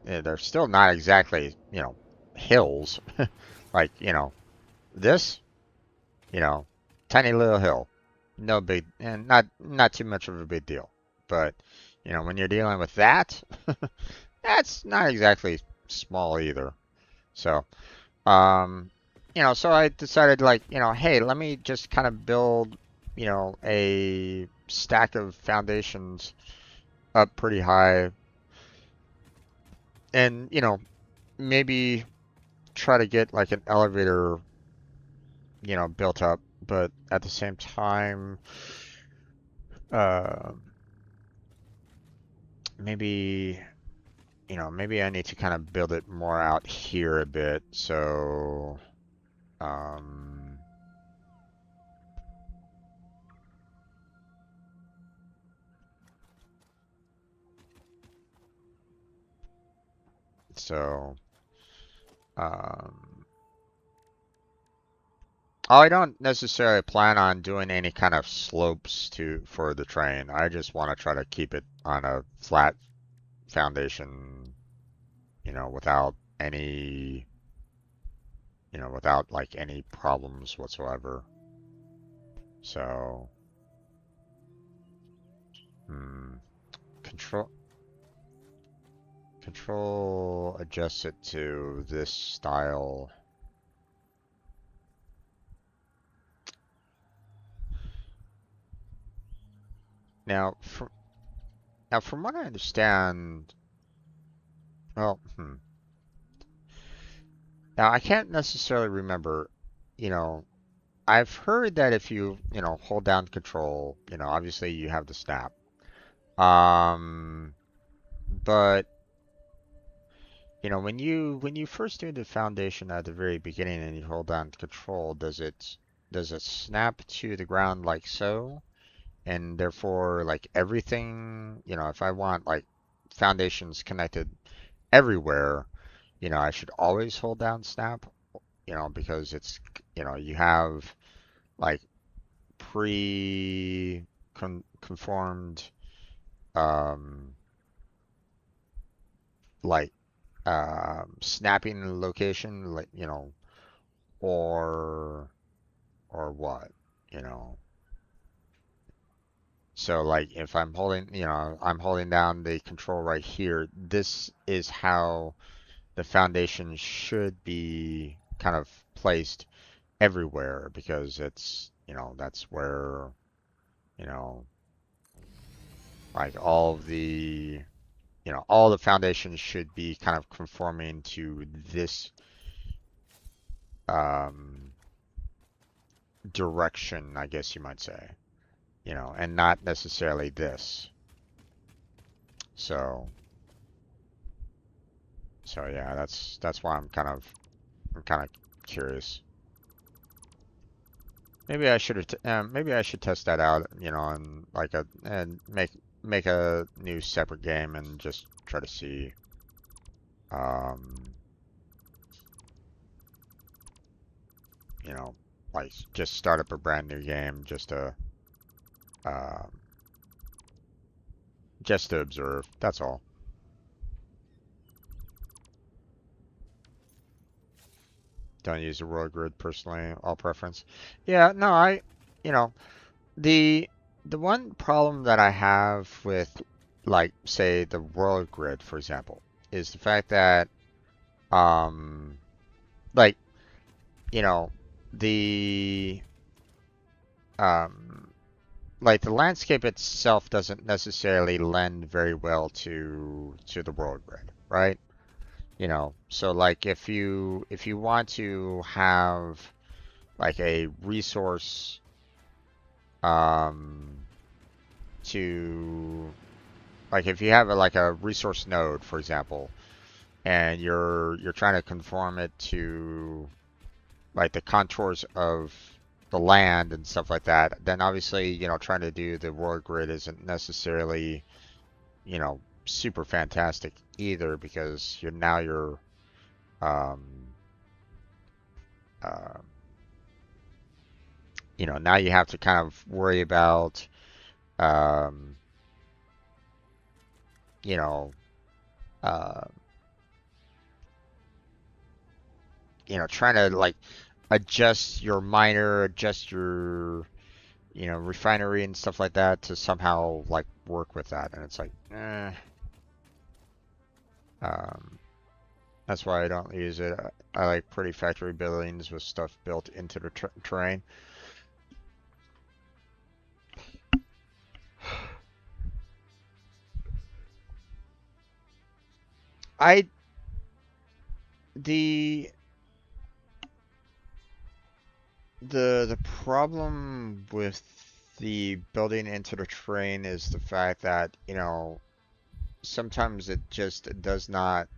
they're still not exactly, hills. Like, this, you know, tiny little hill, no big, and not too much of a big deal. But, when you're dealing with that, that's not exactly small either. So, um, so I decided like, hey, let me just kind of build, a stack of foundations up pretty high, and, maybe try to get like an elevator, built up, but at the same time, uh, maybe, maybe I need to kind of build it more out here a bit. Um, so, um, I don't necessarily plan on doing any kind of slopes for the train. I just want to try to keep it on a flat foundation, without without like any problems whatsoever. So, hmm, control control adjust it to this style. Now, from what I understand, well, now I can't necessarily remember, you know, I've heard that if you, hold down control, obviously you have the snap. Um, but when you first do the foundation at the very beginning and you hold down control, does it snap to the ground like so? And therefore, like everything, if I want like foundations connected everywhere, I should always hold down snap, because it's, you have like conformed um like snapping location, like, or what, you know. So like if I'm holding, I'm holding down the control right here, this is how the foundation should be kind of placed everywhere because it's, that's where, you know, like all the foundations should be kind of conforming to this um, direction, I guess you might say, and not necessarily this. So, so yeah, that's why I'm kind of curious. Maybe I should test that out, and make a new separate game and just try to see, um, you know, like just start up a brand new game um, just to observe. That's all. Don't use the world grid personally, all preference. Yeah, no, you know, the the one problem that I have with, like, say, the world grid, for example, is the fact that, um, like, you know, the um, like the landscape itself doesn't necessarily lend very well to the world grid, right? So like if you want to have like a resource um to like if you have like a resource node, for example, and you're trying to conform it to like the contours of the land and stuff like that, then obviously, trying to do the world grid isn't necessarily, super fantastic either because you're um uh, now you have to kind of worry about um you know uh trying to like adjust your miner, adjust your refinery and stuff like that to somehow like work with that, and it's like um that's why I don't use it. I like pretty factory buildings with stuff built into the terrain. I the the problem with the building into the terrain is the fact that, sometimes it just does not,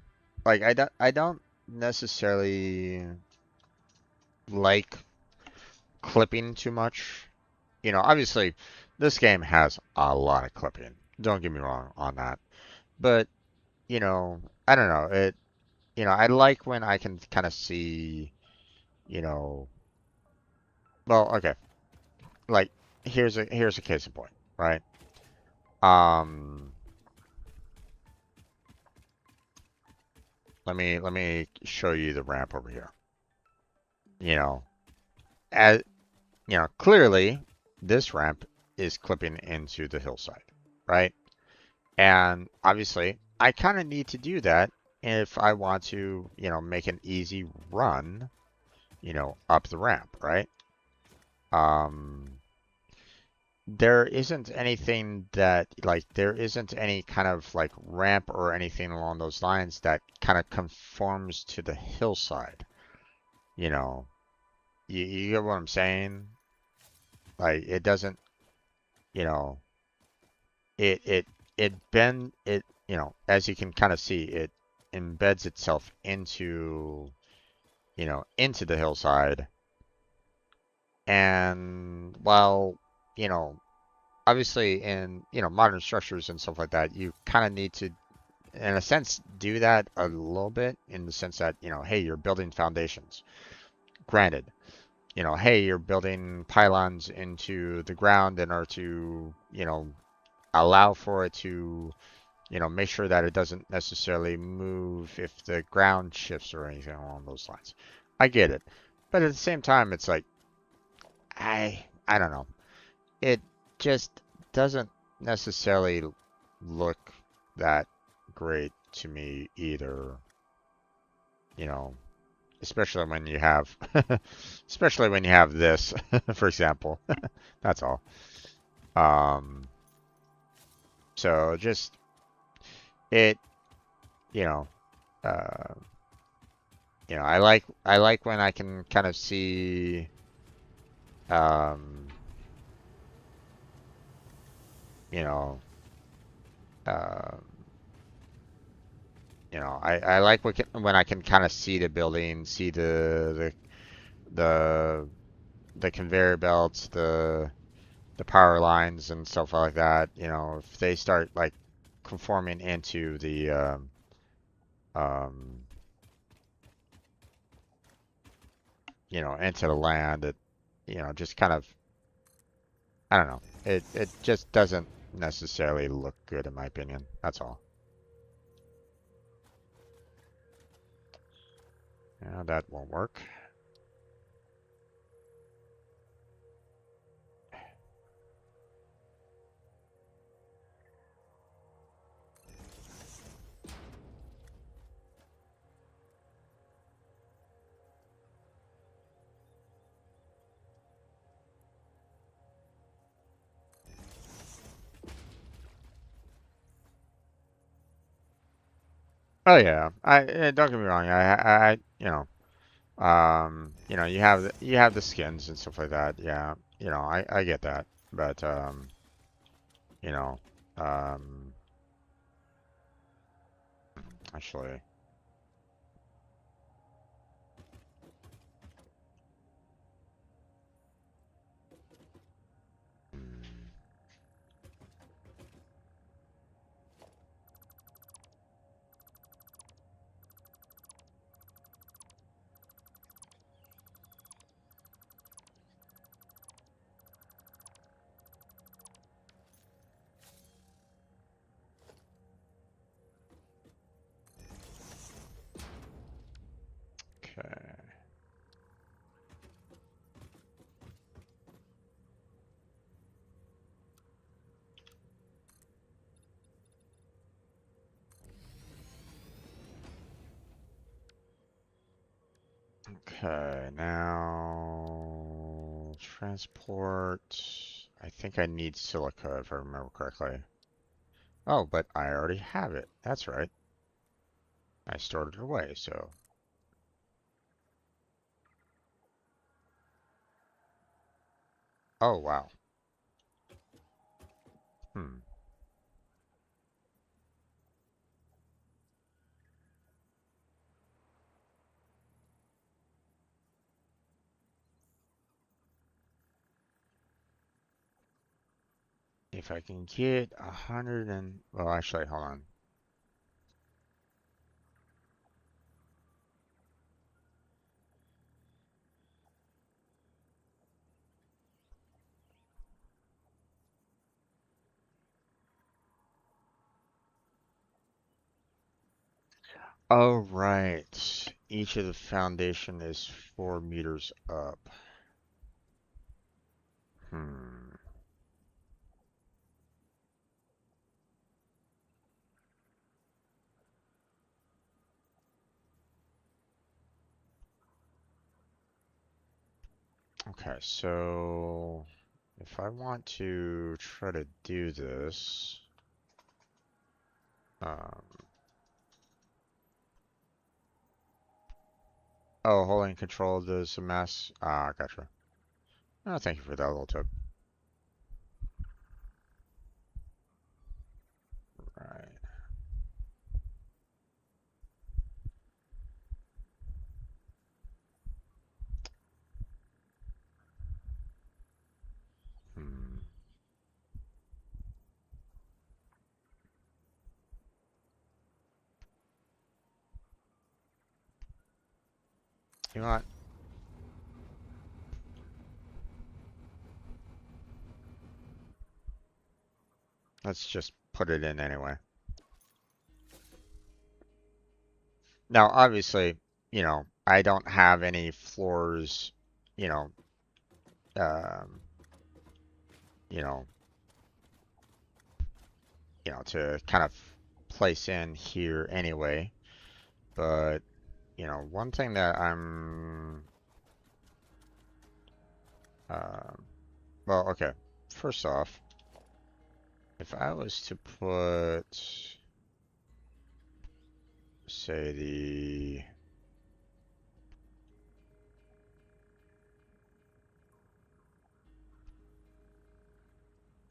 like, I don't necessarily like clipping too much. Obviously this game has a lot of clipping. Don't get me wrong on that. But, I don't know. I like when I can kind of see, you know, well, okay. Like here's a case in point, right? Um, let me show you the ramp over here. You know, as clearly this ramp is clipping into the hillside, right? And obviously, I kind of need to do that if I want to, make an easy run, up the ramp, right? Um, there isn't any kind of like ramp or anything along those lines that kind of conforms to the hillside. You know, you get what I'm saying? Like it doesn't, you know, it bend it, as you can kind of see, it embeds itself into the hillside. And while, you know, obviously in, modern structures and stuff like that, you kind of need to, in a sense, do that a little bit in the sense that, hey, you're building foundations. Granted, hey, you're building pylons into the ground in order to, allow for it to, make sure that it doesn't necessarily move if the ground shifts or anything along those lines. I get it. But at the same time, it's like, I don't know. It just doesn't necessarily look that great to me either. You know, especially when you have, especially when you have this, for example. That's all. Um, so just it, you know, uh, I like when I can kind of see, um, you know, um, I like when I can kind of see the building, see the the conveyor belts, the power lines and stuff like that. You know, if they start like conforming into the um, into the land, it just kind of, I don't know. It just doesn't necessarily look good in my opinion. That's all. Yeah, that won't work. Oh yeah, don't get me wrong. You have the skins and stuff like that. Yeah, I get that. But you know, um, actually, mm, okay. Okay, now transport. I think I need silica if I remember correctly. Oh, but I already have it. That's right. I stored it away, so. Oh, wow. Hmm. If I can get 100 and, well, actually, hold on. Oh, right. Each of the foundation is 4 meters up. Hmm. Okay, so if I want to try to do this, um, oh, holding control does a mess. Ah, gotcha. Oh, thank you for that little tip. Right. Hmm. You know what? Let's just put it in anyway. Now, obviously, I don't have any floors, you know, um, you know, to kind of place in here anyway. But, one thing that uh, well, okay. First off, if I was to put, say,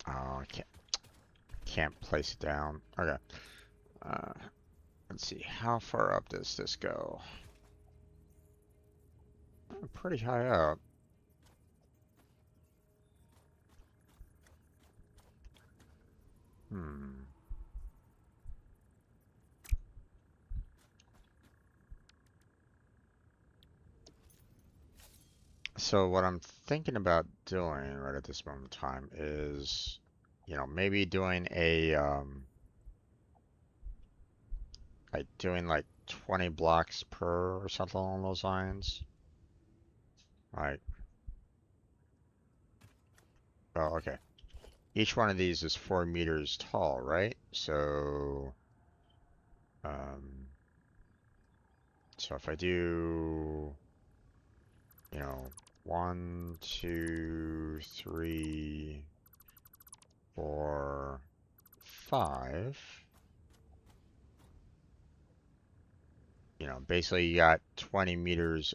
oh, I can't place it down. Okay. Uh, let's see, how far up does this go? Pretty high up. Hmm. So what I'm thinking about doing right at this moment in time is, maybe doing like doing like 20 blocks per or something along those lines. Like, oh, okay. Each one of these is 4 meters tall, right? Um, so if I do, 1, 2, 3, 4, 5, basically you got 20 meters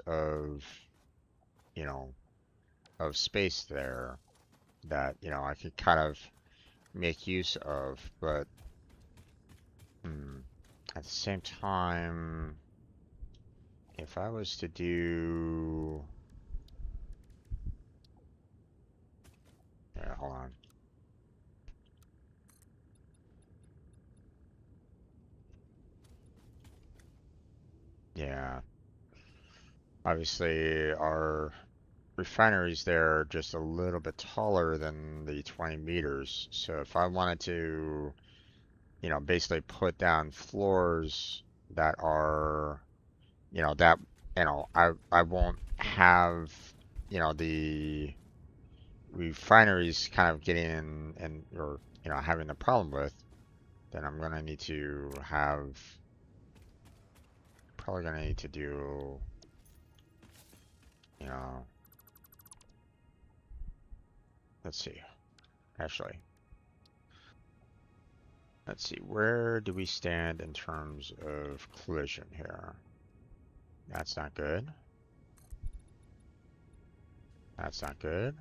you know, of space there that, I could kind of make use of, but at the same time, if I was to do, yeah, hold on. Yeah, obviously our refineries there are just a little bit taller than the 20 meters. So if I wanted to, basically put down floors that are, that, I won't have, the refineries kind of getting in and, or, having a problem with, then I'm gonna need to have, probably gonna need to do, you know, let's see, actually, let's see, where do we stand in terms of collision here? That's not good. That's not good.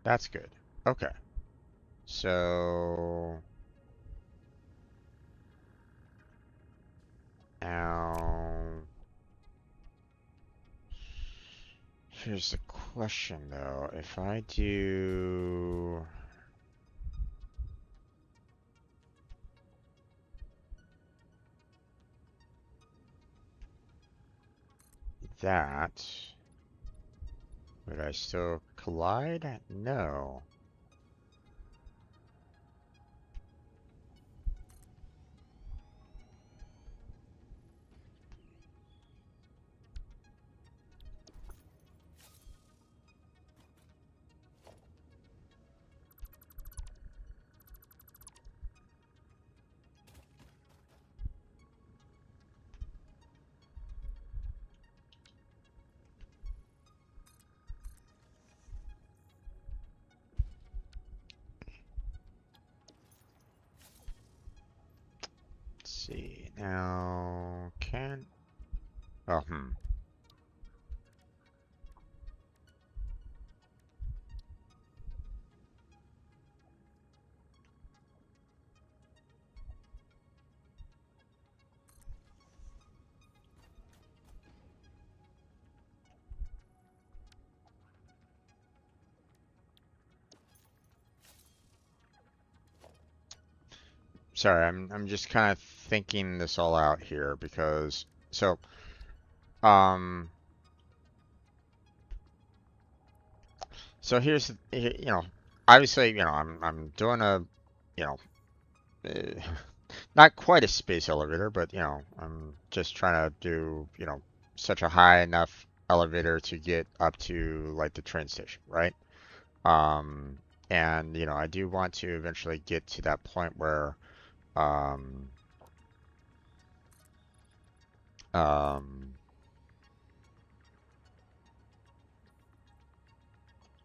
That's good. Okay. So now here's the question though. If I do that, would I still collide? No. Let's see. Now can oh sorry, I'm just kind of thinking this all out here because um so here's obviously I'm doing a you know uh, not quite a space elevator, but I'm just trying to do such a high enough elevator to get up to like the train station, right? Um And, you know, I do want to eventually get to that point where, um, um,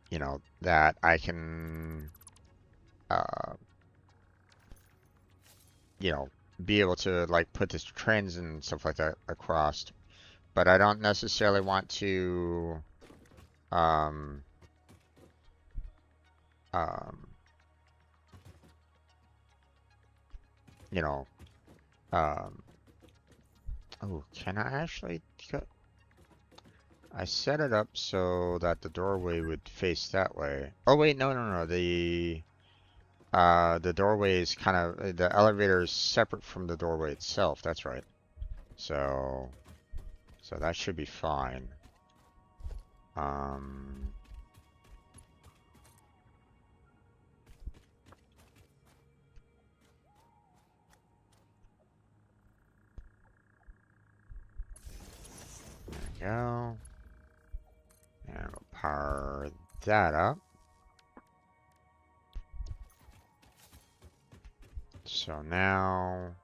you know, that I can, uh, you know, be able to like put the trains and stuff like that across. But I don't necessarily want to, um, um, you know, um, oh, can I actually cut? I set it up so that the doorway would face that way. Oh wait, no, no, no. The doorway is kind of the elevator is separate from the doorway itself. That's right. So that should be fine. Um, there we go. And we'll power that up. So now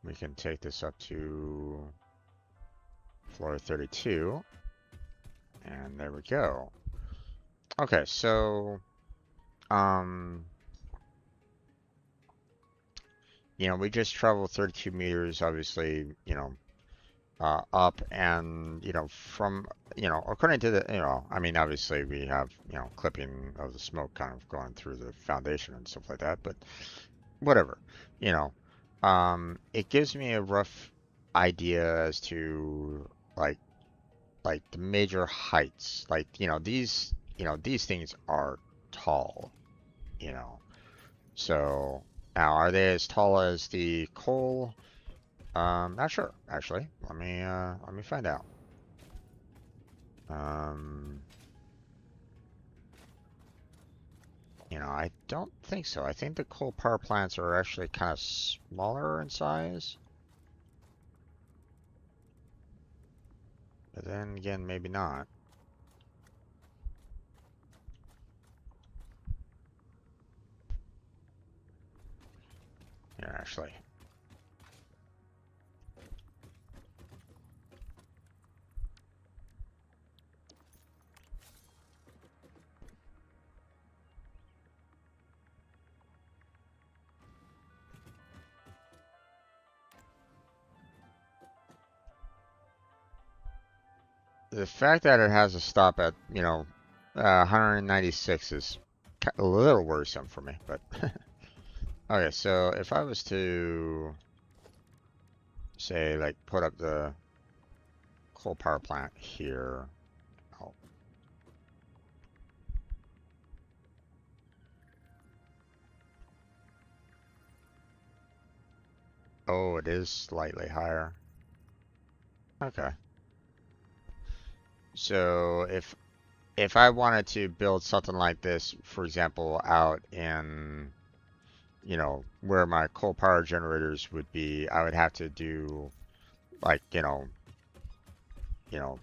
we can take this up to floor 32. And there we go. Okay, so, you know, we just traveled 32 meters, obviously, you know, up and, you know, from, you know, according to the, you know, I mean, obviously we have, you know, clipping of the smoke kind of going through the foundation and stuff like that, but whatever, you know, it gives me a rough idea as to like the major heights, like, you know, these things are tall, you know, so now are they as tall as the coal? Not sure, actually. Let me find out. Um, you know, I don't think so. I think the coal power plants are actually kind of smaller in size. But then again, maybe not. Here, actually. The fact that it has a stop at, you know, 196 is a little worrisome for me, but okay, so if I was to say like put up the coal power plant here. Oh, oh, it is slightly higher. Okay. So if I wanted to build something like this, for example, out in, you know, where my coal power generators would be, I would have to do like, you know,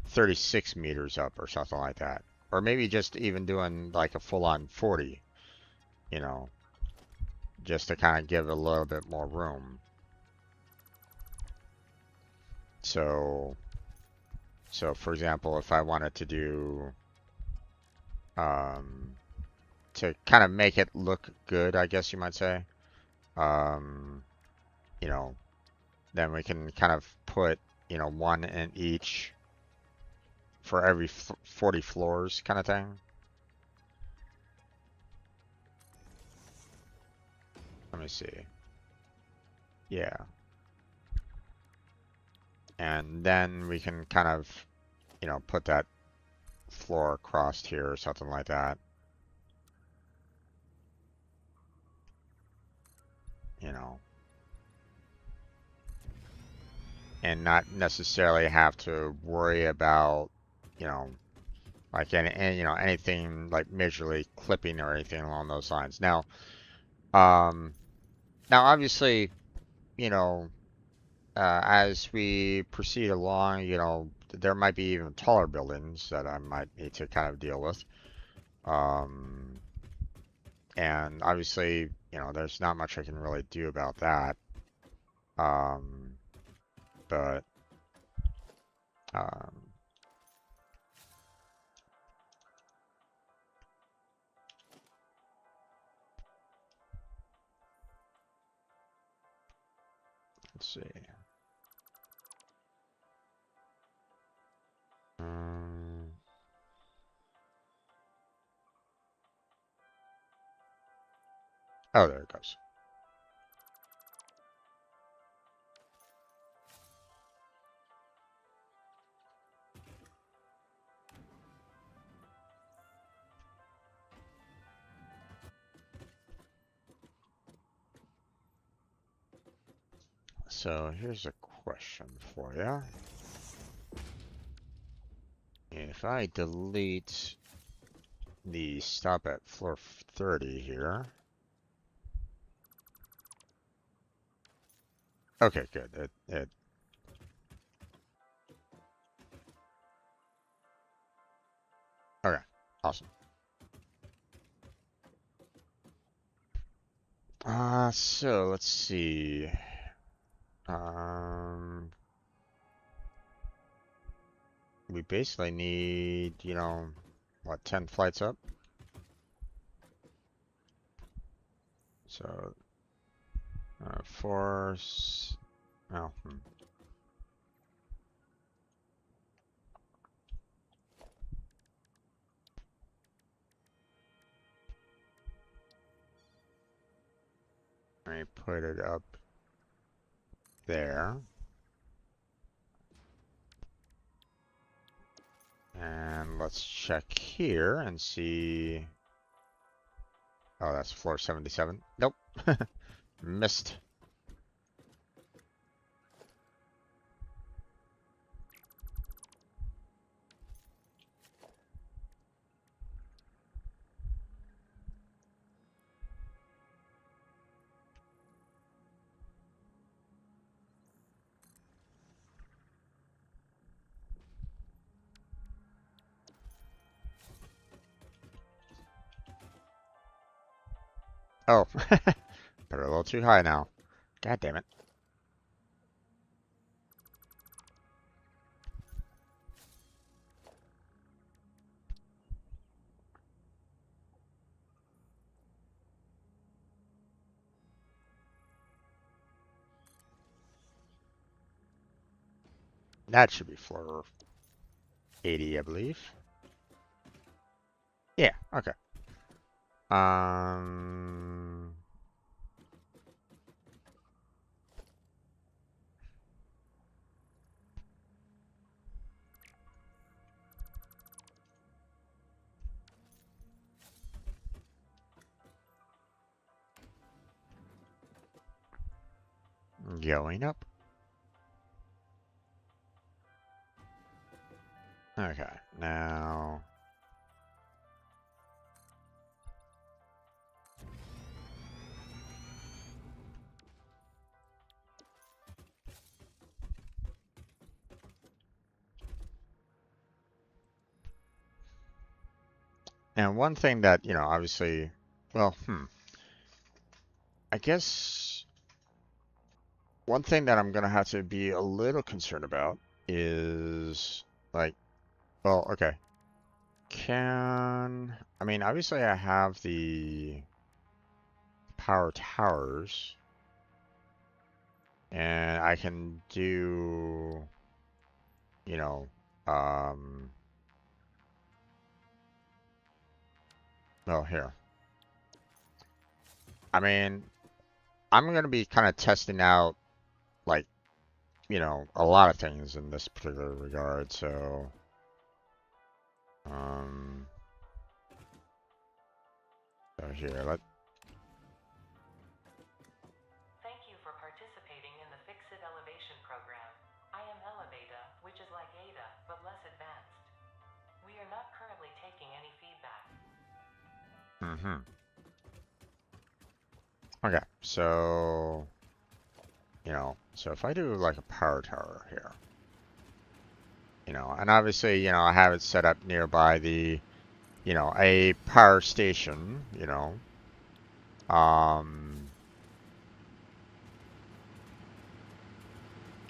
36 meters up or something like that. Or maybe just even doing like a full on 40, you know, just to kind of give a little bit more room. So, for example, if I wanted to do, um, to kind of make it look good, I guess you might say, um, you know, then we can kind of put, you know, one in each for every 40 floors kind of thing. Let me see. Yeah. And then we can kind of, you know, put that floor across here or something like that. You know, and not necessarily have to worry about, you know, like any you know, anything like majorly clipping or anything along those lines. Um, now obviously, you know, as we proceed along, you know, there might be even taller buildings that I might need to kind of deal with. And obviously, there's not much I can really do about that. But um, let's see. Oh, there it goes. So here's a question for you. If I delete the stop at floor 30 here. Okay, good. Okay, awesome. So let's see. We basically need, what, 10 flights up? So, force. Oh, Let me put it up there. And let's check here and see. Oh, that's floor 77. Nope. Missed. Oh, put it a little too high now. God damn it. That should be floor 80, I believe. Yeah, okay. Going up. Okay, now. And one thing that, obviously, well, I guess one thing that I'm gonna have to be a little concerned about is like, well, okay. I mean, obviously I have the power towers and I can do, you know, well, here. I mean, I'm gonna be kind of testing out like, a lot of things in this particular regard, so so here, Thank you for participating in the Fix-It Elevation program. I am Elevata, which is like Ada, but less advanced. We are not currently taking any feedback. Okay, so, so if I do like a power tower here, You know, and obviously, you know, I have it set up nearby the, you know, a power station, you know. Um,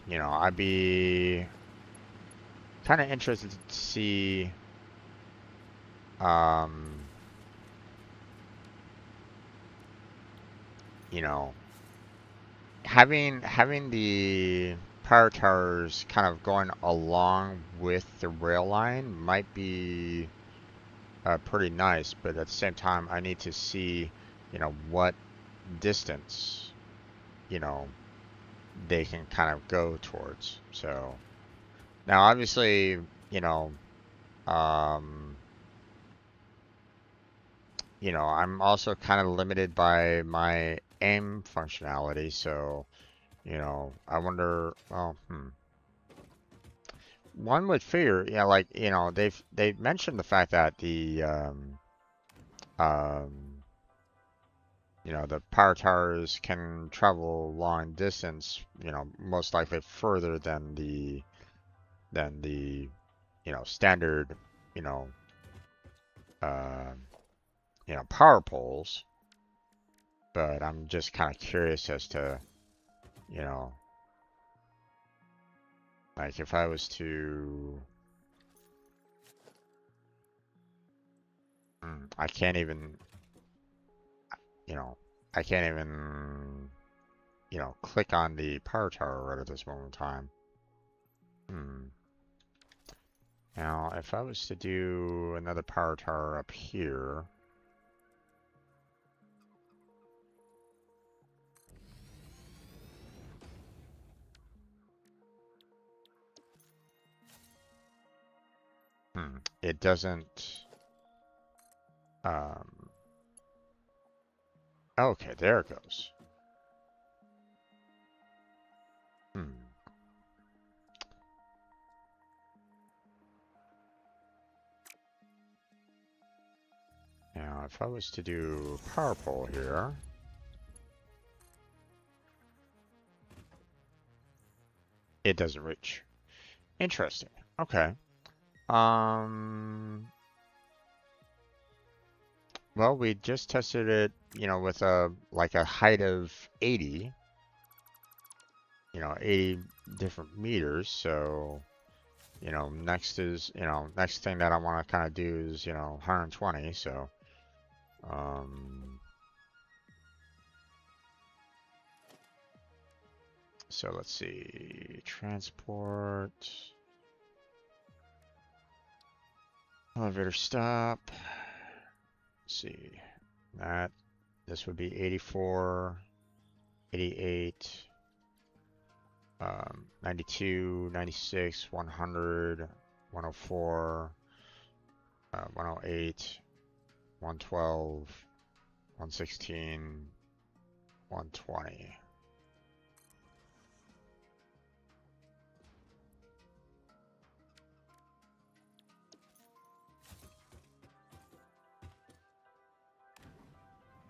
you know, I'd be kind of interested to see, um, you know, having the power towers kind of going along with the rail line might be pretty nice, but at the same time, I need to see, you know, what distance, you know, they can kind of go towards. So now, obviously, um, I'm also kind of limited by my aim functionality. So, I wonder. Well, one would figure, yeah, like they've mentioned the fact that um, the power towers can travel long distance, most likely further than the standard, you know, uh, power poles. But I'm just kind of curious as to, you know, like if I was to, I can't even, you know, I can't even, click on the power tower right at this moment in time. Hmm. Now, if I was to do another power tower up here, it doesn't, um, okay, there it goes. Hmm. Now, if I was to do power pole here, it doesn't reach. Interesting. Okay. Um, well, we just tested it, with a height of 80, 80 different meters. So, next thing that I want to kind of do is, 120. Um, so let's see, transport, elevator stop. Let's see, this would be 84, 88, 92, 96, 100, 104, 108, 112, 116, 120.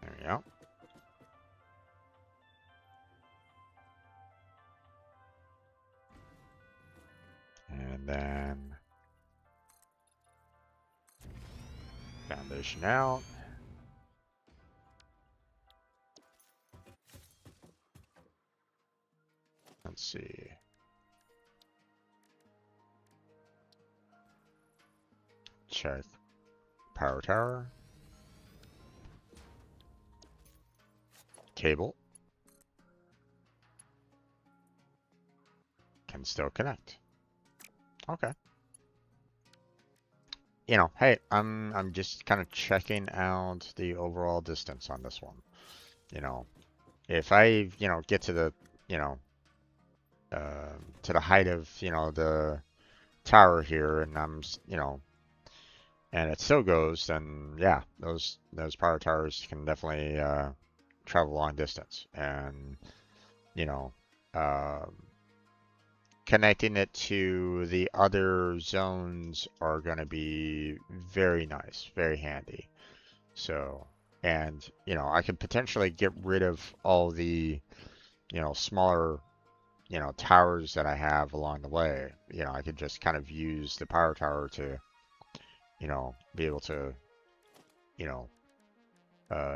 There we go. And then foundation out. Let's see. Check power tower. Cable. Can still connect. Okay. Hey, I'm just kind of checking out the overall distance on this one. If I, get to the, to the height of, the tower here, and and it still goes, then yeah, those power towers can definitely travel long distance, and you know, um, connecting it to the other zones are going to be very nice, very handy. So, and I could potentially get rid of all the smaller towers that I have along the way. I could just kind of use the power tower to, be able to, you know,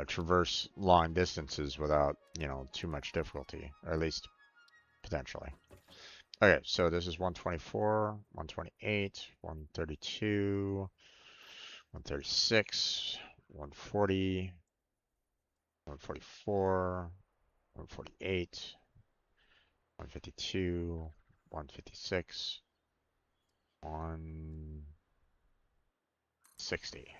traverse long distances without, too much difficulty, or at least potentially. Okay, so this is 124, 128, 132, 136, 140, 144, 148, 152, 156, 160.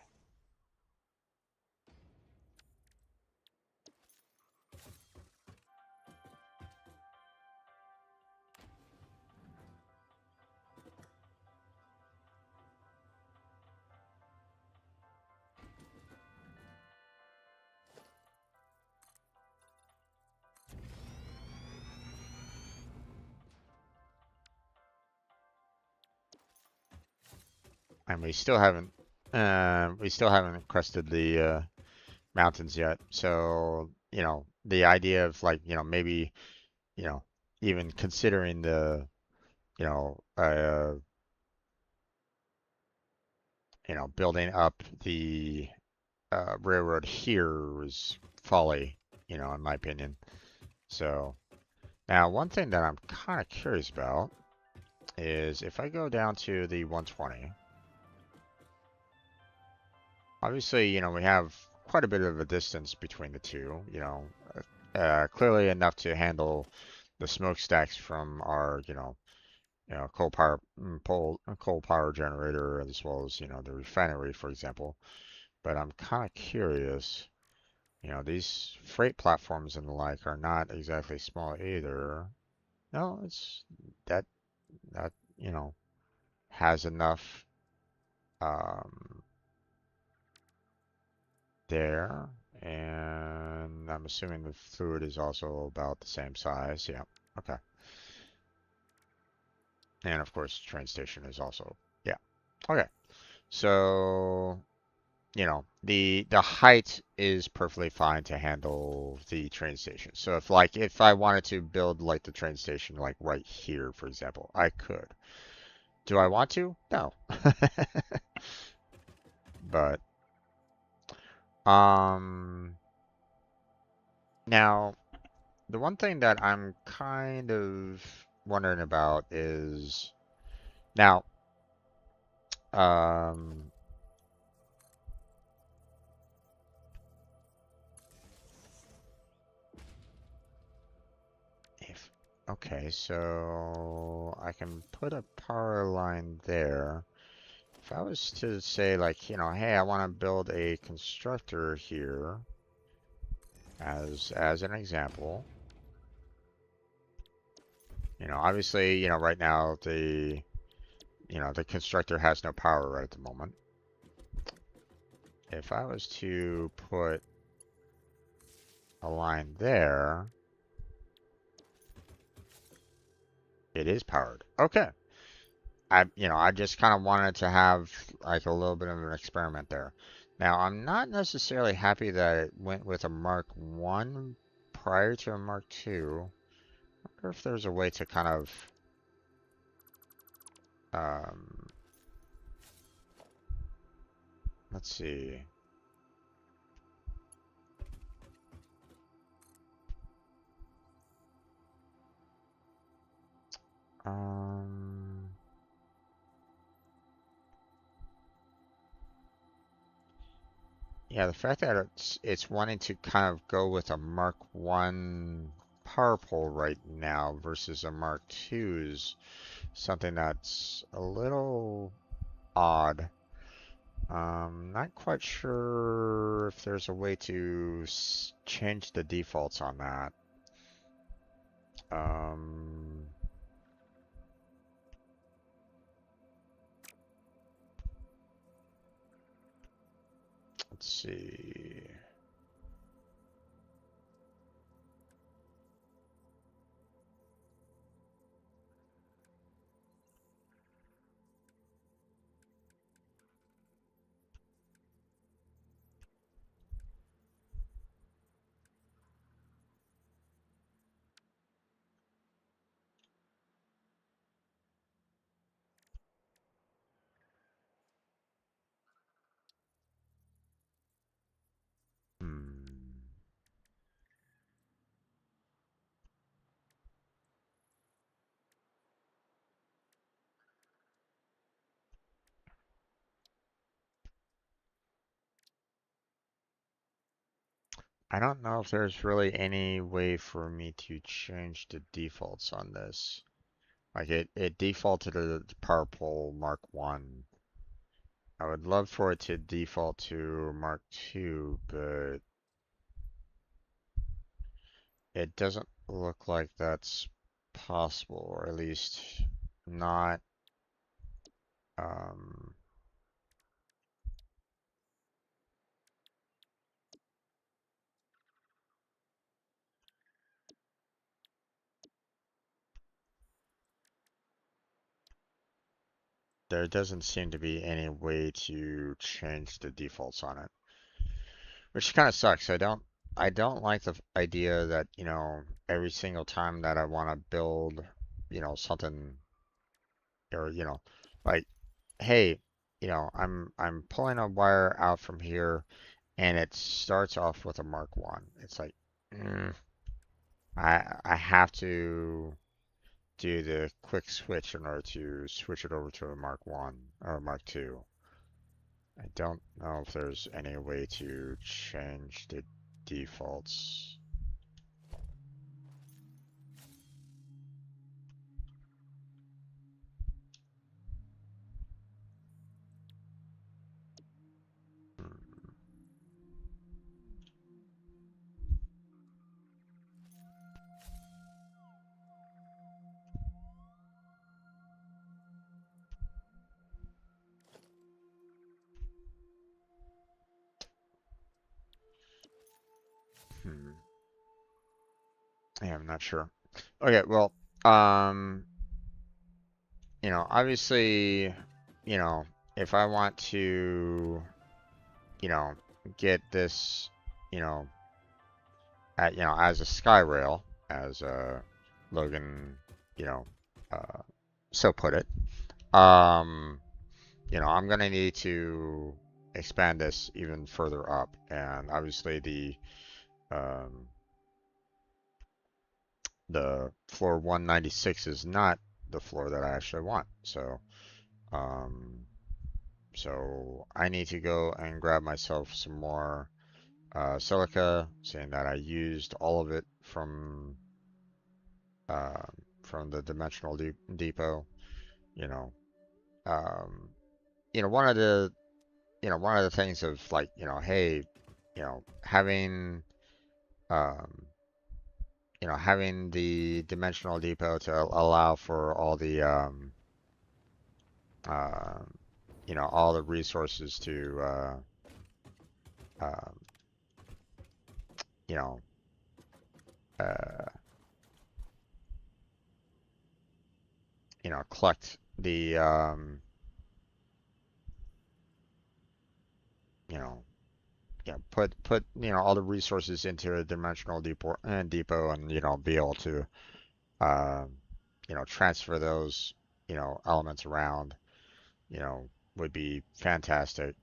And we still haven't crested the mountains yet. So, the idea of like, maybe, you know, even considering the, you know, uh, building up the railroad here is folly, in my opinion. So now one thing that I'm kind of curious about is if I go down to the 120, obviously, we have quite a bit of a distance between the two, clearly enough to handle the smokestacks from our, coal power generator as well as, the refinery, for example. But I'm kind of curious, these freight platforms and the like are not exactly small either. No, it's that that, has enough um there. And I'm assuming the fluid is also about the same size. Yeah. Okay. And of course, train station is also, yeah. Okay. So, the height is perfectly fine to handle the train station. So if I wanted to build like the train station like right here, for example, I could. Do I want to? No. But um now the one thing that I'm kind of wondering about is now um if okay, so I can put a power line there. If I was to say like, hey, I want to build a constructor here as an example, obviously, right now the constructor has no power right at the moment. If I was to put a line there, it is powered. Okay. I just kind of wanted to have like a little bit of an experiment there. Now, I'm not necessarily happy that it went with a Mark 1 prior to a Mark 2. I wonder if there's a way to kind of um, let's see. Um, yeah, the fact that it's wanting to kind of go with a Mark 1 power pole right now versus a Mark 2 is something that's a little odd. Not quite sure if there's a way to change the defaults on that. Um, let's see. I don't know if there's really any way for me to change the defaults on this. Like it defaulted to the Purple Mark 1. I would love for it to default to Mark 2, but it doesn't look like that's possible, or at least not. Um, there doesn't seem to be any way to change the defaults on it, which kind of sucks. I don't like the idea that, every single time that I want to build, something, or, like, hey, I'm pulling a wire out from here and it starts off with a Mark 1. It's like, mm, I have to do the quick switch in order to switch it over to a Mark 1 or a Mark 2. I don't know if there's any way to change the defaults. Hmm. Yeah, I'm not sure. Okay, well, um, obviously, you know, if I want to, you know, get this, you know, as a sky rail, as Logan, you know, uh, so put it, um, I'm gonna need to expand this even further up, and obviously um, the floor 196 is not the floor that I actually want. Um, so I need to go and grab myself some more silica, saying that I used all of it uh, from the dimensional depot. You know, um, one of the things of like, hey, having um, having the dimensional depot to allow for all the uh, all the resources to um, you know uh, collect the you know put all the resources into a dimensional depot, and be able to um, transfer those elements around, you know would be fantastic.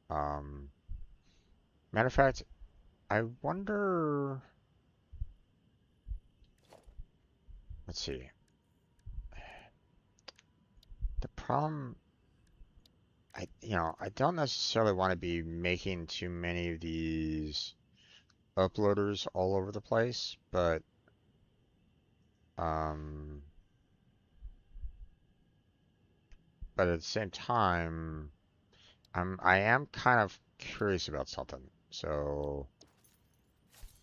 um, Matter of fact, I wonder, let's see, the problem, I don't necessarily want to be making too many of these uploaders all over the place, um, but at the same time, I am kind of curious about something.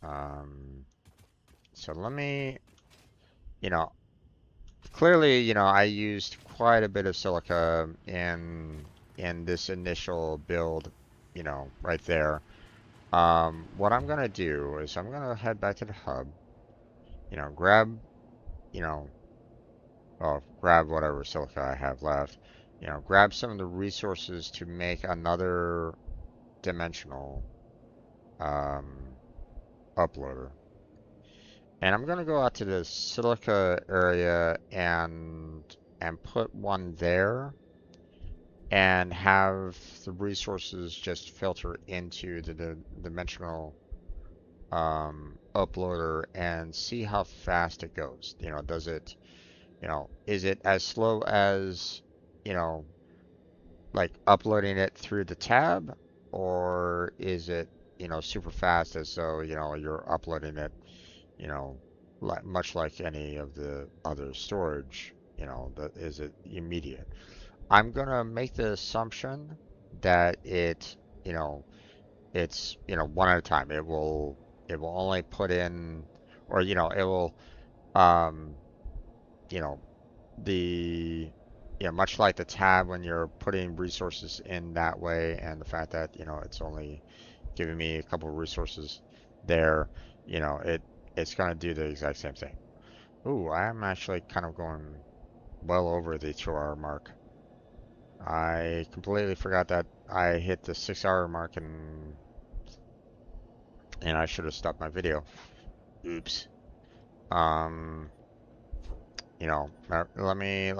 Um, so let me, you know, clearly, I used quite a bit of silica in this initial build, right there. What I'm gonna do is I'm gonna head back to the hub, grab, you know, grab whatever silica I have left, grab some of the resources to make another dimensional um, uploader. And I'm gonna go out to the silica area and put one there and have the resources just filter into the dimensional uploader and see how fast it goes. Is it as slow as, you know, like uploading it through the tab, or is it, super fast as though, you're uploading it, you know, much like any of the other storage, that is it immediate. I'm gonna make the assumption that you know, it's, one at a time. It will only put in, or, it will, um, you know, the, much like the tab when you're putting resources in that way, and the fact that, it's only giving me a couple of resources there, it's gonna do the exact same thing. Ooh, I'm actually kind of going well over the 2 hour mark. I completely forgot that I hit the 6 hour mark, and I should have stopped my video. Oops. Um, let me,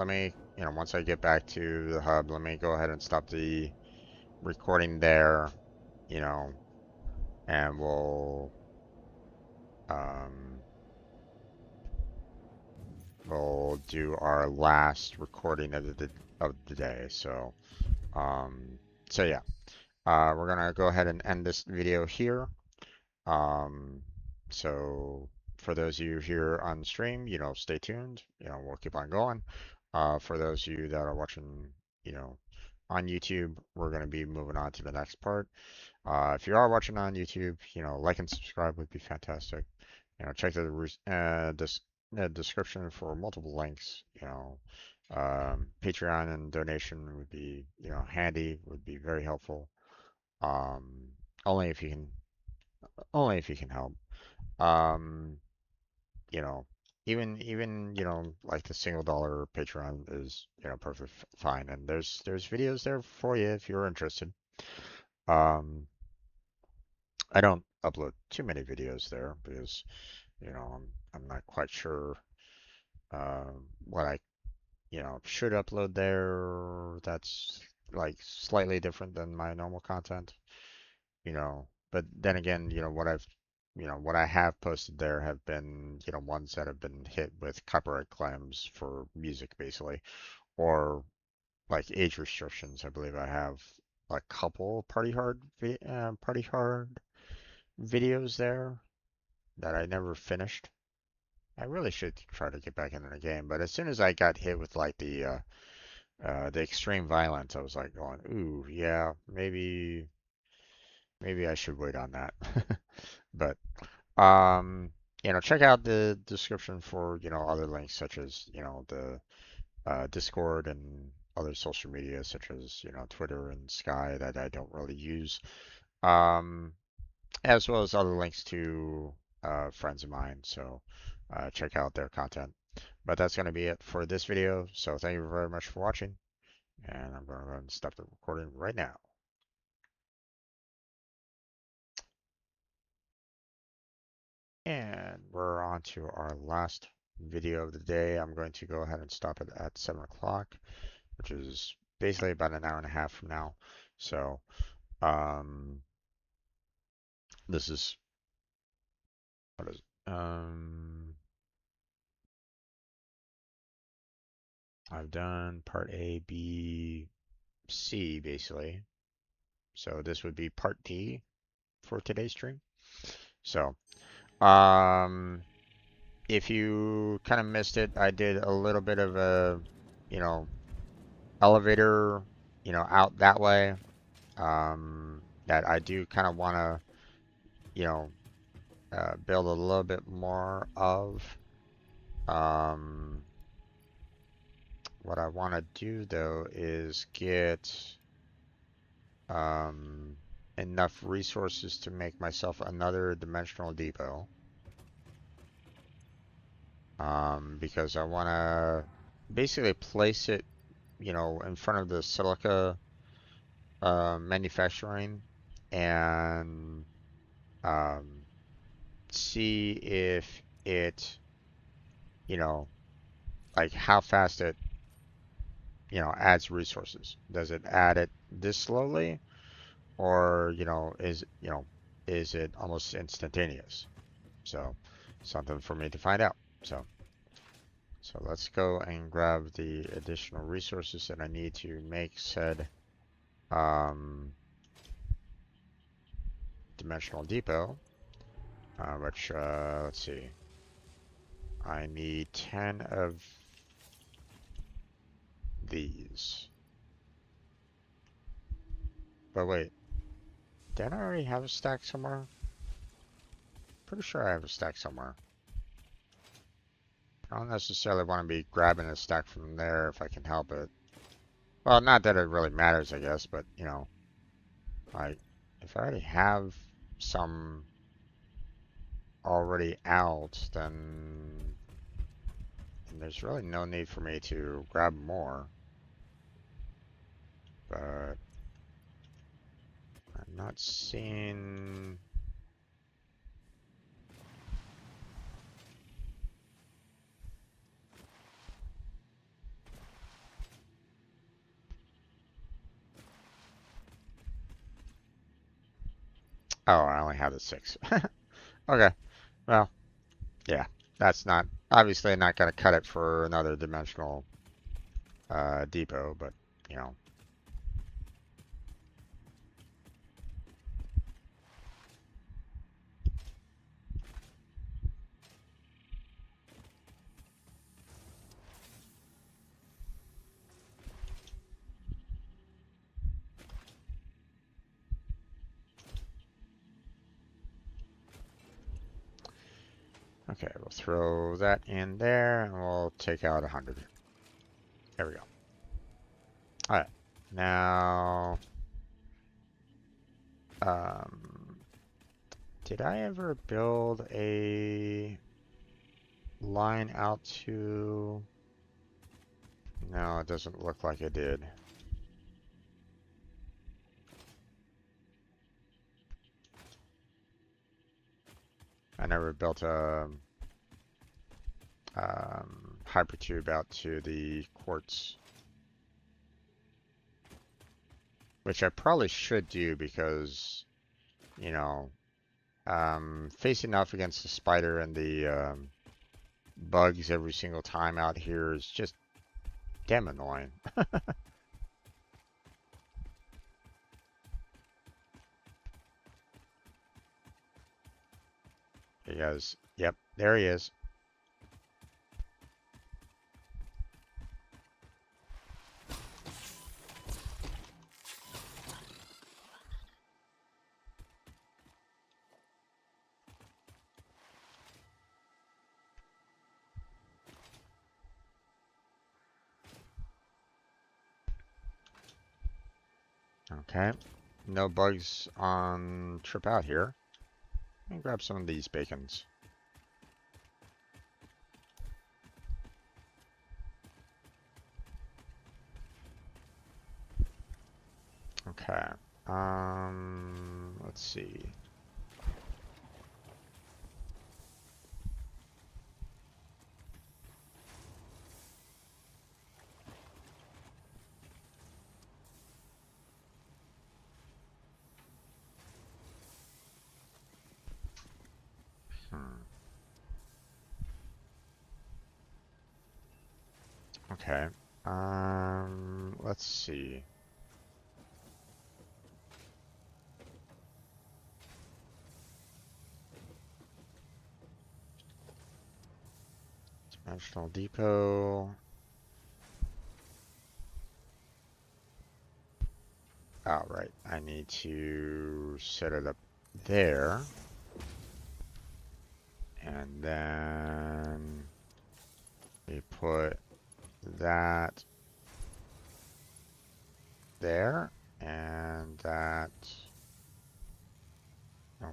once I get back to the hub, let me go ahead and stop the recording there, you know, and um, we'll do our last recording of the day. Um, so yeah, we're gonna go ahead and end this video here. Um, so for those of you here on stream, stay tuned. We'll keep on going. For those of you that are watching, you know, on YouTube, we're going to be moving on to the next part. If you are watching on YouTube, like and subscribe would be fantastic. Check the description for multiple links. Patreon and donation would be, handy, would be very helpful. Um, only if you can, only if you can help. Um, you know, even like the $1 Patreon is perfectly fine, and there's videos there for you if you're interested. Um, I don't upload too many videos there because I'm not quite sure what I should upload there. That's like slightly different than my normal content. But then again, what I have posted there have been, ones that have been hit with copyright claims for music, basically, or like age restrictions. I believe I have a couple Party Hard videos there that I never finished. I really should try to get back into the game, but as soon as I got hit with like the extreme violence, I was like going, ooh, yeah, maybe I should wait on that. But Um, check out the description for, other links such as, the Discord and other social media such as, Twitter and Sky that I don't really use. Um, as well as other links to friends of mine. So check out their content. But that's going to be it for this video. So thank you very much for watching. And I'm going to go ahead and stop the recording right now. And we're on to our last video of the day. I'm going to go ahead and stop it at 7 o'clock, which is basically about an hour and a half from now. So, um, this is, what is it? I've done part A, B, C, basically. So this would be part D for today's stream. So, um, if you kind of missed it, I did a little bit of a, you know, elevator, out that way. That I do kind of want to, you know, build a little bit more of. Um, what I want to do though is get um, enough resources to make myself another dimensional depot. Because I want to basically place it, in front of the silica manufacturing and um, see if it, you know, like how fast it, adds resources. Does it add it this slowly, or is it almost instantaneous? So something for me to find out. So let's go and grab the additional resources that I need to make said um, dimensional depot, which, let's see. I need 10 of these. But wait, didn't I already have a stack somewhere? Pretty sure I have a stack somewhere. I don't necessarily want to be grabbing a stack from there if I can help it. Well, not that it really matters, I guess, but, you know, like, if I already have some already out, then there's really no need for me to grab more. But I'm not seeing... Oh, I only have the 6. Okay, well, yeah, that's not, obviously not going to cut it for another dimensional depot, but, you know. Okay, we'll throw that in there, and we'll take out 100. There we go. All right, now, did I ever build a line out to... No, it doesn't look like I did. I never built a hypertube out to the quartz, which I probably should do because, you know, facing off against the spider and the bugs every single time out here is just damn annoying. He goes, yep, there he is. Okay, no bugs on trip out here. Let me grab some of these bacons. Okay, let's see. Okay. Let's see. Dimensional depot. Oh, right. I need to set it up there. And then we put that there and that. Oh.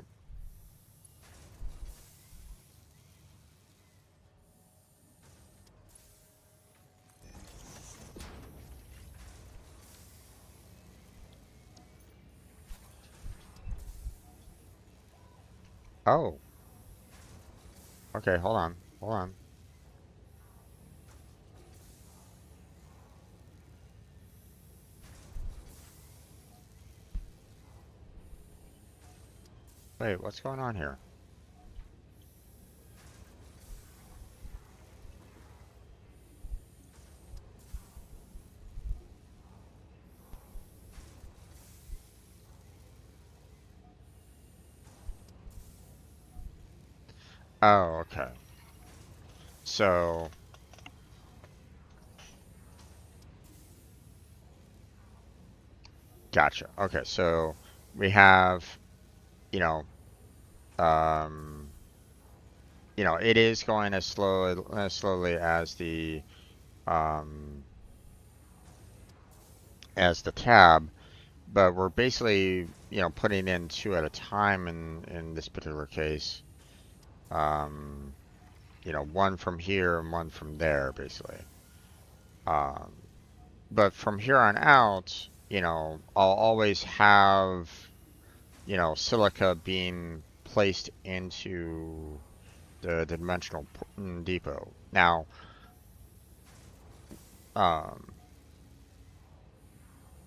Oh. Okay, hold on. Hold on. Wait, what's going on here? Oh, okay. So, gotcha. Okay, so we have, you know, um, it is going as slowly um, as the tab, but we're basically, putting in two at a time in this particular case. Um, one from here and one from there, basically. Um, but from here on out, I'll always have, silica being placed into the dimensional depot. Now, um,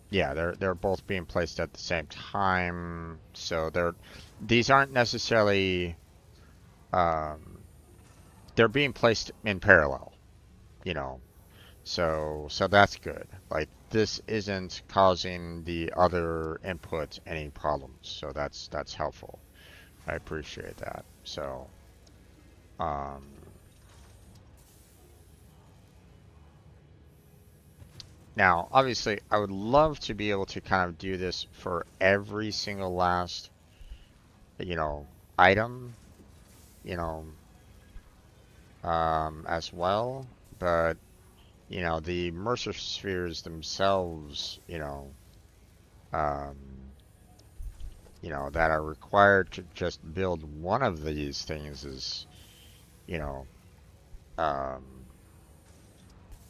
yeah, they're both being placed at the same time, so these aren't necessarily um, they're being placed in parallel, you know. So that's good. Like this isn't causing the other inputs any problems, so that's helpful. I appreciate that. So, um, now obviously I would love to be able to kind of do this for every single last, you know, item, you know, as well, but the Mercer spheres themselves, um, that are required to just build one of these things is, you know, um,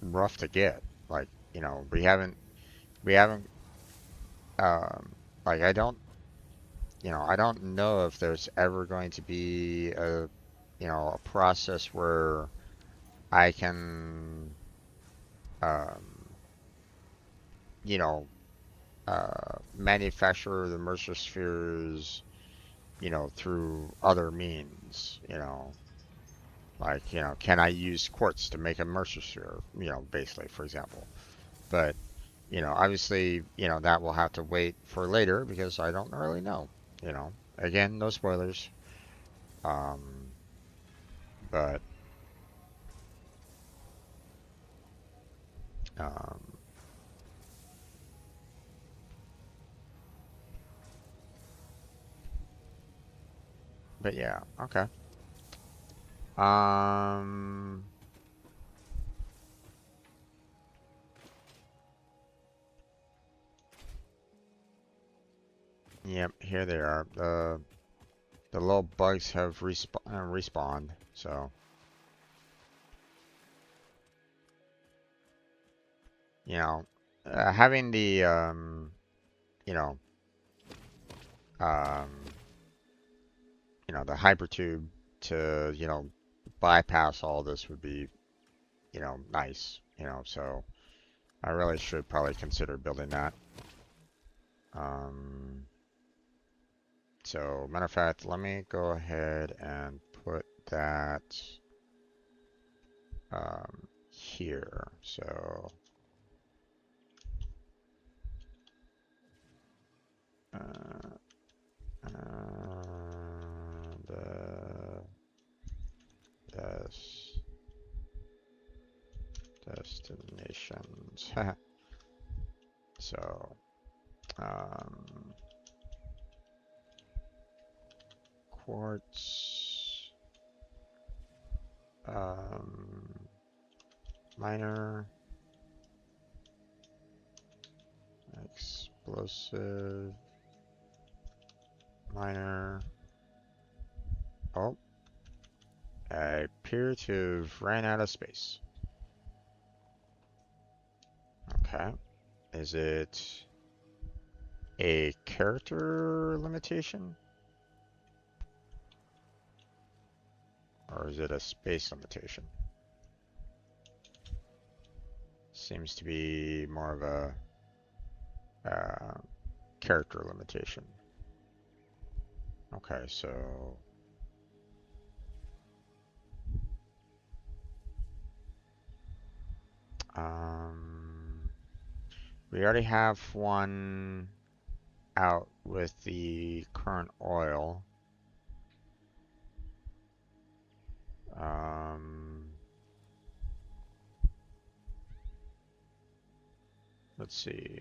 rough to get. Like, we haven't, um, like, I don't know if there's ever going to be a process where I can, um, you know, manufacture the Mercer spheres, through other means, like, can I use quartz to make a Mercer sphere, basically, for example. But, obviously, that will have to wait for later because I don't really know, Again, no spoilers. Um, but, um, but yeah, okay. Um, yep, here they are. The little bugs have respawned, so you know, having the you know, um, the hypertube to bypass all this would be nice, so I really should probably consider building that. Um, so matter of fact, let me go ahead and put that here. So uh, the des destinations. So um, quartz, um, miner, explosive, miner. Oh, I appear to have ran out of space. Okay. Is it a character limitation? Or is it a space limitation? Seems to be more of a character limitation. Okay, so um, we already have one out with the current oil. Let's see.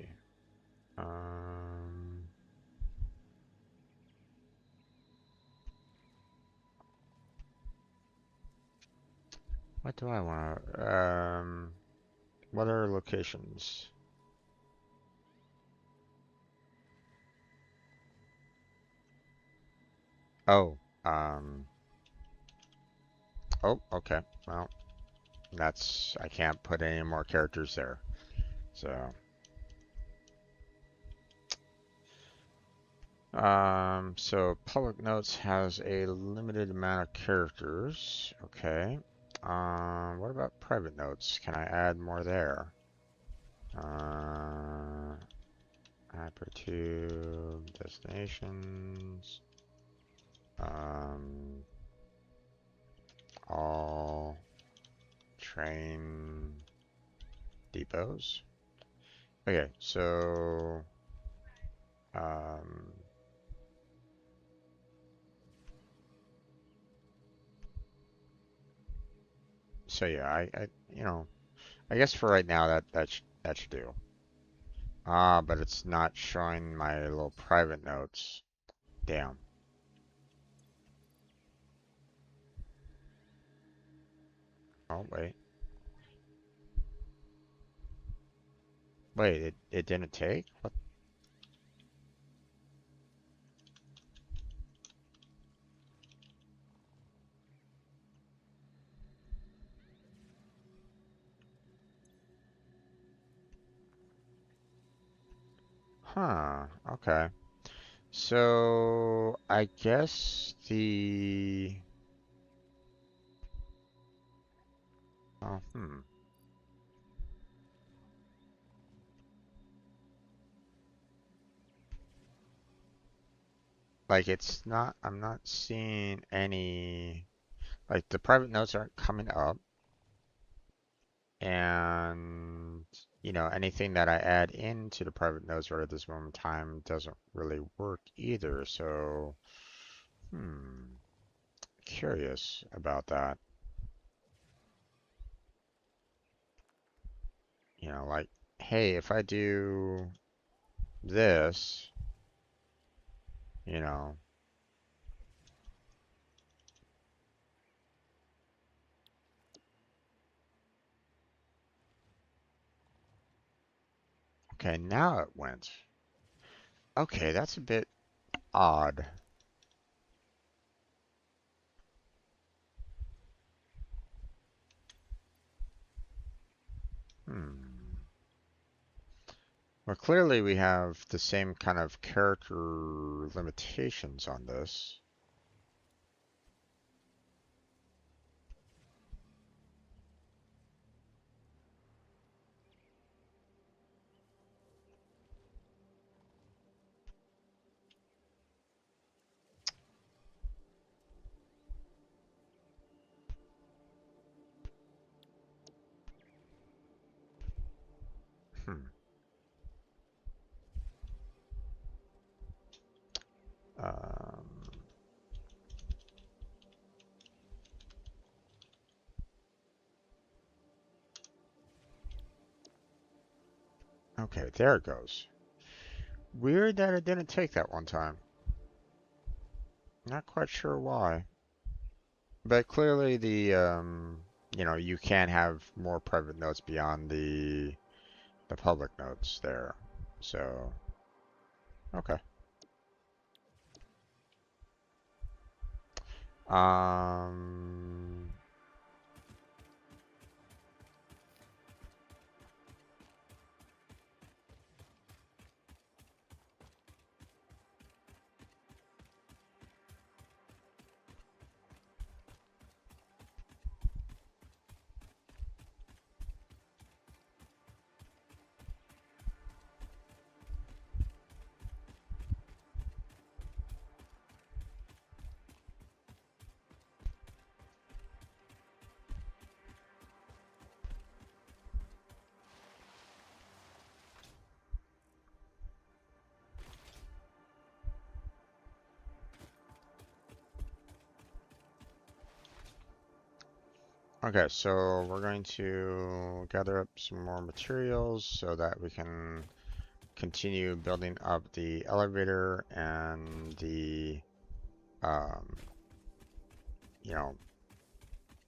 What do I want to? What are locations? Oh, oh, okay. Well, I can't put any more characters there. So public notes has a limited amount of characters. Okay. What about private notes? Can I add more there? Hypertube, destinations, all train depots. Okay, so um, yeah, I guess for right now that should do. But it's not showing my little private notes. Damn. Oh, wait. Wait, it didn't take? What? Huh, okay. So, I guess oh, like I'm not seeing any, like the private notes aren't coming up, and, anything that I add into the private notes right at this moment in time doesn't really work either, so, curious about that. Like, hey, if I do this, you know, okay, now it went. Okay, that's a bit odd. Hmm. Well, clearly we have the same kind of character limitations on this. Hmm. Um, okay, there it goes. Weird that it didn't take that one time. Not quite sure why. But clearly you can have more private notes beyond the public notes there. So, okay. Um, Okay, so we're going to gather up some more materials so that we can continue building up the elevator and the, um, you know,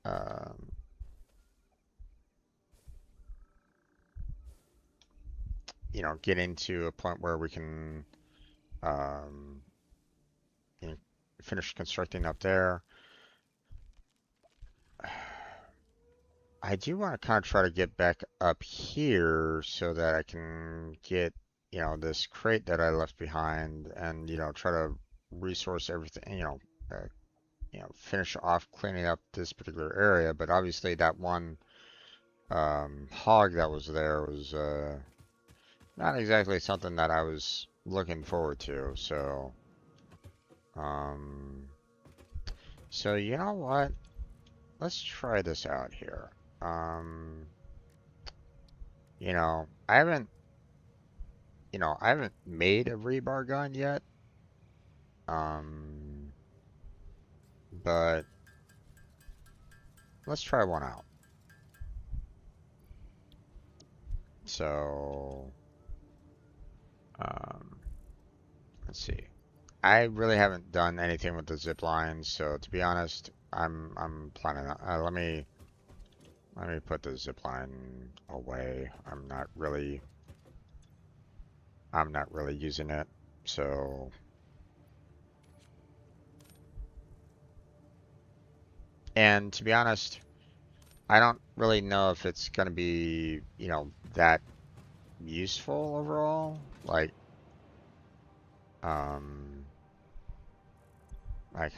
um, getting to a point where we can, um, you know, finish constructing up there. I do want to kind of try to get back up here so that I can get, this crate that I left behind and, try to resource everything, finish off cleaning up this particular area. But obviously that one hog that was there was not exactly something that I was looking forward to. Um, so you know what? Let's try this out here. Um, I haven't, I haven't made a rebar gun yet. Um, but let's try one out. So, um, let's see. I really haven't done anything with the zip lines, so to be honest, I'm planning on, let me put the zip line away. I'm not really using it. So, and to be honest, I don't really know if it's gonna be, that useful overall. Um,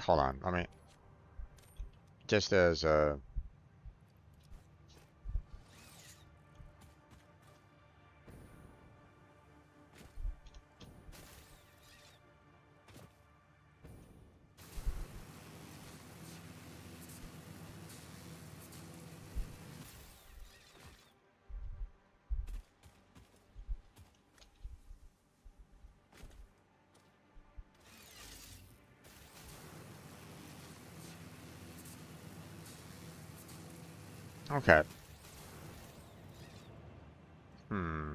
hold on. I mean, just as a, okay. Hmm.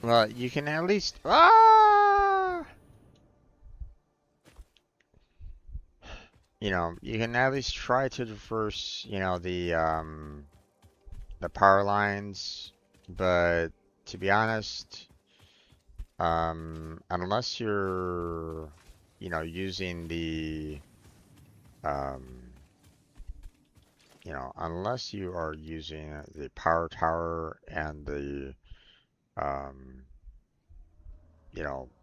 Well, you can at least, you can at least try to traverse, the power lines, but to be honest, unless you're, using um, unless you are using the power tower and um,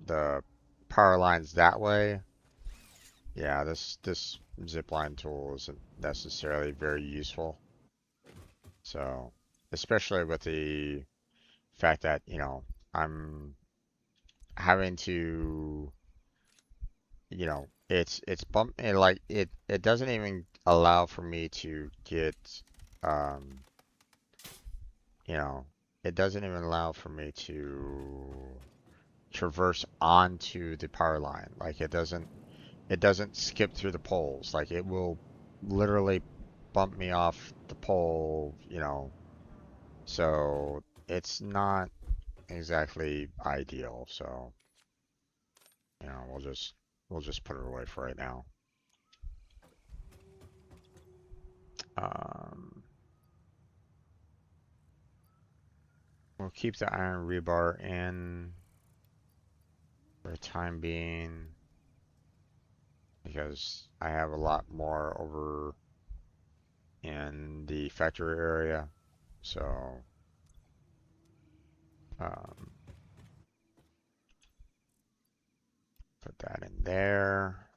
the power lines that way, yeah, this zipline tool isn't necessarily very useful. So, especially with the fact that, I'm having to, it's bump and like it doesn't even allow for me to get um, you know, it doesn't even allow for me to traverse onto the power line. Like it doesn't skip through the poles. Like it will literally bump me off the pole, so it's not exactly ideal. So, we'll just put it away for right now. Um, we'll keep the iron rebar in for the time being because I have a lot more over in the factory area. So, um, put that in there.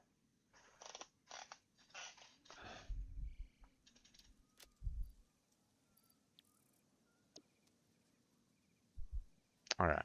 All right.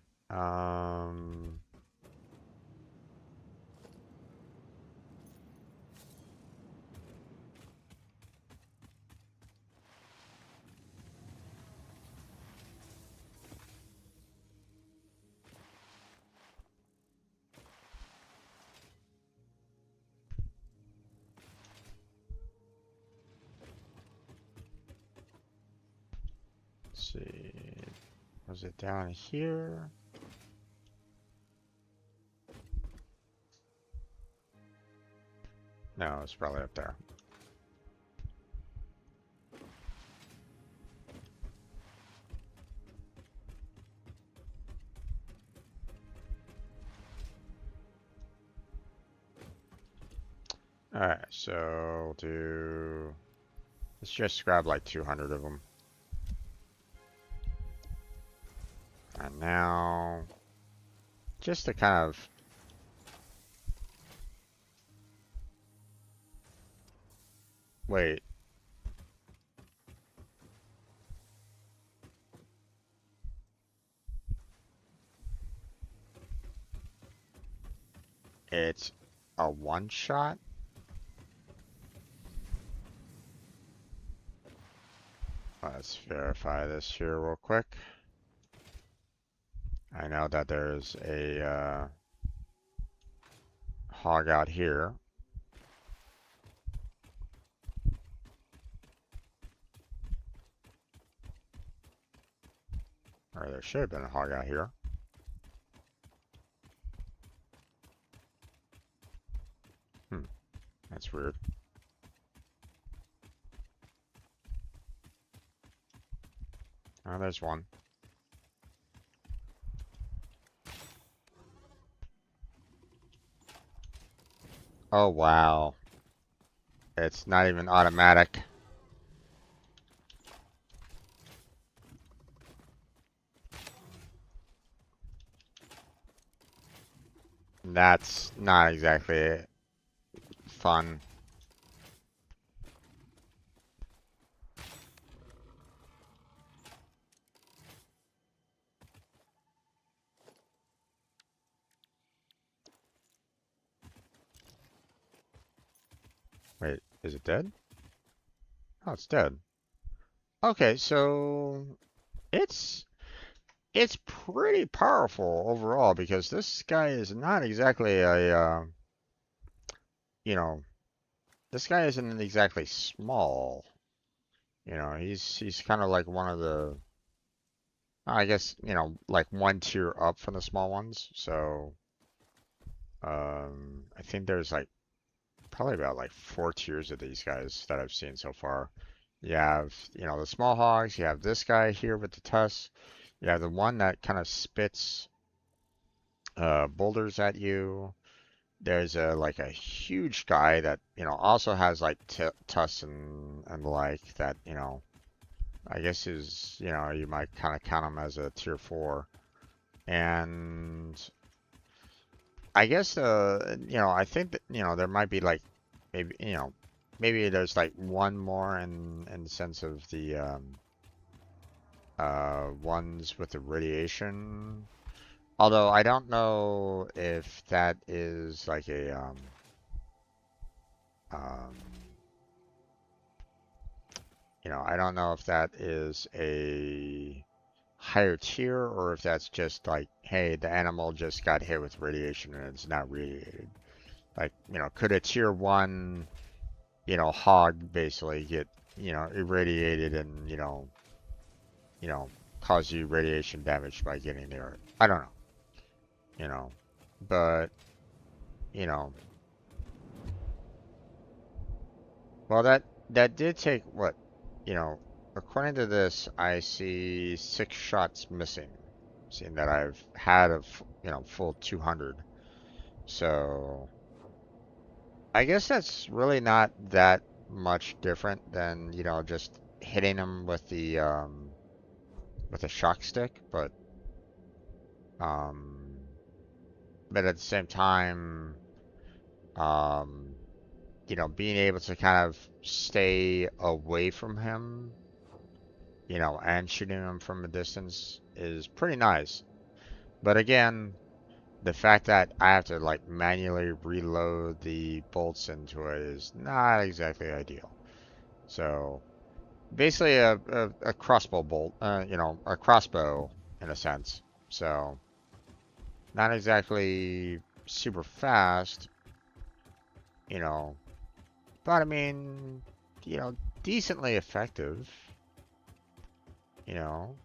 Let's see. Was it down here? No, it's probably up there. Alright, so let's just grab like 200 of them. And now, just to kind of wait. It's a one shot? Let's verify this here real quick. I know that there's a hog out here. Or there should have been a hog out here. That's weird. Oh, there's one. Oh, wow. It's not even automatic. That's not exactly fun. Wait, is it dead? Oh, it's dead. Okay, so it's pretty powerful overall because this guy is not exactly a you know, this guy isn't exactly small. You know, he's kind of like one of the, I guess, you know, like one tier up from the small ones. So, I think there's like probably about like 4 tiers of these guys that I've seen so far. You have, you know, the small hogs. You have this guy here with the tusks. You have the one that kind of spits boulders at you. There's a like a huge guy that, you know, also has like tusks and the like that, you know, I guess is, you know, you might kind of count him as a tier 4. And I guess, you know, I think that, you know, there might be like, maybe, you know, maybe there's like one more in the sense of the, ones with the radiation. Although I don't know if that is like a, um, you know, I don't know if that is a higher tier or if that's just like, hey, the animal just got hit with radiation and it's not radiated. Like, you know, could a tier 1, you know, hog basically get, you know, irradiated and, you know, cause you radiation damage by getting there? I don't know. You know, but, you know, well, that did take what, you know, according to this, I see 6 shots missing, seeing that I've had a, you know, full 200. So I guess that's really not that much different than, you know, just hitting them with a shock stick, um but at the same time, um you know, being able to kind of stay away from him, you know, and shooting him from a distance is pretty nice. But again, the fact that I have to like manually reload the bolts into it is not exactly ideal. So basically a crossbow bolt, you know, a crossbow in a sense. So not exactly super fast, you know, but I mean, you know, decently effective. you know.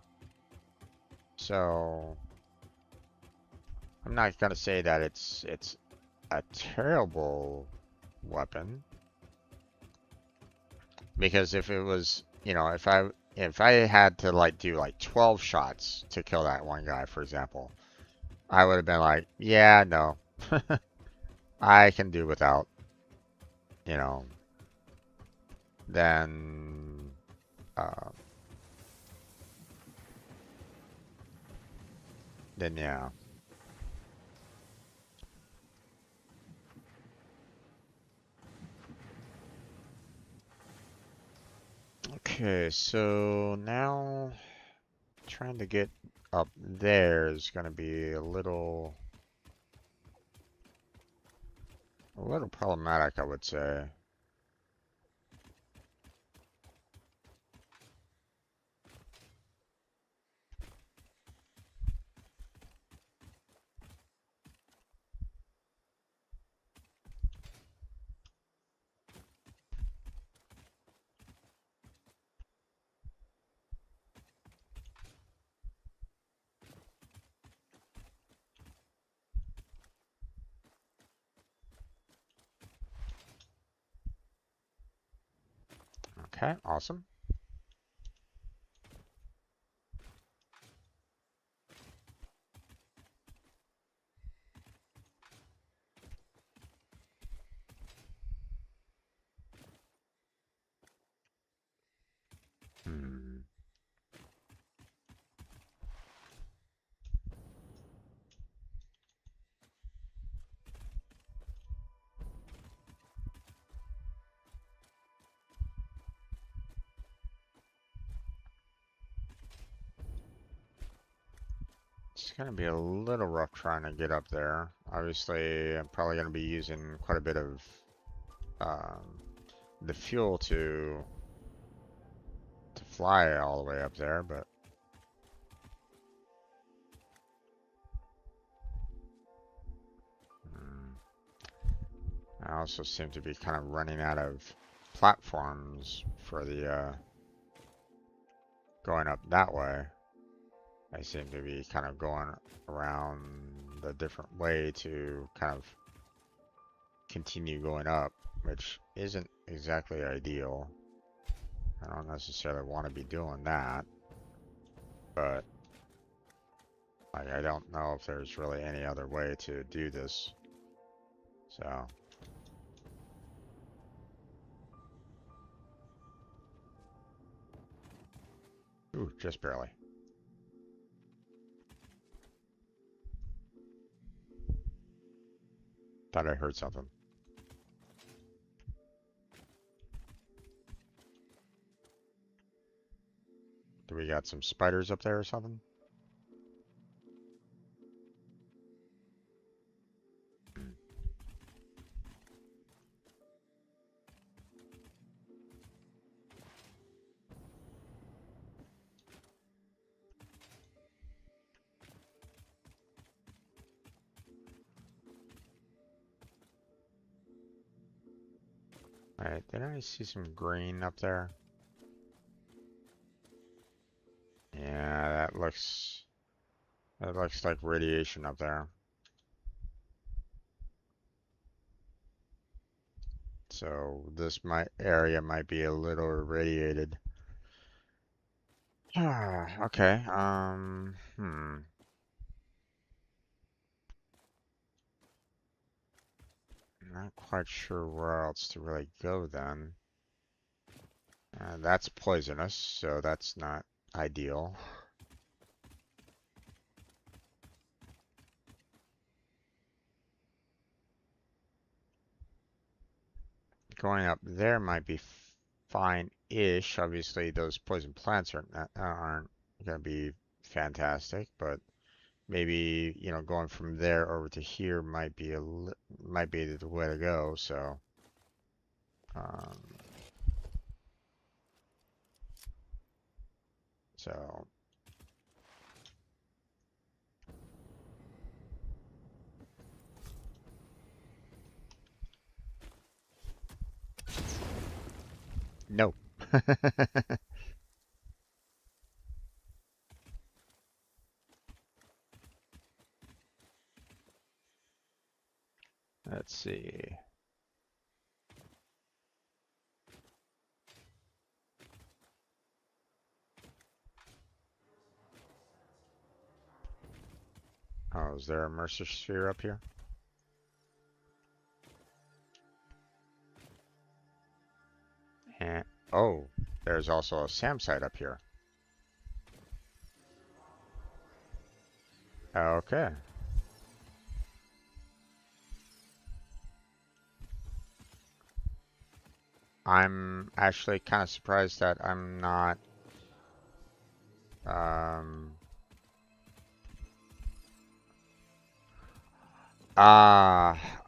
So I'm not gonna say that it's a terrible weapon, because if it was, you know, if I had to like do like 12 shots to kill that one guy, for example, I would have been like, yeah, no, I can do without, you know, then, uh, then yeah. Okay, so now trying to get up there is gonna be a little problematic, I would say. Okay, awesome. Hmm. It's gonna be a little rough trying to get up there. Obviously, I'm probably gonna be using quite a bit of um, the fuel to fly all the way up there, but mm, I also seem to be kind of running out of platforms for the going up that way. I seem to be kind of going around a different way to kind of continue going up, which isn't exactly ideal. I don't necessarily want to be doing that, but like, I don't know if there's really any other way to do this. So, ooh, just barely. Thought I heard something. Do we got some spiders up there or something? Hmm. Alright, did I see some green up there? Yeah, that looks like radiation up there. So this area might be a little irradiated. Okay, not quite sure where else to really go then. That's poisonous, so that's not ideal. Going up there might be fine-ish. Obviously, those poison plants aren't going to be fantastic, but maybe, you know, going from there over to here might be might be the way to go. So, um, so no. Let's see. Oh, is there a Mercer sphere up here? And oh, there's also a SAM site up here. Okay. I'm actually kind of surprised that I'm not um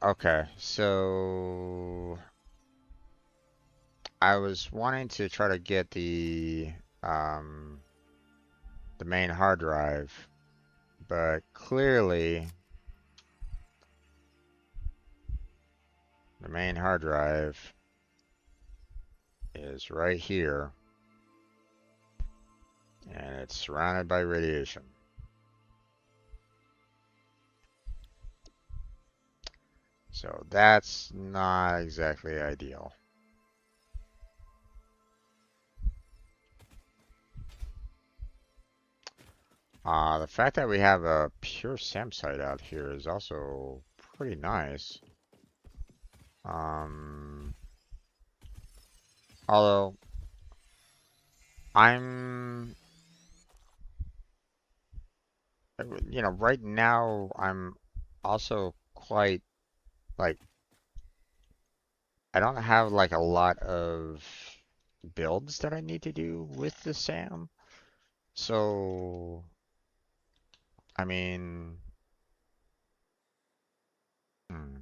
okay. So I was wanting to try to get the main hard drive, but clearly the main hard drive is right here and it's surrounded by radiation. So that's not exactly ideal. The fact that we have a pure SAM site out here is also pretty nice. Um, Although I'm, right now I'm also quite like I don't have like a lot of builds that I need to do with the SAM. So, I mean, hmm,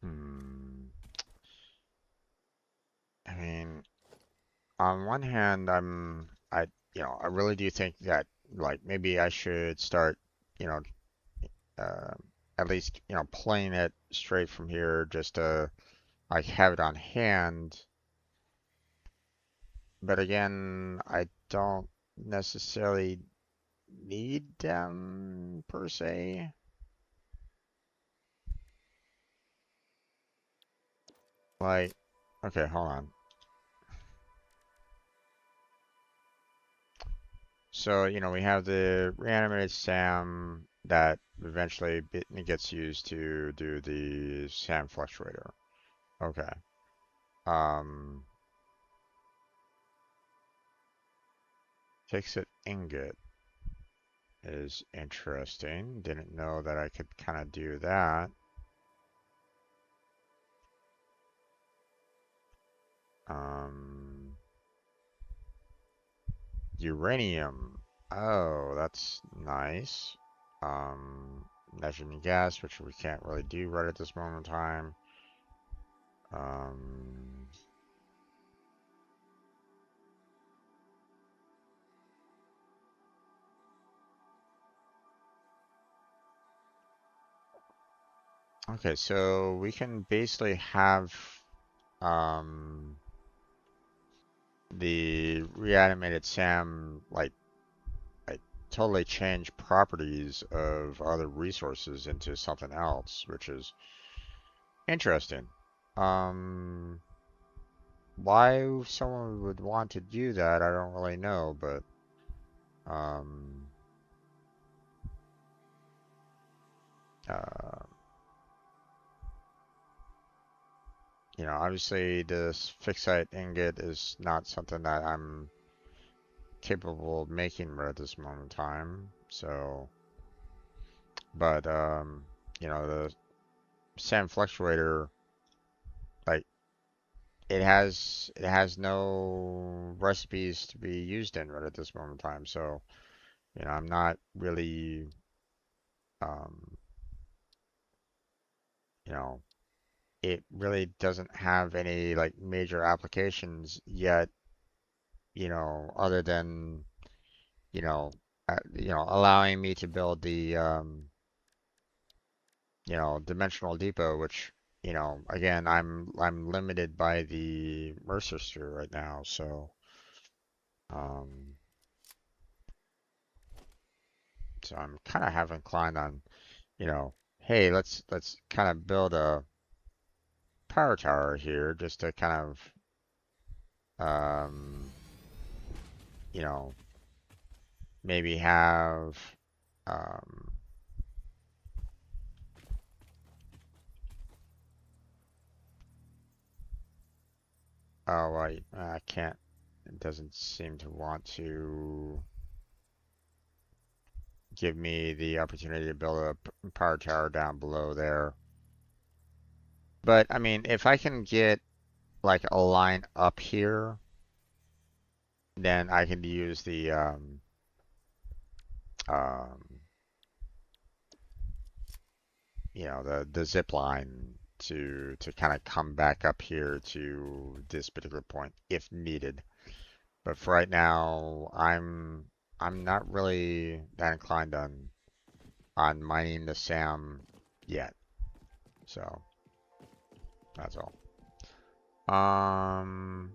hmm, I mean, on one hand, I really do think that like maybe I should start, you know, uh, at least, playing it straight from here just to like have it on hand. But again, I don't necessarily need them per se. Like, okay, hold on. So, we have the reanimated SAM that eventually gets used to do the SAM fluctuator. Okay. Um, Fix it ingot is interesting. Didn't know that I could kind of do that. Um, Uranium. Oh, that's nice. Nitrogen gas, which we can't really do right at this moment in time. Um, okay, so we can basically have um, the reanimated SAM like totally change properties of other resources into something else, which is interesting. Um, why someone would want to do that, I don't really know, but um, uh, obviously this fixite ingot is not something that I'm capable of making right at this moment in time. So, but the SAM fluctuator, like it has no recipes to be used in right at this moment in time. So, I'm not really um, you know, it really doesn't have any like major applications yet, other than, allowing me to build the, dimensional depot, which, again, I'm limited by the Mercer sphere right now, um, so I'm kind of half inclined on, hey, let's kind of build a power tower here just to kind of, you know, maybe have, um, oh, I can't, it doesn't seem to want to give me the opportunity to build a power tower down below there. But I mean, if I can get like a line up here, then I can use um, the zip line to kind of come back up here to this particular point if needed. But for right now, I'm not really that inclined on mining the SAM yet. So that's all. Um,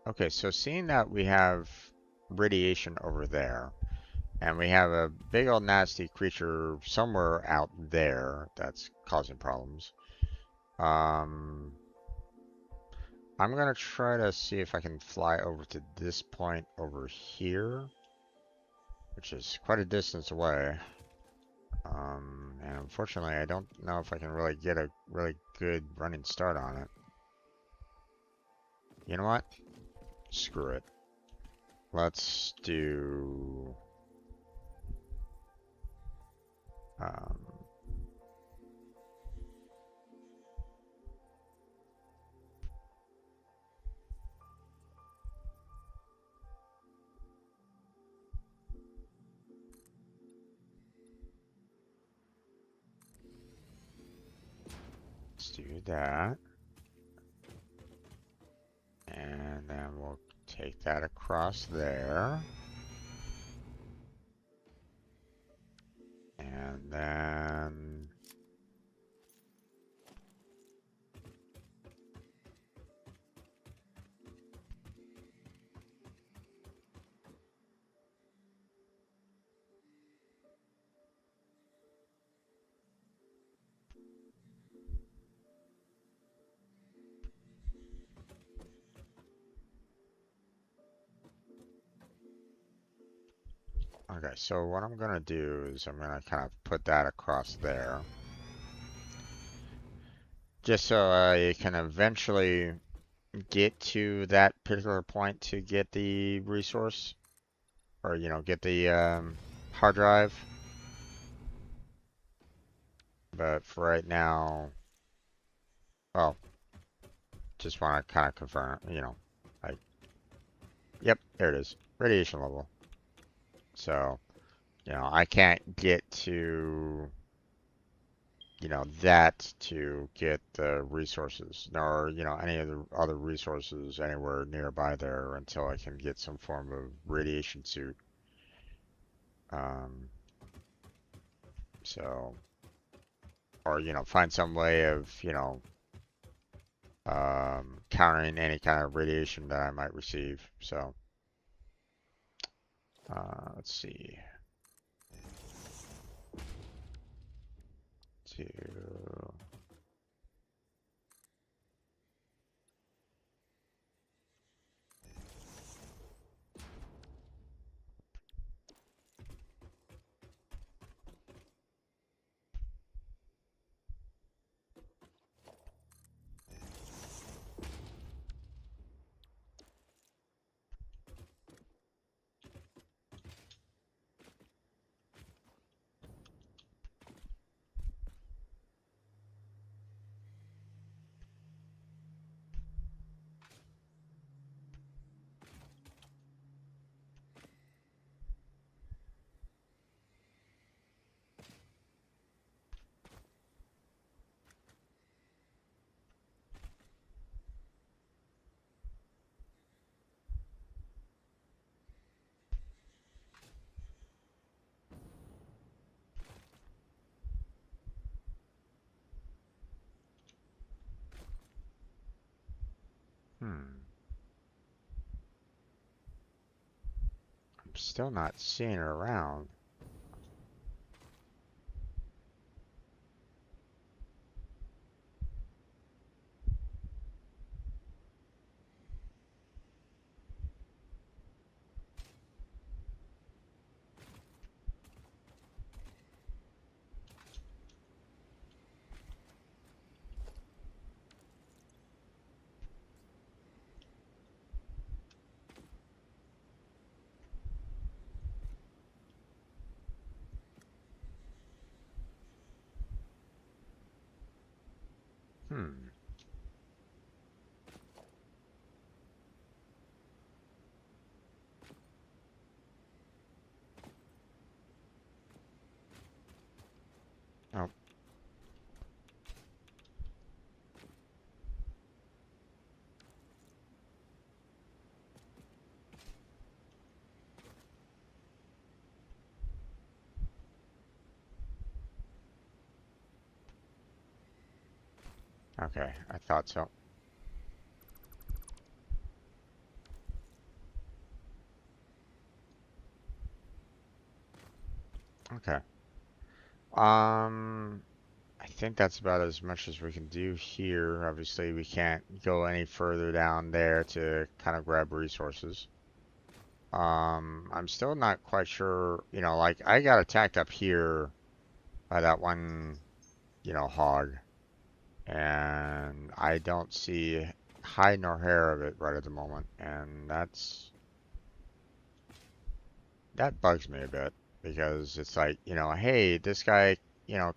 okay, so seeing that we have radiation over there, and we have a big old nasty creature somewhere out there that's causing problems. Um, I'm gonna try to see if I can fly over to this point over here, which is quite a distance away. And unfortunately, I don't know if I can really get a really good running start on it. You know what? Screw it. Let's do... Um, let's do that. And then we'll take that across there. And then... Okay, so what I'm gonna do is I'm gonna kind of put that across there. Just so I can eventually get to that particular point to get the resource, or, get the hard drive. But for right now, well, just want to kind of confirm, like, yep, there it is, radiation level. So, I can't get to, that to get the resources, nor, any of the other resources anywhere nearby there until I can get some form of radiation suit. Um, so, or, find some way of, countering any kind of radiation that I might receive. So, let's see. Two. still not seeing her around. Hmm. Oh. Okay, I thought so. Okay. I think that's about as much as we can do here. Obviously, we can't go any further down there to kind of grab resources. I'm still not quite sure, like I got attacked up here by that one, hog, and I don't see hide nor hair of it right at the moment, and that bugs me a bit because it's like, hey, this guy,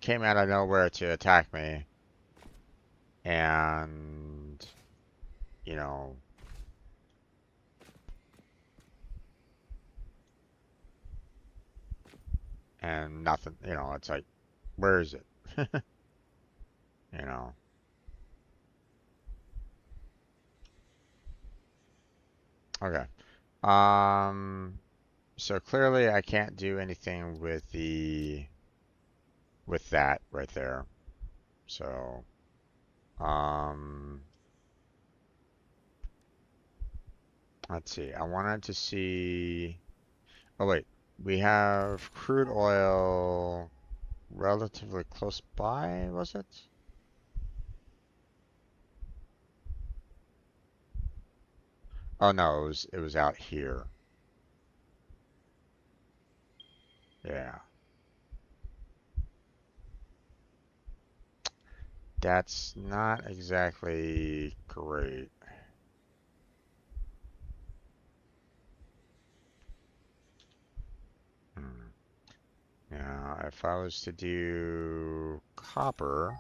came out of nowhere to attack me, and you know, and nothing, it's like, where is it? You know. Okay. Um, so clearly I can't do anything with that right there. So, um, let's see. I wanted to see. Oh wait, we have crude oil relatively close by, was it? Oh no, it was out here. Yeah. That's not exactly great. Hmm. Now, if I was to do copper,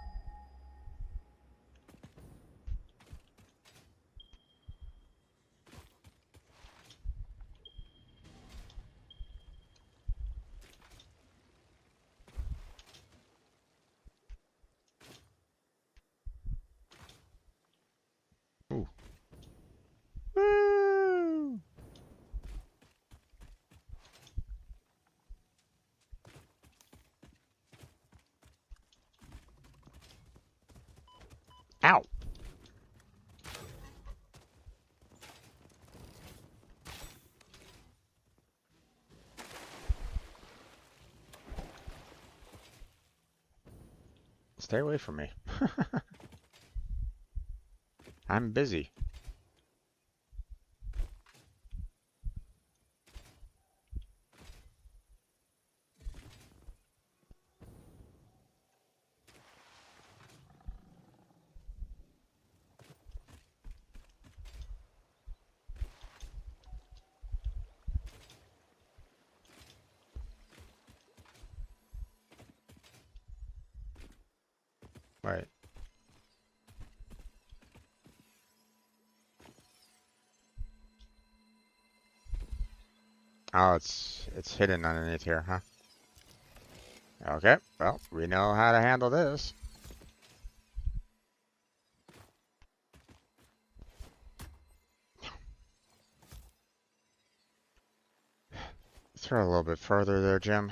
ooh, woo! Ow! Stay away from me. I'm busy. Right. Oh, it's hidden underneath here, huh? Okay, well, we know how to handle this. Throw a little bit further there, Jim.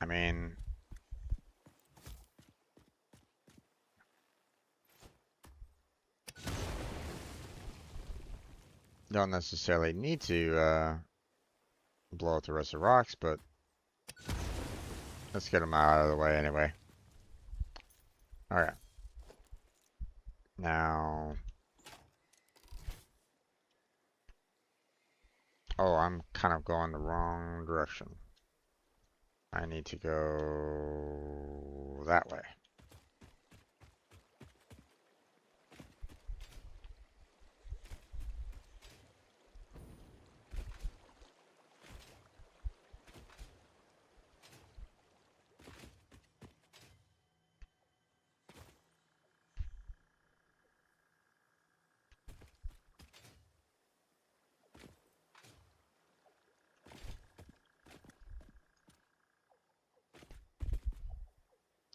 I mean, don't necessarily need to blow up the rest of the rocks, but let's get them out of the way anyway. Alright. Now... Oh, I'm kind of going the wrong direction. I need to go that way.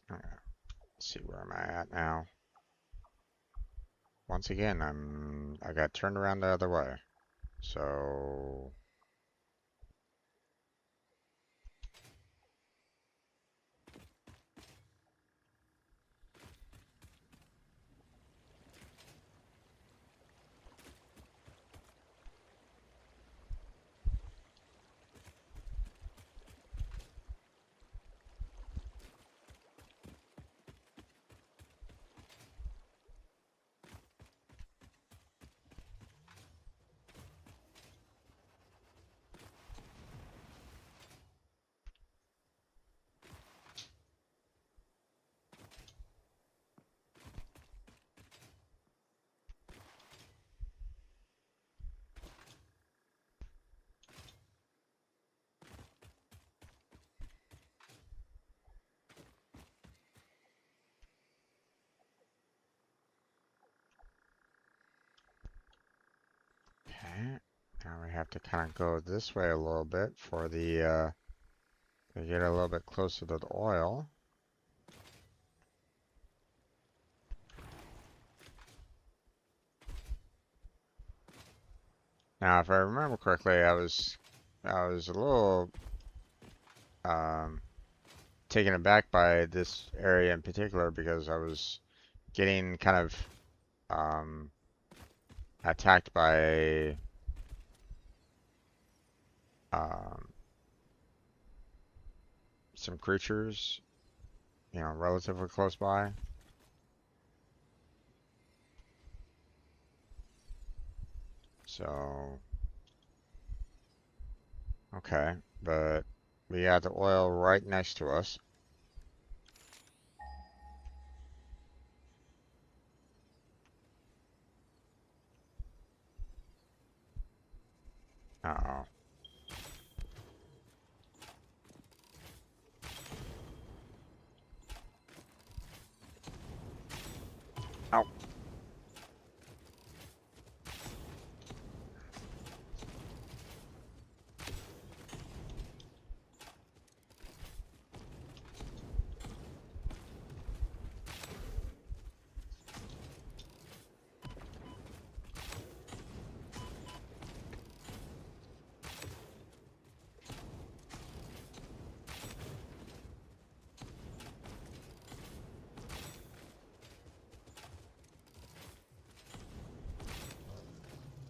Alright, let's see where am I at now. Once again, I got turned around the other way. So okay. Now we have to kind of go this way a little bit for the to get a little bit closer to the oil. Now, if I remember correctly, I was a little um, taken aback by this area in particular because I was getting kind of attacked by um, some creatures, you know, relatively close by. So, okay, but we got the oil right next to us. Uh-oh. Oh,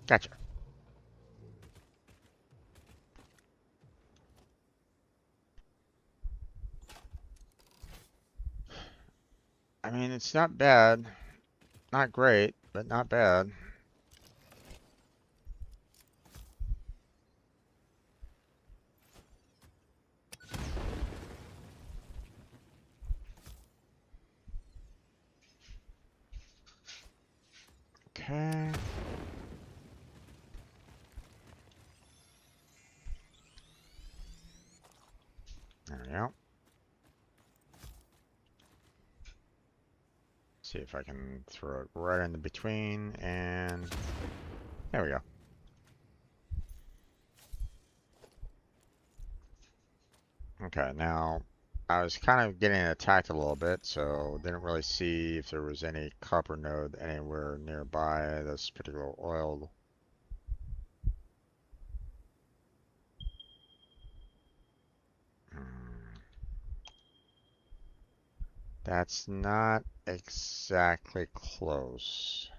gotcha. I mean, it's not bad. Not great, but not bad. Okay. There we go. See if I can throw it right in the between, and there we go. Okay, now I was kind of getting attacked a little bit, so didn't really see if there was any copper node anywhere nearby this particular oil. Hmm. That's not exactly close.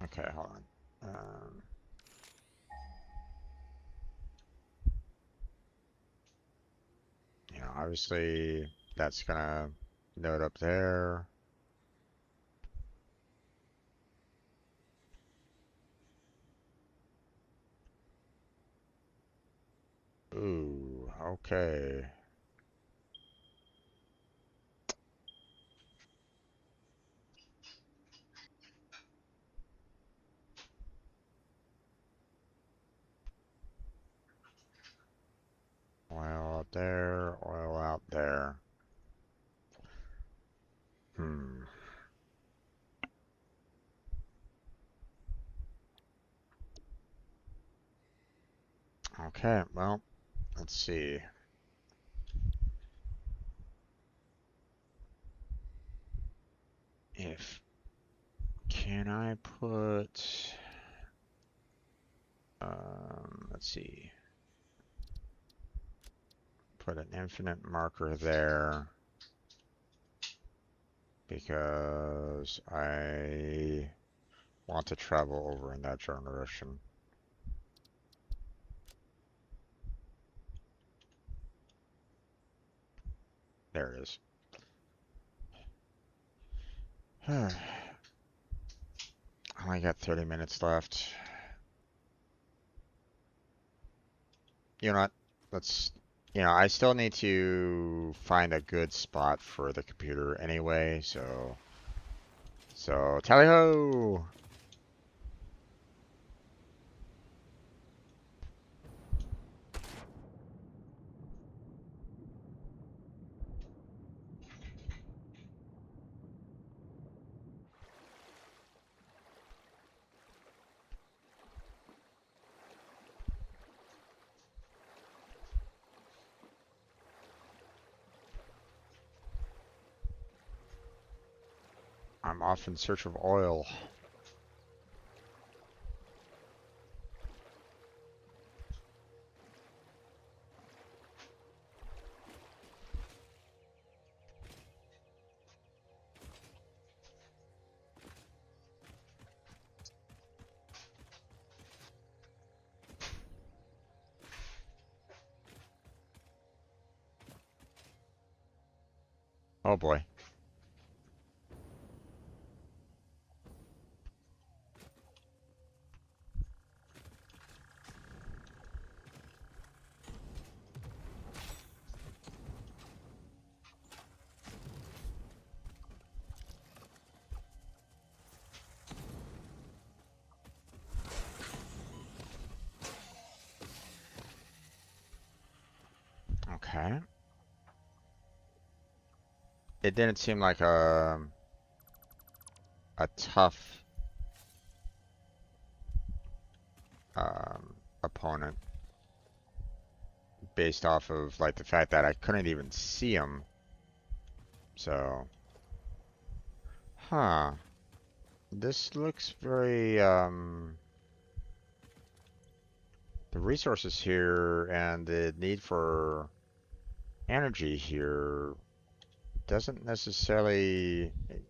Okay, hold on. You know, obviously that's gonna node up there. Ooh, okay. Oil out there, oil out there. Hmm. Okay, well, let's see. If can I put let's see. Put an infinite marker there because I want to travel over in that direction. There it is. I only got 30 minutes left. You know what? Let's, you know, I still need to find a good spot for the computer anyway, so tally ho! I'm off in search of oil. Oh boy. Okay. It didn't seem like a tough opponent based off of like the fact that I couldn't even see him. So, huh. This looks very the resources here and the need for energy here doesn't necessarily, it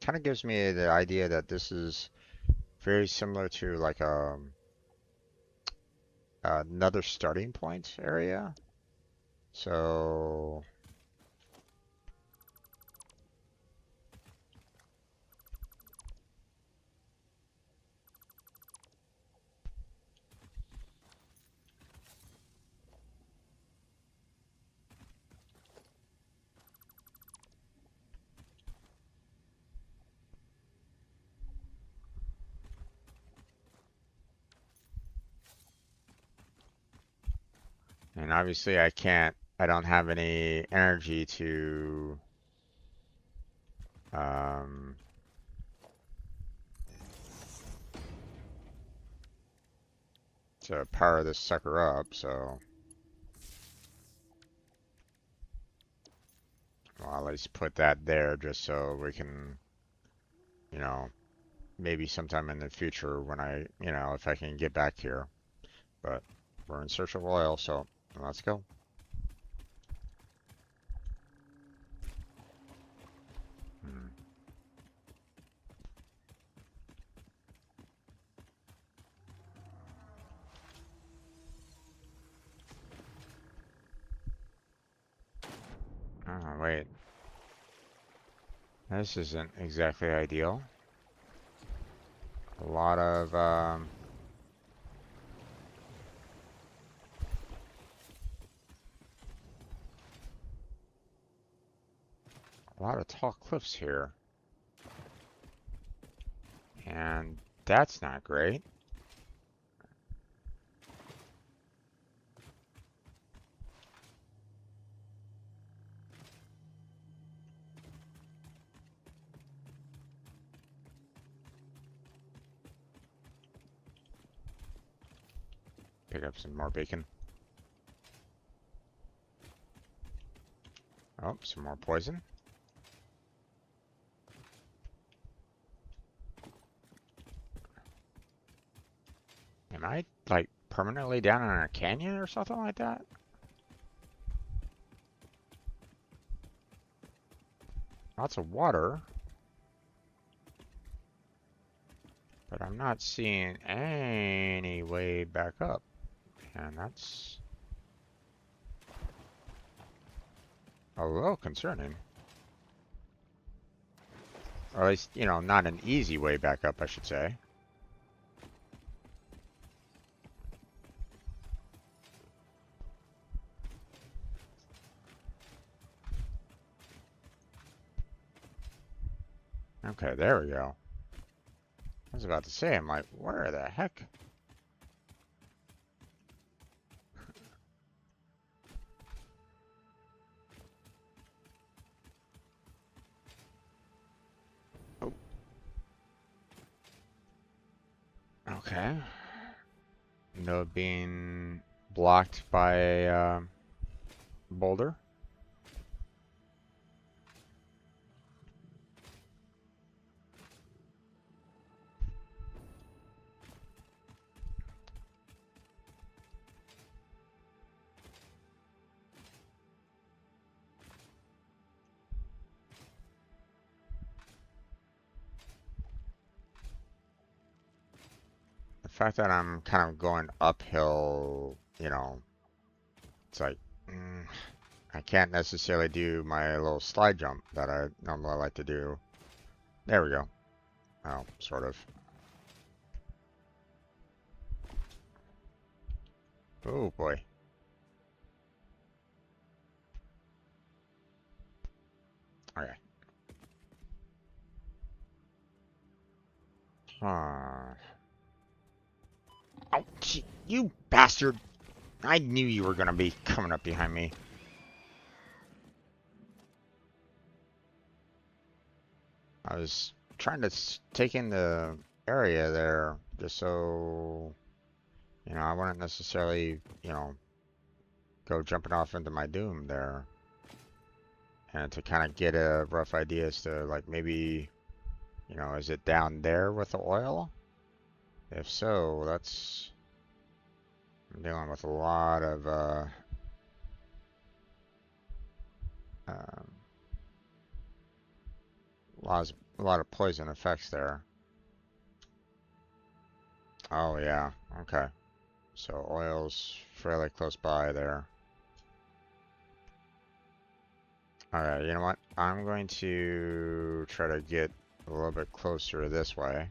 kind of gives me the idea that this is very similar to like another starting point area. So, and obviously I don't have any energy um, to power this sucker up, so well, at least put that there just so we can, you know, maybe sometime in the future when if I can get back here. But we're in search of oil, so let's go. Hmm. Oh, wait. This isn't exactly ideal. A lot of, tall cliffs here. And that's not great. Pick up some more bacon. Oh, some more poison. Am I, like, permanently down in a canyon or something like that? Lots of water. But I'm not seeing any way back up. And that's a little concerning. Or at least, you know, not an easy way back up, I should say. Okay, there we go. I was about to say, I'm like, where the heck? Oh. Okay. No being blocked by a boulder. The fact that I'm kind of going uphill, you know, it's like, I can't necessarily do my little slide jump that I normally like to do. There we go. Oh, sort of. Oh boy. Okay. Huh. Oh, gee, you bastard! I knew you were gonna be coming up behind me. I was trying to take in the area there just so, you know, I wouldn't necessarily, you know, go jumping off into my doom there. And to kind of get a rough idea as to, like, maybe, you know, is it down there with the oil? If so, that's... I'm dealing with a lot of, um, a lot of poison effects there. Oh, yeah. Okay. So oil's fairly close by there. Alright, you know what? I'm going to try to get a little bit closer this way.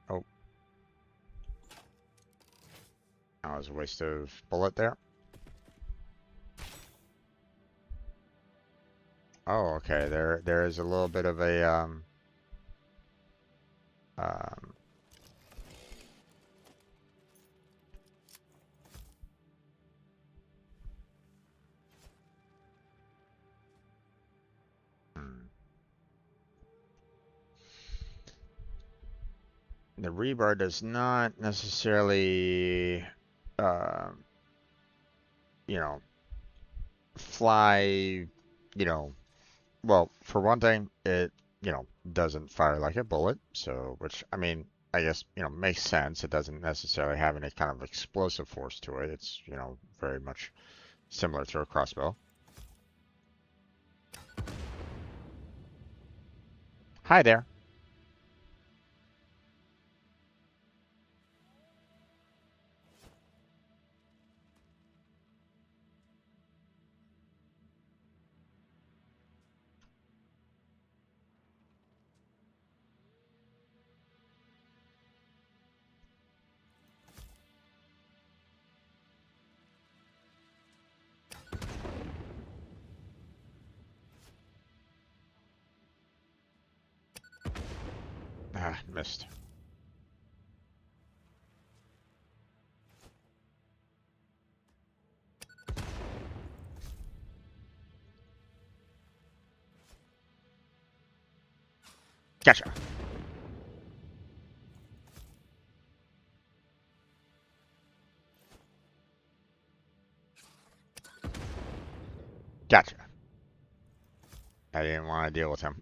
Oh. That was a waste of bullet there. Oh, okay. There is a little bit of a um hmm. The rebar does not necessarily you know, fly, you know, well, for one thing, it, you know, doesn't fire like a bullet, so, which, I mean, I guess, you know, makes sense. It doesn't necessarily have any kind of explosive force to it. It's, you know, very much similar to a crossbow. Hi there. Ah, missed. Gotcha. Gotcha. I didn't want to deal with him.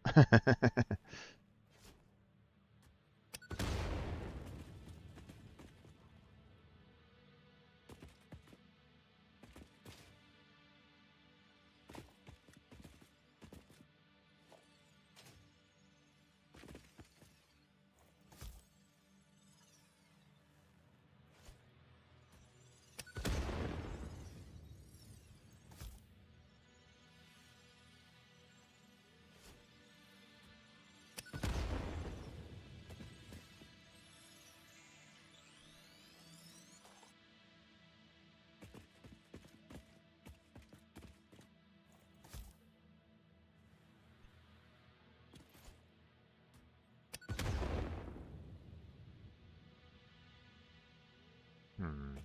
Hmm.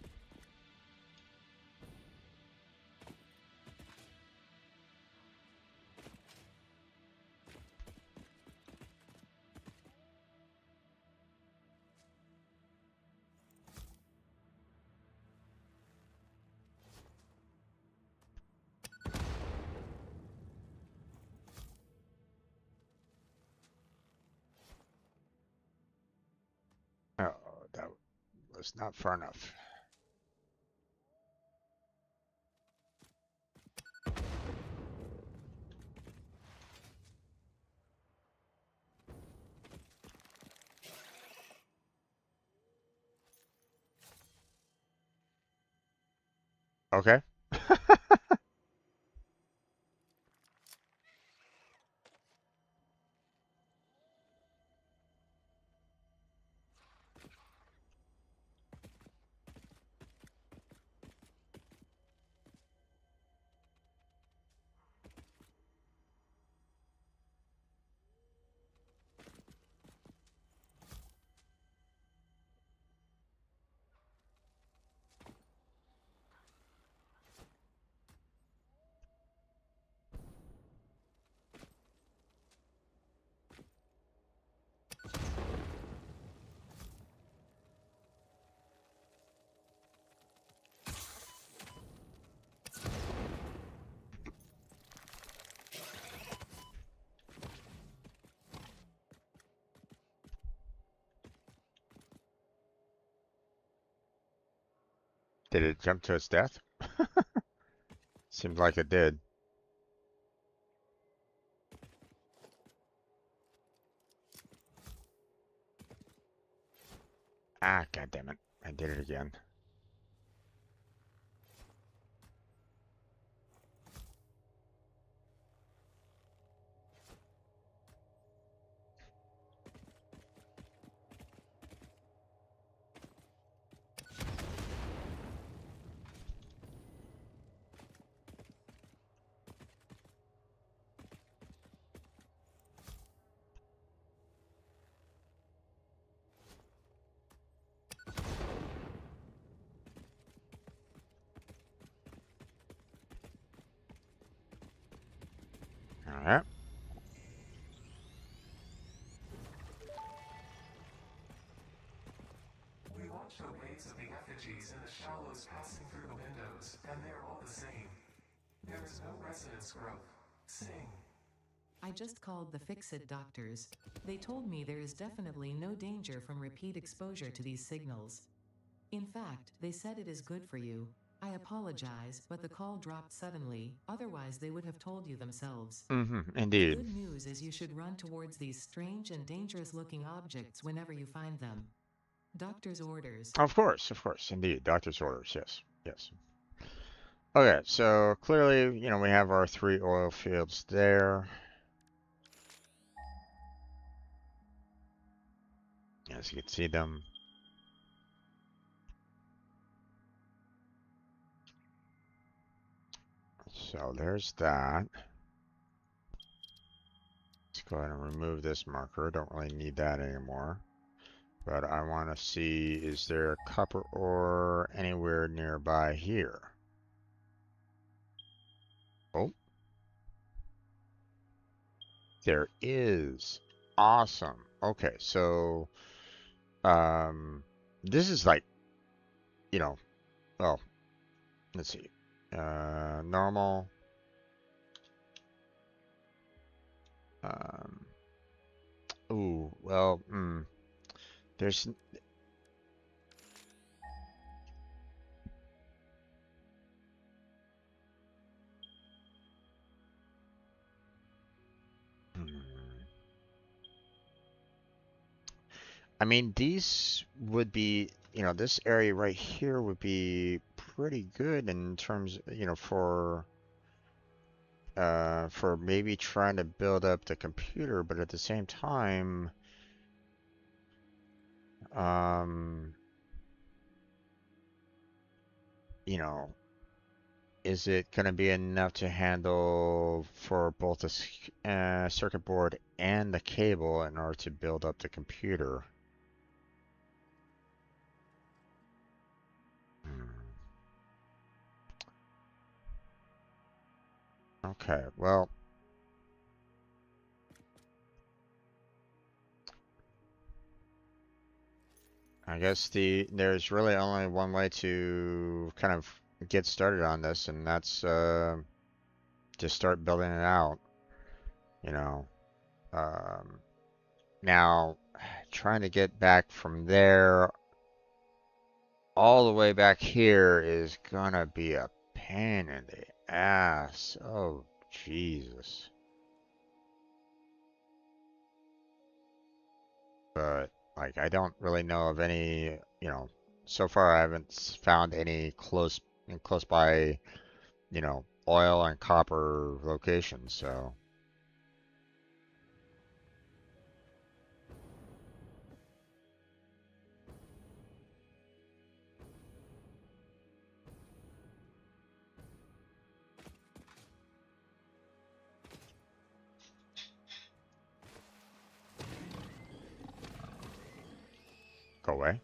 Oh, that was not far enough. Okay. Did it jump to its death? Seems like it did. Ah, god damn it. I did it again. Alright. We watch the waves of the effigies in the shallows passing through the windows, and they're all the same. There is no resonance growth. Sing. I just called the Fix-It doctors. They told me there is definitely no danger from repeat exposure to these signals. In fact, they said it is good for you. I apologize, but the call dropped suddenly, otherwise they would have told you themselves. Mm-hmm, The indeed. good news is you should run towards these strange and dangerous-looking objects whenever you find them. Doctor's orders. Of course, indeed. Doctor's orders, yes. Yes. Okay, so clearly, we have our 3 oil fields there. As you can see them. So there's that. Let's go ahead and remove this marker. Don't really need that anymore. But I want to see, is there a copper ore anywhere nearby here? Oh, there is. Awesome. Okay, so this is like, you know, well, let's see. Normal. Um, ooh, well, there's I mean, these would be, this area right here would be pretty good in terms, for maybe trying to build up the computer, but at the same time, um, you know, is it going to be enough to handle for both the circuit board and the cable in order to build up the computer? Hmm. Okay, well, I guess there's really only one way to kind of get started on this, and that's just start building it out, you know. Um, Now, trying to get back from there all the way back here is gonna be a pain in the ass. Oh, Jesus. But, like, I don't really know of any, so far I haven't found any close by, oil and copper locations, so. Go away.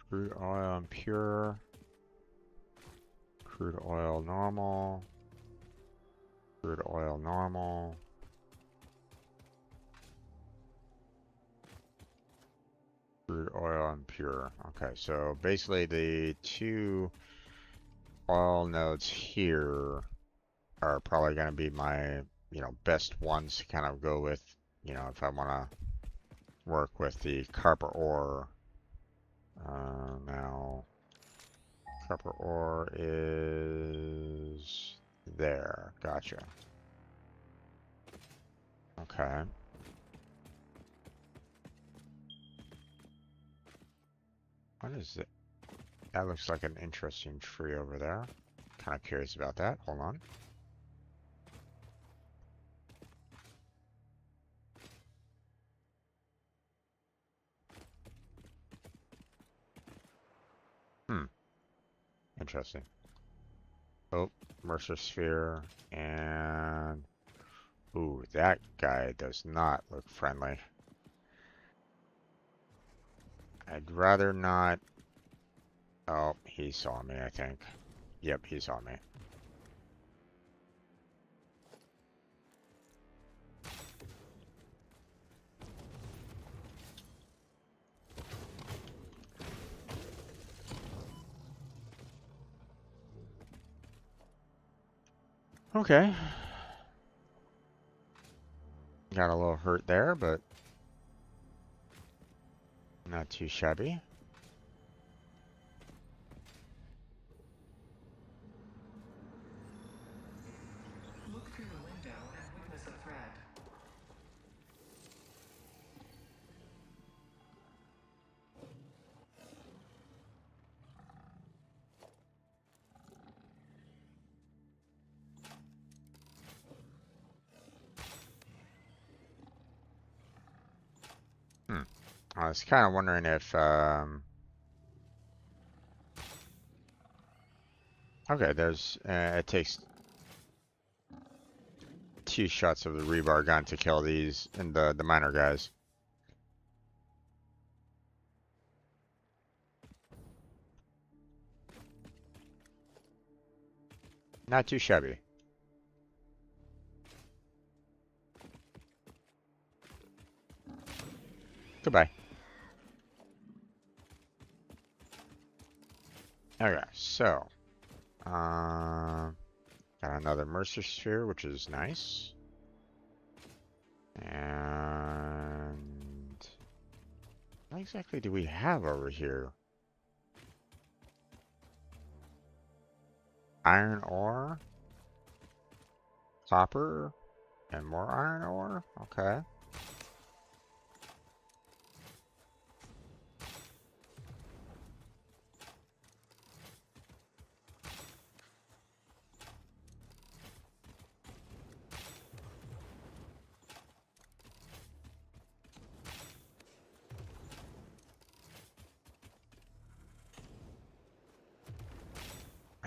Crude oil impure. Crude oil normal. Crude oil normal. Crude oil impure. Okay, so basically the two oil nodes here are probably going to be my, best ones to kind of go with, if I want to work with the copper ore. Now, copper ore is there. Gotcha. Okay. What is it? That looks like an interesting tree over there. Kind of curious about that. Hold on. Hmm. Interesting. Oh, Mercer Sphere. And... ooh, that guy does not look friendly. I'd rather not... oh, he saw me, I think. Yep, he saw me. Okay. Got a little hurt there, but not too shabby. Look through the window and witness a threat. I was kind of wondering if, okay, there's, it takes 2 shots of the rebar gun to kill these and the miner guys. Not too shabby. Goodbye. Okay, so, got another Mercer Sphere, which is nice. And what exactly do we have over here? Iron ore, copper, and more iron ore? Okay.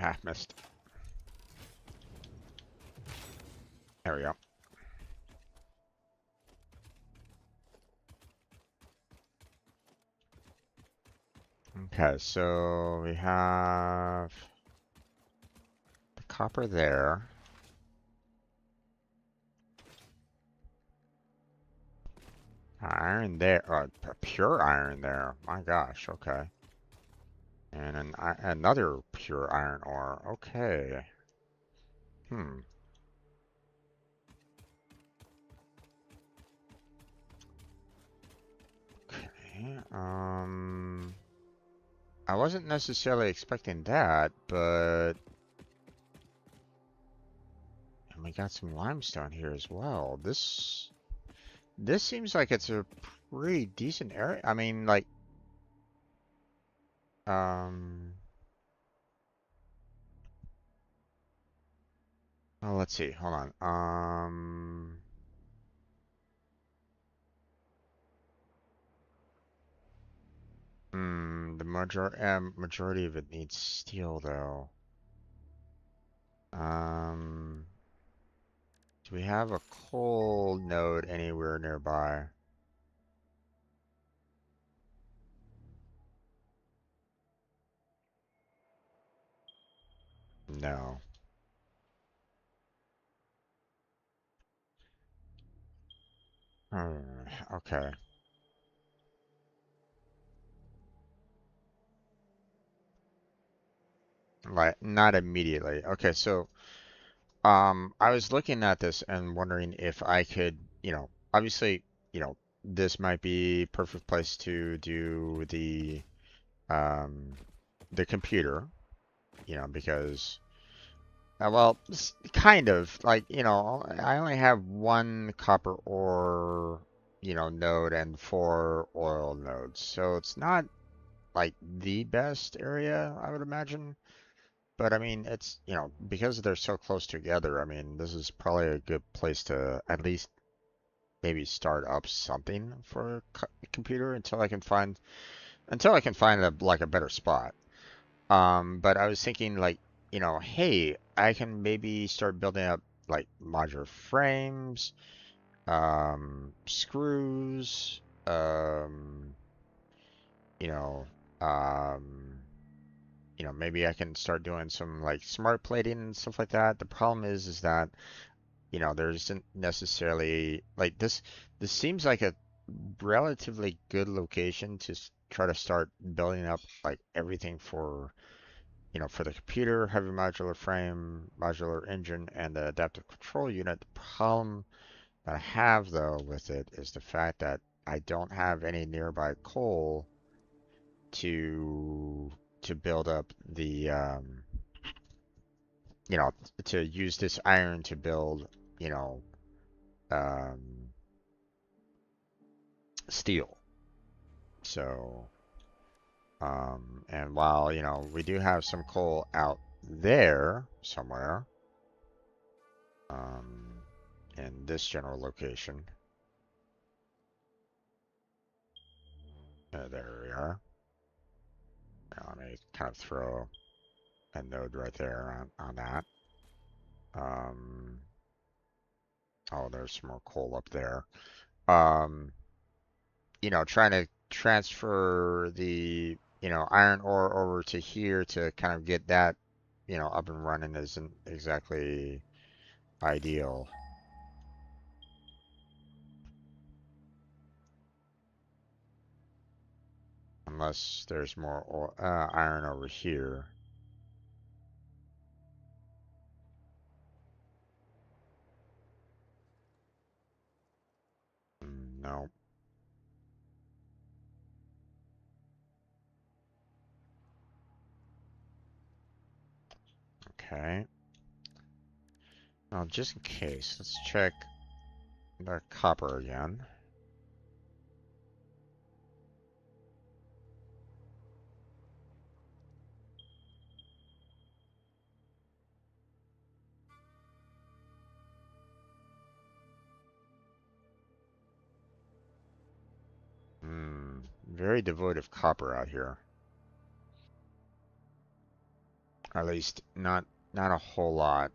Ah, missed. There we go. Okay, so we have the copper there. Iron there, pure iron there. My gosh, okay. And another pure iron ore. Okay. Hmm. Okay. I wasn't necessarily expecting that, but and we got some limestone here as well. This seems like it's a pretty decent area. I mean, like, um, well, let's see. Hold on. The majority of it needs steel, though. Um, do we have a coal node anywhere nearby? No. Okay. Like, not immediately. Okay, so, I was looking at this and wondering if I could, obviously, this might be perfect place to do um, the computer, because, well, kind of, like, I only have 1 copper ore, node and 4 oil nodes, so it's not, like, the best area, I would imagine. But I mean, it's, because they're so close together, I mean, this is probably a good place to at least maybe start up something for a computer until I can find like a better spot. But I was thinking like, hey, I can maybe start building up like modular frames, screws, you know, um, maybe I can start doing some like smart plating and stuff like that. The problem is that, there isn't necessarily like this. This seems like a relatively good location to try to start building up like everything for the computer, heavy modular frame, modular engine, and the adaptive control unit. The problem that I have though with it is the fact that I don't have any nearby coal to build up the you know, to use this iron to build, you know, um, steel. So, and while, we do have some coal out there somewhere, um, in this general location, There we are. Now let me kind of throw a node right there on that. Oh, there's some more coal up there. Um, trying to transfer the, iron ore over to here to kind of get that, up and running isn't exactly ideal. Unless there's more ore, iron over here. No. Okay. Now, just in case, let's check the copper again. Very devoid of copper out here. At least not a whole lot.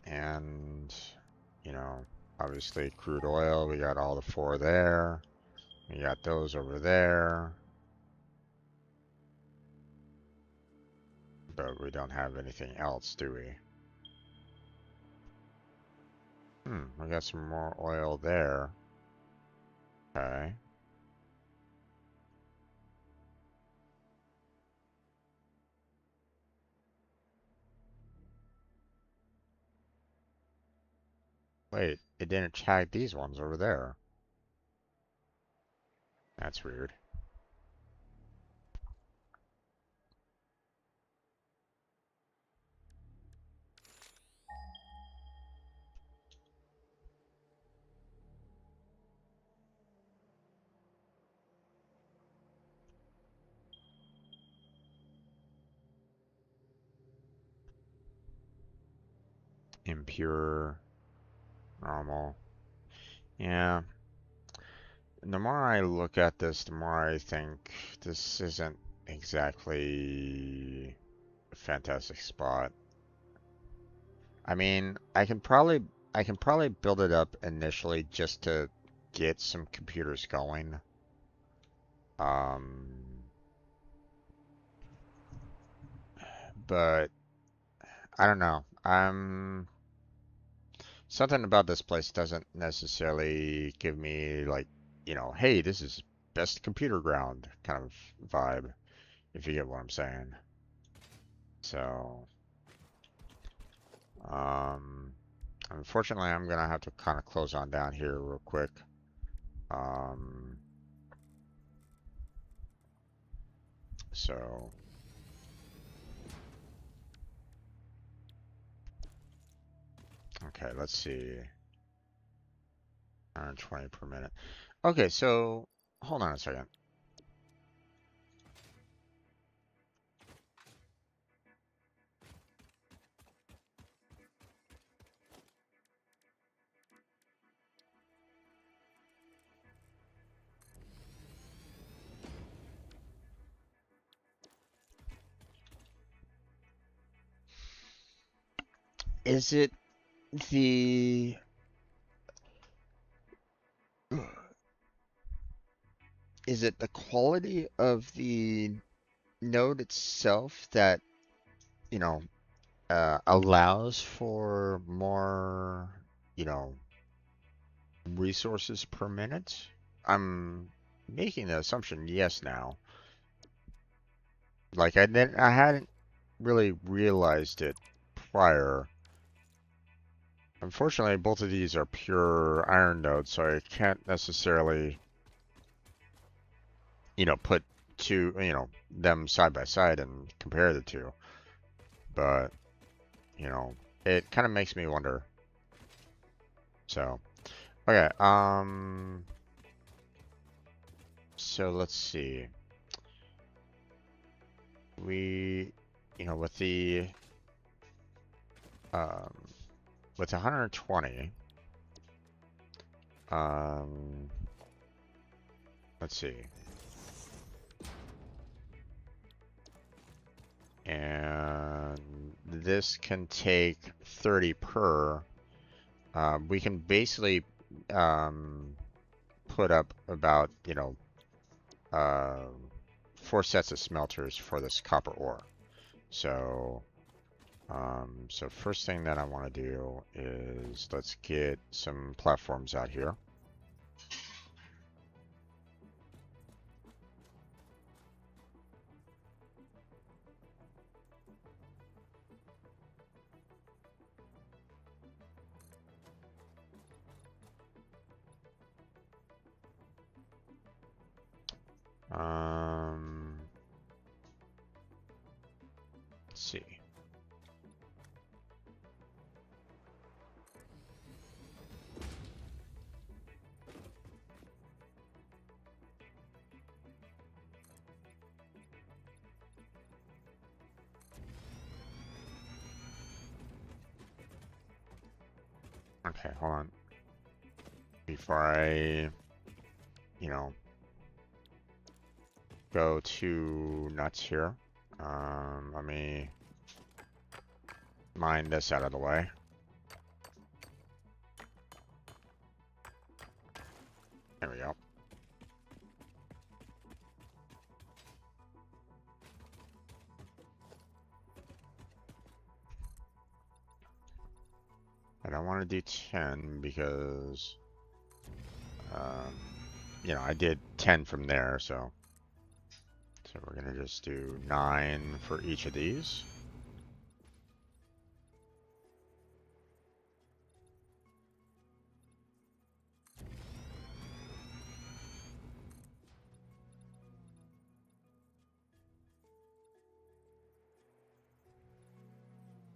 And, you know, obviously crude oil, we got all the four there. We got those over there. But we don't have anything else, do we? We got some more oil there. Okay. Wait, it didn't check these ones over there. That's weird. Impure, normal. Yeah. And the more I look at this, the more I think this isn't exactly a fantastic spot. I mean, I can probably build it up initially just to get some computers going. Um, but I don't know. Something about this place doesn't necessarily give me like, hey, this is best computer ground kind of vibe, if you get what I'm saying. So, um, unfortunately, I'm gonna have to kind of close on down here real quick. Um, so okay, let's see. 120 per minute. Okay, so hold on a second. Is it the is it the quality of the node itself that, you know, allows for more, you know, resources per minute? I'm making the assumption yes now. Like I hadn't really realized it prior. Unfortunately, both of these are pure iron nodes, so I can't necessarily, put them side by side and compare the two. But, you know, it kind of makes me wonder. So, okay, so let's see. We, with the um, with 120, let's see. And this can take 30 per. We can basically put up about, 4 sets of smelters for this copper ore. So, so first thing that I want to do is let's get some platforms out here. Let's see. Okay, hold on. Before I, go too nuts here, let me mine this out of the way. There we go. I don't want to do 10 because, I did 10 from there, so we're gonna just do 9 for each of these.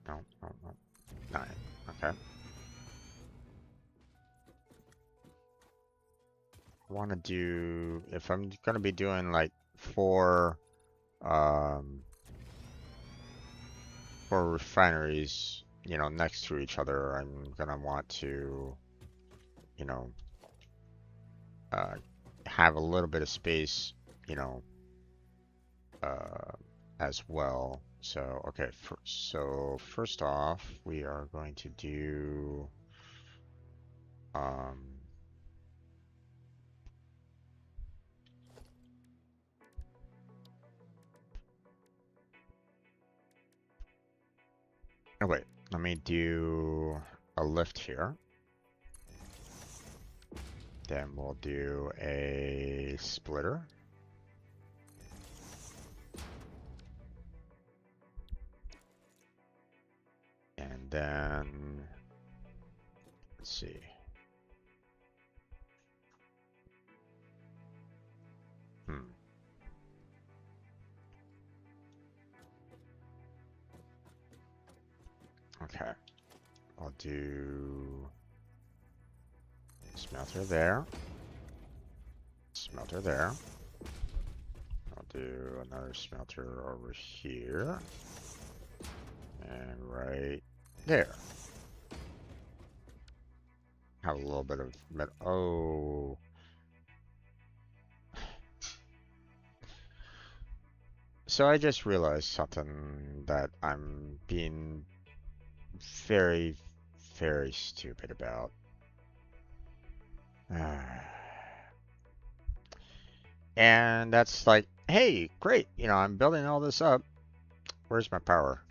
No, 9. Okay. I want to do, if I'm gonna be doing like 4 refineries, next to each other, I'm gonna want to, have a little bit of space, as well. So, okay, so first off, we are going to do, oh wait, let me do a lift here. Then we'll do a splitter. And then, let's see. Okay, I'll do smelter there. Smelter there. I'll do another smelter over here. And right there. Have a little bit of metal. Oh. So I just realized something that I'm being very, very stupid about. And that's like, hey, great, I'm building all this up. Where's my power?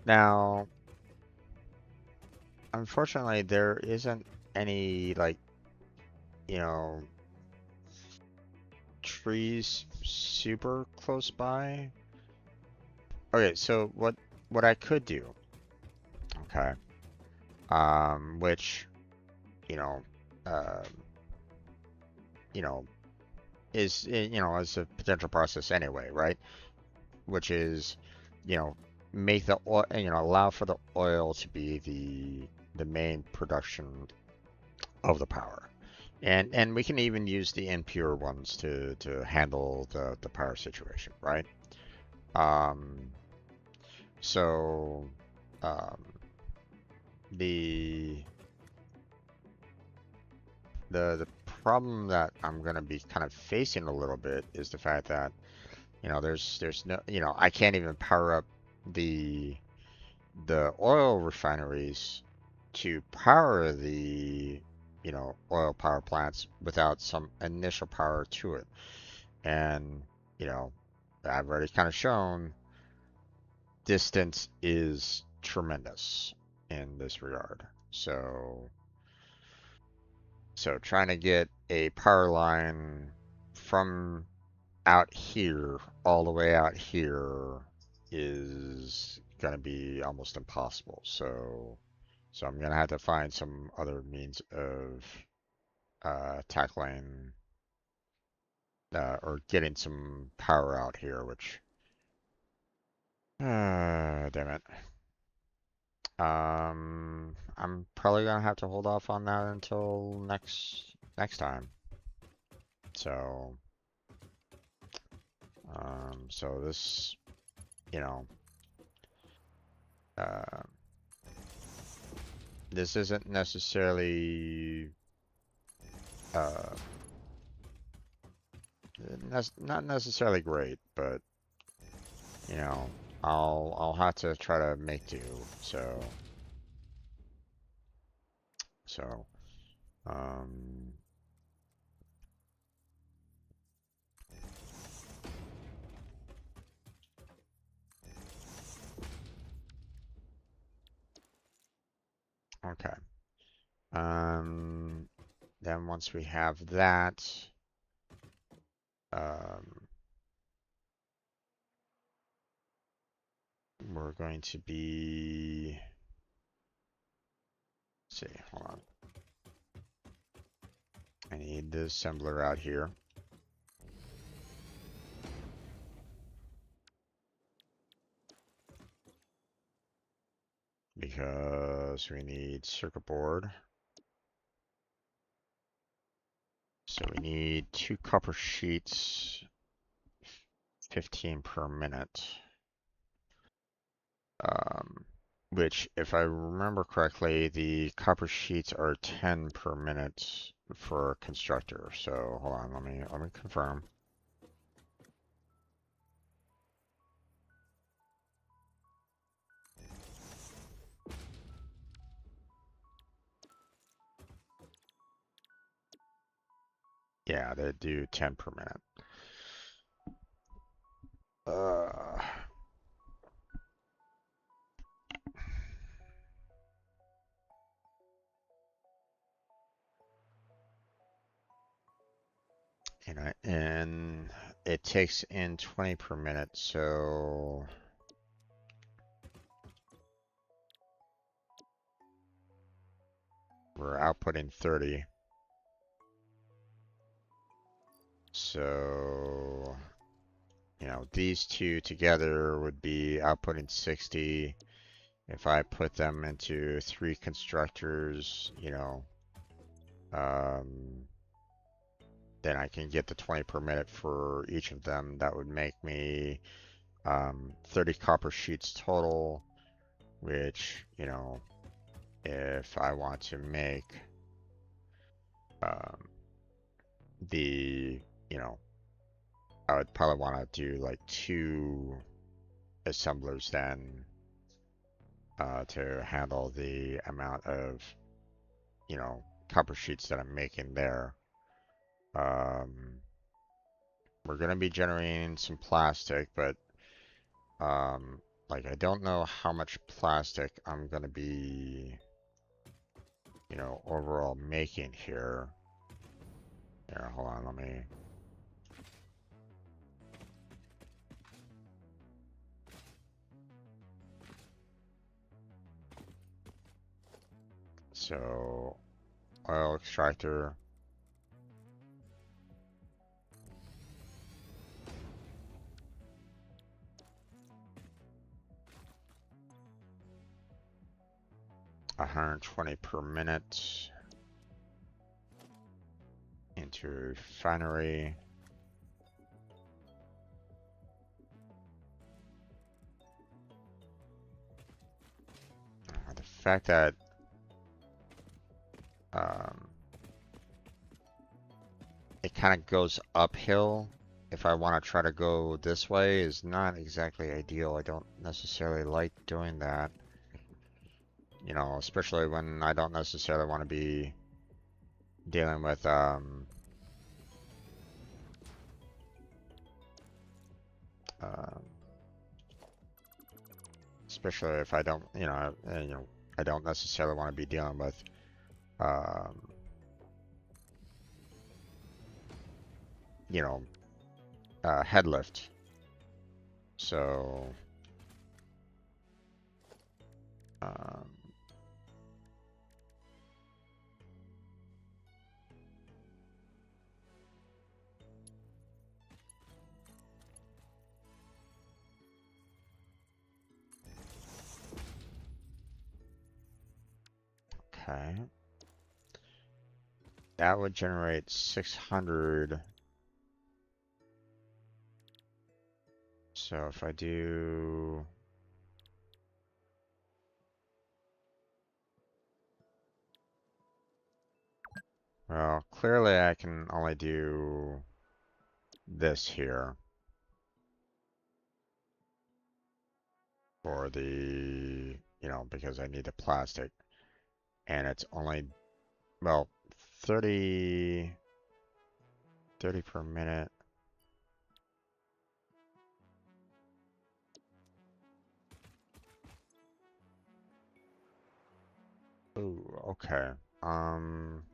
Now, unfortunately, there isn't any, like, trees super close by. Okay, so what I could do, okay, which, uh, is, is a potential process anyway, right? Which is, make the oil, allow for the oil to be the main production of the power. And we can even use the impure ones to handle the power situation, right? So the the problem that I'm gonna be kind of facing a little bit is the fact that, you know, there's no, you know, I can't even power up the oil refineries to power the, you know, oil power plants without some initial power to it. And, you know, I've already kind of shown distance is tremendous in this regard. So trying to get a power line from out here all the way out here is gonna be almost impossible. So I'm gonna have to find some other means of tackling or getting some power out here, which damn it. I'm probably gonna have to hold off on that until next time. So so this, you know, uh, this isn't necessarily uh, not necessarily great, but you know, I'll have to try to make do. So um, okay. Um, then once we have that, um, we're going to be. Let's see, hold on. I need the assembler out here. Because we need circuit board. So we need 2 copper sheets, 15 per minute. Which, if I remember correctly, the copper sheets are 10 per minute for a constructor. So hold on, let me confirm. Yeah, they do 10 per minute. Uh, and it takes in 20 per minute, so we're outputting 30. So, you know, these two together would be outputting 60. If I put them into 3 constructors, you know, then I can get the 20 per minute for each of them. That would make me 30 copper sheets total, which, you know, if I want to make um, the, you know, I would probably want to do like 2 assemblers then to handle the amount of, you know, copper sheets that I'm making there. We're going to be generating some plastic, but like I don't know how much plastic I'm going to be, you know, overall making here. Here, hold on, let me. So, oil extractor. $120 per minute into refinery. The fact that kind of goes uphill. If I want to try to go this way is not exactly ideal. I don't necessarily like doing that. You know, especially when I don't necessarily want to be dealing with, uh, especially if I don't, I don't necessarily want to be dealing with, um, you know, head lift. So, um, okay. That would generate 600. So if I do, well, clearly I can only do this here for the, because I need the plastic. And it's only, well, 30, 30 per minute. Ooh, okay. Um,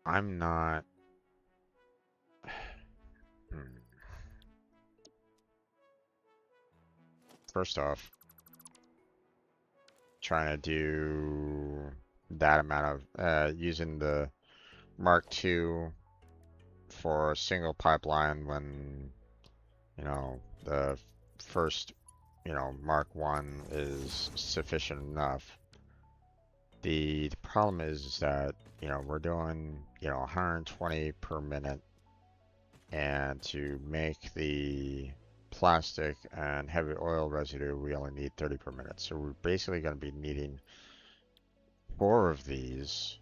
I'm not. Hmm. First off, trying to do that amount of using the Mark II for a single pipeline when, the first, Mark 1 is sufficient enough. The problem is that, we're doing, 120 per minute, and to make the plastic and heavy oil residue, we only need 30 per minute. So we're basically going to be needing 4 of these.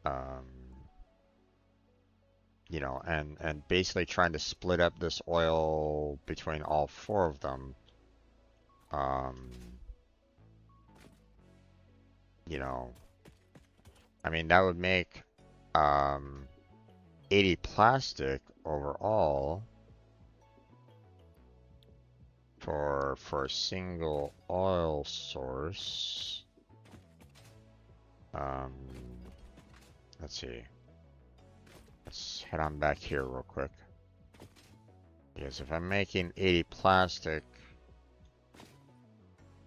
Um, and basically trying to split up this oil between all 4 of them. Um, you know, I mean, that would make, 80 plastic overall for a single oil source. Um, let's see. Let's head on back here real quick. Because if I'm making 80 plastic,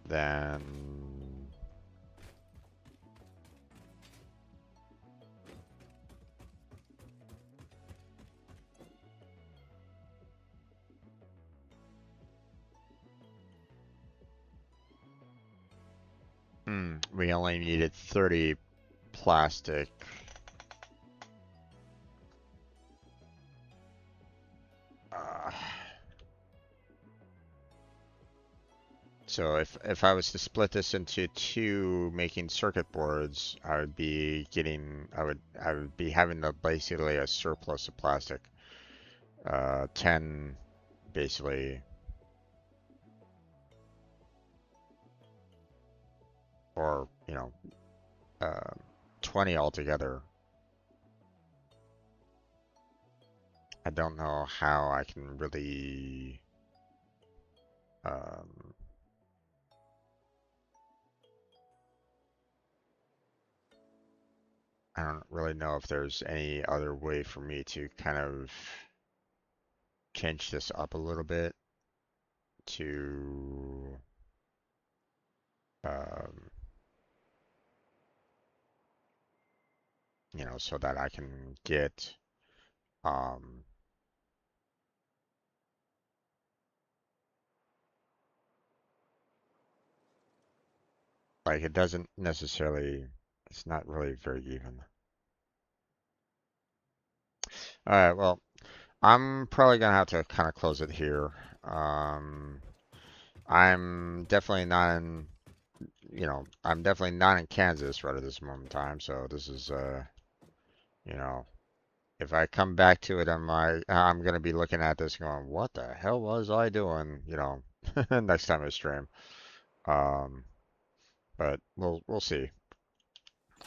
then we only needed 30 plastic. Uh, so if I was to split this into 2 making circuit boards, I would be getting I would be having basically a surplus of plastic. 10 basically, or uh, 20 altogether. I don't know how I can really um, I don't really know if there's any other way for me to kind of change this up a little bit to um, so that I can get um, like it doesn't necessarily, it's not really very even. All right, well, I'm probably gonna have to kind of close it here. Um, I'm definitely not in, I'm definitely not in Kansas right at this moment in time. So this is, you know, if I come back to it, I'm gonna be looking at this going, what the hell was I doing? Next time I stream. Um, but we'll see.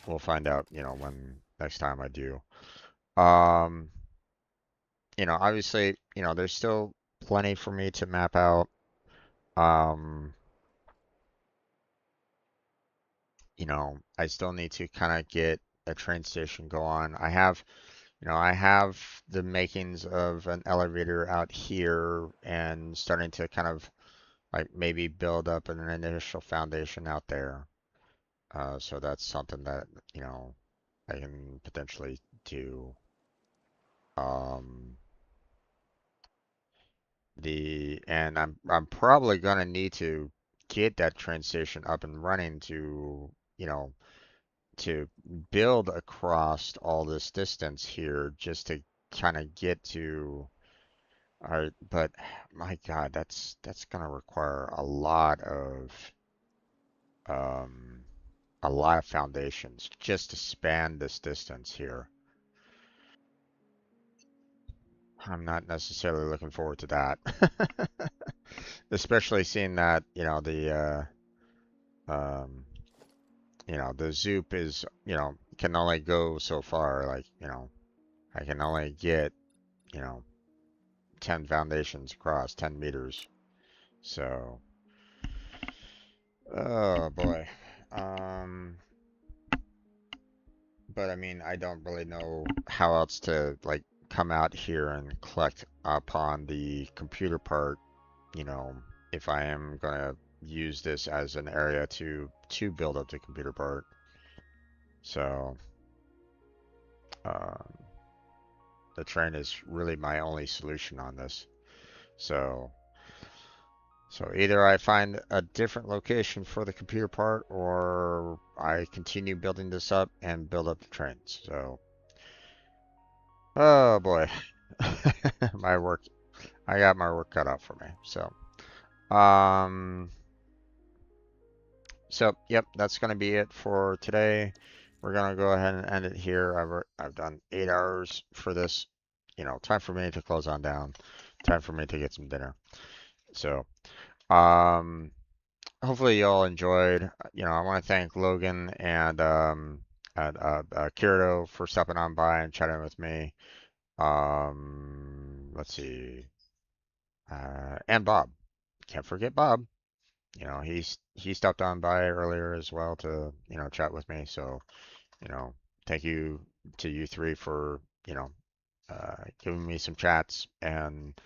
We'll find out, when next time I do. Um, obviously, there's still plenty for me to map out. Um, I still need to kind of get a train station going. I have the makings of an elevator out here and starting to kind of like maybe build up an initial foundation out there. So that's something that, you know, I can potentially do. Um, and I'm probably gonna need to get that train station up and running you know, to build across all this distance here just to kind of get to but my God, that's gonna require um a lot of foundations just to span this distance here. I'm not necessarily looking forward to that. Especially seeing that, um the Zoop is, can only go so far. Like, I can only get, you know, 10 foundations across 10 meters. So, oh boy. Um, but I mean, I don't really know how else to like come out here and collect upon the computer part, you know, if I am gonna use this as an area to build up the computer part. So, um, the train is really my only solution on this. So, so either I find a different location for the computer part or I continue building this up and build up the trains. So, oh boy. My work, I got my work cut out for me. Um, yep, that's gonna be it for today. We're gonna go ahead and end it here. I've done 8 hours for this. Time for me to close on down. Time for me to get some dinner. So, um, hopefully you all enjoyed. I want to thank Logan and Kirito for stopping on by and chatting with me. Let's see, and Bob. Can't forget Bob. He stopped on by earlier as well to chat with me. So thank you to you three for giving me some chats and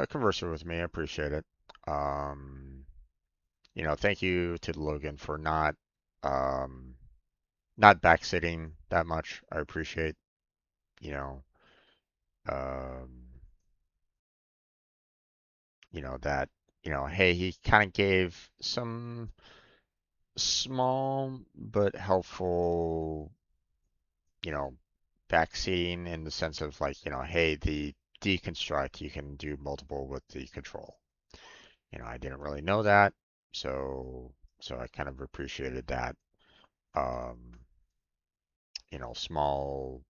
conversing with me. I appreciate it. Um, thank you to Logan for um, not backseating that much. I appreciate, you know, um, that, hey, he kind of gave some small but helpful, you know, backseating in the sense of like, hey, the deconstruct, you can do multiple with the control. I didn't really know that, so I kind of appreciated that. Um, Small,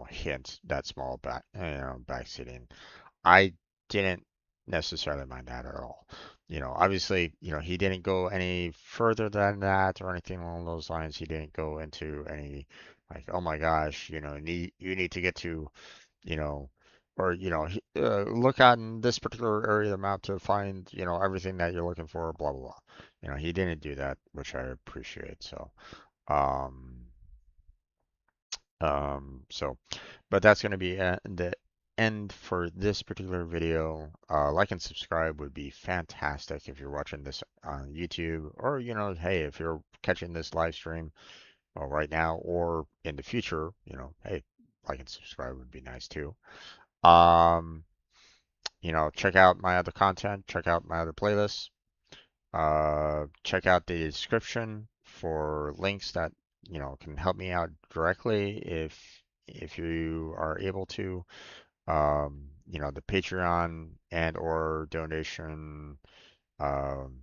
hint, that small backseating. I didn't necessarily mind that at all. Obviously, he didn't go any further than that or anything along those lines. He didn't go into any like, oh my gosh, you need to get to, you know, or look out in this particular area of the map to find, everything that you're looking for, blah blah blah. He didn't do that, which I appreciate. Um, so, but that's going to be the end for this particular video. Like and subscribe would be fantastic if you're watching this on YouTube, or hey, if you're catching this live stream, well, right now or in the future, hey, like and subscribe would be nice too. Um, check out my other content, check out my other playlists. Check out the description for links that can help me out directly if if you are able to. The Patreon and or donation um,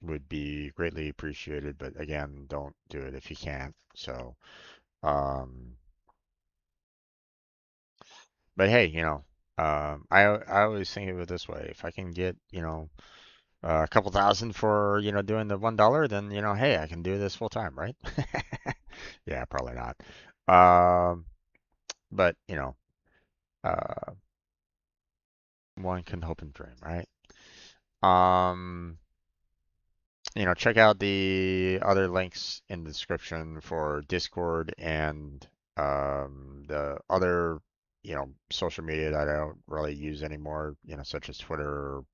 would be greatly appreciated, but again, don't do it if you can't. So, um, but hey, I always think of it this way: if I can get, a couple thousand for, doing the $1, then, hey, I can do this full time, right? Yeah, probably not. Um, but uh, one can hope and dream, right? Um, check out the other links in the description for Discord and the other, social media that I don't really use anymore, such as Twitter or,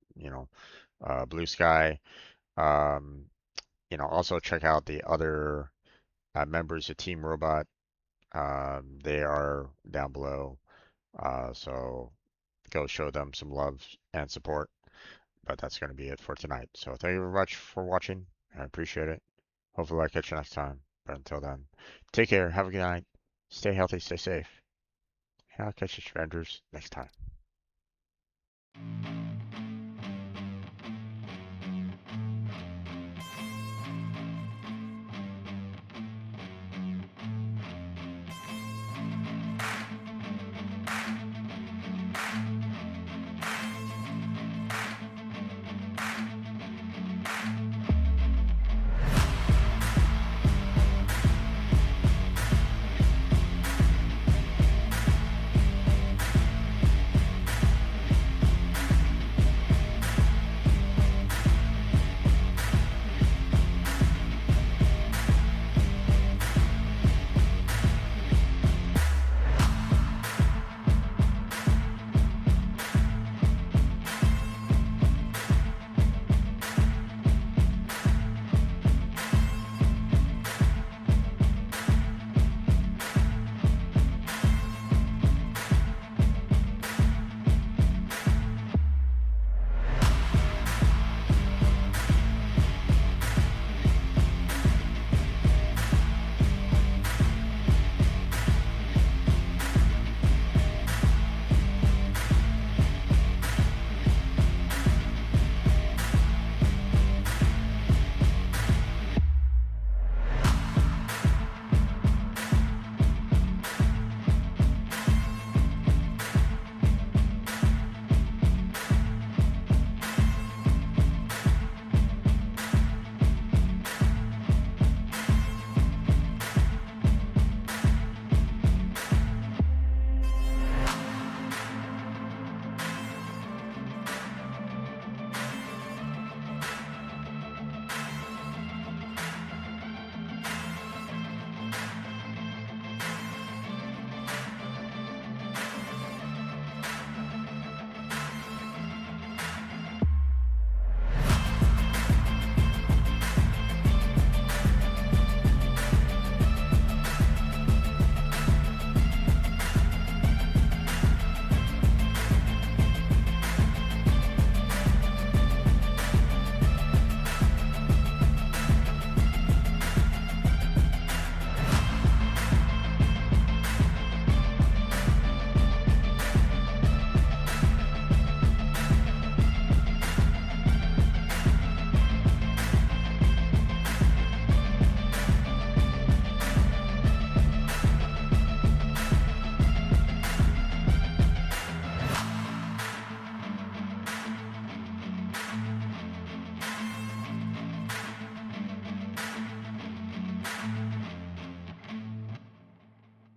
Blue Sky. Um, also check out the other members of Team Robot. They are down below, so go show them some love and support. But that's going to be it for tonight. So thank you very much for watching. I appreciate it. Hopefully I catch you next time. But until then, take care. Have a good night. Stay healthy. Stay safe. And I'll catch you strangers next time.